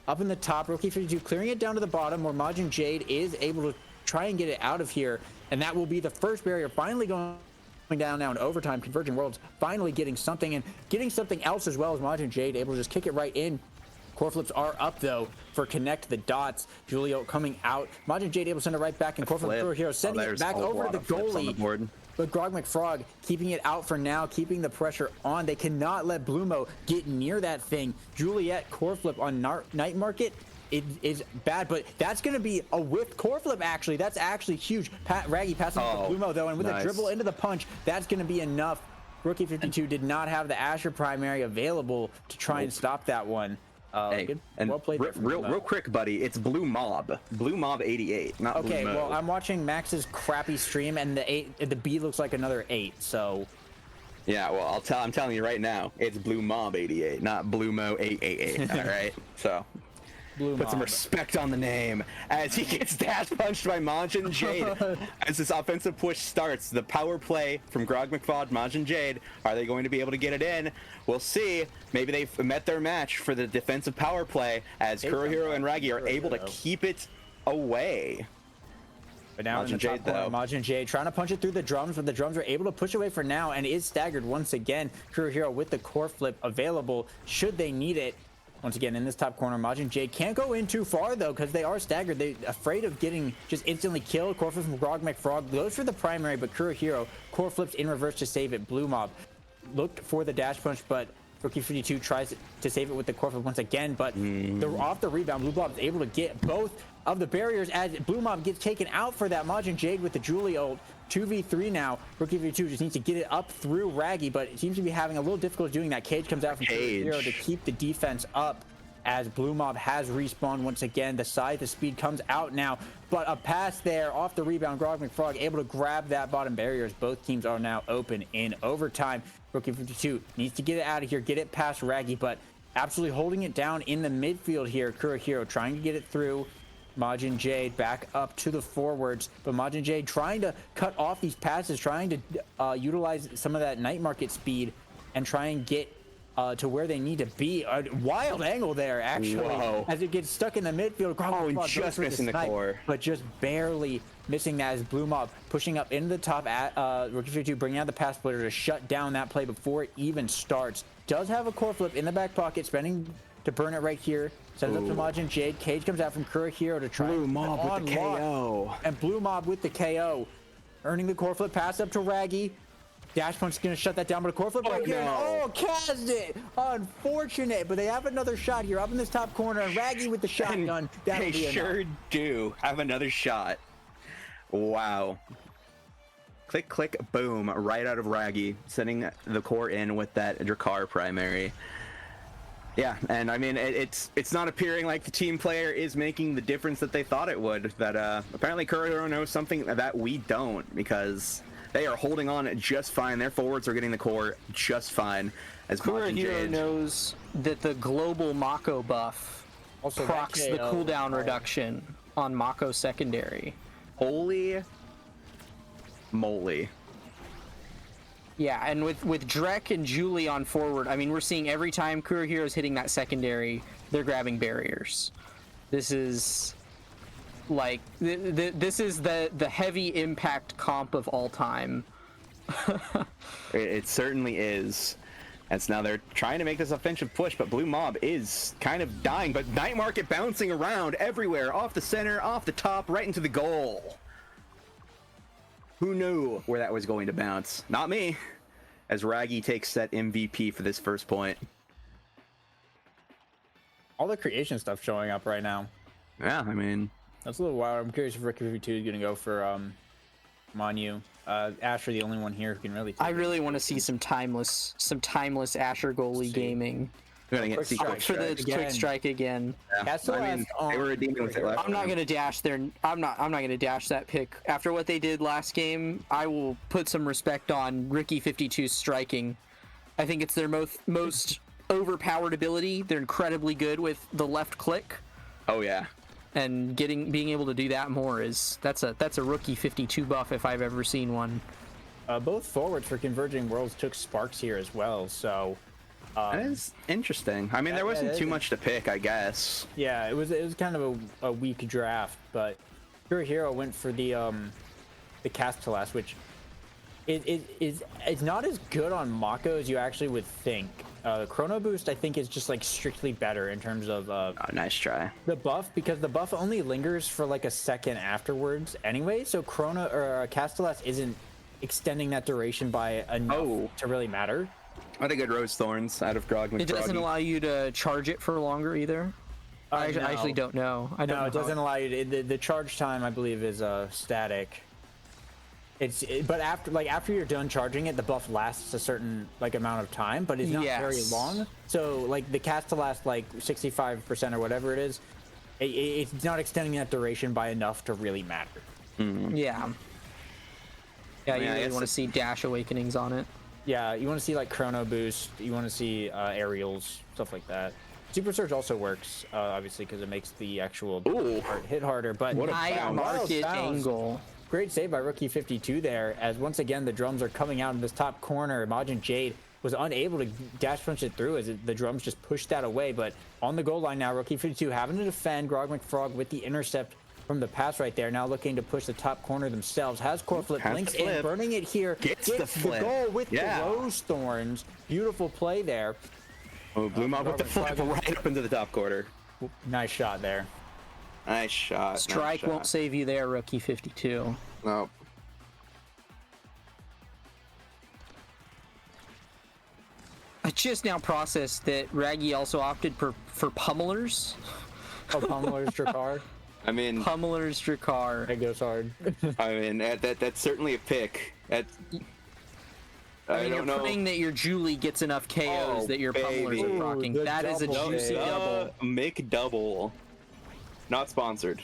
up in the top, Rookie 52 clearing it down to the bottom, where Majin Jade is able to try and get it out of here, and that will be the first barrier finally going down now in overtime. Converging Worlds finally getting something, and getting something else as well as Majin Jade able to just kick it right in. Core flips are up though for Connect the Dots. Julio coming out. Majin Jade able to send it right back, and core flip Kuro Hero sending it back over to the goalie. But Grog McFrog keeping it out for now, keeping the pressure on. They cannot let Blumo get near that thing. Juliet core flip on Night Market. It is bad, but that's going to be a whiff core flip, actually. That's actually huge. Raggy passing to Blumo, though, and with a dribble into the punch, that's going to be enough. Rookie 52 did not have the Asher primary available to try and stop that one. Hey, and well played real quick, buddy. It's Blue Mob 88, not okay. Blue Well, I'm watching Max's crappy stream, and the B looks like another 8. So yeah, well, I'm telling you right now, it's Blue Mob 88, not Blue Mo 888. All right, so Put some Mob. respect on the name as he gets dash punched by Majin Jade. As this offensive push starts, the power play from Grog McFaud, Majin Jade, are they going to be able to get it in? We'll see. Maybe they've met their match for the defensive power play as Kurohiro and Ragi are able to keep it away. But now Majin in the Jade, top corner, though. Majin Jade trying to punch it through the drums, but the drums are able to push away for now and is staggered once again. Kurohiro with the core flip available should they need it. Once again, in this top corner, Majin Jade can't go in too far, though, because they are staggered. They're afraid of getting just instantly killed. Core flip from Grog McFrog goes for the primary, but Kurohiro core flips in reverse to save it. Blue Mob looked for the dash punch, but Rookie 52 tries to save it with the core flip once again, but off the rebound, Blue Mob is able to get both of the barriers as Blue Mob gets taken out for that. Majin Jade with the Julie ult. 2v3 now. Rookie 52 just needs to get it up through Raggy, but it seems to be having a little difficulty doing that. Cage comes out from Kurohiro to keep the defense up as Blue Mob has respawned once again. The side, the speed comes out now, but a pass there off the rebound. Grog McFrog able to grab that bottom barrier as both teams are now open in overtime. Rookie 52 needs to get it out of here, get it past Raggy, but absolutely holding it down in the midfield here. Kurohiro trying to get it through. Majin Jade back up to the forwards, but Majin Jade trying to cut off these passes, trying to utilize some of that night market speed and try and get to where they need to be. A wild angle there, actually, as it gets stuck in the midfield. Just missing the core. But just barely missing that as Blue Mob pushing up into the top at Rookie 52, bringing out the pass splitter to shut down that play before it even starts. Does have a core flip in the back pocket, spending to burn it right here. Sends up to Majin Jade. Cage comes out from Kurohiro to try Blue Mob with the KO. And Blue Mob with the KO. Earning the core flip, pass up to Raggy. Dash punch is going to shut that down, but a core flip right here. Oh, cast it. Unfortunate, but they have another shot here up in this top corner. And Raggy with the shotgun. They sure do have another shot. Wow. Click, click, boom. Right out of Raggy. Sending the core in with that Drakkar primary. Yeah, and I mean, it's not appearing like the team player is making the difference that they thought it would. That apparently Kurohiro knows something that we don't, because they are holding on just fine. Their forwards are getting the core just fine. As Kurohiro knows that the global Mako buff also procs the cooldown reduction on Mako secondary. Holy moly. Yeah, and with Drek and Julie on forward, I mean, we're seeing every time Kurohiro's hitting that secondary, they're grabbing barriers. This is like this is the heavy impact comp of all time. It certainly is. And so now they're trying to make this offensive push, but Blue Mob is kind of dying. But Night Market bouncing around everywhere, off the center, off the top, right into the goal. Who knew where that was going to bounce? Not me. As Raggy takes that MVP for this first point. All the creation stuff showing up right now. Yeah, I mean, that's a little wild. I'm curious if Rookie 52 is going to go for Manu. Asher, the only one here who can really take I really want to see some timeless Asher goalie gaming. We're gonna get quick strike again. Yeah. I mean, they were redeeming with it last I'm not time. gonna dash their. I'm not gonna dash that pick. After what they did last game, I will put some respect on Ricky 52's striking. I think it's their most overpowered ability. They're incredibly good with the left click. Oh yeah. And being able to do that more that's a Rookie 52 buff if I've ever seen one. Both forwards for Converging Worlds took Sparks here as well, so. That is interesting. I mean, there wasn't too much to pick, I guess. Yeah, it was kind of a weak draft, but Kurohiro went for the Castellas, which it's not as good on Mako as you actually would think. The Chrono Boost, I think, is just like strictly better in terms of oh, nice try. The buff, because the buff only lingers for like a second afterwards anyway, so Chrono or Castellas isn't extending that duration by enough to really matter. What a good Rose Thorns out of Grog McFroggy. It doesn't allow you to charge it for longer either. I actually don't know. I don't know. It doesn't allow you to, the charge time, I believe, is static. But after you're done charging it, the buff lasts a certain amount of time, but it's not very long. So like the cast to last like 65% or whatever it is, it's not extending that duration by enough to really matter. Mm-hmm. Yeah. Yeah, you really want to see dash awakenings on it. Yeah, you want to see like Chrono Boost, you want to see aerials, stuff like that. Super Surge also works, obviously, because it makes the actual hit harder. But What a High bounce. market Sounds- angle. Great save by Rookie 52 there, as once again the drums are coming out in this top corner. Majin Jade was unable to dash punch it through as the drums just pushed that away. But on the goal line now, Rookie 52 having to defend Grog McFrog with the intercept from the pass right there. Now looking to push the top corner themselves. Has core flip, Has blinks the flip. in, burning it here. Gets the flip. goal with Yeah. the Rose Thorns. Beautiful play there. Oh, Blue Mob with the Grog flip McFrog- right up into the top quarter. Nice shot there. Nice shot. Strike nice won't shot. save you there, Rookie 52. No. I just now processed that Raggy also opted for pummelers. Oh, Pummeler's Dracar. I mean, Pummelers Dracar. It goes hard. I mean, that's certainly a pick. I mean, don't you're know. praying that your Julie gets enough KOs Oh, that your baby. pummelers are rocking. the That is a double juicy save. double. McDouble. Not sponsored.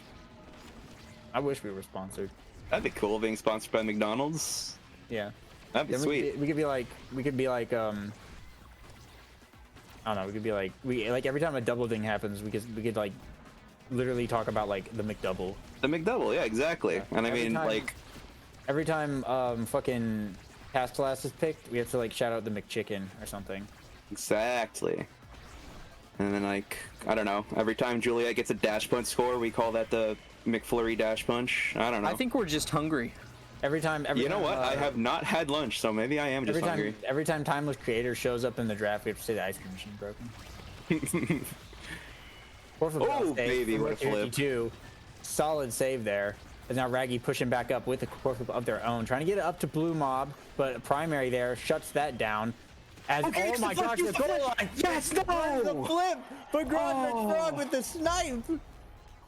I wish we were sponsored. That'd be cool being sponsored by McDonald's. Yeah. That'd be Then sweet. we could be like I don't know, we could be like every time a double ding happens, we could like literally talk about like the McDouble. The McDouble, yeah, exactly. Yeah. And I Every mean, time- like, Every time fucking Castellas is picked, we have to like shout out the McChicken or something. exactly. And then, like, I don't know. Every time Juliet gets a dash punch score, we call that the McFlurry dash punch. I don't know. I think we're just hungry. Every time, you know what? I have not had lunch, so maybe I am just hungry. Every time Timeless Creator shows up in the draft, we have to say the ice cream machine broken. Oh, baby, what a flip. 52. Solid save there. And now Raggy pushing back up with a core flip of their own, trying to get it up to Blue Mob, but Primary there shuts that down. As Okay, oh my gosh, the goal line! Yes, the flip! But Grog McFrog with the snipe.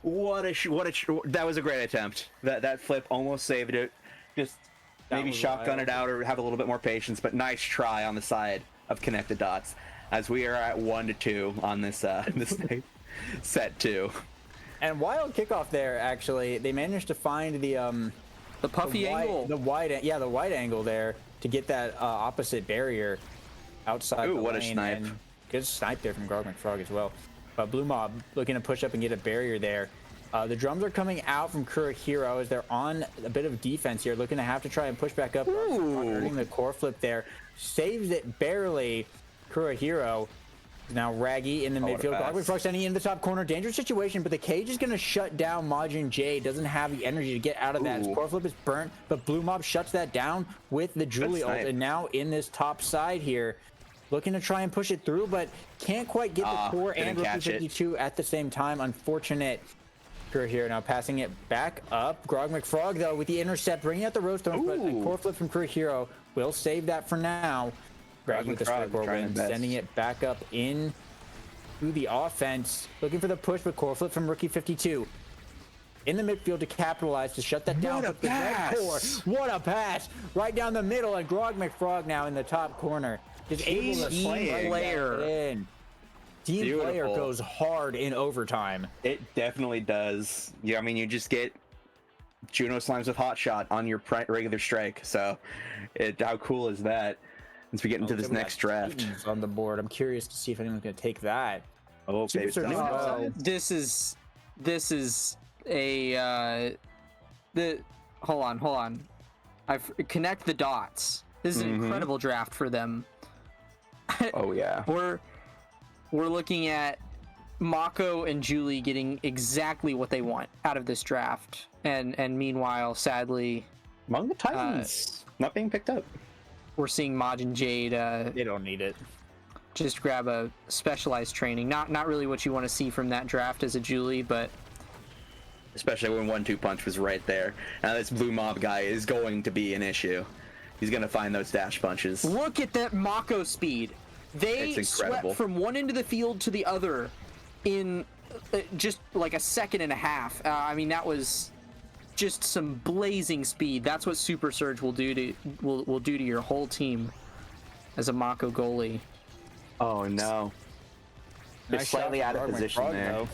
That was a great attempt. That flip almost saved it. Just maybe was shotgun wild. it out or have a little bit more patience, but nice try on the side of connected dots. As we are at 1-2 on this this set 2. And wild kickoff there. Actually, they managed to find the puffy angle, the wide angle there to get that opposite barrier outside. Ooh, the what a lane, snipe. and good snipe there from Grog McFrog as well. But Blue Mob looking to push up and get a barrier there. The drums are coming out from Kurohiro as they're on a bit of defense here, looking to have to try and push back up. Earning the core flip there, saves it barely. Kurohiro. Now Raggy in the what a midfield. pass. Grog McFrog standing in the top corner. Dangerous situation, but the cage is going to shut down Majin J. Doesn't have the energy to get out of that. His Ooh. core flip is burnt, but Blue Mob shuts that down with the Julie ult. snipe. And now in this top side here, looking to try and push it through, but can't quite get the core didn't and Rookie catch it. 52 at the same time. Unfortunate. Here now passing it back up. Grog McFrog though with the intercept, bringing out the Rose Thorns, but a Ooh. core flip from Kurohiro will save that for now. Grog with the McFrog strike trying win, his best. sending it back up in to the offense, looking for the push, but core flip from Rookie 52 in the midfield to capitalize to shut that down. What a with the red pass! core. What a pass right down the middle, and Grog McFrog now in the top corner is able to Team sling that player. in. Team Beautiful. player goes hard in overtime. It definitely does. Yeah, I mean, you just get Juno Slimes with Hot Shot on your regular strike. So, how cool is that? As we get into this Look at next that draft. Titans on the board. I'm curious to see if anyone's going to take that. Oh, Super baby. Surge as well. This is a hold on. Connect the dots. This is an incredible draft for them. Oh, yeah. We're looking at Mako and Julie getting exactly what they want out of this draft, and meanwhile, sadly, Among the Titans, not being picked up. we're seeing Majin Jade They don't need it. just grab a specialized training. Not really what you want to see from that draft as a Julie, but Especially when 1-2 punch was right there. Now this Blue Mob guy is going to be an issue. He's going to find those dash punches. look at that Mako speed. They It's incredible. swept from one end of the field to the other in just like a second and a half. I mean, that was just some blazing speed. That's what Super Surge will do to your whole team as a Mako goalie. Oh, no. They're Nice slightly shot out from of Grog position McFrog, there. though.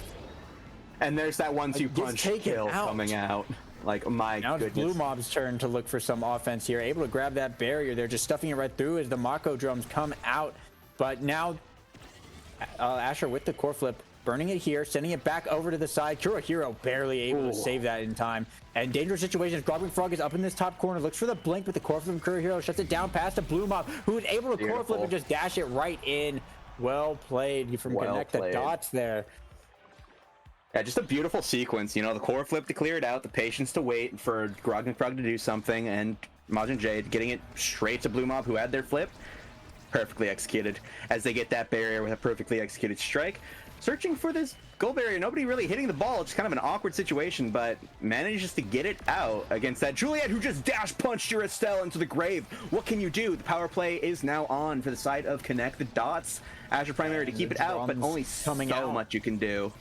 And there's that 1-2 Gets punch taken kill out. coming out. Like, my Now it's goodness. Blue Mob's turn to look for some offense here. Able to grab that barrier. They're just stuffing it right through as the Mako drums come out. But now Asher with the core flip, burning it here, sending it back over to the side. Kurohiro barely able to save that in time. And dangerous situations. Grogman Frog is up in this top corner, looks for the blink with the core flip. Kurohiro shuts it down past the Blue Mob, who is able to core flip and just dash it right in. Well played from Connect the Dots there. Yeah, just a beautiful sequence. You know, the core flip to clear it out, the patience to wait for Grogman Frog to do something, and Majin Jade getting it straight to Blue Mob, who had their flip. Perfectly executed as they get that barrier with a perfectly executed strike. Searching for this goal barrier, nobody really hitting the ball. It's kind of an awkward situation, but manages to get it out against that Juliet, who just dash punched your Estelle into the grave. What can you do? The power play is now on for the side of Connect the Dots. Azure Primary to keep it out, but only so much you can do.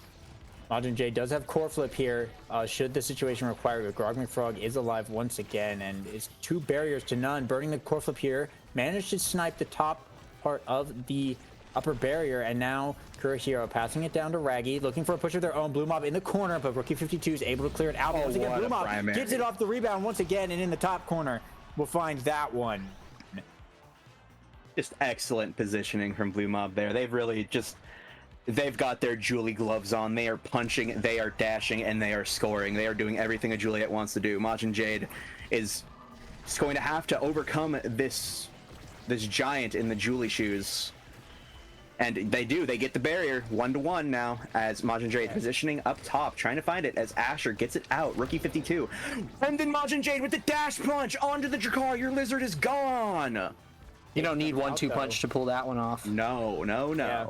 Majin J does have core flip here, should the situation require it. Grogman Frog is alive once again, and it's 2 barriers to none. Burning the core flip here, managed to snipe the top part of the upper barrier, and now Kurohiro passing it down to Raggy, looking for a push of their own. Blue Mob in the corner, but Rookie 52 is able to clear it out. Once again, Blue Mob gets it off the rebound once again, and in the top corner, we'll find that one. Just excellent positioning from Blue Mob there. They've really just... They've got their Julie gloves on. They are punching, they are dashing, and they are scoring. They are doing everything a Juliet wants to do. Majin Jade is going to have to overcome this giant in the Julie shoes. And they do. They get the barrier 1-to-1 now as Majin Jade positioning up top, trying to find it as Asher gets it out. Rookie 52. And then Majin Jade with the dash punch onto the Drakkar. Your lizard is gone. You don't need 1-2 punch to pull that one off. No. Yeah.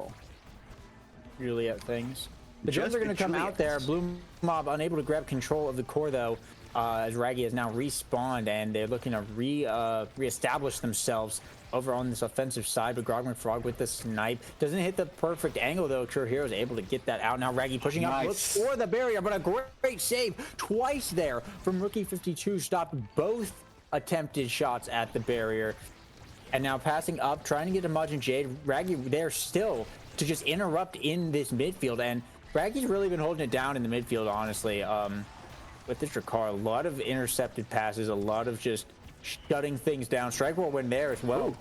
Juliet things. The drones are going to come out there. Blue Mob unable to grab control of the core though, as Raggy has now respawned, and they're looking to reestablish themselves over on this offensive side. But Grogman Frog with the snipe doesn't hit the perfect angle though. Kurohiro is able to get that out. Now Raggy pushing up, looks for the barrier, but a great save twice there from Rookie 52. Stopped both attempted shots at the barrier, and now passing up, trying to get to Majin Jade. Raggy there still to just interrupt in this midfield, and Raggy's really been holding it down in the midfield, honestly. With this Drakkar, a lot of intercepted passes, a lot of just shutting things down. Strike whirlwind there as well.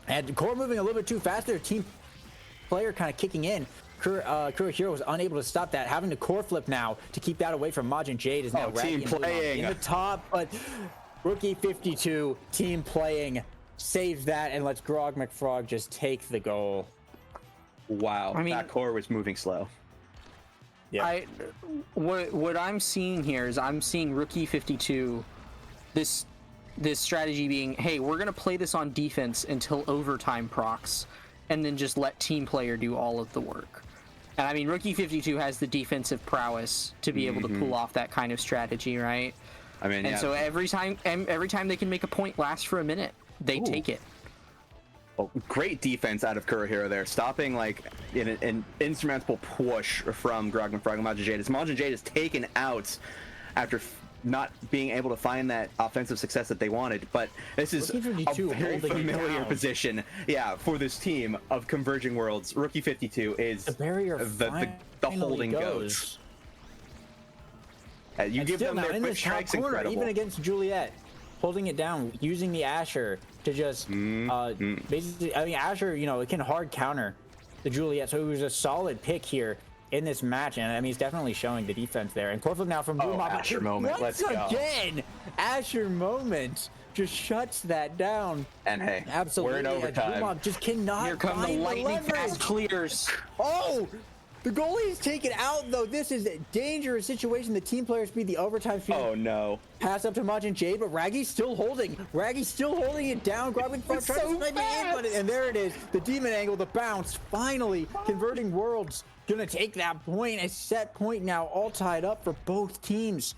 And core moving a little bit too fast there. Team player kind of kicking in. Kurohiro was unable to stop that, having to core flip now to keep that away from Majin Jade. Is now Raggy in the top, but Rookie 52 team playing saves that and lets Grogman Frog just take the goal. Wow, I mean, that core was moving slow. Yeah. What I'm seeing here is I'm seeing Rookie 52, this strategy being, hey, we're gonna play this on defense until overtime procs, and then just let team player do all of the work. And I mean, Rookie 52 has the defensive prowess to be able to pull off that kind of strategy, right? I mean, and so every time they can make a point last for a minute, they take it. Well, great defense out of Kurohiro there, stopping like an insurmountable push from Grogman Frog and Majin Jade. As Majin Jade is taken out after not being able to find that offensive success that they wanted, but this is a very familiar position, for this team of Converging Worlds. Rookie 52 is the barrier, the holding goes. You give them their quick strikes, incredible. Even against Juliet, holding it down, using the Asher to just basically, I mean, Asher, it can hard counter the Juliet, so it was a solid pick here in this match, and I mean, he's definitely showing the defense there. And Corflip now from Blue Mob. Asher moment, let's go. Again, Asher moment just shuts that down. And hey, absolutely, we're in overtime. Blue Mob just cannot. Here come the lightning fast clears. Oh! The goalie is taken out, though. This is a dangerous situation. The team players beat the overtime speed. Oh, no. Pass up to Majin Jade, but Raggy's still holding. Raggy's still holding it down. Grabbing front, trying to snipe it in, and there it is. The demon angle, the bounce. Finally, Converting Worlds gonna take that point. A set point now, all tied up for both teams.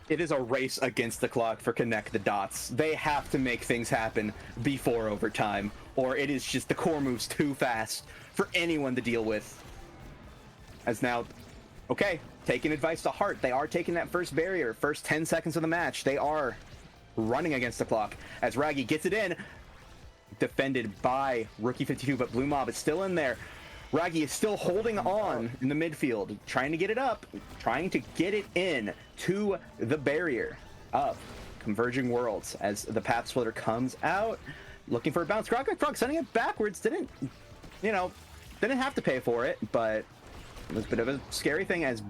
It is a race against the clock for Connect the Dots. They have to make things happen before overtime, or it is just the core moves too fast for anyone to deal with. As now, okay, taking advice to heart. They are taking that first barrier, first 10 seconds of the match. They are running against the clock as Raggy gets it in, defended by Rookie 52, but Blue Mob is still in there. Raggy is still holding on in the midfield, trying to get it up, trying to get it in to the barrier of Converging Worlds as the Path Splitter comes out, looking for a bounce. Grogman Frog sending it backwards, didn't, didn't have to pay for it, but it was a bit of a scary thing as,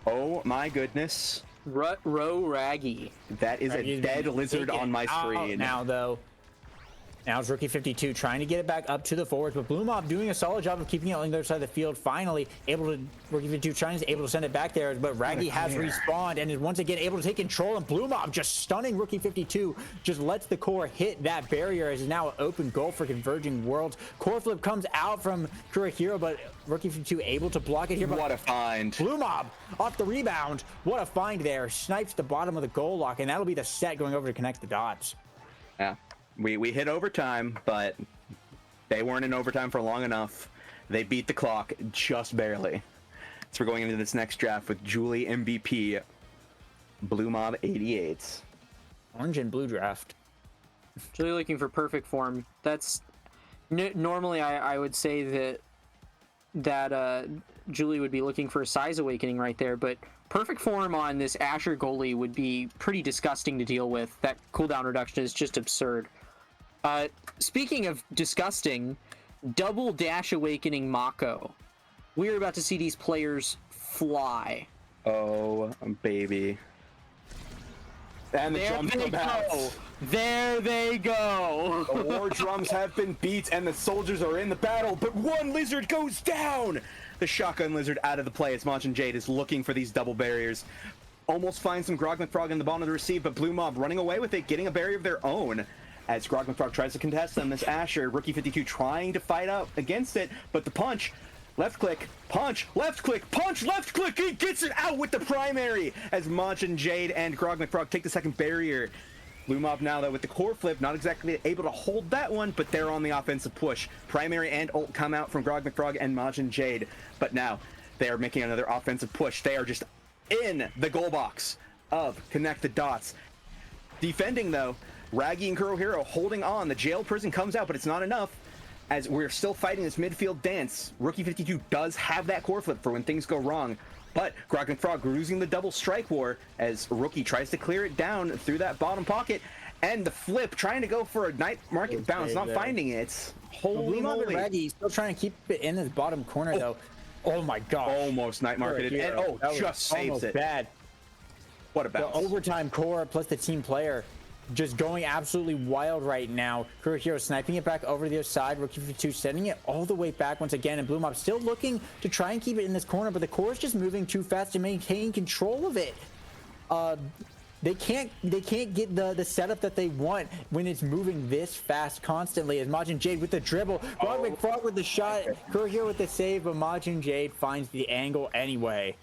oh my goodness. Row Raggy. That is a dead lizard on my screen. Now, though. Now it's Rookie 52 trying to get it back up to the forwards, but Blue Mob doing a solid job of keeping it on the other side of the field. Finally, Rookie 52 trying to able to send it back there, but Raggy has respawned and is once again able to take control. And Blue Mob just stunning Rookie 52, just lets the core hit that barrier as is now an open goal for Converging Worlds. Core flip comes out from Kurohiro, but Rookie 52 able to block it here. But what a find! Blue Mob off the rebound. What a find there! Snipes the bottom of the goal lock, and that'll be the set going over to connect the dots. Yeah. We hit overtime, but they weren't in overtime for long enough. They beat the clock just barely. So we're going into this next draft with Julie MVP, Blue Mob 88. Orange and blue draft. Julie looking for perfect form. That's normally I would say that Julie would be looking for a size awakening right there, but perfect form on this Asher goalie would be pretty disgusting to deal with. That cooldown reduction is just absurd. Speaking of disgusting, double dash awakening Mako. We're about to see these players fly. Oh, baby. And the drums come out. There they go. The war drums have been beat and the soldiers are in the battle, but one lizard goes down. The shotgun lizard out of the play as Machin Jade is looking for these double barriers. Almost finds some Grog McFrog in the bottom of the receive, but Blue Mob running away with it, getting a barrier of their own. As Grog McFrog tries to contest them, this Asher, Rookie 52 trying to fight up against it, but the punch, left click, punch, left click, punch, left click, he gets it out with the primary as Machin Jade and Grog McFrog take the second barrier. Blue Mob now, though, with the core flip, not exactly able to hold that one, but they're on the offensive push. Primary and ult come out from Grog McFrog and Machin Jade, but now they are making another offensive push. They are just in the goal box of Connect the Dots. Defending, though, Raggy and Kurohiro holding on. The jail prison comes out, but it's not enough as we're still fighting this midfield dance. Rookie 52 does have that core flip for when things go wrong, but Grog and Frog losing the double strike war as Rookie tries to clear it down through that bottom pocket, and the flip trying to go for a night market bounce, not finding it. Holy moly. Raggy still trying to keep it in his bottom corner, though. Oh my gosh. Almost night marketed, and just saves it. Bad. What a bounce. The overtime core plus the team player just going absolutely wild right now. Kurohiro sniping it back over to the other side. Rookie 52 sending it all the way back once again, and Blue Mob still looking to try and keep it in this corner, but the core is just moving too fast to maintain control of it. They can't get the setup that they want when it's moving this fast constantly. As Machin Jade with the dribble, Grog McFrog with the shot, Kurohiro with the save, but Machin Jade finds the angle anyway.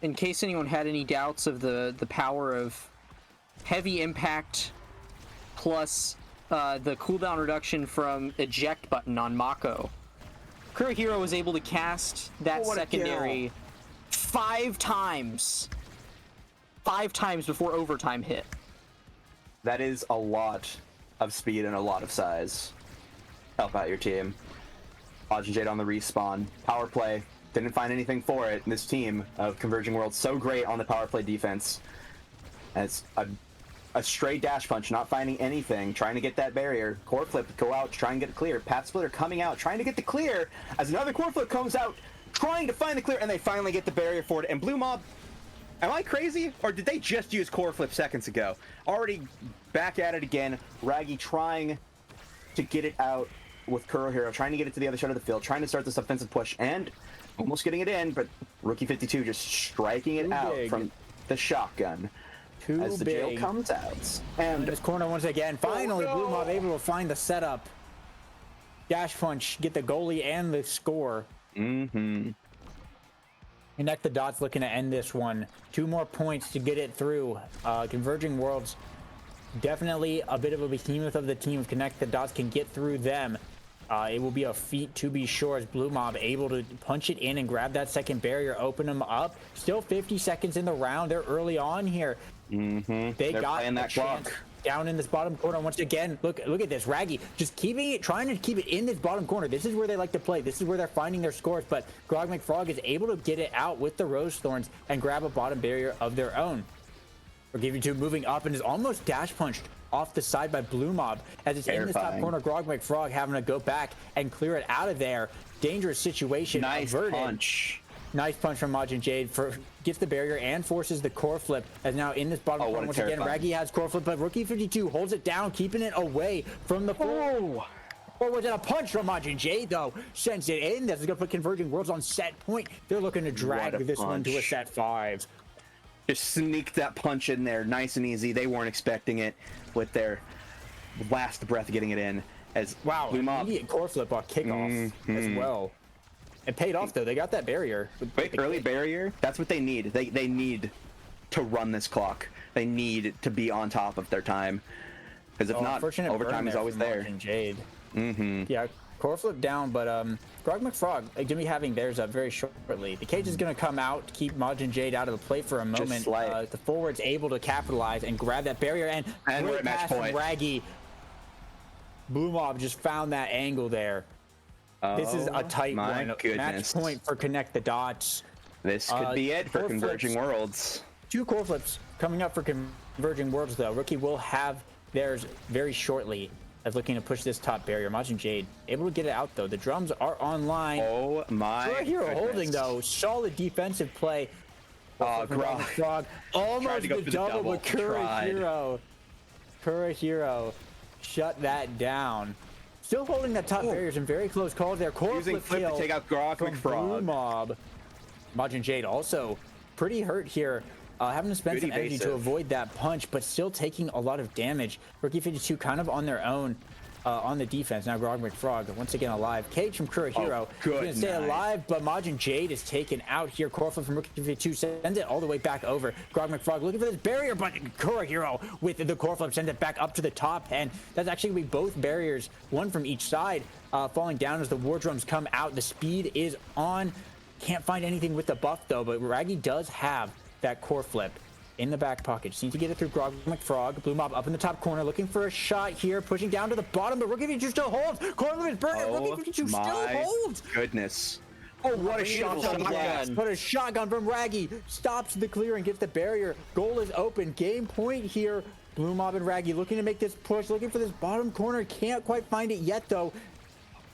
In case anyone had any doubts of the power of heavy impact plus the cooldown reduction from eject button on Mako, Kurohiro was able to cast that secondary 5 times. 5 times before overtime hit. That is a lot of speed and a lot of size. Help out your team. Machin Jade on the respawn. Power play. Didn't find anything for it. This team of Converging Worlds so great on the power play defense. As a straight dash punch, not finding anything, trying to get that barrier. Core flip, go out, try and get it clear. Path splitter coming out, trying to get the clear. As another core flip comes out, trying to find the clear, and they finally get the barrier for it. And Blue Mob, am I crazy? Or did they just use core flip seconds ago? Already back at it again. Raggy trying to get it out with Kurohiro, trying to get it to the other side of the field, trying to start this offensive push, and almost getting it in, but Rookie 52 just striking it out from the shotgun as the jail comes out. And this corner once again. Finally, Blue Mob able to find the setup. Dash punch, get the goalie and the score. Mm-hmm. Connect the Dots looking to end this one. 2 more points to get it through. Converging Worlds, definitely a bit of a behemoth of the team. If Connect the Dots can get through them, it will be a feat to be sure, as Blue Mob able to punch it in and grab that second barrier, open them up. Still 50 seconds in the round. They're early on here. Mm-hmm. They're got that chance down in this bottom corner once again. Look at this. Raggy just trying to keep it in this bottom corner. This is where they like to play. This is where they're finding their scores. But Grog McFrog is able to get it out with the Rose Thorns and grab a bottom barrier of their own. Rookie 52 moving up and is almost dash punched off the side by Blue Mob as it's in this top Terrifying. corner. Grog McFrog having to go back and clear it out of there. Dangerous situation. Nice averted. punch. Nice punch from Majin Jade gets the barrier and forces the core flip as now in this bottom corner once again. Raggy has core flip, but Rookie 52 holds it down, keeping it away from the floor. Or was it a punch from Majin Jade though? Sends it in. This is gonna put Converging Worlds on set point. They're looking to drag this one to a set 5. Just sneaked that punch in there, nice and easy. They weren't expecting it with their last breath getting it in. As wow, immediate core flip off kickoff as well. It paid off though. They got that barrier. Wait, early barrier. That's what they need. They need to run this clock. They need to be on top of their time. Because if not, overtime is always there. Jade. Yeah, core flip down, but Grog McFrog gonna be having theirs up very shortly. The cage is gonna come out to keep Majin Jade out of the play for a moment. The forward's able to capitalize and grab that barrier and we're at match point. Raggy. Blue Mob just found that angle there. This is a tight one. Match point for Connect the Dots. This could be it for Converging Worlds. 2 core flips coming up for Converging Worlds though. Rookie will have theirs very shortly as looking to push this top barrier. Majin Jade able to get it out though. The drums are online. Oh my Hero holding though. Solid defensive play. Frog almost the double, but Kurahiro shut that down. Still holding that top barriers and very close calls there. Core Using flip to take out Grog McFrog. Blue Mob. Majin Jade also pretty hurt here. Having to spend some energy to avoid that punch, but still taking a lot of damage. Rookie 52 kind of on their own on the defense. Now Grog McFrog once again alive. Cage from Kurahiro. He's gonna stay alive, but Majin Jade is taken out here. Core flip from Rookie 52 sends it all the way back over. Grog McFrog looking for this barrier, but Kurahiro with the core flip sends it back up to the top, and that's actually gonna be both barriers, one from each side, falling down as the war drums come out. The speed is on. Can't find anything with the buff though, but Raggy does have that core flip in the back pocket. Seems to get it through Grog McFrog. Blue Mob up in the top corner, looking for a shot here, pushing down to the bottom, but Rookie 52 still holds. Corner is burning. Rookie 52 still holds. Goodness. Oh, what a shotgun. What a shotgun from Raggy. Stops the clear and gets the barrier. Goal is open. Game point here. Blue Mob and Raggy looking to make this push, looking for this bottom corner. Can't quite find it yet though.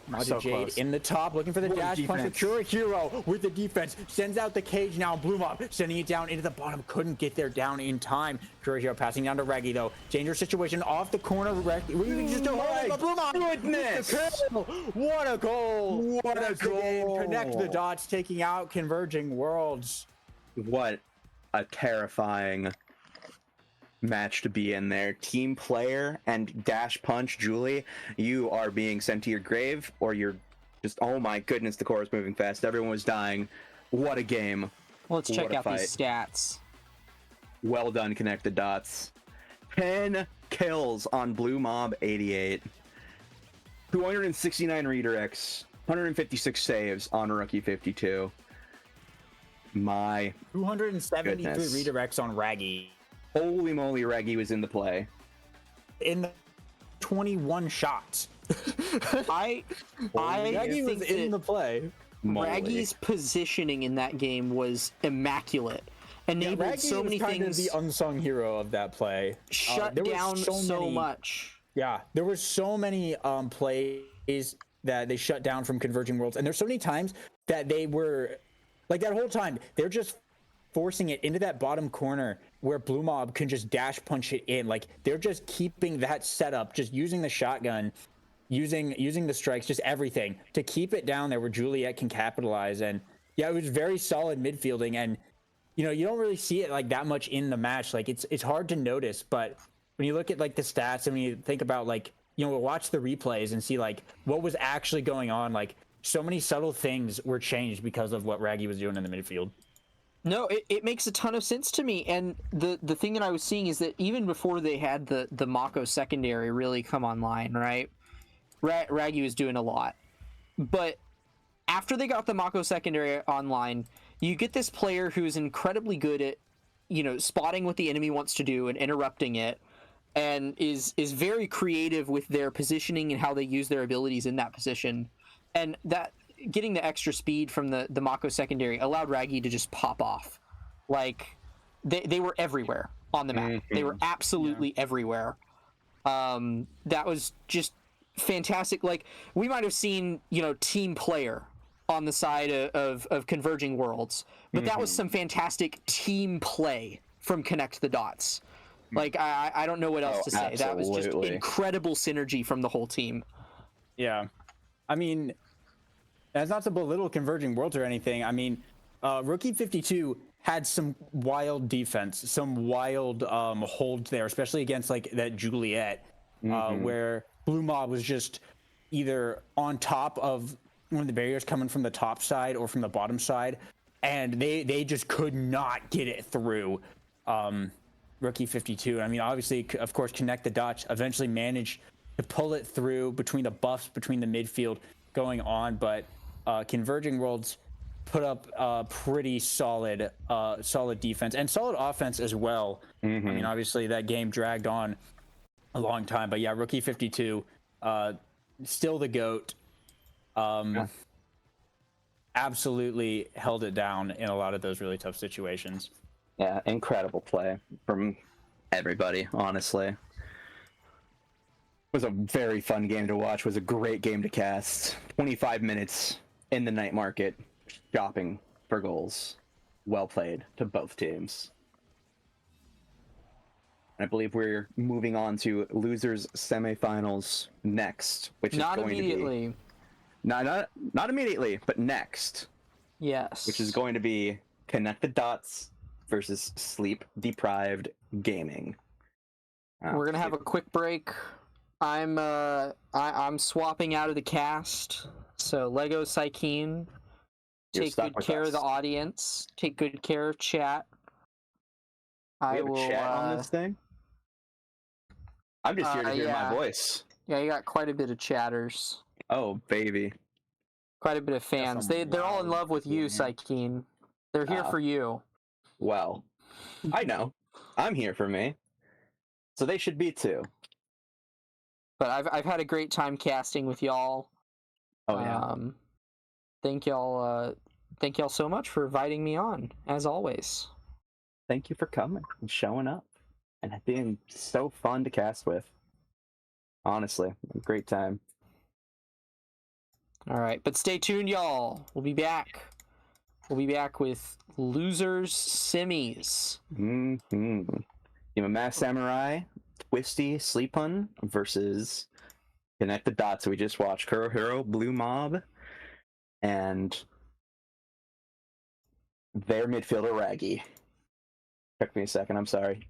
Majin Jade in the top, looking for the dash punch. Kurahiro with the defense sends out the cage now. Blue Mob sending it down into the bottom. Couldn't get there down in time. Kurahiro passing down to Raggy though. Dangerous situation off the corner. Raggy just holding Blue Mob. Goodness! What a goal! What a goal! Connect the dots, taking out Converging Worlds. What a terrifying match to be in there. Team player and dash punch, Julie, you are being sent to your grave, or you're just, oh my goodness, the core is moving fast. Everyone was dying. What a game. Let's check out these stats. Well done, Connect the Dots. 10 kills on Blue Mob 88. 269 redirects. 156 saves on Rookie 52. My 273 goodness. redirects on Raggy. Holy moly, Raggy was in the play. In the 21 shots. Raggy was in the play. Raggy's positioning in that game was immaculate. Enabled so many things. Kind of the unsung hero of that play. Shut down so much. Yeah, there were so many plays that they shut down from Converging Worlds, and there's so many times that they were like that whole time they're just forcing it into that bottom corner where Blue Mob can just dash punch it in. Like they're just keeping that setup, just using the shotgun, using the strikes, just everything to keep it down there where Juliet can capitalize. And yeah, it was very solid midfielding. And you know, you don't really see it like that much in the match. Like it's hard to notice, but when you look at like the stats and when you think about like, you know, watch the replays and see like what was actually going on, like so many subtle things were changed because of what Raggy was doing in the midfield. No, it makes a ton of sense to me, and the thing that I was seeing is that even before they had the Mako secondary really come online, right? Raggy was doing a lot, but after they got the Mako secondary online, you get this player who is incredibly good at, you know, spotting what the enemy wants to do and interrupting it, and is very creative with their positioning and how they use their abilities in that position, and that. Getting the extra speed from the Mako secondary allowed Raggy to just pop off. Like they were everywhere on the map. They were absolutely everywhere. That was just fantastic. Like, we might have seen, team player on the side of Converging Worlds, but that was some fantastic team play from Connect the Dots. Like, I don't know what else to say. That was just incredible synergy from the whole team. Yeah. I mean, that's not to belittle Converging Worlds or anything. I mean, Rookie 52 had some wild defense, some wild holds there, especially against like that Juliet, where Blue Mob was just either on top of one of the barriers coming from the top side or from the bottom side, and they just could not get it through Rookie 52. I mean, obviously, of course, Connect the Dots eventually managed to pull it through between the buffs, between the midfield going on, but Converging Worlds put up pretty solid defense and solid offense as well. I mean, obviously that game dragged on a long time, but yeah, Rookie 52, still the GOAT. Absolutely held it down in a lot of those really tough situations. Yeah, incredible play from everybody, honestly. It was a very fun game to watch. It was a great game to cast. 25 minutes in the night market, shopping for goals. Well played to both teams. I believe we're moving on to losers semifinals next, which is going immediately. to be not immediately, but next. Yes. Which is going to be Connect the Dots versus Sleep Deprived Gaming. We're gonna have a quick break. I'm swapping out of the cast. So Lego Sykeem, take good care of the audience. Take good care of chat. We have a chat on this thing? I'm just here to hear my voice. Yeah, you got quite a bit of chatters. Oh, baby. Quite a bit of fans. They're all in love with you, Sykeem. They're here for you. Well, I know. I'm here for me. So they should be too. But I've had a great time casting with y'all. Oh yeah. Thank y'all so much for inviting me on, as always. Thank you for coming and showing up and being so fun to cast with. Honestly, a great time. All right, but stay tuned, y'all. We'll be back. We'll be back with losers semis. Team of Mass Samurai, Twisty Sleepun versus Connect the Dots. We just watched Kurohiro Blue Mob and their midfielder Raggy. Took me a second, I'm sorry.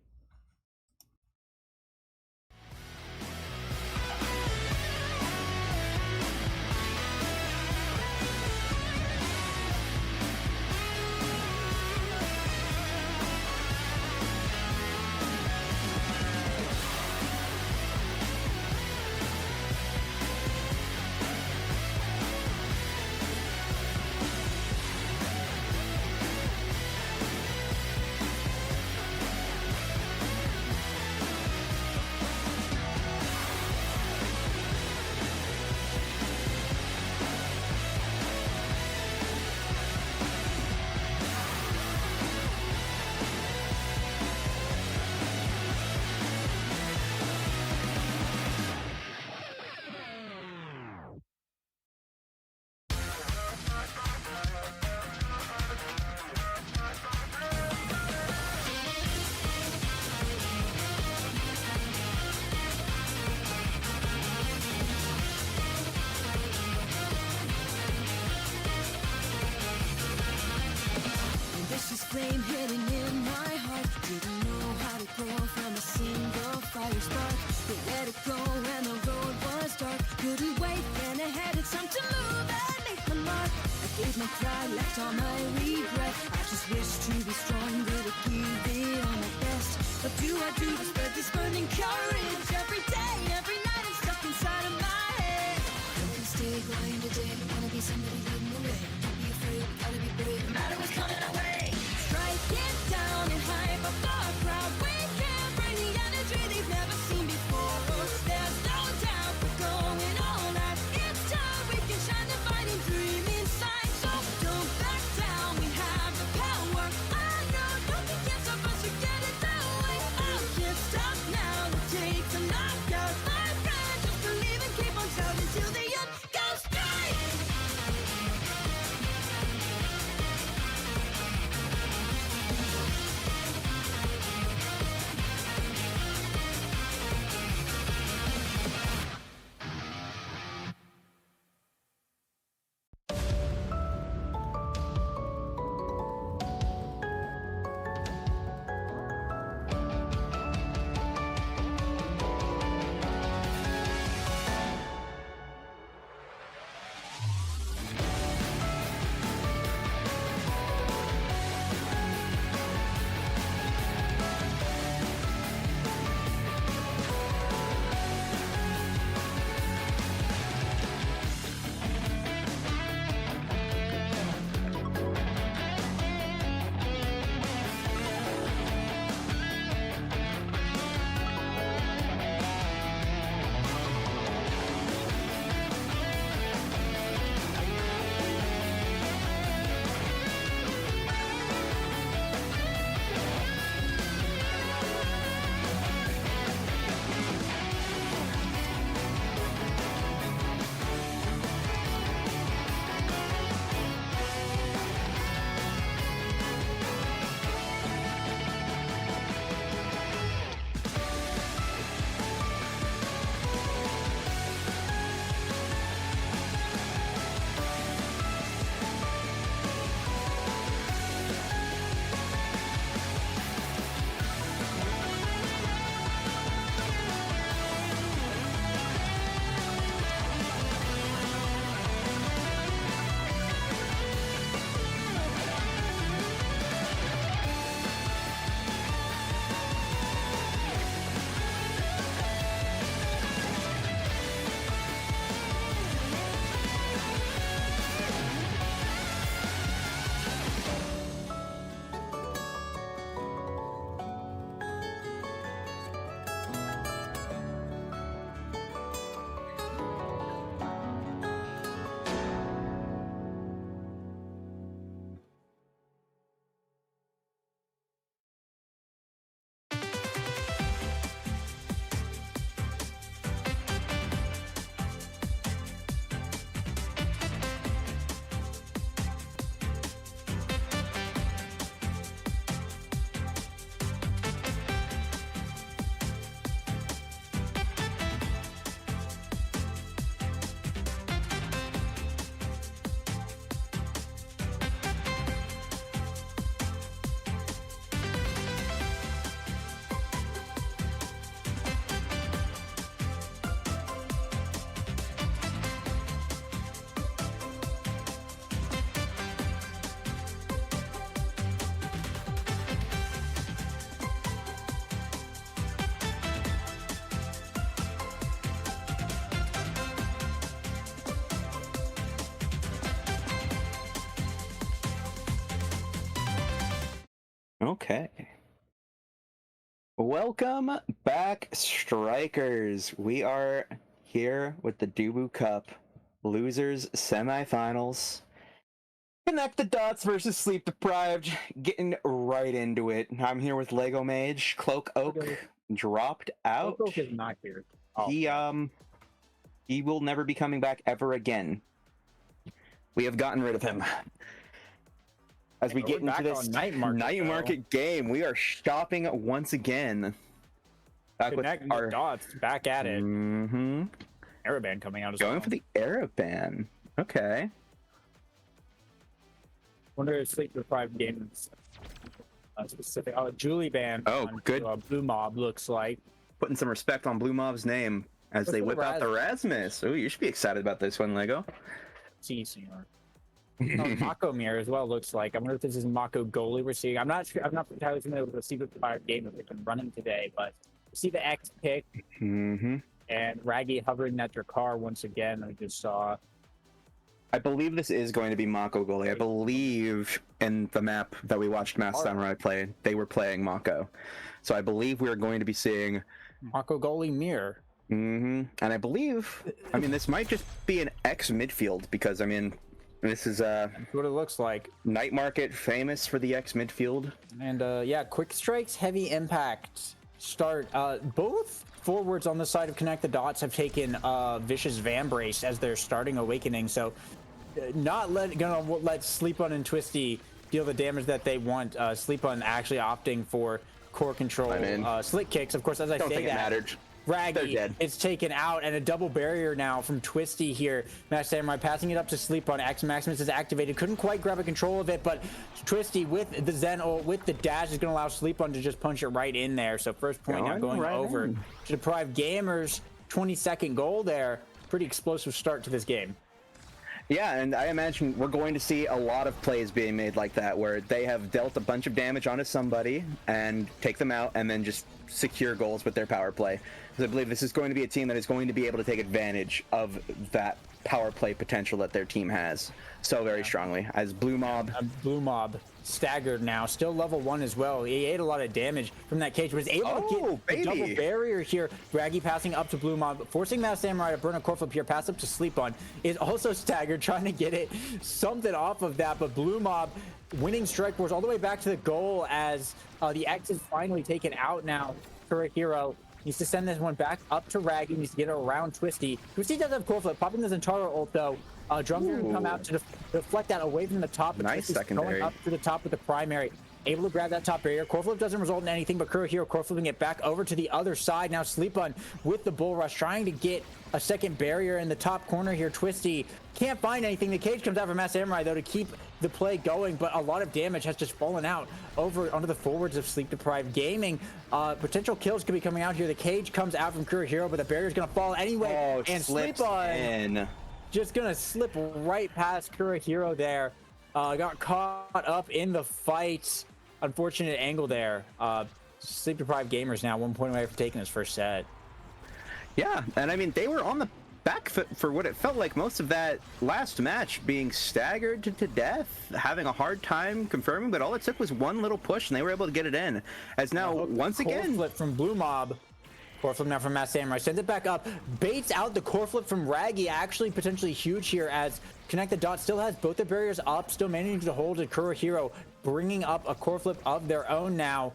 Ambitious flame hitting in my heart. Didn't know how to grow from a single fire spark. But let it go when the road was dark. Couldn't wait, ran ahead, it's time to move and make the mark. I gave my pride, left all my regret. I just wish to be stronger, to give it all my best. What do I do to spread this burning courage? Every day, every night, it's stuck inside of my head. I'm gonna stay grind today. I wanna be somebody leading the way. Don't be afraid, gotta be brave, no matter what's coming our way. Get down and hype up the crowd. We can bring the energy they've never seen before. There's no doubt we're going all out. It's time we can shine the fighting dream inside. So don't back down, we have the power. I know nothing can stop us, we get it that way. I can't stop now, it takes a knockout. Okay. Welcome back, strikers. We are here with the Dubu Cup losers semifinals. Connect the Dots versus Sleep Deprived. Getting right into it. I'm here with Lego Mage. Cloak Oak dropped out. Cloak Oak is not here. He will never be coming back ever again. We have gotten rid of him. As we get into this night market game, we are shopping once again. Connect the Dots back at it. Mm-hmm. Araban coming out as Going for the Araban. Okay. Wonder if Sleep Deprived games specific. Oh, Julie Band. Oh, good. Blue Mob looks like putting some respect on Blue Mob's name as they whip out the Rasmus. Oh, you should be excited about this one, Lego. Mako Mirror as well looks like. I wonder if this is Mako goalie we're seeing. I'm not sure. I'm not entirely familiar with the Sleep Deprived game that they've been running today, but you see the X pick and Raggy hovering at their car once again. I just saw. I believe this is going to be Mako goalie. I believe in the map that we watched Mass Samurai play, they were playing Mako. So I believe we're going to be seeing Mako goalie Mirror. And I believe, this might just be an X midfield because, this is what it looks like. Night Market famous for the X midfield. And yeah, quick strikes, heavy impact start. Both forwards on the side of Connect the Dots have taken Vicious Vambrace as their starting awakening. So gonna let Sleep On and Twisty deal the damage that they want. Sleep On actually opting for core control slick kicks. Of course, as I say that, Raggy is taken out, and a double barrier now from Twisty here. Max Samurai passing it up to Sleep On. X Maximus is activated. Couldn't quite grab a control of it, but Twisty with the Zen ult, with the dash, is going to allow Sleep On to just punch it right in there. So first point now going over to Deprived Gamers. 20-second goal there. Pretty explosive start to this game. Yeah, and I imagine we're going to see a lot of plays being made like that, where they have dealt a bunch of damage onto somebody and take them out and then just secure goals with their power play. Because I believe this is going to be a team that is going to be able to take advantage of that power play potential that their team has so very strongly. As Blue Mob staggered now, still level 1 as well. He ate a lot of damage from that cage, but was able to get a double barrier here. Raggy passing up to Blue Mob, forcing Mass Samurai to burn a core flip here, pass up to Sleep On. Is also staggered, trying to get it something off of that, but Blue Mob winning strike force all the way back to the goal as the X is finally taken out now. Kurihiro needs to send this one back up to Raggy, needs to get it around Twisty. Twisty does have core flip, popping the Zentaro ult though. Drums are going to come out to deflect that away from the top. Nice secondary. Going up to the top with the primary. Able to grab that top barrier. Core flip doesn't result in anything, but Kurihiro core flipping it back over to the other side. Now Sleep On with the bull rush, trying to get a second barrier in the top corner here. Twisty can't find anything. The cage comes out for Mass Samurai though to keep the play going, but a lot of damage has just fallen out over onto the forwards of Sleep Deprived Gaming. Potential kills could be coming out here. The cage comes out from Kurihiro, but the barrier's going to fall anyway. And Sleep On just gonna slip right past Kurihiro there. Got caught up in the fight. Unfortunate angle there. Sleep Deprived Gamers now 1 point away from taking his first set. Yeah, and they were on the back foot for what it felt like most of that last match, being staggered to death, having a hard time confirming, but all it took was one little push and they were able to get it in. As now, once again, flip from Blue Mob. Core flip now from Mass Samurai, sends it back up, baits out the core flip from Raggy, actually potentially huge here as Connect the Dots still has both the barriers up, still managing to hold it. Kurihiro bringing up a core flip of their own now.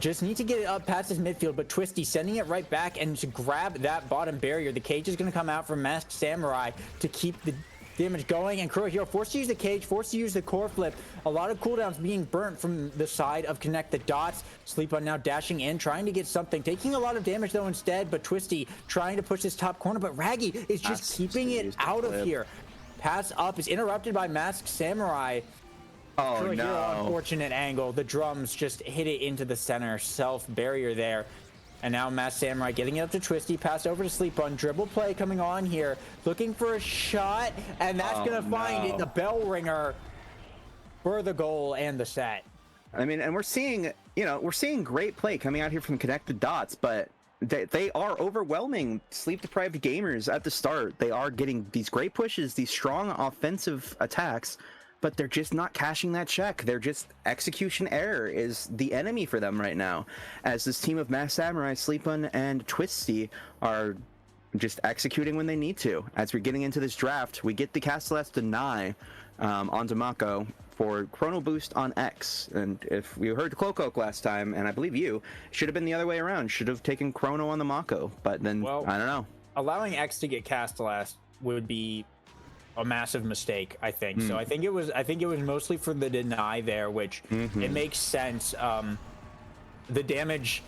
Just need to get it up past his midfield, but Twisty sending it right back and to grab that bottom barrier. The cage is going to come out from Masked Samurai to keep the damage going, and Kurihiro forced to use the cage, forced to use the core flip. A lot of cooldowns being burnt from the side of Connect the Dots. Sleep On now dashing in, trying to get something, taking a lot of damage though instead, but Twisty trying to push this top corner, but Raggy is just keeping it out of here. Pass up is interrupted by Masked Samurai. Oh no. Unfortunate angle. The drums just hit it into the center. Self barrier there. And now Masked Samurai getting it up to Twisty. Pass over to Sleep On. Dribble play coming on here. Looking for a shot. And that's going to find it. The bell ringer for the goal and the set. And we're seeing, we're seeing great play coming out here from Connect the Dots, but they are overwhelming Sleep Deprived Gamers at the start. They are getting these great pushes, these strong offensive attacks. but they're just not cashing that check. They're just execution error is the enemy for them right now, as this team of Masked Samurai, Sleepun, and Twisty are just executing when they need to. As we're getting into this draft, we get the Castellas deny onto Mako for Chrono Boost on X. And if we heard Clocoke last time, and I believe you, should have been the other way around. Should have taken Chrono on the Mako, but then, I don't know. Allowing X to get Castellas would be a massive mistake, I think. So I think it was mostly for the deny there, which it makes sense. The damage,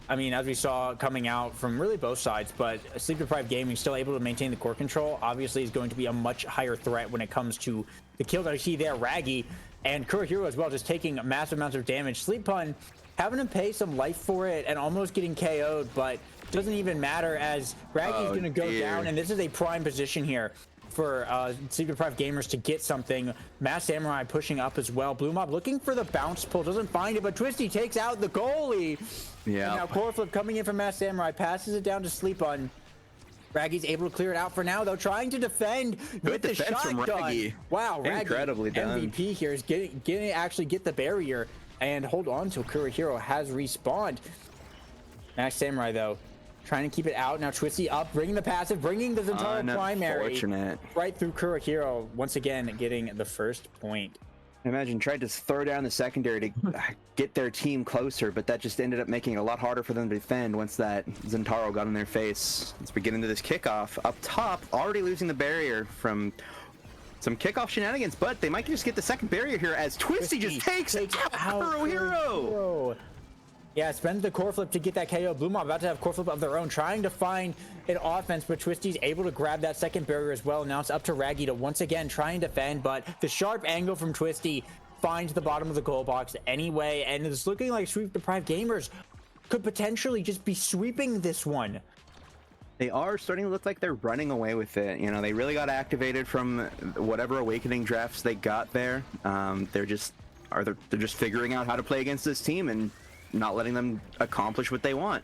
I mean, as we saw coming out from really both sides, but Sleep Deprived Gaming still able to maintain the core control, obviously is going to be a much higher threat when it comes to the kill that I see there. Raggy and Kurohiro as well, just taking massive amounts of damage. Sleepun having to pay some life for it and almost getting KO'd, but doesn't even matter as Raggy's going to go down, and this is a prime position here for Sleep Deprived Gamers to get something. Masked Samurai pushing up as well. Blue Mob looking for the bounce pull, doesn't find it, but Twisty takes out the goalie. Yeah. And now Core Flip coming in from Masked Samurai, passes it down to Sleepun. Raggy's able to clear it out for now, though, trying to defend with the shotgun. Wow, Raggy, incredibly done. MVP here is getting actually get the barrier and hold on till Kurohiro has respawned. Masked Samurai, though, trying to keep it out. Now Twisty up, bringing the passive, bringing the Zentaro primary right through Kurohiro. Once again, getting the first point. Imagine tried to throw down the secondary to get their team closer, but that just ended up making it a lot harder for them to defend once that Zentaro got in their face. Let's begin into this kickoff. Up top, already losing the barrier from some kickoff shenanigans, but they might just get the second barrier here as Twisty just takes out Kurohiro. Yeah, spends the core flip to get that KO. Blue Mob about to have core flip of their own, trying to find an offense, but Twisty's able to grab that second barrier as well. Now it's up to Raggy to once again try and defend, but the sharp angle from Twisty finds the bottom of the goal box anyway, and it's looking like Sleep Deprived Gamers could potentially just be sweeping this one. They are starting to look like they're running away with it. You know, they really got activated from whatever Awakening drafts they got there. They're just figuring out how to play against this team and not letting them accomplish what they want.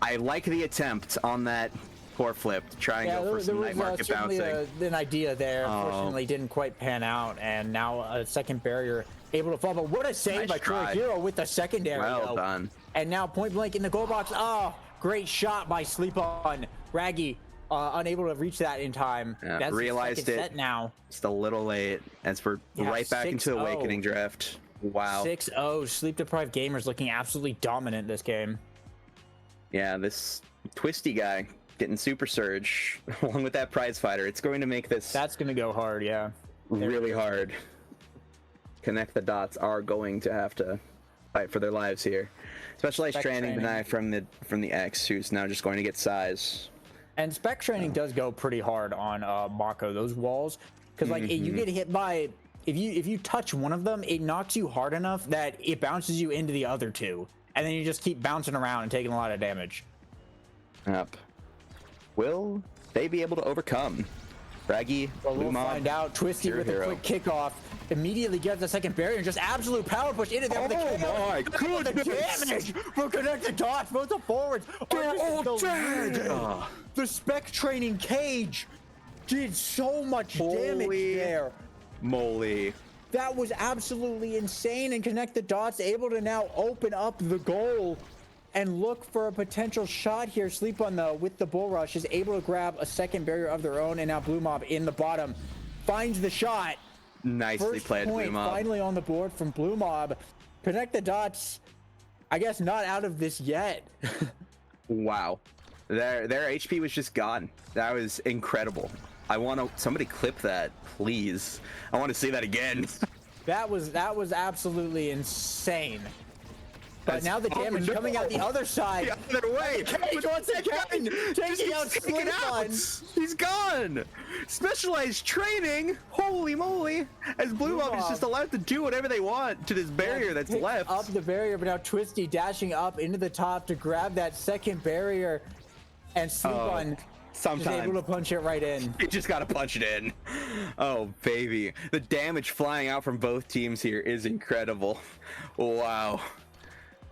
I like the attempt on that core flip to try and go for some night market bouncing. An idea there, unfortunately didn't quite pan out, and now a second barrier able to fall. But what a save by Kurohiro with the secondary. Well done. And now point blank in the goal box. Oh, great shot by Sleepun. Raggy unable to reach that in time. Yeah, that's realized it set now. Just a little late as we're right back into Awakening draft. Wow. 6-0. Sleep Deprived Gamers looking absolutely dominant this game. Yeah, this Twisty guy getting Super Surge along with that prize fighter. It's going to make this... That's going to go hard, yeah. Really hard. Connect the dots are going to have to fight for their lives here. Specialized training deny from the X, who's now just going to get size. And spec training does go pretty hard on Mako, those walls. Because like you get hit by... If you touch one of them, it knocks you hard enough that it bounces you into the other two, and then you just keep bouncing around and taking a lot of damage. Yep. Will they be able to overcome? Raggy, we'll find out. Twisty with a quick kickoff immediately gets the second barrier and just absolute power push into there. Oh my goodness! The damage for connected dots, both the forwards. They're all dead. The spec training cage did so much damage there. Moly. That was absolutely insane, and Connect the Dots able to now open up the goal and look for a potential shot here. Sleepun, though, with the bull rush, is able to grab a second barrier of their own, and now Blue Mob in the bottom finds the shot. Nicely played, Blue Mob. Finally on the board from Blue Mob. Connect the Dots, I guess not out of this yet. Wow. Their HP was just gone. That was incredible. I want to somebody clip that, please. I want to see that again. That was absolutely insane. But now the damage coming out the other side. The other way. Cage once again, taking out Sleepun. He's gone. Specialized training. Holy moly! As Blue Mob is just allowed to do whatever they want to this barrier that's left. Up the barrier, but now Twisty dashing up into the top to grab that second barrier, and Sleepun. Sometimes just able to punch it right in. You just gotta punch it in. Oh baby, the damage flying out from both teams here is incredible. Wow,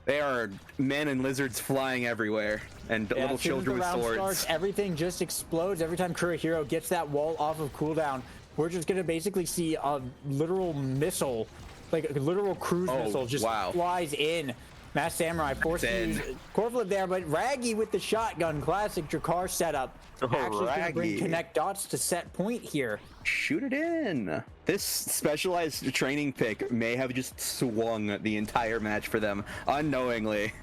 they are men and lizards flying everywhere, and yeah, little children with swords. Starts, everything just explodes every time Kurohiro gets that wall off of cooldown. we're just gonna basically see a literal missile, like a literal cruise missile, just flies in. Masked Samurai forced to use core flip there, but Raggy with the shotgun, classic Drakkar setup. Actually gonna bring connect dots to set point here. Shoot it in. This specialized training pick may have just swung the entire match for them unknowingly.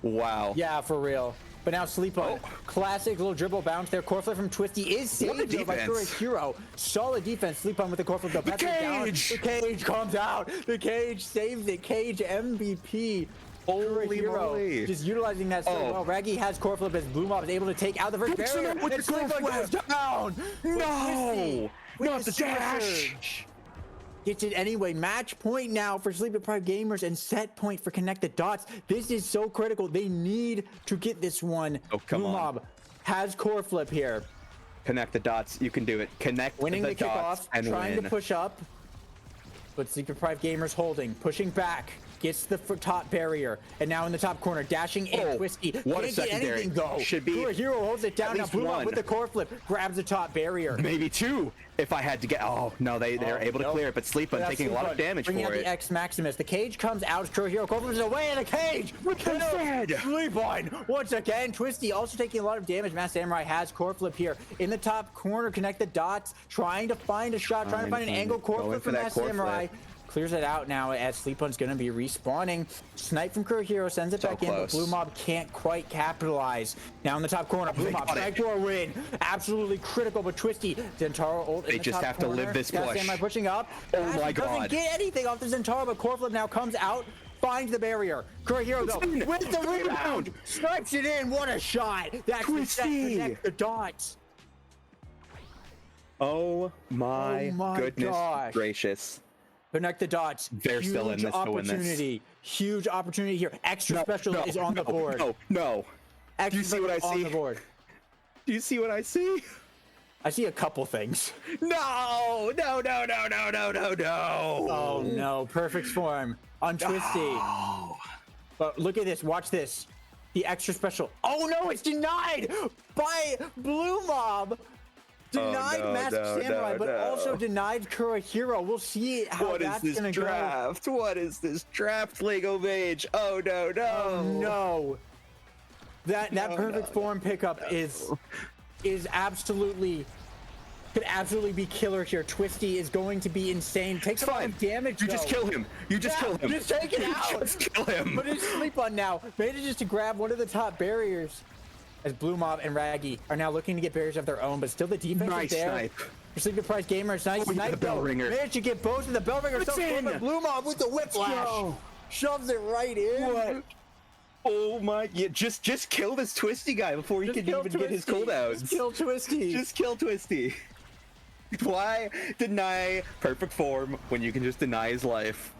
Wow. Yeah, for real. But now Sleep on. Classic little dribble bounce there. Core flip from Twisty is saved though by Hero. Solid defense. Sleep on with the core flip though. The cage comes out. The cage saves it. Cage MVP. Holy moly. Just utilizing that so well. Raggy has core flip as Blue Mob is able to take out the first barrier. With the Sleep on goes down. No! Not the dash! Gets it anyway. Match point now for Sleep Deprived Gamers and set point for Connect the Dots. This is so critical. They need to get this one. Come Blue on. Mob has core flip here. Connect the dots. You can do it. Connect Winning the kickoff, dots and trying win. to push up. But Sleep Deprived Gamers holding, pushing back. Gets the top barrier, and now in the top corner, dashing in, Twisty. What a Can't get secondary. anything though. Should be Hero holds it down. Now Blue Mob with the core flip, grabs the top barrier. Maybe two, if I had to get. Oh no, they're able to clear it, but Sleep on taking a lot of damage for Bringing out it. the X Maximus. The cage comes out. Crow Hero core flip is away in the cage. Sleep on once again. Twisty also taking a lot of damage. Masked Samurai has core flip here in the top corner. Connect the dots, trying to find a shot, trying to find an angle. Core flip from Masked Samurai. Clears it out now as Sleep On's going to be respawning. Snipe from Crow Hero sends it back in, but Blue Mob can't quite capitalize. Now in the top corner, Blue Mob, Snipe for a win. Absolutely critical, but Twisty, Zentaro ult in the just top have corner. to live this push. Samurai pushing up. Oh my God. Doesn't get anything off the Zentaro, but Core Flip now comes out, finds the barrier. Crow Hero though, with the rebound, snipes it in. What a shot. That's the set to connect the dots. Oh my goodness gosh. gracious. Connect the dots. They're huge still in this to win this. Huge opportunity here. Extra special is on the board. No. Extra Do you see what I see? on the board. Do you see what I see? I see a couple things. No. Oh no. Perfect form on Twisty. But look at this. Watch this. The extra special. Oh no, it's denied by Blue Mob. Denied Masked Samurai, but also denied Kura Hero. We'll see how that's going to go. What is this draft, Lego Mage? Oh no. Oh no. That perfect form pickup is absolutely could absolutely be killer here. Twisty is going to be insane. Takes a lot of damage. You just kill him. You just kill him. Just take it out. Just kill him. But it's Sleep on now. Manages to grab one of the top barriers. As Blue Mob and Raggy are now looking to get barriers of their own, but still the defense is there. Snipe. For Sleep Deprived Gamers, nice snipe the bell ringer. Managed to get both of the bell ringers. So close, but Blue Mob with the whiplash. Shoves it right in. What? Oh my! Yeah, just kill this Twisty guy before he can even get his cooldowns. Just kill Twisty. Just kill Twisty. Why deny perfect form when you can just deny his life?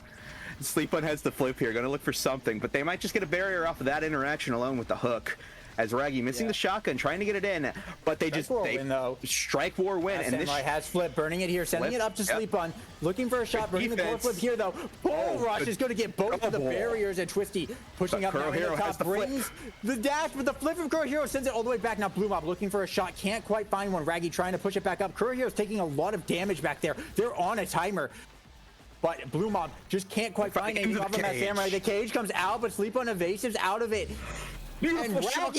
Sleep On has the flip here. Gonna look for something, but they might just get a barrier off of that interaction alone with the hook. As Raggy missing the shotgun, trying to get it in, but they strike war win, and this has flip, burning it here, sending it up to Sleep On, looking for a shot, burning the core flip here though. Bull Rush is going to get both of the barriers, and Twisty pushing up now in the top, brings the dash, but the flip from Kuro Hero sends it all the way back. Now Blue Mob looking for a shot, can't quite find one. Raggy trying to push it back up. Kuro Hero's taking a lot of damage back there. They're on a timer. But Blue Mob just can't quite find anything off of that Samurai. The cage comes out, but Sleep On evasives out of it. Beautiful shot.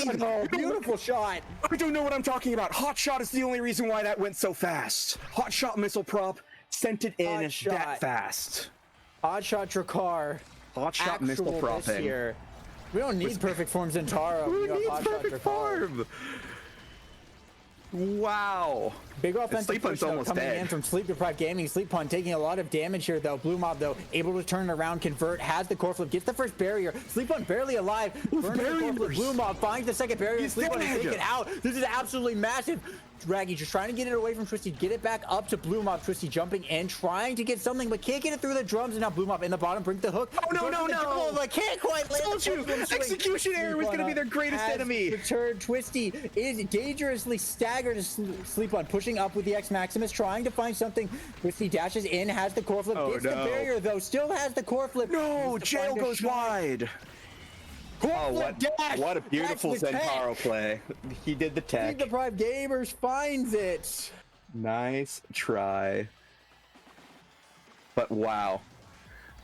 Beautiful shot. I don't know what I'm talking about. Hot shot is the only reason why that went so fast. Hot shot missile prop sent it in that fast. Hot shot Drakkar. Hot shot missile propping. Here. We don't need perfect forms in Taro. Who needs perfect form? Wow. Big offensive push almost coming dead. in from Sleep Deprived Gaming. Sleep Pun taking a lot of damage here though. Blue Mob though able to turn around, convert, has the core flip, gets the first barrier. Sleep Pun barely alive. Burning the core flip. Blue Mob finds the second barrier. Sleep Pun is taken out. This is absolutely massive. Raggy just trying to get it away from Twisty, get it back up to Blue Mob. Twisty jumping in, trying to get something, but can't get it through the drums. And now Blue Mob in the bottom, brings the hook. Oh no! But can't quite land. Told you, execution error was going to be their greatest enemy. The turn Twisty is dangerously staggered to Sleep On, pushing up with the X Maximus, trying to find something. Twisty dashes in, has the core flip, gets the barrier though, still has the core flip. No, jail goes wide. What a beautiful Zentaro play. He did the tech. Sleep Deprived Gamers finds it. Nice try. But wow.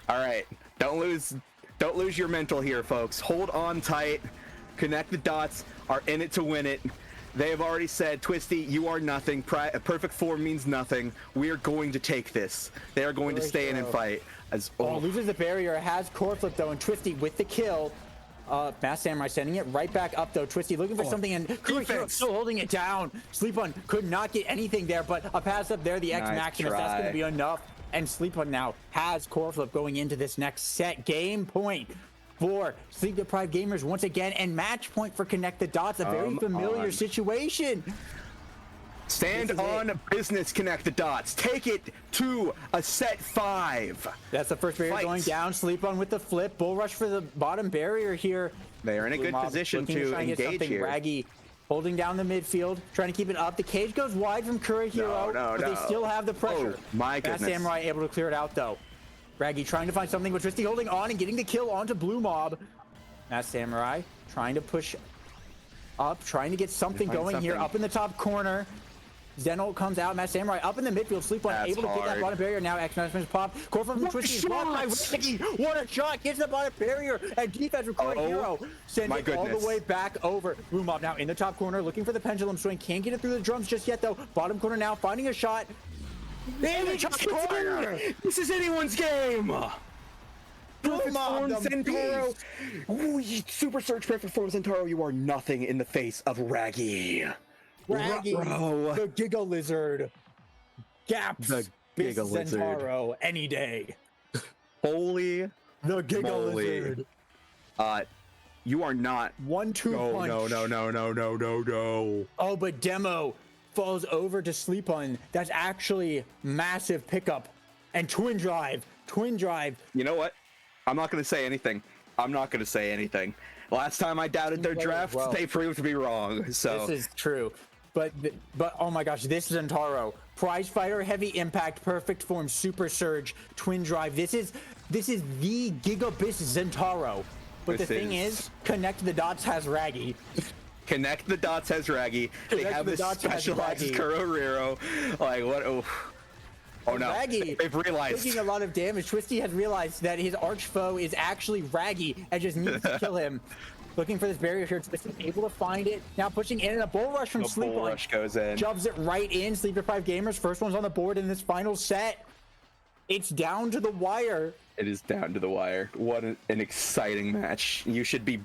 All right, don't lose your mental here, folks. Hold on tight. Connect the Dots are in it to win it. They have already said, Twisty, you are nothing. Perfect form means nothing. We are going to take this. They are going to stay in and fight. Loses the barrier, has core flip though, and Twisty with the kill. Mass Samurai sending it right back up though. Twisty looking for something, and Hero still holding it down. Sleep On could not get anything there, but a pass up there, the X Maximus, that's going to be enough. And Sleep On now has core flip going into this next set. Game point for Sleep Deprived Gamers once again, and match point for Connect the Dots, a very familiar situation. Stand on business, Connect the Dots. Take it to a set 5. That's the first barrier going down. Sleep On with the flip. Bull rush for the bottom barrier here. They are in a good position to engage here. Raggy holding down the midfield, trying to keep it up. The cage goes wide from Kurihiro, but they still have the pressure. Oh, my goodness. Mass Samurai able to clear it out though. Raggy trying to find something with Twisty holding on and getting the kill onto Blue Mob. Mass Samurai trying to push up, trying to get something going here up in the top corner. Zenolt comes out, Mass Samurai up in the midfield, Sleep On able to get that bottom barrier. Now X Maximus pop. Core from Twisty is blocked by Raggy. What a shot! Gets the bottom barrier, and defense required Hero sends it all the way back over. Blue Mob now in the top corner, looking for the pendulum swing. Can't get it through the drums just yet though. Bottom corner now, finding a shot. In the top corner! This is anyone's game! Perfect Form Centauro! Super Surge Perfect Form Centauro, you are nothing in the face of Raggy. Raggy, the Giga Lizard, Gaps, the Giga Lizard, Centauro, any day. Holy the Giga moly. Lizard. You are not 1-2 punch. No. Oh, but Demo falls over to Sleep On. That's actually massive pickup. And Twin Drive. You know what? I'm not going to say anything. Last time I doubted their draft, they proved to be wrong. So this is true. But oh my gosh, this Zentaro. Prize Fighter, Heavy Impact, Perfect Form, Super Surge, Twin Drive. This is the Gigabit Zentaro. But the thing is, Connect the Dots has Raggy. Connect the Dots has Raggy. They have this specialized Kurihiro. Like what? Oh no! Raggy, they've realized. Taking a lot of damage. Twisty has realized that his arch foe is actually Raggy and just needs to kill him. Looking for this barrier here. Twisty able to find it. Now pushing in, and a bull rush from Sleep On. Bull rush goes in. Jubs it right in. Sleep Deprived Gamers. First one's on the board in this final set. It's down to the wire. It is down to the wire. What an exciting match. You should be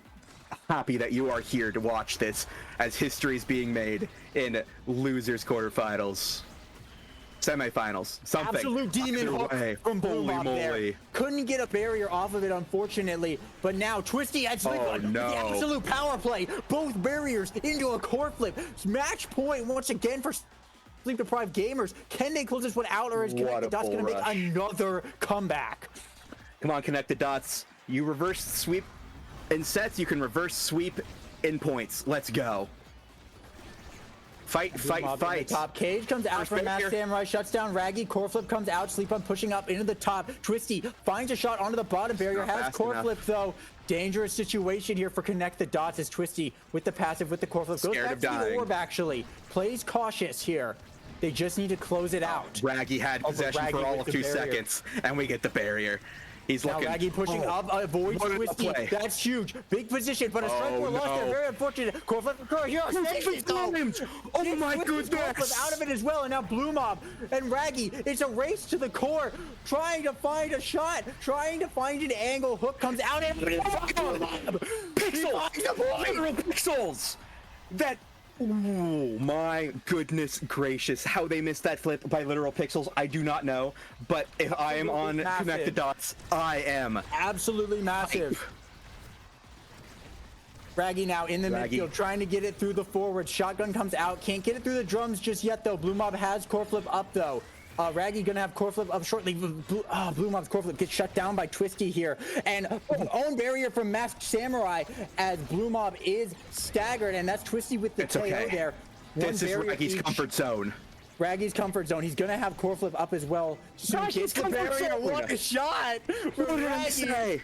happy that you are here to watch this as history is being made in losers quarterfinals. Semifinals, something. Absolute demon hook from Blue Mob there. Couldn't get a barrier off of it, unfortunately. But now Twisty and Sleep On. The absolute power play. Both barriers into a core flip. Match point once again for Sleep Deprived Gamers. Can they close this one out, or is Connect the Dots going to make another comeback? Come on, Connect the Dots. You reverse sweep in sets. You can reverse sweep in points. Let's go. Fight. Top cage comes out from Mass Samurai, shuts down Raggy. Core flip comes out. Sleep On pushing up into the top. Twisty finds a shot onto the bottom barrier. Has core flip though. Dangerous situation here for Connect the Dots as Twisty with the passive with the core flip goes back to the orb. Actually plays cautious here. They just need to close it out. Raggy had possession for all of 2 seconds, and we get the barrier. He's now looking. Raggy pushing up, avoids Twisty. That's huge. Big position, but a strike were lost there. Very unfortunate. Core flip for Kurihiro. Oh my goodness. Out of it as well, and now Blue Mob and Raggy. It's a race to the core, trying to find a shot, trying to find an angle. Hook comes out and pixels. That. Oh my goodness gracious, how they missed that flip by literal pixels, I do not know. But if I am on Connect the Dots, I am. Absolutely massive. Raggy now in the midfield, trying to get it through the forward. Shotgun comes out, can't get it through the drums just yet though. Blue Mob has core flip up though. Raggy gonna have core flip up shortly. Blue Mob's core flip gets shut down by Twisty here. And own barrier from Masked Samurai as Blue Mob is staggered, and that's Twisty with the KO there. This is Raggy's comfort zone. Raggy's comfort zone. He's gonna have core flip up as well. So gets the barrier. What a shot! What did I say?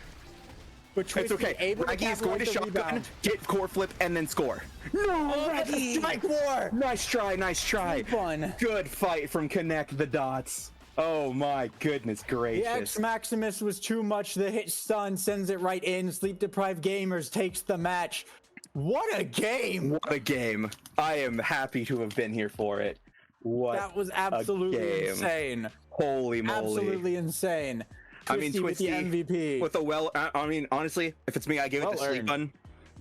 But It's Twisty okay. able to Raggy is going to capitalize the shotgun, rebound. get core flip, and then score. No, Raggy! Strike 4! Nice try, nice try. Fun. Good fight from Connect the Dots. Oh my goodness The gracious. X Maximus was too much. The hit stun sends it right in. Sleep Deprived Gamers takes the match. What a game! What a game. I am happy to have been here for it. What That was a absolutely game. insane. Holy moly. Absolutely insane. I mean, Twisty Twisty with the MVP. with a I mean, honestly, if it's me, I give it Well to Sleep earned. Bun.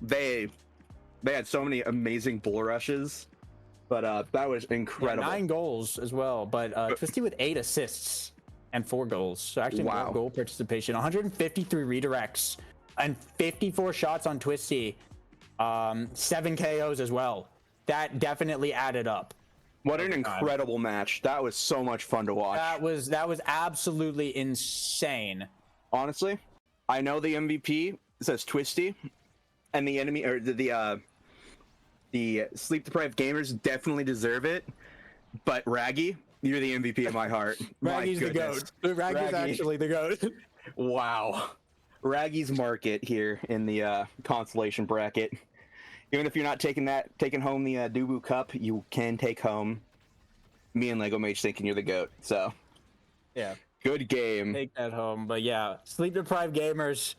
They had so many amazing bull rushes, but that was incredible. 9 goals as well, but Twisty with 8 assists and 4 goals. So actually Wow. more goal participation. 153 redirects and 54 shots on Twisty. 7 KOs as well. That definitely added up. What an incredible match. That was so much fun to watch. That was absolutely insane. Honestly, I know the MVP says Twisty, and the enemy or the sleep deprived gamers definitely deserve it. But Raggy, you're the MVP of my heart. Raggy's my the goodness. GOAT. Raggy's actually the GOAT. Wow. Raggy's market here in the consolation bracket. Even if you're not taking home the Dubu Cup, you can take home me and Lego Mage thinking you're the GOAT. So, yeah. Good game. Take that home. But yeah, Sleep Deprived Gamers,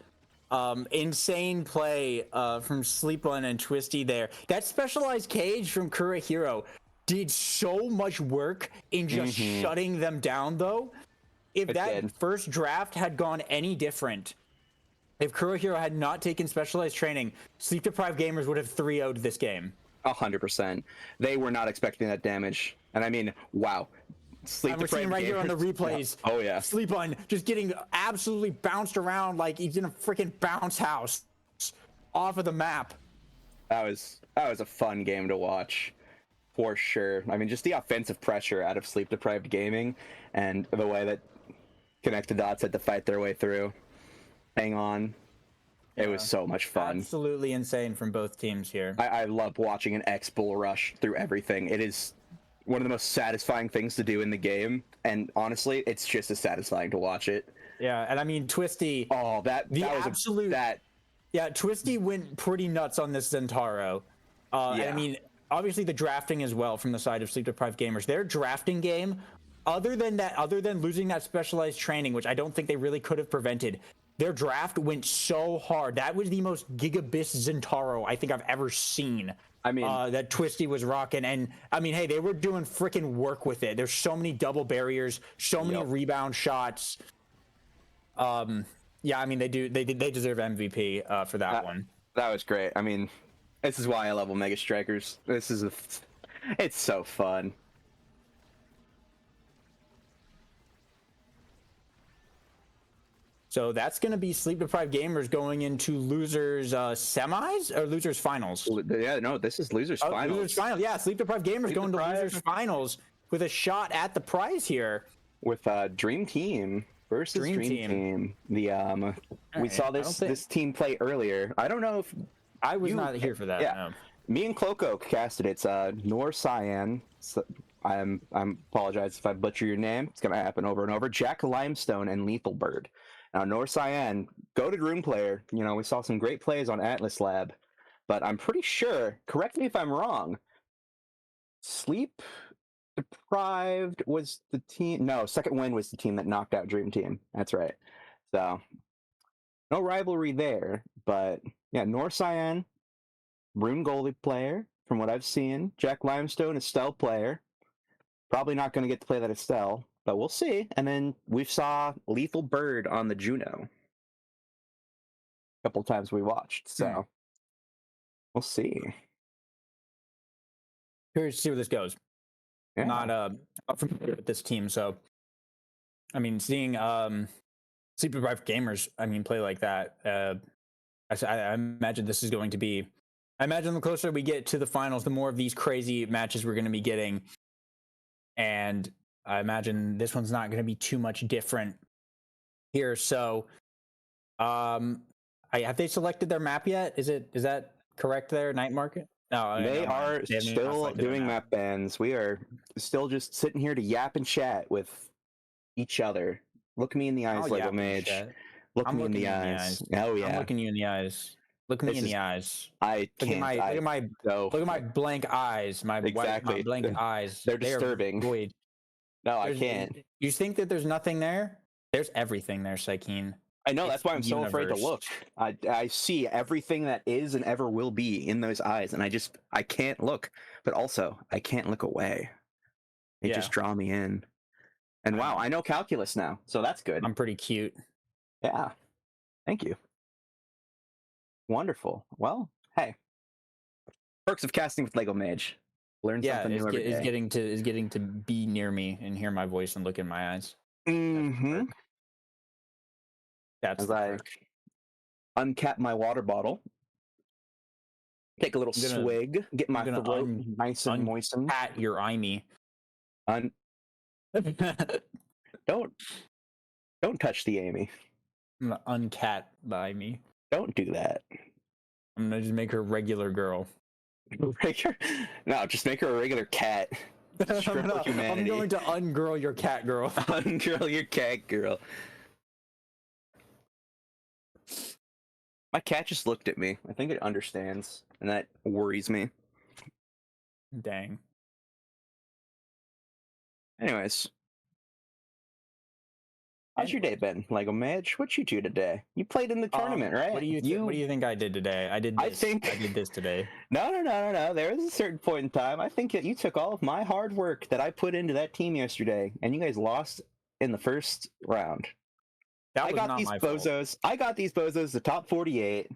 insane play from Sleep On and Twisty there. That specialized cage from Kurahiro did so much work in just shutting them down, though. If that first draft had gone any different, if Kurahiro had not taken specialized training, Sleep Deprived Gamers would have 3-0'd this game. 100%. They were not expecting that damage. And I mean, wow. Sleep We're seeing right here on the gamers- replays. Yeah. Oh, yeah. Sleep On just getting absolutely bounced around like he's in a freaking bounce house off of the map. That was a fun game to watch. For sure. I mean, just the offensive pressure out of Sleep Deprived Gaming and the way that Connected Dots had to fight their way through. Hang on. It was so much fun. Absolutely insane from both teams here. I love watching an X bull rush through everything. It is one of the most satisfying things to do in the game, and honestly, it's just as satisfying to watch it. Yeah, and I mean Twisty. Oh, that was absolute. Yeah, Twisty went pretty nuts on this Zentaro. And I mean, obviously the drafting as well from the side of Sleep Deprived Gamers. Their drafting game, other than losing that specialized training, which I don't think they really could have prevented. Their draft went so hard. That was the most gigabit Zentaro I think I've ever seen. I mean, that Twisty was rocking, and I mean, hey, they were doing freaking work with it. There's so many double barriers, so many rebound shots. Yeah, I mean, they deserve MVP for that one. That was great. I mean, this is why I love Omega Strikers. It's so fun. So that's going to be Sleep Deprived Gamers going into losers semis or losers finals. Yeah, no, this is losers finals. Losers finals. Yeah, Sleep Deprived Gamers going to losers finals with a shot at the prize here. With Dream Team versus Dream Team. The we saw this team play earlier. I don't know if I was not here for that. Yeah, no. Me and Cloco casted it. It's Nor Cyan. So I'm apologize if I butcher your name. It's gonna happen over and over. Jack Limestone and Lethal Bird. Now, Nor Cyan, goated room player. You know, we saw some great plays on Atlas Lab, but I'm pretty sure, correct me if I'm wrong, Sleep Deprived was the team. No, Second Wind was the team that knocked out Dream Team. That's right. So, no rivalry there, but yeah, Nor Cyan, room goalie player, from what I've seen. Jack Limestone, Estelle player. Probably not going to get to play that Estelle. But we'll see. And then we saw Lethal Bird on the Juno. A couple times we watched. So we'll see. Curious to see where this goes. Yeah. Not familiar with this team, so I mean, seeing Sleep Deprived Gamers, I mean, play like that. I imagine this is going to be. I imagine the closer we get to the finals, the more of these crazy matches we're going to be getting, and I imagine this one's not going to be too much different here. So, have they selected their map yet? Is that correct there, Night Market? No, they are still doing map bans. We are still just sitting here to yap and chat with each other. Look me in the eyes, Lego Mage. Look I'm me in looking the you in the eyes. eyes. Oh yeah. I'm looking you in the eyes. Look me This in is- the eyes. I Look can't. at my go. look at my blank eyes. My white, my Exactly. blank eyes. They're They are disturbing. void. No, I There's- can't. You think that there's nothing there? There's everything there, Saikeen. I know, It's that's why I'm the so afraid to universe. look. I see everything that is and ever will be in those eyes, and I can't look. But also, I can't look away. They Yeah. just draw me in. And wow, I know calculus now, so that's good. I'm pretty cute. Yeah. Thank you. Wonderful. Well, hey. Perks of casting with Lego Mage. Learn Yeah, something new every day. is getting to be near me and hear my voice and look in my eyes. Mm-hmm. That's As the I perk. uncap my water bottle. Take a little I'm gonna- swig. Get my I'm gonna throat nice and moistened. Pat your imey. Don't touch the Amy. I'm gonna uncat the imey. Don't do that. I'm gonna just make her a regular girl. No, just make her a regular cat. Triple I'm humanity. going to ungirl your cat girl. Ungirl your cat girl. My cat just looked at me. I think it understands, and that worries me. Dang. Anyways. How's your day been, Lego Mage? What you do today? You played in the tournament, right? What do you think I did today? I did this today. No. There was a certain point in time. I think that you took all of my hard work that I put into that team yesterday, and you guys lost in the first round. I got these bozos, the top 48.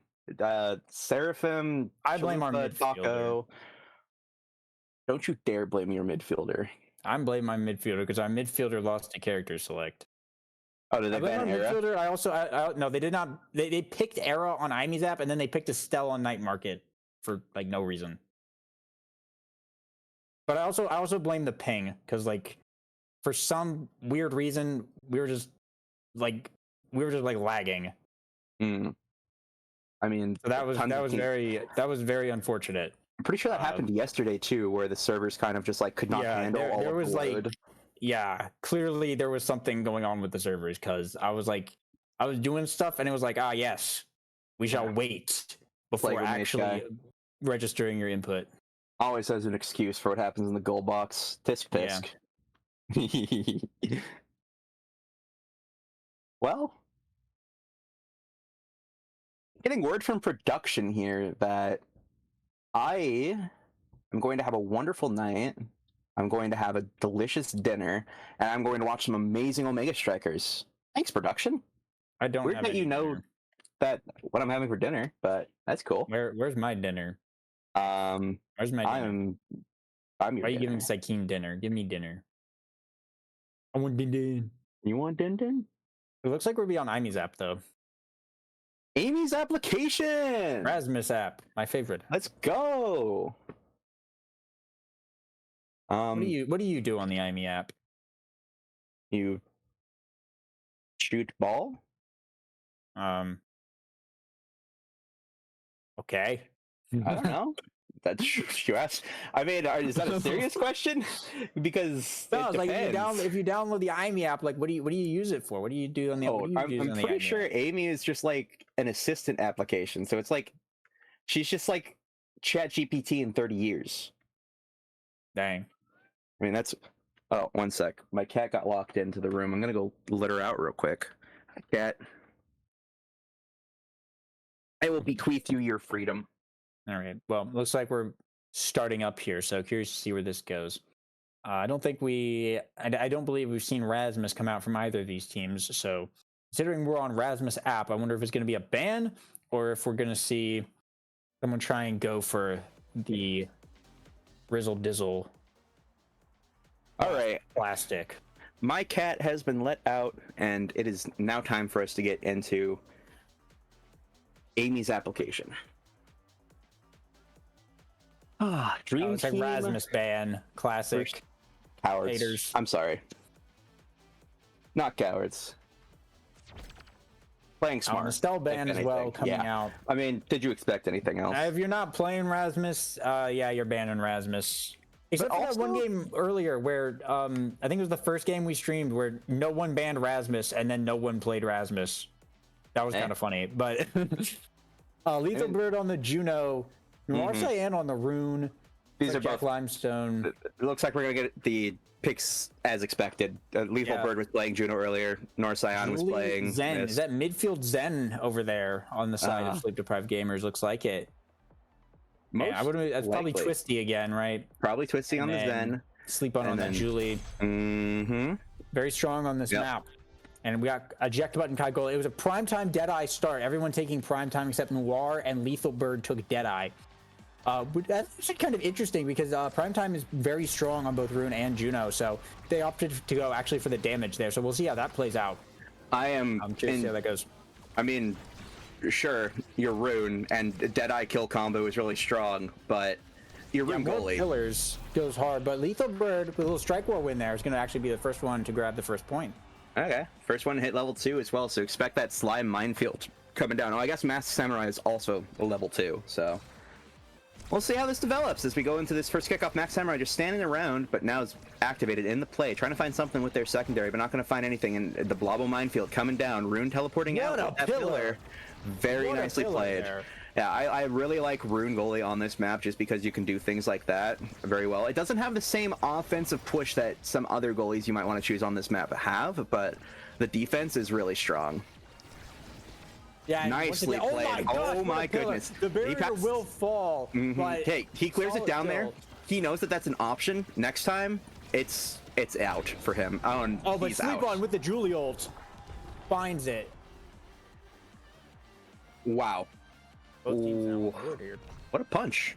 Seraphim. I blame our Chalupa, midfielder. Taco. Don't you dare blame your midfielder. I'm blaming my midfielder because our midfielder lost to character select. Oh, did they ban Era? Midfielder, I also no, they did not. They picked Era on Imy's app, and then they picked Estelle on Night Market for like no reason. But I also blame the ping because like for some weird reason we were just like lagging. I mean, so that was very unfortunate. I'm pretty sure that happened yesterday too, where the servers kind of just like could not handle all there of was the like load. yeah, clearly there was something going on with the servers because I was doing stuff and it was like, yes, we shall wait before Lego Mage actually guy. registering your input. Always has an excuse for what happens in the goal box. Tisk pisk. Well, getting word from production here that I am going to have a wonderful night. I'm going to have a delicious dinner, and I'm going to watch some amazing Omega Strikers. Thanks, production. I don't Weird have that any you know dinner. that what I'm having for dinner, but that's cool. Where's my dinner? Where's my dinner? I'm your Why are you giving dinner. Saikeen dinner? Give me dinner. I want din din. You want din din? It looks like we'll be on Imy's app though. Amy's application. Rasmus app, my favorite. Let's go. What do you do on the Imy app? You shoot ball? Okay. I don't know. That's you asked. I mean, is that a serious question? Because No, it's like depends. if you download the Imy app, like what do you use it for? What do you do on the? what do you use I'm on the pretty Imy sure app? Amy is just like an assistant application. So it's like she's just like ChatGPT in 30 years. Dang. I mean, that's. Oh, one sec. My cat got locked into the room. I'm gonna go let her out real quick. Hi, cat. I will bequeath you your freedom. All right. Well, looks like we're starting up here, so curious to see where this goes. I don't believe we've seen Rasmus come out from either of these teams. So, considering we're on Rasmus app, I wonder if it's going to be a ban or if we're going to see someone try and go for the Rizzle Dizzle. All right. Plastic. My cat has been let out, and it is now time for us to get into Amy's application. Dream it's like Team. Rasmus ban. Classic. Cowards. Haters. I'm sorry. Not cowards. Playing smart. Estelle ban if as well anything. coming Yeah. out. I mean, did you expect anything else? If you're not playing Rasmus, yeah, you're banning Rasmus. Except for that one game earlier where I think it was the first game we streamed where no one banned Rasmus and then no one played Rasmus. That was kind of funny, but Lethal Bird on the Juno, Noir Cyan on the Rune. These are Jack both Limestone. It looks like we're gonna get the picks as expected. Lethal Bird was playing Juno earlier. Nor Cyan was playing Zen. Mist. Is that midfield Zen over there on the side of Sleep Deprived Gamers? Looks like it. Yeah, that's probably likely. Twisty again, right? Probably Twisty on the Zen. Sleep on that Julie. Very strong on this map. And we got eject button Kai goal. It was a primetime Deadeye start. Everyone taking primetime except Noir and Lethal Bird took Deadeye. That's actually kind of interesting because primetime is very strong on both Rune and Juno, so they opted to go actually for the damage there. So we'll see how that plays out. I'm curious to see how that goes. I mean, sure, your Rune and Deadeye kill combo is really strong, but your Rune goalie Pillars goes hard, but Lethal Bird with a little Strike War win there is going to actually be the first one to grab the first point. Okay, first one hit level 2 as well, so expect that slime minefield coming down. Oh, I guess Masked Samurai is also a level 2, so we'll see how this develops as we go into this first kickoff. Masked Samurai just standing around, but now is activated in the play, trying to find something with their secondary, but not going to find anything. And the Blobo minefield coming down, Rune teleporting out. What a pillar! Very nicely played. There. Yeah, I really like Rune goalie on this map just because you can do things like that very well. It doesn't have the same offensive push that some other goalies you might want to choose on this map have, but the defense is really strong. Yeah, nicely played. Oh my goodness. The barrier will fall. But hey, he clears it down there. He knows that that's an option. Next time, it's out for him. But Sleep On with the Julie ult finds it. Wow. Ooh, what a punch.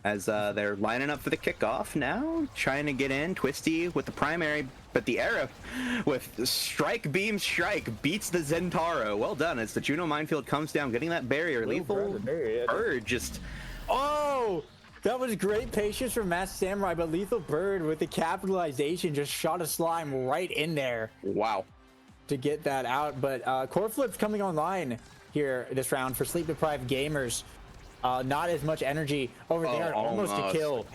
As they're lining up for the kickoff now, trying to get in. Twisty with the primary, but the Era with Strike Beam Strike beats the Zentaro. Well done as the Juno minefield comes down, getting that barrier. Lethal Bird just... Oh! That was great patience from Masked Samurai, but Lethal Bird with the capitalization just shot a slime right in there. Wow. To get that out, but Core Flip's coming online here this round for Sleep Deprived Gamers. Not as much energy over there, almost a kill.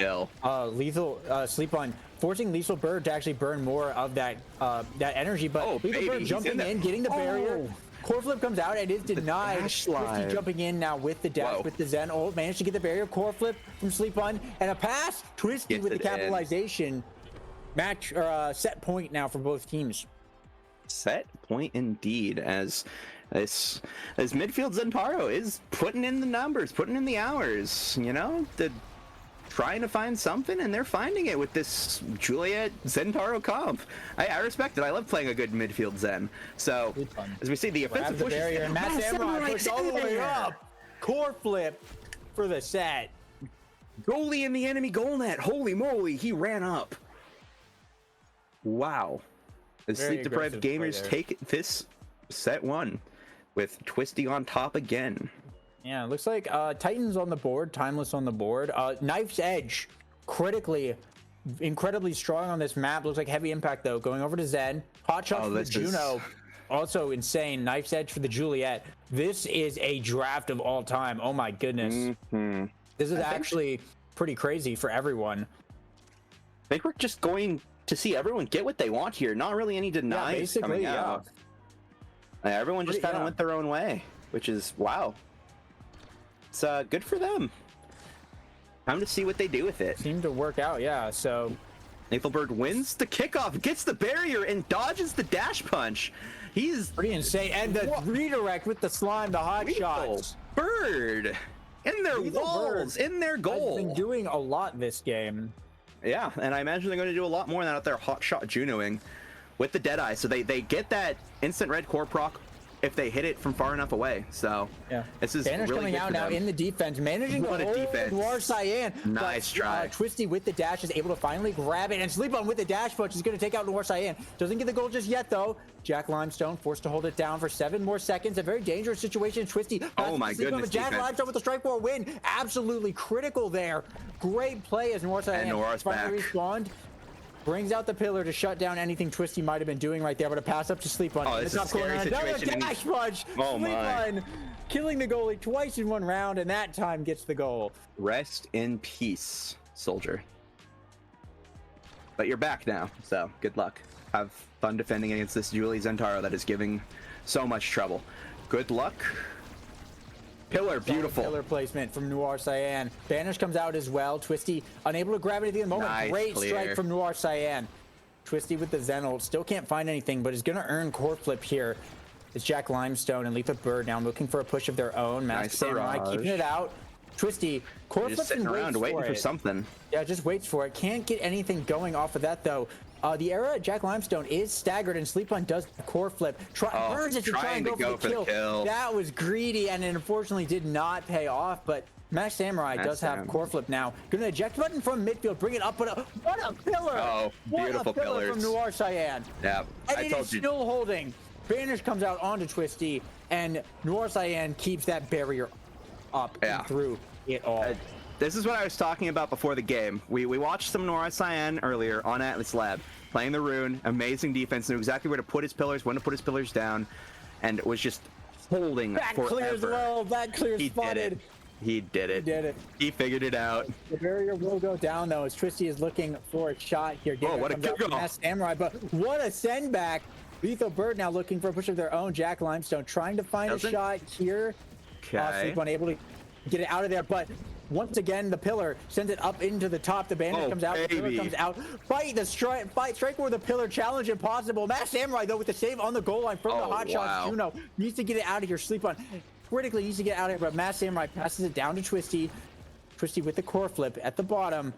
Lethal Sleep On forcing Lethal Bird to actually burn more of that that energy, but Lethal Bird jumping in, getting the barrier. Core Flip comes out and is denied. Twisty jumping in now with the dash, with the Zen ult, managed to get the barrier. Core Flip from Sleep On and a pass. Twisty with the capitalization. Match or set point now for both teams. Set point indeed, as midfield Zentaro is putting in the numbers, putting in the hours, you know, trying to find something, and they're finding it with this Juliet Zentaro comp. I respect it. I love playing a good midfield Zen. So as we see the offensive push, and Matt Samurai pushed all the way up. Core Flip for the set. Goalie in the enemy goal net. Holy moly, he ran up. Wow. The Sleep Deprived Gamers take this set 1 with Twisty on top again. Yeah, it looks like Titan's on the board, Timeless on the board. Knife's Edge, incredibly strong on this map. Looks like heavy impact though. Going over to Zen. Hot shot for the Juno. Also insane. Knife's Edge for the Juliet. This is a draft of all time. Oh my goodness. This is actually pretty crazy for everyone. I think we're just going to see everyone get what they want here. Not really any denies coming out. Everyone just kind of went their own way, which is wow. It's good for them. Time to see what they do with it. Seemed to work out, yeah. So Lethal Bird wins the kickoff, gets the barrier, and dodges the dash punch. He's pretty insane. And the redirect with the slime, the hot shots. Bird in their walls, in their goal. Has been doing a lot this game. Yeah, and I imagine they're going to do a lot more now that they're hot shot Junoing with the Deadeye. So they get that instant red core proc if they hit it from far enough away. So yeah, this is Banner's really coming good out for now them. in the defense, managing to hold Noir Cyan. Nice try. Twisty with the dash is able to finally grab it, and Sleep On with the dash punch is going to take out Noir Cyan. Doesn't get the goal just yet though. Jack Limestone forced to hold it down for 7 more seconds. A very dangerous situation. Twisty. Oh my goodness. Jack Limestone with the strike war win. Absolutely critical there. Great play as Noir Cyan finally respawned. Brings out the pillar to shut down anything Twisty might have been doing right there, but a pass up to Sleep On. Oh, this is a scary situation. Another dash punch. Oh Sleep my. On killing the goalie twice in one round, and that time gets the goal. Rest in peace, soldier. But you're back now, so good luck. Have fun defending against this Julie Zentaro that is giving so much trouble. Good luck. Pillar, beautiful. Pillar placement from Noir Cyan. Banish comes out as well. Twisty unable to grab anything at the moment. Nice Great clear. strike from Noir Cyan. Twisty with the Zen ult. Still can't find anything, but is going to earn core flip here. It's Jack Limestone and Lethal Bird now looking for a push of their own. Master Nice Samurai barrage. keeping it out. Twisty core Just flips sitting and around waits waiting for it. something. Yeah, just waits for it. Can't get anything going off of that though. The era Jack Limestone is staggered and Sleep On does the core flip. Burns it to try and go for the kill. That was greedy and it unfortunately did not pay off, but Max Samurai does have core flip now. Gonna eject button from midfield, bring it up, but what a pillar! Oh, beautiful what a pillar pillars. from Noir Cyan. Yeah, And I it told is you. still holding. Banish comes out onto Twisty, and Noir Cyan keeps that barrier up and through it all. This is what I was talking about before the game. We watched some Noir Cyan earlier on Atlas Lab, playing the rune, amazing defense, knew exactly where to put his pillars, when to put his pillars down, and was just holding Back forever. clears well, back clears He spotted. did it. He did it. He did it. He figured it out. The barrier will go down though, as Twisty is looking for a shot here. Oh, what a comes out from kick-off. Mass Samurai, but what a send back. Lethal Bird now looking for a push of their own. Jack Limestone trying to find a shot here. Okay. Sleep unable to get it out of there, but once again the pillar sends it up into the top. The bandit comes out, the pillar comes out. Fight the strike with the pillar, challenge impossible. Mass Samurai though with the save on the goal line from the hot shots. Juno needs to get it out of here. Sleep On critically needs to get out of here, but Mass Samurai passes it down to Twisty. Twisty with the core flip at the bottom.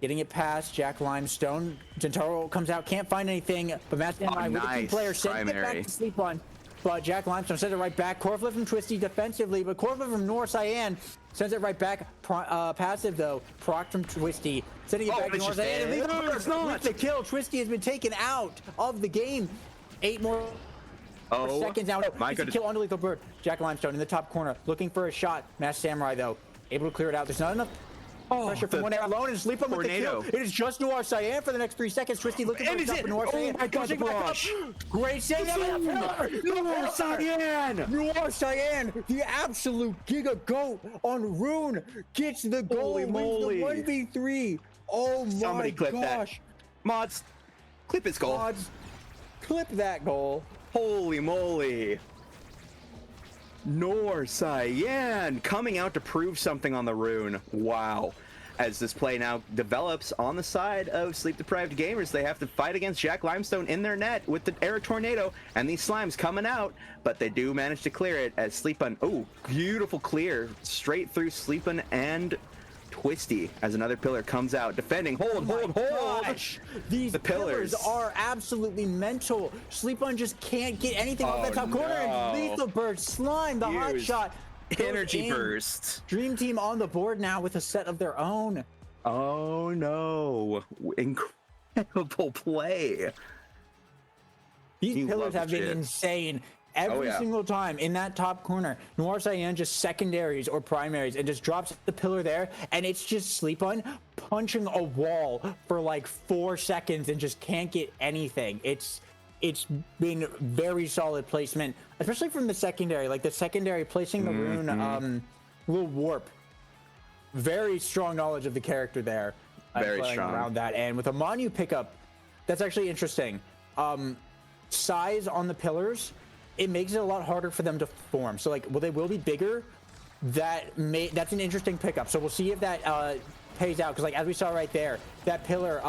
Getting it past Jack Limestone. Gentaro comes out, can't find anything, but Matt Samurai with the key player sends it back to Sleep On. But Jack Limestone sends it right back. Core flip from Twisty defensively, but core flip from Noir Cyan sends it right back. Passive though, proc from Twisty. Sending it back to Noir Cyan. And with the kill, Twisty has been taken out of the game. 8 more seconds now. My goodness. Kill onto Lethal Bird. Jack Limestone in the top corner, looking for a shot. Mass Samurai though, able to clear it out. There's not enough pressure from one air alone, and Sleep On with the kill. It is just Noir Cyan for the next 3 seconds. Twisty looking for a shot for Noir Cyan. Oh my God, the barrage. Great save. Noir Cyan! Noir Cyan, the absolute giga goat on Rune, gets the goal. Holy moly. Wins the 1v3. Oh my Somebody clip gosh. that. Mods, clip his goal. Mods, clip that goal. Holy moly. Noir Cyan coming out to prove something on the rune. Wow. As this play now develops on the side of sleep-deprived gamers, they have to fight against Jack Limestone in their net with the air tornado and these slimes coming out, but they do manage to clear it as Sleep On, oh, beautiful clear straight through Sleep On and Twisty as another pillar comes out defending. Hold. Gosh, these pillars are absolutely mental. Sleep On just can't get anything off that top corner, and Lethal Bird slime the hot shot. Energy burst. Dream Team on the board now with a set of their own. Oh no, incredible play. These pillars have been insane. Every single time in that top corner, Noir Cyan just secondaries or primaries and just drops the pillar there, and it's just Sleep On punching a wall for like 4 seconds and just can't get anything. It's been very solid placement, especially from the secondary. Like the secondary placing the rune, little warp. Very strong knowledge of the character there. Very strong around that, and with a Manu pickup, that's actually interesting. Size on the pillars, it makes it a lot harder for them to form. So like, they will be bigger. That's an interesting pickup. So we'll see if that pays out. Because like as we saw right there, that pillar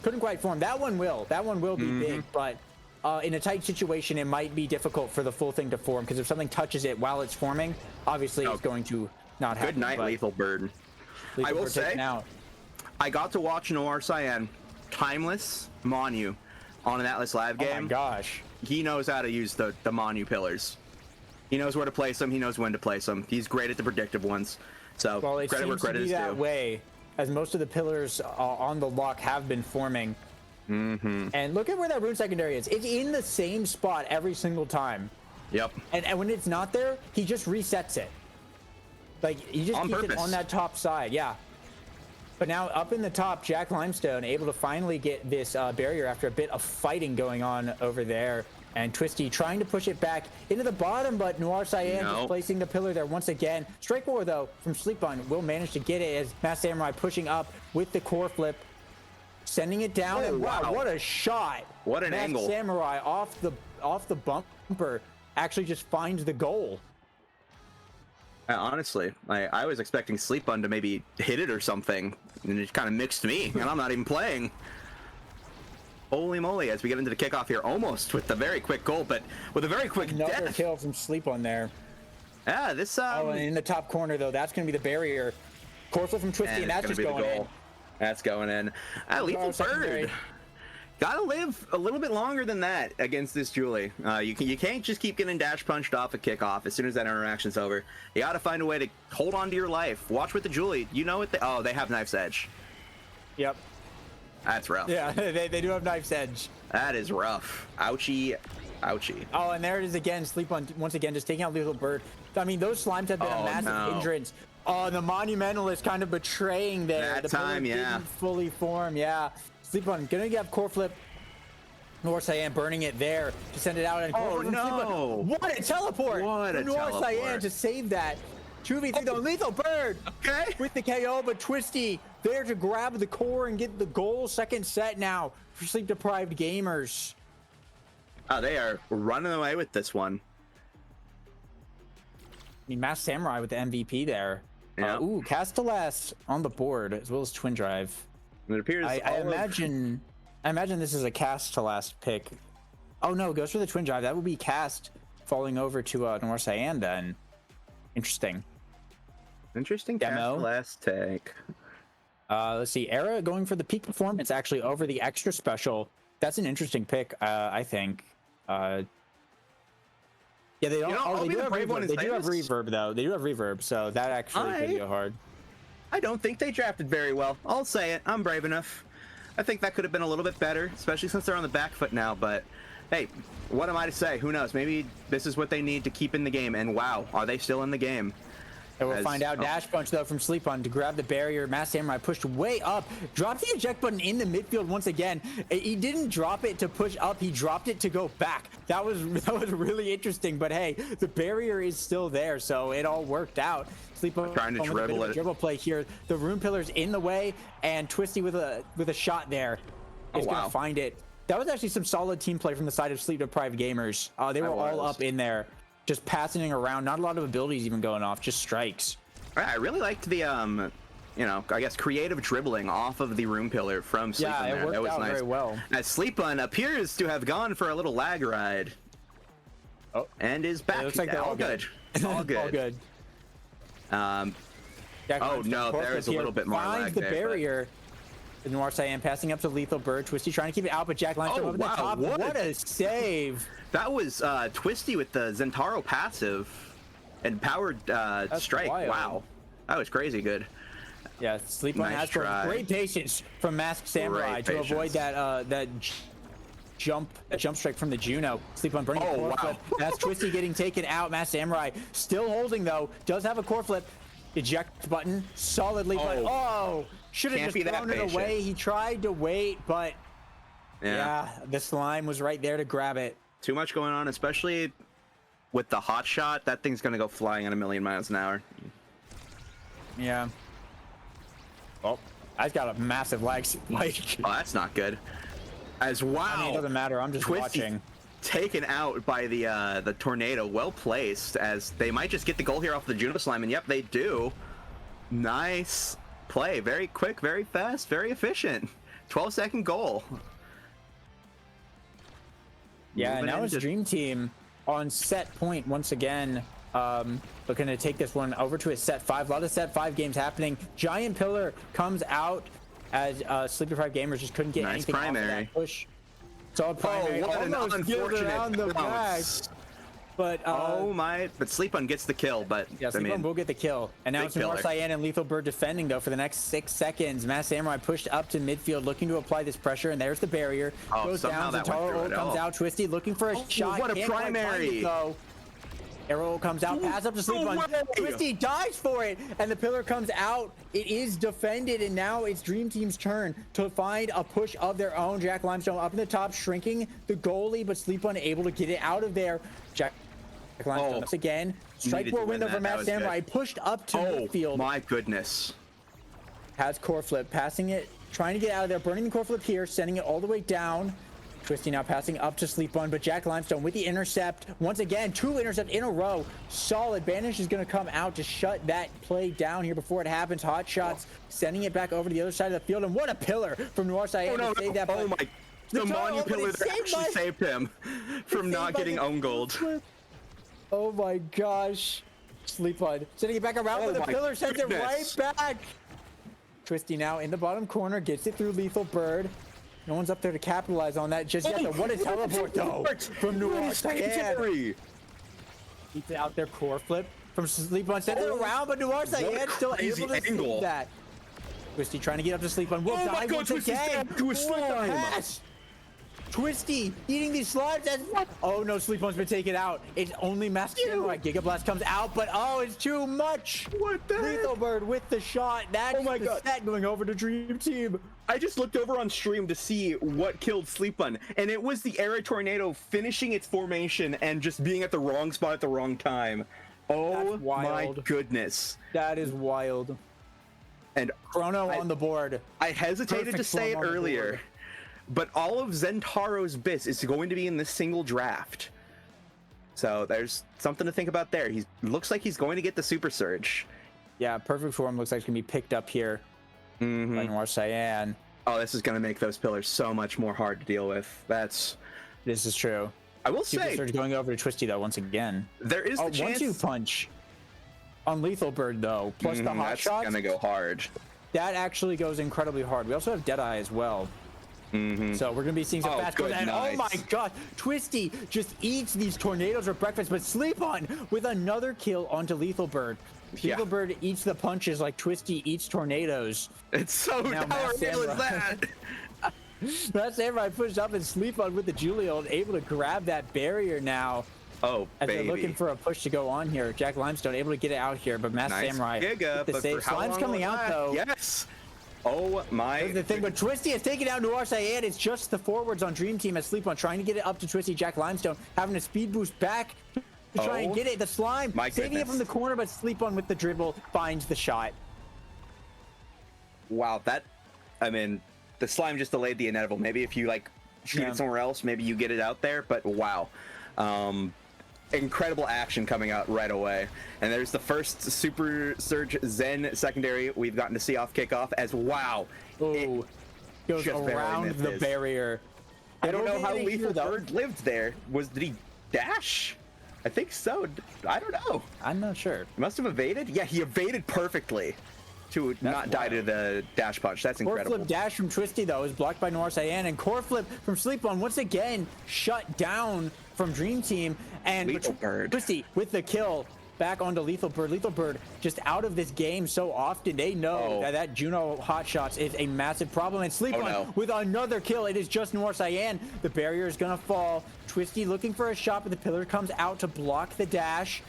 couldn't quite form. That one will be big, but in a tight situation, it might be difficult for the full thing to form. Because if something touches it while it's forming, obviously it's going to not happen. Good night, Lethal Bird. I will say, I got to watch Noir Cyan timeless Manu on an Atlas Live game. Oh my gosh. He knows how to use the Manu pillars. He knows where to place them. He knows when to place them. He's great at the predictive ones. So credit where credit is due. That way, as most of the pillars on the lock have been forming. And look at where that rune secondary is. It's in the same spot every single time. Yep. And when it's not there, he just resets it. Like he just keeps it on that top side. Yeah. But now up in the top, Jack Limestone able to finally get this barrier after a bit of fighting going on over there. And Twisty trying to push it back into the bottom, but Noir Cyan just placing the pillar there once again. Strike War, though, from Sleep On will manage to get it as Mass Samurai pushing up with the core flip. sending it down, and wow, what a shot! What an Masked angle. Samurai off the bumper actually just finds the goal. Honestly, I was expecting Sleep On to maybe hit it or something, and it kind of mixed me, and I'm not even playing. Holy moly, as we get into the kickoff here, almost with the very quick goal, but with a very quick Another death. kill from Sleep On there. Yeah, this oh, and in the top corner though, that's going to be the barrier. Core flip from Twisty, and that's just going in. That's going in. Lethal Bird. Gotta live a little bit longer than that against this Julie. You can't just keep getting dash punched off a kickoff as soon as that interaction's over. You gotta find a way to hold on to your life. Watch with the Julie. You know what? They have Knife's Edge. Yep. That's rough. Yeah, they do have Knife's Edge. That is rough. Ouchie. Ouchie. Oh, and there it is again. Sleep On once again, just taking out Lethal Bird. I mean, those slimes have been a massive hindrance. Oh, the Monumentalist kind of betraying there. That the time, didn't fully form, yeah. Sleep On gonna get core flip. Noor Cyan burning it there to send it out. And oh no! What a teleport! What a Noor teleport! Cyan to save that. 2v3 though. Lethal Bird. Okay. With the KO, but Twisty there to grab the core and get the goal. Second set now for sleep deprived gamers. Oh, they are running away with this one. I mean, Masked Samurai with the MVP there. Yeah. Ooh, Castellas on the board as well as Twin Drive. It appears. I imagine this is a Castellas pick. Oh no, goes for the Twin Drive. That would be Cast falling over to Noor Cyan then. Interesting. Interesting demo. Castellas take. Let's see. Era going for the peak performance actually over the extra special. That's an interesting pick, I think. Yeah, they don't. They do have reverb. They do have reverb though. They do have reverb, so that actually could go hard. I don't think they drafted very well. I'll say it. I'm brave enough. I think that could have been a little bit better, especially since they're on the back foot now. But hey, what am I to say? Who knows? Maybe this is what they need to keep in the game. And wow, are they still in the game? And we'll find out. Dash punch though from Sleep On to grab the barrier. Masked Samurai pushed way up, dropped the eject button in the midfield once again. He didn't drop it to push up, he dropped it to go back. That was really interesting. But hey, the barrier is still there, so it all worked out. Sleep On trying to dribble it. Dribble play here. The rune pillar's in the way, and Twisty with a shot there is gonna find it. That was actually some solid team play from the side of sleep deprived gamers. They were all up in there, just passing it around. Not a lot of abilities even going off, just strikes. I really liked the I guess creative dribbling off of the room pillar from Sleep On. Yeah, it worked out very well. As Sleep On appears to have gone for a little lag ride. Oh, and is back. It looks like they're all good. All good. All good. Oh no, there's a little bit more lag the there. Barrier. Noir Cyan passing up to Lethal Bird. Twisty trying to keep it out, but Jack Limestone over the top. What a save! That was Twisty with the Zentaro passive and powered strike. Wild. Wow, that was crazy good. Yeah, Sleep On has great patience from Masked Samurai to avoid that jump strike from the Juno. Sleep On burning core flip. That's Twisty getting taken out. Masked Samurai still holding though. Does have a core flip. Eject button solidly, but should have just thrown it away. He tried to wait, but yeah, the slime was right there to grab it. Too much going on, especially with the hot shot. That thing's gonna go flying at 1,000,000 miles an hour. Yeah. Oh, I've got a massive lag spike. Oh, that's not good. As wow. I mean, it doesn't matter. I'm just Twisty watching. Taken out by the tornado. Well placed, as they might just get the goal here off the Juno slime, and yep, they do. Nice play. Very quick, very fast, very efficient. 12-second goal. Yeah, now it's Dream Team on set point once again. Looking to take this one over to a set 5. A lot of set 5 games happening. Giant Pillar comes out as Sleep Deprived Gamers just couldn't get anything off of that push. Solid primary. What an unfortunate bounce. But but Sleep On gets the kill. But yeah, Sleep On will get the kill. And now it's Noir Cyan and Lethal Bird defending though for the next 6 seconds. Masked Samurai pushed up to midfield, looking to apply this pressure, and there's the barrier. Goes down. Zentaro comes out. Twisty looking for a shot. What a primary! Arrow comes out, pass up to Sleep On. Twisty dives for it, and the pillar comes out. It is defended, and now it's Dream Team's turn to find a push of their own. Jack Limestone up in the top, shrinking the goalie, but Sleep On able to get it out of there. Jack Limestone once again. Strike for window for Masked Samurai. Pushed up to midfield. My goodness. Has core flip, passing it, trying to get out of there, burning the core flip here, sending it all the way down. Twisty now passing up to Sleep On, but Jack Limestone with the intercept. Once again, 2 intercepts in a row. Solid. Banish is going to come out to shut that play down here before it happens. Hot shots, sending it back over to the other side of the field. And what a pillar from Noir Cyan to save that. Oh my. The Manu pillar that actually saved him from not getting own gold. Oh my gosh. Sleep On. Sending it back around, but the pillar sends it right back. Twisty now in the bottom corner, gets it through Lethal Bird. No one's up there to capitalize on that just yet. Though. What a teleport, though, from Noir Cyan. Keeps it out there, core flip from Sleep On. Sends it around, but Noir Cyan still able to see that. Twisty trying to get up to Sleep On. Will die once again. To a slime. Twisty eating these slimes. Oh no, Sleep On's been taken out. It's only Master Samurai. Giga Blast comes out, but oh, it's too much. What the Lethal Bird with the shot. That's the set going over to Dream Team. I just looked over on stream to see what killed Sleep On, and it was the Air Tornado finishing its formation and just being at the wrong spot at the wrong time. Oh my goodness. That is wild. And Chrono on the board. I hesitated to say it earlier, but all of Zentaro's bits is going to be in this single draft. So there's something to think about there. He looks like he's going to get the Super Surge. Yeah, perfect form looks like it's going to be picked up here by Noir Cyan. Oh, this is going to make those pillars so much more hard to deal with. This is true. I will Super say, Surge going over to Twisty though once again. There is the chance. 1-2 punch on Lethal Bird though, plus the hot shots. That's going to go hard. That actually goes incredibly hard. We also have Deadeye as well. So we're gonna be seeing some fast goals. And oh my god, Twisty just eats these tornadoes for breakfast, but Sleep On with another kill onto Lethal Bird. Lethal Bird eats the punches like Twisty eats tornadoes. It's so how real is that? Matt Samurai pushed up and Sleep On with the Julio and able to grab that barrier now. Oh, as they're looking for a push to go on here. Jack Limestone able to get it out here, but Matt Samurai with the save. Slime's coming out though. Yes. Oh my. Here's the thing, but Twisty has taken down Noir Cyan. It's just the forwards on Dream Team as Sleep On trying to get it up to Twisty. Jack Limestone having a speed boost back to try and get it. The slime saving it from the corner, but Sleep On with the dribble finds the shot. Wow, I mean, the slime just delayed the inevitable. Maybe if you like shoot it somewhere else, maybe you get it out there, but wow. Incredible action coming out right away. And there's the first Super Surge Zen secondary we've gotten to see off kickoff as wow. Oh, goes around the barrier. I don't know how Lethal Bird lived there. Did he dash? I think so. I don't know. I'm not sure. He must have evaded? Yeah, he evaded perfectly to not die to the dash punch. That's incredible. Core flip dash from Twisty though is blocked by Noir Cyan, and core flip from Sleep On once again shut down from Dream Team. And Lethal Bird. Twisty with the kill back onto Lethal Bird. Lethal Bird just out of this game so often. They know that Juno hot shots is a massive problem. And Sleep On with another kill. It is just Noir Cyan. The barrier is gonna fall. Twisty looking for a shot, but the pillar comes out to block the dash.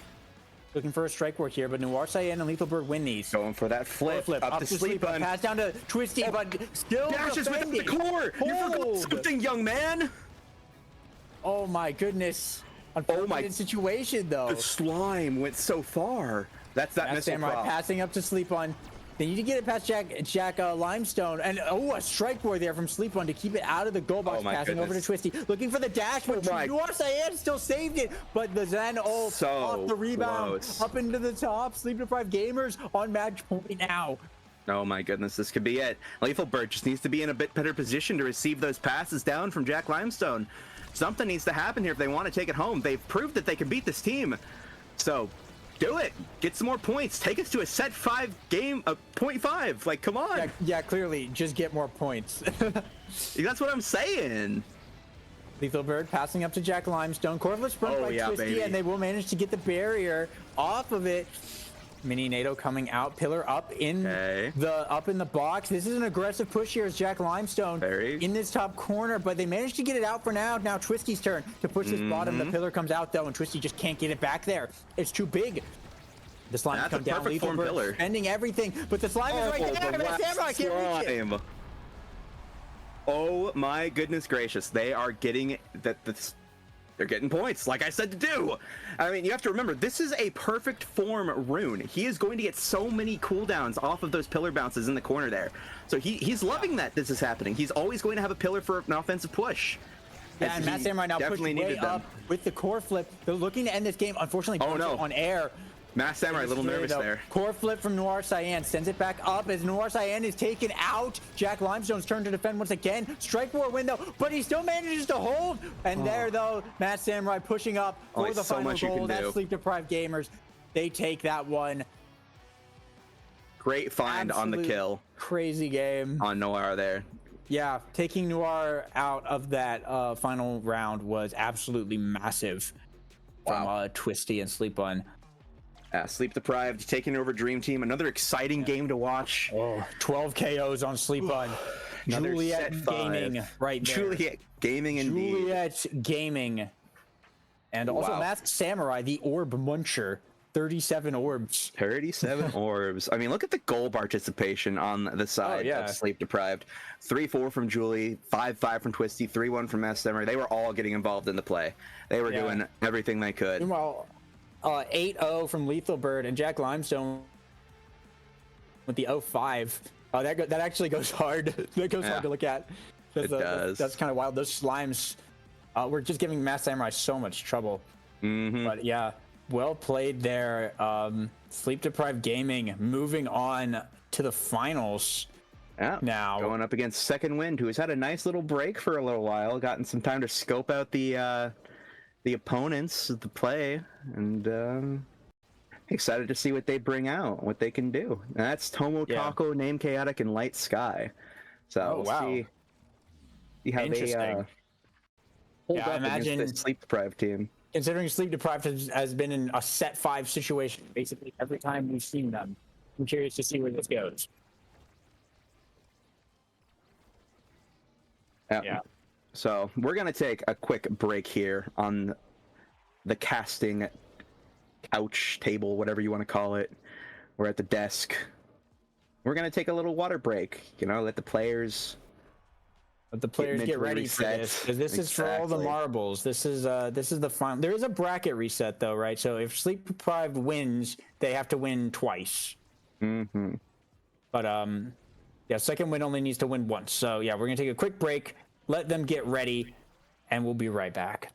Looking for a strike work here, but Noir Cyan and Lethal Bird win these. Going for that flip up to Sleep On. Pass down to Twisty, but still dashes with the core. You forgot something, young man. Oh my goodness. Unfortunate situation though. The slime went so far. That's that missile Samurai passing up to Sleep On. They need to get it past Jack Limestone. And a strike board there from Sleep On to keep it out of the goal box. Passing over to Twisty. Looking for the dash, but Noir Cyan still saved it. But the Zen off the rebound. Up into the top. Sleep Deprived Gamers on match point now. Oh my goodness, this could be it. Lethal Bird just needs to be in a bit better position to receive those passes down from Jack Limestone. Something needs to happen here if they want to take it home. They've proved that they can beat this team. So do it. Get some more points. Take us to a set 5 game, 0.5. Like, come on. Yeah, clearly, just get more points. That's what I'm saying. Lethal Bird passing up to Jack Limestone. Corvus sprung by Twisty, and they will manage to get the barrier off of it. Mini NATO coming out, pillar up in the box. This is an aggressive push here as Jack Limestone in this top corner, but they managed to get it out for now. Now Twisty's turn to push this bottom. The pillar comes out though, and Twisty just can't get it back there. It's too big. The slime comes down. Lethal Bird spending everything, but the slime is right there. The Samurai can't reach it. Oh my goodness gracious! They are getting that. They're getting points, like I said to do. I mean, you have to remember, this is a perfect form rune. He is going to get so many cooldowns off of those pillar bounces in the corner there. So he's loving that this is happening. He's always going to have a pillar for an offensive push. Yeah, and Matt Samurai now pushed way up with the core flip. They're looking to end this game. Unfortunately, on air. Matt Samurai a little nervous there. Core flip from Noir Cyan sends it back up as Noir Cyan is taken out. Jack Limestone's turn to defend once again. Strike War window, but he still manages to hold. And there, though, Matt Samurai pushing up for the final goal. That's Sleep Deprived Gamers. They take that one. Great find on the kill. Crazy game. On Noir there. Yeah, taking Noir out of that final round was absolutely massive from Twisty and Sleep On. Sleep Deprived taking over Dream Team. Another exciting game to watch. 12 KOs on Sleep On. Juliet Gaming right there. Juliet Gaming indeed. Juliet Gaming. And also Masked Samurai, the Orb Muncher. 37 orbs. 37 orbs. I mean, look at the goal participation on the side of Sleep Deprived. 3-4 from Julie, 5-5 from Twisty, 3-1 from Masked Samurai. They were all getting involved in the play. They were doing everything they could. Meanwhile, 8-0 from Lethal Bird and Jack Limestone with the 0-5. That actually goes hard. That goes hard to look at. It does. That's kind of wild. Those slimes were just giving Masked Samurai so much trouble. But yeah, well played there. Sleep Deprived Gaming moving on to the finals. Yeah, now going up against Second Wind, who has had a nice little break for a little while, gotten some time to scope out the opponents of the play, and excited to see what they bring out, what they can do. And that's Tomo Taco, Name Chaotic, and Light Sky. So we'll see how they hold up against this Sleep Deprived team. Considering Sleep Deprived has been in a set 5 situation basically every time we've seen them, I'm curious to see where this goes. Yeah. So we're going to take a quick break here on the casting couch, table, whatever you want to call it. We're at the desk. We're going to take a little water break, let the players... get ready for this, because this is for all the marbles. This is the final. There is a bracket reset though, right? So if Sleep Deprived wins, they have to win twice. But Second Wind only needs to win once. So yeah, we're gonna take a quick break, let them get ready, and we'll be right back.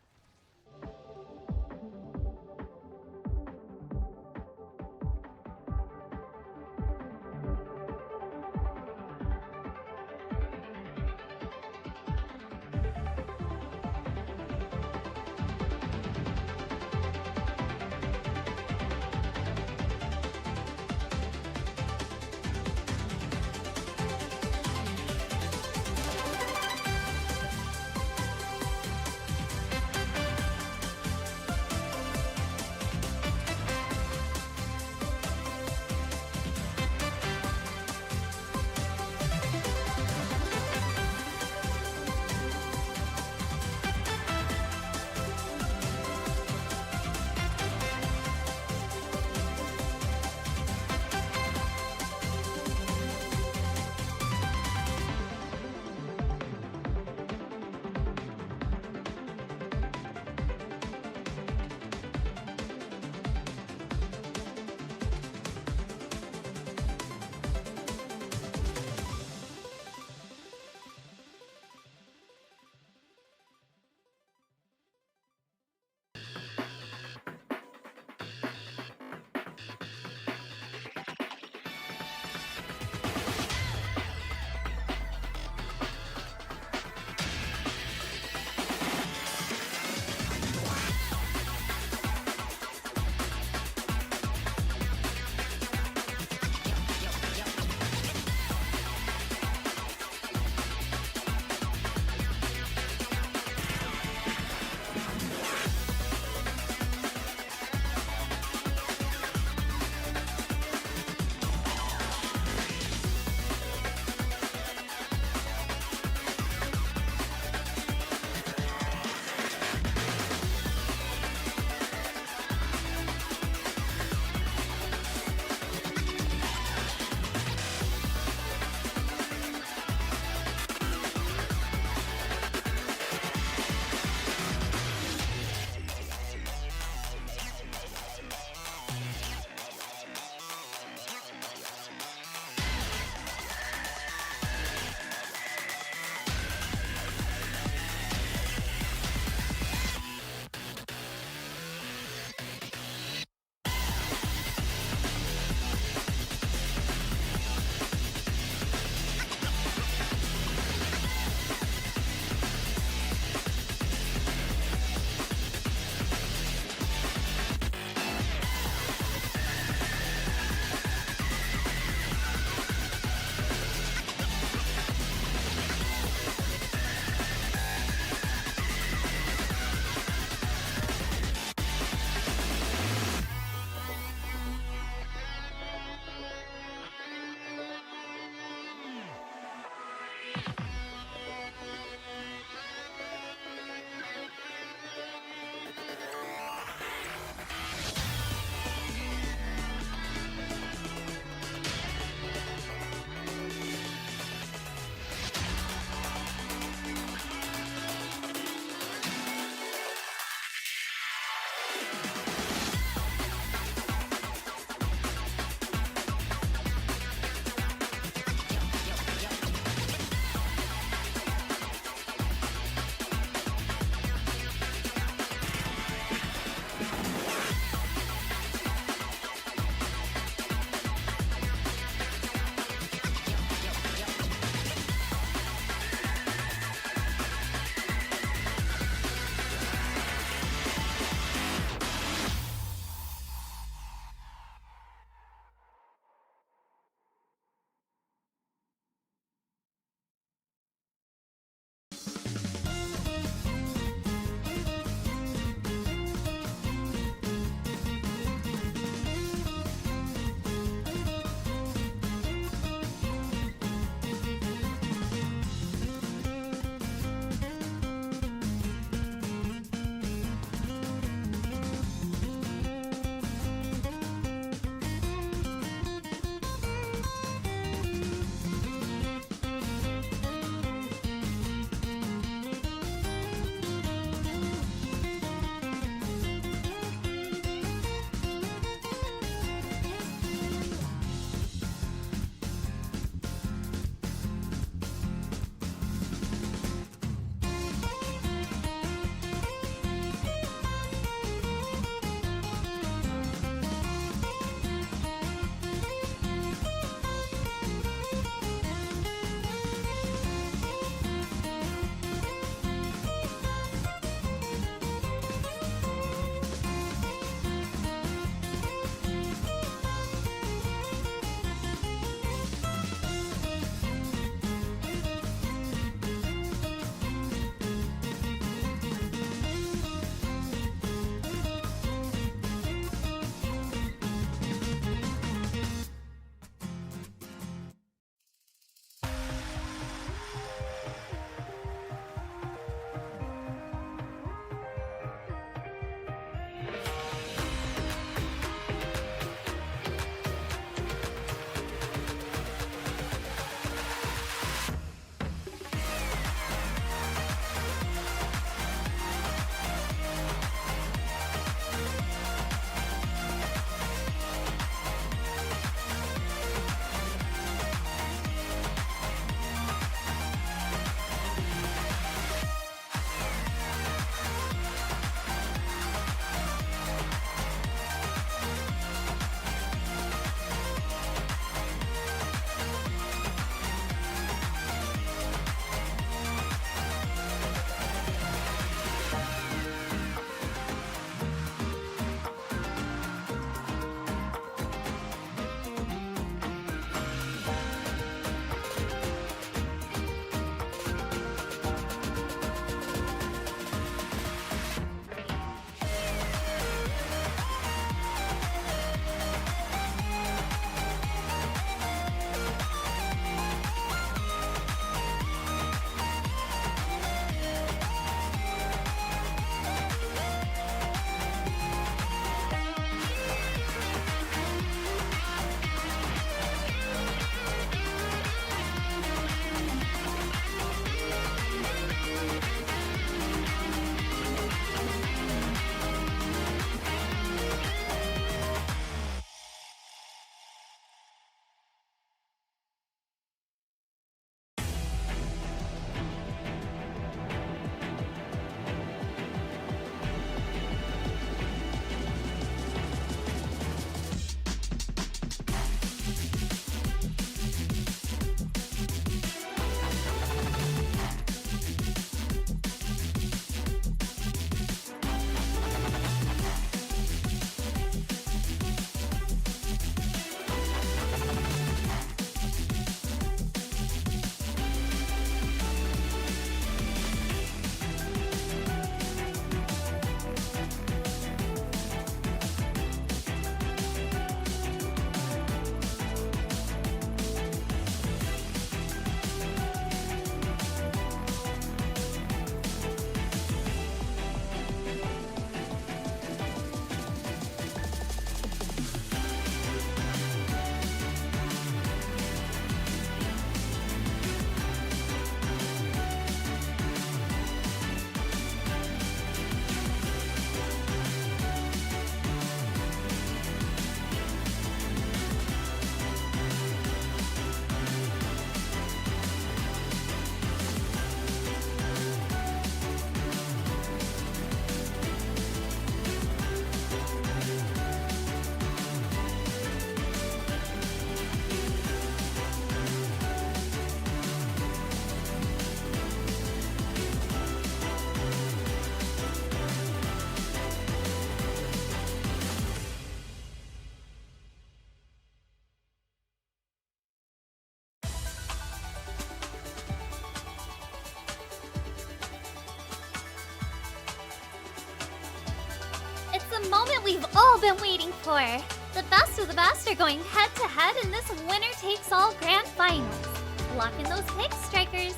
the moment we've all been waiting for. The best of the best are going head-to-head in this winner-takes-all grand finals. Lock in those picks, strikers.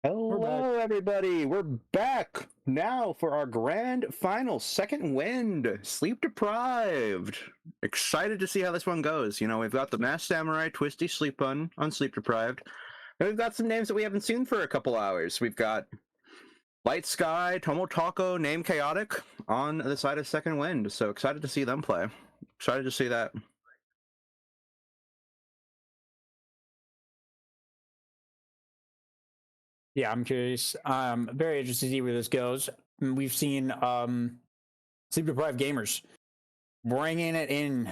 Hello, everybody. We're back now for our grand final, second wind, sleep deprived. Excited to see how this one goes. You know, we've got the Masked Samurai, Twisty, Sleep on Sleep Deprived. And we've got some names that we haven't seen for a couple hours. We've got Light Sky, Tomo Taco, Name Chaotic on the side of second wind. So excited to see them play. Excited to see that. Yeah, I'm curious. Very interested to see where this goes. We've seen sleep deprived gamers bringing it in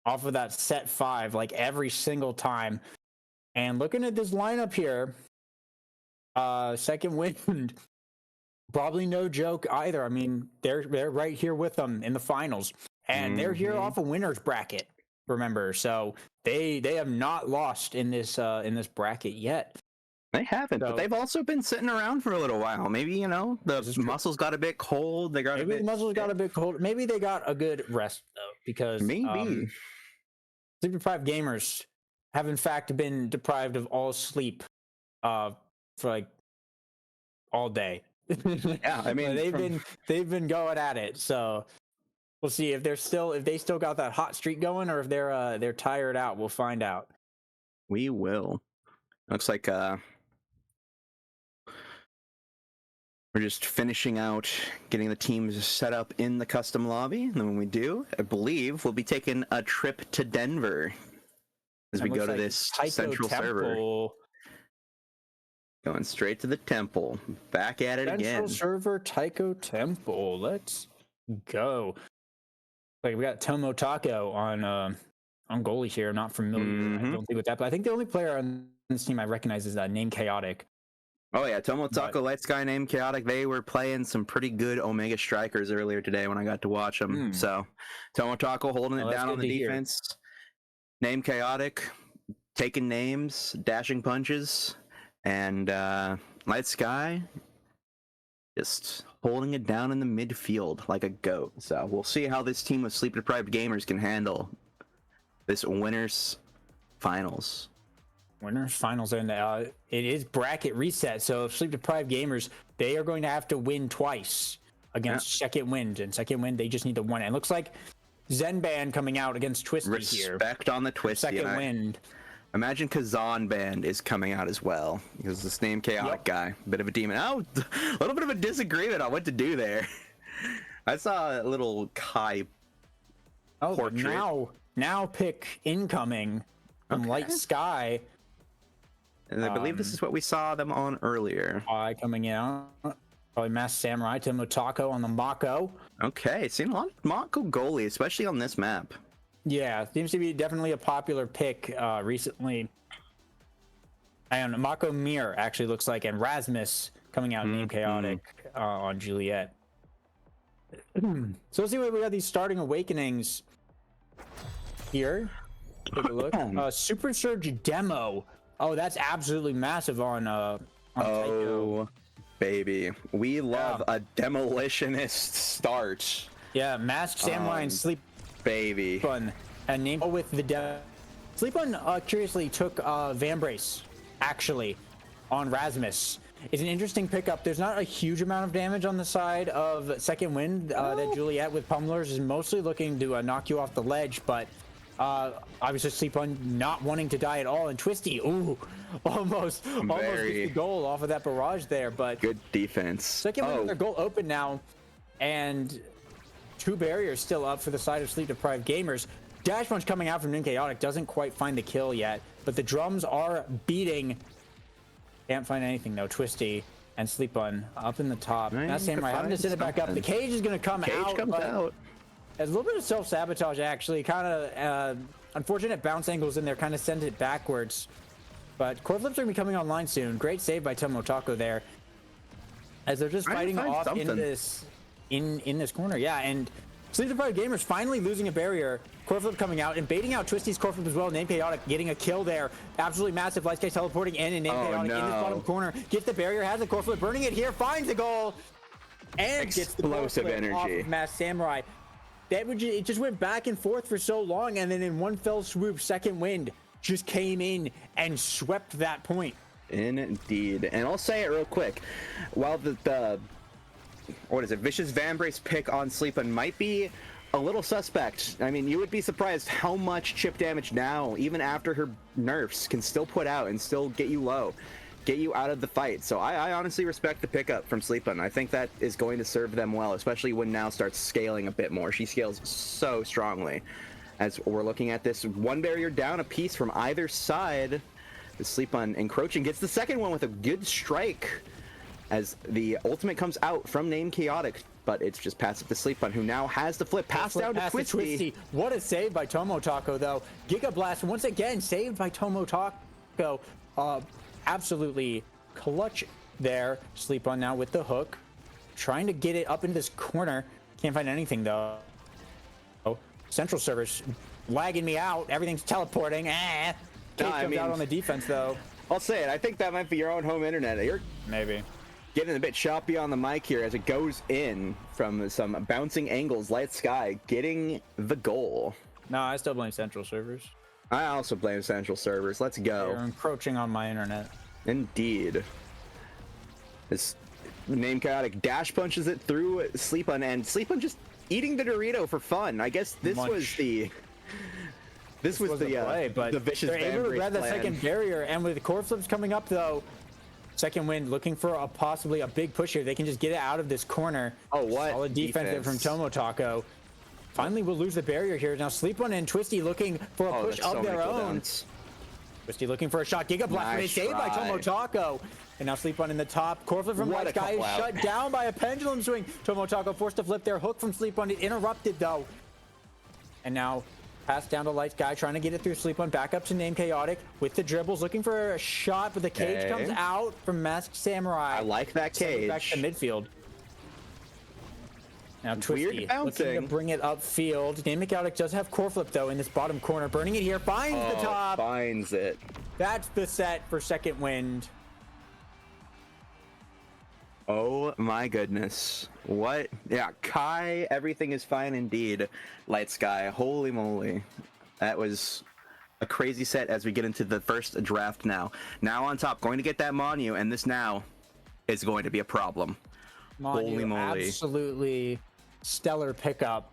off of that set 5 like every single time. And looking at this lineup here, second wind, probably no joke either. I mean, they're right here with them in the finals, and they're here off a winner's bracket. Remember, so they have not lost in this bracket yet. They haven't, but they've also been sitting around for a little while. Maybe, you know, the muscles got a bit cold. They got maybe the muscles got a bit cold. Maybe they got a good rest though, because maybe sleep deprived gamers have in fact been deprived of all sleep for like all day. Yeah, I mean they've been going at it. So we'll see if they still got that hot streak going, or if they're tired out. We'll find out. We will. Looks like we're just finishing out getting the teams set up in the custom lobby, and then when we do, I believe we'll be taking a trip to Denver as we go to this central server. Going straight to the temple. Back at it again. Central server Taiko Temple. Let's go. Like we got Tomo Taco on goalie here. I'm not familiar. I don't think with that, but I think the only player on this team I recognize is Name Chaotic. Oh yeah, Tomo Taco, Light Sky, Name Chaotic. They were playing some pretty good Omega strikers earlier today when I got to watch them. So Tomo Taco holding it down on the defense. Name Chaotic taking names, dashing punches, and Light Sky just holding it down in the midfield like a goat. So we'll see how this team of sleep deprived gamers can handle this winner's finals. Winners finals, and it is bracket reset. So sleep deprived gamers, they are going to have to win twice against Second Wind, and Second Wind they just need to win. And it looks like Zenban coming out against Twisty here. Respect on the Twisty. Second Wind. Imagine Kazan Band is coming out as well, because this Name Chaotic guy, bit of a demon. Oh, a little bit of a disagreement on what to do there. I saw a little Kai portrait. Now pick incoming from Light Sky. And I believe this is what we saw them on earlier. Coming out. Probably Masked Samurai, Tomo Taco on the Mako. Okay, seen a lot of Mako goalie, especially on this map. Yeah, seems to be definitely a popular pick recently. And Mako Mir actually looks like, and Rasmus coming out Name Chaotic on Juliet. So let's see what we got these starting awakenings here. Take a look. Super Surge Demo. Oh, that's absolutely massive on Taiko. Baby. We love a demolitionist start. Yeah, Masked Samurai and Sleep Baby. Fun. And name with the Sleep on curiously took Vambrace actually on Rasmus. It's an interesting pickup. There's not a huge amount of damage on the side of Second Wind. That Juliet with Pummelers is mostly looking to knock you off the ledge, but obviously Sleep on not wanting to die at all, and Twisty, almost gets the goal off of that barrage there, but good defense. Second Wind with their goal open now, and 2 barriers still up for the side of sleep deprived gamers. Dash punch coming out from Name Chaotic doesn't quite find the kill yet, but the drums are beating. Can't find anything though. Twisty and Sleep on up in the top. That's Samurai having to send it back up. The cage is going to come out. Comes out. There's a little bit of self-sabotage actually. Kind of unfortunate bounce angles in there. Kind of send it backwards. But core flips are going to be coming online soon. Great save by Tomo Taco there. As they're just fighting off in this corner. Yeah, and Sleep Deprived Gamers finally losing a barrier. Core flip coming out and baiting out Twisty's core flip as well. Name Chaotic getting a kill there. Absolutely massive. Light Sky teleporting in, and Name Chaotic in his bottom corner. Gets the barrier, has the core flip, burning it here, finds the goal, and gets the core Explosive flip energy. off of Masked Samurai. It just went back and forth for so long, and then in one fell swoop, Second Wind just came in and swept that point. Indeed. And I'll say it real quick. While the what is it, Vicious Vambrace pick on Sleepin might be a little suspect. I mean, you would be surprised how much chip damage now, even after her nerfs, can still put out and still get you low, get you out of the fight. So I honestly respect the pickup from Sleepin. I think that is going to serve them well, especially when now starts scaling a bit more. She scales so strongly. As we're looking at this, one barrier down a piece from either side. The Sleepin encroaching, gets the second one with a good strike as the ultimate comes out from Name Chaotic, but it's just passive to Sleepin, who now has the flip. Pass down to Twisty. What a save by Tomo Taco, though. Giga Blast, once again, saved by Tomo Taco. Absolutely clutch there. Sleepin now with the hook. Trying to get it up into this corner. Can't find anything, though. Central servers lagging me out. Everything's teleporting. Cage comes out on the defense, though. I'll say it. I think that might be your own home internet. You're maybe getting a bit choppy on the mic here as it goes in from some bouncing angles. Light Sky getting the goal. No, I still blame Central servers. I also blame Central servers. Let's go. They're encroaching on my internet. Indeed. This Name Chaotic dash punches it through Sleepin, and Sleepin just eating the Dorito for fun. I guess this was the play, but the Vicious they're able to Vambrace grab the plan. second barrier, and with the core flips coming up, though, Second Wind looking for possibly a big push here. They can just get it out of this corner. Oh, what solid defense from Tomo Taco. Finally, we'll lose the barrier here. Now Sleepin and Twisty looking for a push of their own. Twisty looking for a shot. Giga Blast, Nice saved by try. Tomo Taco. And now Sleepin in the top. Core flip from What Light a Sky is couple out. shut down by a pendulum swing. Tomo Taco forced to flip their hook from Sleepin. It interrupted, though. And now pass down to Light Sky, trying to get it through Sleepin. Back up to Name Chaotic with the dribbles, looking for a shot, but the cage Okay. comes out from Masked Samurai. I like that Sends it back cage. to midfield. Now Twisty Weird looking bouncing. to bring it upfield. Name Chaotic does have core flip, though, in this bottom corner. Burning it here, finds the top. Finds it. That's the set for Second Wind. Oh my goodness. What? Yeah, Kai, everything is fine indeed. Light Sky, holy moly. That was a crazy set as we get into the first draft now. Now on top, going to get that Monu, and this now is going to be a problem. Holy moly. Absolutely stellar pickup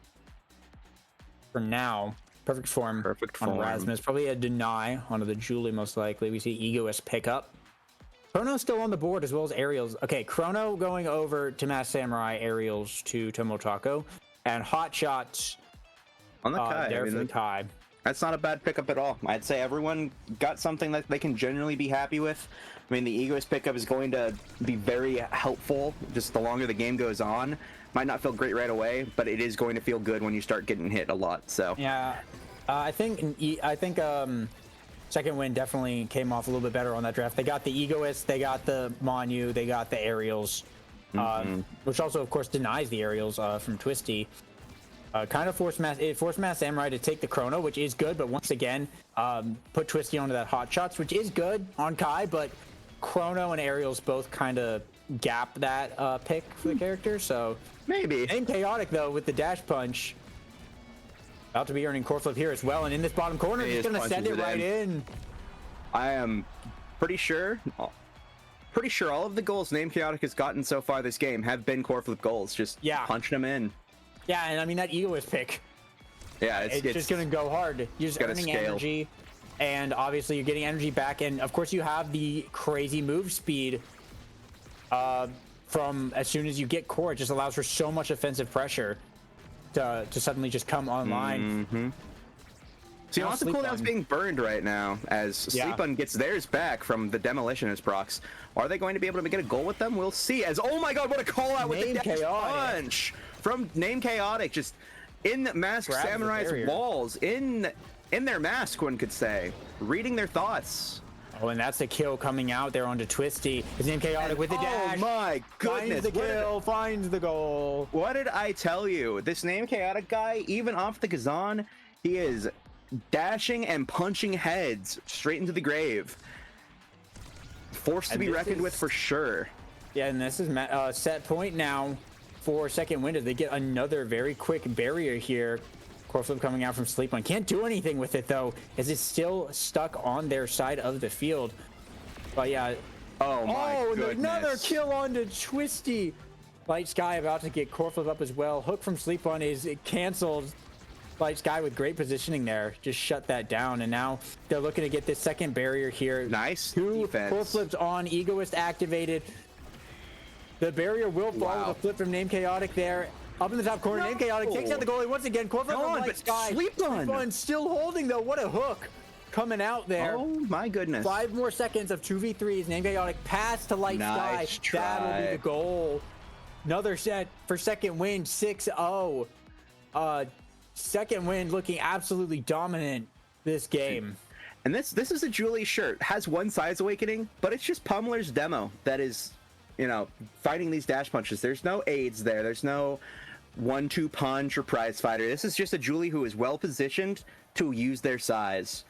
for now. Perfect form. Perfect on form. Rasmus. Probably a deny onto the Julie, most likely. We see Egoist pick up. Chrono's still on the board, as well as Aerials. Okay, Chrono going over to Masked Samurai, Aerials to Tomo Taco, and Hot Shots On the Kai. there I mean, for the Kai. That's not a bad pickup at all. I'd say everyone got something that they can generally be happy with. I mean, the Egoist pickup is going to be very helpful just the longer the game goes on. Might not feel great right away, but it is going to feel good when you start getting hit a lot. So Yeah, I think Second Wind definitely came off a little bit better on that draft. They got the Egoist, they got the Monu, they got the Aerials, which also, of course, denies the Aerials from Twisty. Kind of forced Masked Samurai to take the Chrono, which is good, but once again, put Twisty onto that Hot Shots, which is good on Kai, but Chrono and Aerials both kind of gap that pick for the character, so maybe. Name Chaotic, though, with the Dash Punch. About to be earning core flip here as well, and in this bottom corner, he's going to send it right in. I am pretty sure all of the goals Name Chaotic has gotten so far this game have been core flip goals. Just punching them in. Yeah, and I mean, that Egoist pick. Yeah, it's just going to go hard. You're just earning energy, and obviously you're getting energy back, and of course you have the crazy move speed from as soon as you get core. It just allows for so much offensive pressure to suddenly just come online. See, lots of cooldowns being burned right now as Sleepin gets theirs back from the Demolitionist procs. Are they going to be able to get a goal with them? We'll see. As oh my god, what a call out with the dash punch from Name Chaotic, just in Masked Samurai's walls, in their mask, one could say, reading their thoughts. Oh, and that's a kill coming out there onto Twisty. His name Chaotic with the dash. Oh my goodness. Finds the kill, finds the goal. What did I tell you? This name Chaotic guy, even off the Kazan, he is dashing and punching heads straight into the grave. Forced to be reckoned with for sure. Yeah, and this is set point now for Second Wind as they get another very quick barrier here. Core flip coming out from Sleep One. Can't do anything with it though, as it's still stuck on their side of the field. But yeah. Oh my goodness. Another kill onto Twisty. Light Sky about to get core flip up as well. Hook from Sleep One is canceled. Light Sky with great positioning there. Just shut that down. And now they're looking to get this second barrier here. Nice. Two defense. core flips on. Egoist activated. The barrier will fall with a flip from Name Chaotic there. Up in the top corner, Name Chaotic takes out the goalie once again. Core flip from Light Sky. Sleep On still holding though. What a hook coming out there. Oh my goodness. 5 more seconds of 2v3s. Name Chaotic pass to Light Sky. That'll be the goal. Another set for Second Wind, 6-0. Second Wind looking absolutely dominant this game. And this is a Julie shirt. Has one size awakening, but it's just Pummeler's demo that is, you know, fighting these dash punches. There's no aids there. There's no 1-2 punch or prize fighter. This is just a Julie who is well positioned to use their size.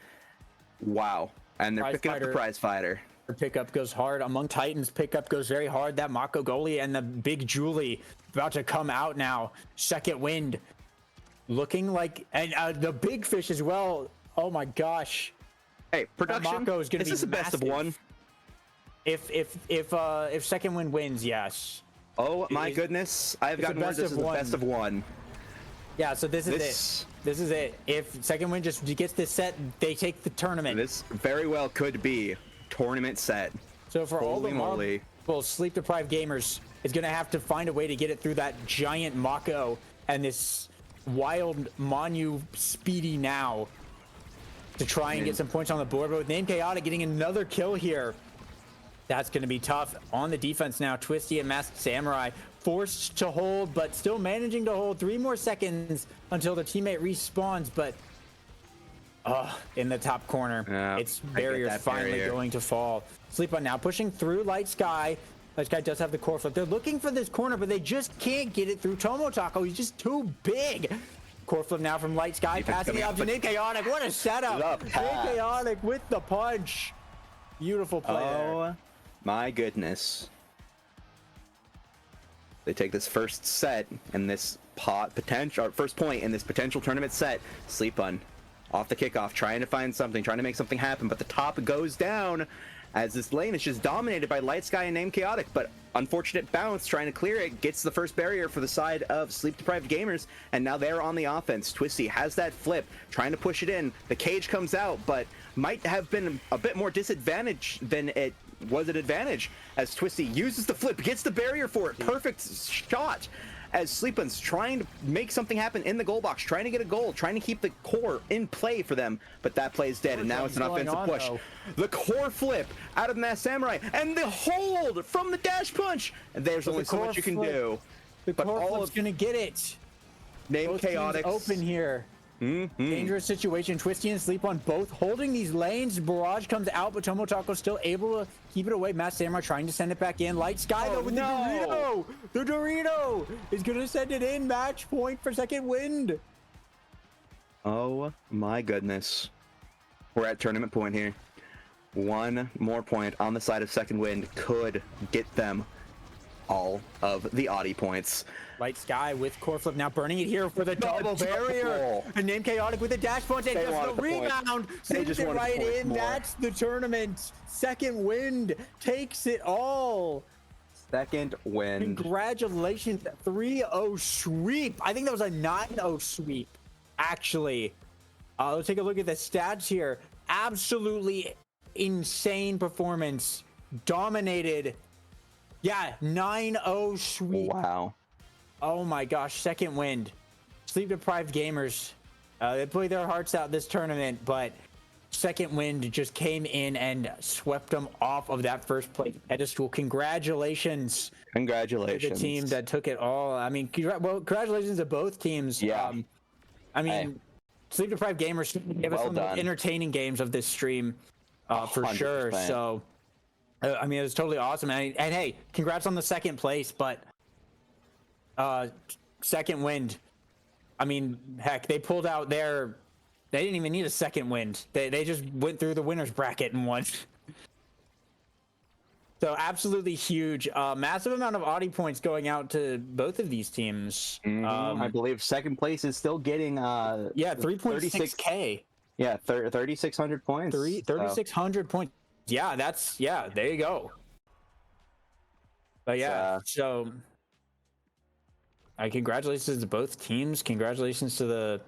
Wow. And they're picking up the prize fighter. Pickup goes hard. Among Titans, pickup goes very hard. That Mako goalie and the big Julie about to come out now. Second Wind looking like, and the big fish as well. Oh my gosh. Hey, production. Mako is going to be this is the best of one. If Second Wind wins, yes. Oh my goodness. I've gotten word this is the best of one. Yeah, so this is it. This is it. If Second Wind just gets this set, they take the tournament. This very well could be tournament set. So for all the marbles, sleep deprived gamers is going to have to find a way to get it through that giant Mako and this wild Monu Speedy now to try and get some points on the board. But with Name Chaotic getting another kill here, that's going to be tough. On the defense now, Twisty and Masked Samurai forced to hold, but still managing to hold 3 more seconds until their teammate respawns. But in the top corner, it's barrier finally going to fall. Sleep On now pushing through Light Sky. Light Sky does have the core flip. They're looking for this corner, but they just can't get it through Tomotako. He's just too big. Core flip now from Light Sky, passing it up to Name Chaotic. What a setup! Name Chaotic with the punch. Beautiful play. Oh my goodness. They take this first set in this first point in this potential tournament set. Sleep On off the kickoff, trying to find something, trying to make something happen, but the top goes down as this lane is just dominated by Light Sky and Name Chaotic. But unfortunate bounce, trying to clear it, gets the first barrier for the side of sleep deprived gamers, and now they're on the offense. Twisty has that flip, trying to push it in. The cage comes out, but might have been a bit more disadvantage than it was an advantage, as Twisty uses the flip, gets the barrier for it. Perfect shot as Sleep-On's trying to make something happen in the goal box, trying to get a goal, trying to keep the core in play for them, but that play is dead, and now it's an offensive push. The core flip out of the Masked Samurai, and the hold from the dash punch. And there's only so much you can do. The core flip's gonna get it. Name Chaotic open here. Dangerous situation. Twisty and Sleep On both holding these lanes. Barrage comes out, but Tomotako still able to keep it away. Masked Samurai trying to send it back in. Light Sky though with the Dorito. The Dorito is gonna send it in. Match point for Second Wind. Oh my goodness. We're at tournament point here. One more point on the side of Second Wind could get them all of the Audi points. Light Sky with core flip now burning it here for the double barrier. And Name Chaotic with a dash punch and just the rebound. Sends it right in. That's the tournament. Second Wind takes it all. Second Wind. Congratulations. 3-0 sweep. I think that was a 9-0 sweep, actually. Let's take a look at the stats here. Absolutely insane performance. Dominated. Yeah, 9-0 sweep. Wow. Oh my gosh, Second Wind. Sleep deprived gamers. They played their hearts out this tournament, but Second Wind just came in and swept them off of that first place pedestal. Congratulations. Congratulations. To the team that took it all. I mean, congratulations to both teams. Yeah. I mean, Sleep deprived gamers give us some of the entertaining games of this stream. for sure. 100%. So, I mean, it was totally awesome. And hey, congrats on the second place, but second wind. I mean, heck, they pulled out their. They didn't even need a second wind. They just went through the winners bracket and won. So absolutely huge, massive amount of Audi points going out to both of these teams. I believe second place is still getting 3.6k. Yeah, 3,600 points. 3,600 points. Yeah, there you go. But yeah, so congratulations to both teams. Congratulations to the.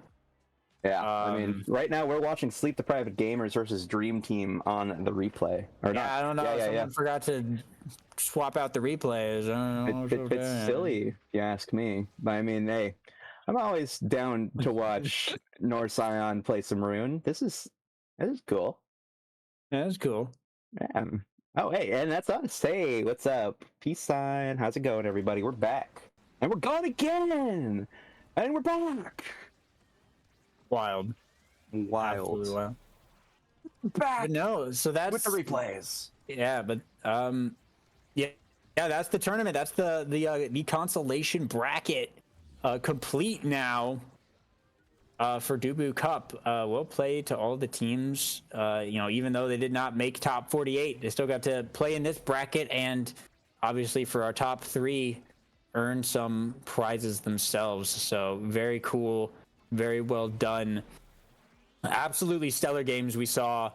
Yeah, I mean, right now we're watching Sleep Deprived Gamers versus Dream Team on the replay. Or not. I don't know. Someone forgot to swap out the replays. I don't know. It's silly, if you ask me. But I mean, hey, I'm always down to watch Nor Scion play some Rune. This is cool. Yeah, that's cool. Yeah. Oh, hey, and that's us. Hey, what's up? Peace sign. How's it going, everybody? We're back. And we're gone again. And we're back. Wild. Absolutely wild. Back. But no, so that's with the replays. Yeah, but yeah, that's the tournament. That's the consolation bracket complete now. For Dubu Cup, we'll play to all the teams. Even though they did not make top 48, they still got to play in this bracket, and obviously for our top 3, earn some prizes themselves. So very cool, very well done. Absolutely stellar games we saw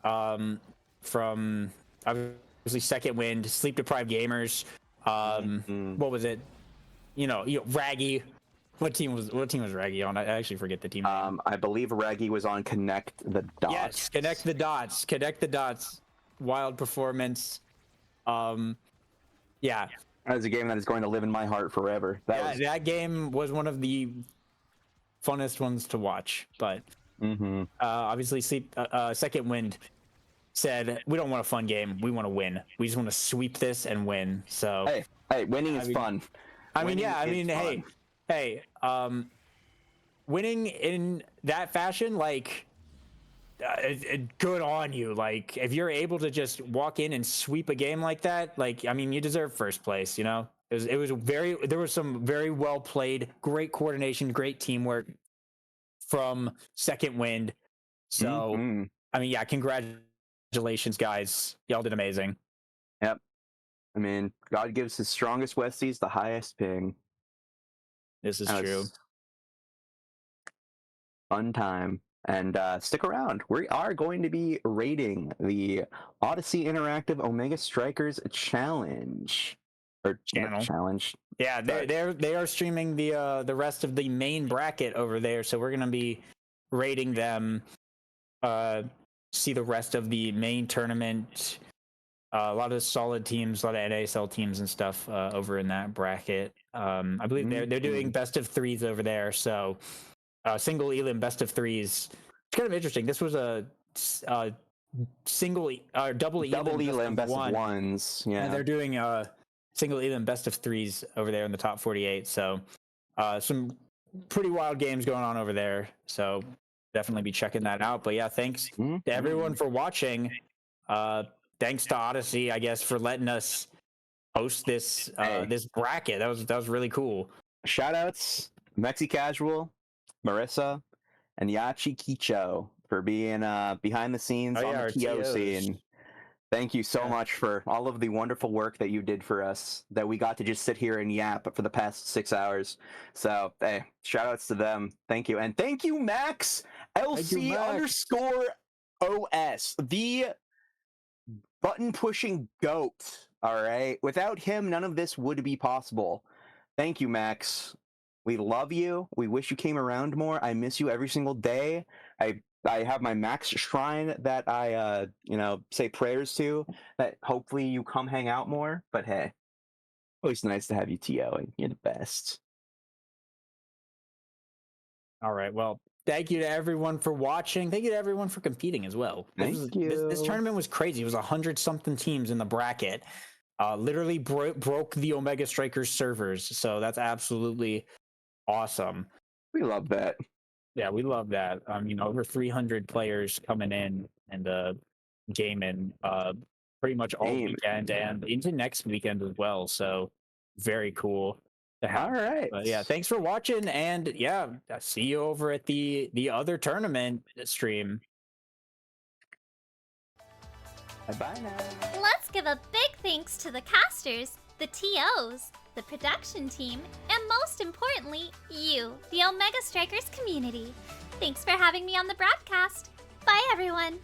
from obviously Second Wind, Sleep Deprived Gamers. What was it? Raggy. What team was Raggy on? I actually forget the team name. I believe Raggy was on Connect the Dots. Yes, Connect the Dots. Connect the Dots. Wild performance. Yeah. That is a game that is going to live in my heart forever. That game was one of the funnest ones to watch. But obviously, Second Wind said, "We don't want a fun game. We want to win. We just want to sweep this and win." So hey, winning is fun. Hey, winning in that fashion, like, good on you. Like, if you're able to just walk in and sweep a game like that, like, I mean, you deserve first place. There was some very well played, great coordination, great teamwork from Second Wind. So, I mean, yeah, congratulations, guys. Y'all did amazing. Yep. I mean, God gives his strongest Westies the highest ping. This is true. Fun time. And stick around. We are going to be rating the Odyssey Interactive Omega Strikers Challenge. Or challenge. Yeah, they are streaming the rest of the main bracket over there, so we're gonna be rating them. See the rest of the main tournament. A lot of solid teams, a lot of NASL teams and stuff over in that bracket. I believe they're doing best of 3s over there. So single elim best of 3s. It's kind of interesting. This was a double elim best of 1s. Yeah, and they're doing single elim best of 3s over there in the top 48. So some pretty wild games going on over there. So definitely be checking that out. But yeah, thanks to everyone for watching. Thanks to Odyssey, I guess, for letting us host this this bracket. That was really cool. Shoutouts Mexi Casual, Marissa, and Yachi Kicho for being behind the scenes on the TO scene. Thank you so much for all of the wonderful work that you did for us, that we got to just sit here and yap for the past 6 hours. So, hey, shoutouts to them. Thank you. And thank you, Max LC_OS, the button pushing goat. All right. Without him, none of this would be possible. Thank you, Max. We love you. We wish you came around more. I miss you every single day. I have my Max shrine that I say prayers to, that hopefully you come hang out more. But hey, always nice to have you, TO. You're the best. All right. Well, thank you to everyone for watching. Thank you to everyone for competing as well. Thank you. This tournament was crazy. It was 100-something teams in the bracket. Literally broke the Omega Strikers servers. So that's absolutely awesome. We love that. Yeah, we love that. Over 300 players coming in, and gaming pretty much all weekend and into next weekend as well. So very cool to have. All right. But yeah, thanks for watching, and yeah, I'll see you over at the other tournament stream. Bye now. Let's give a big thanks to the casters, the TOs, the production team, and most importantly, you, the Omega Strikers community. Thanks for having me on the broadcast. Bye, everyone.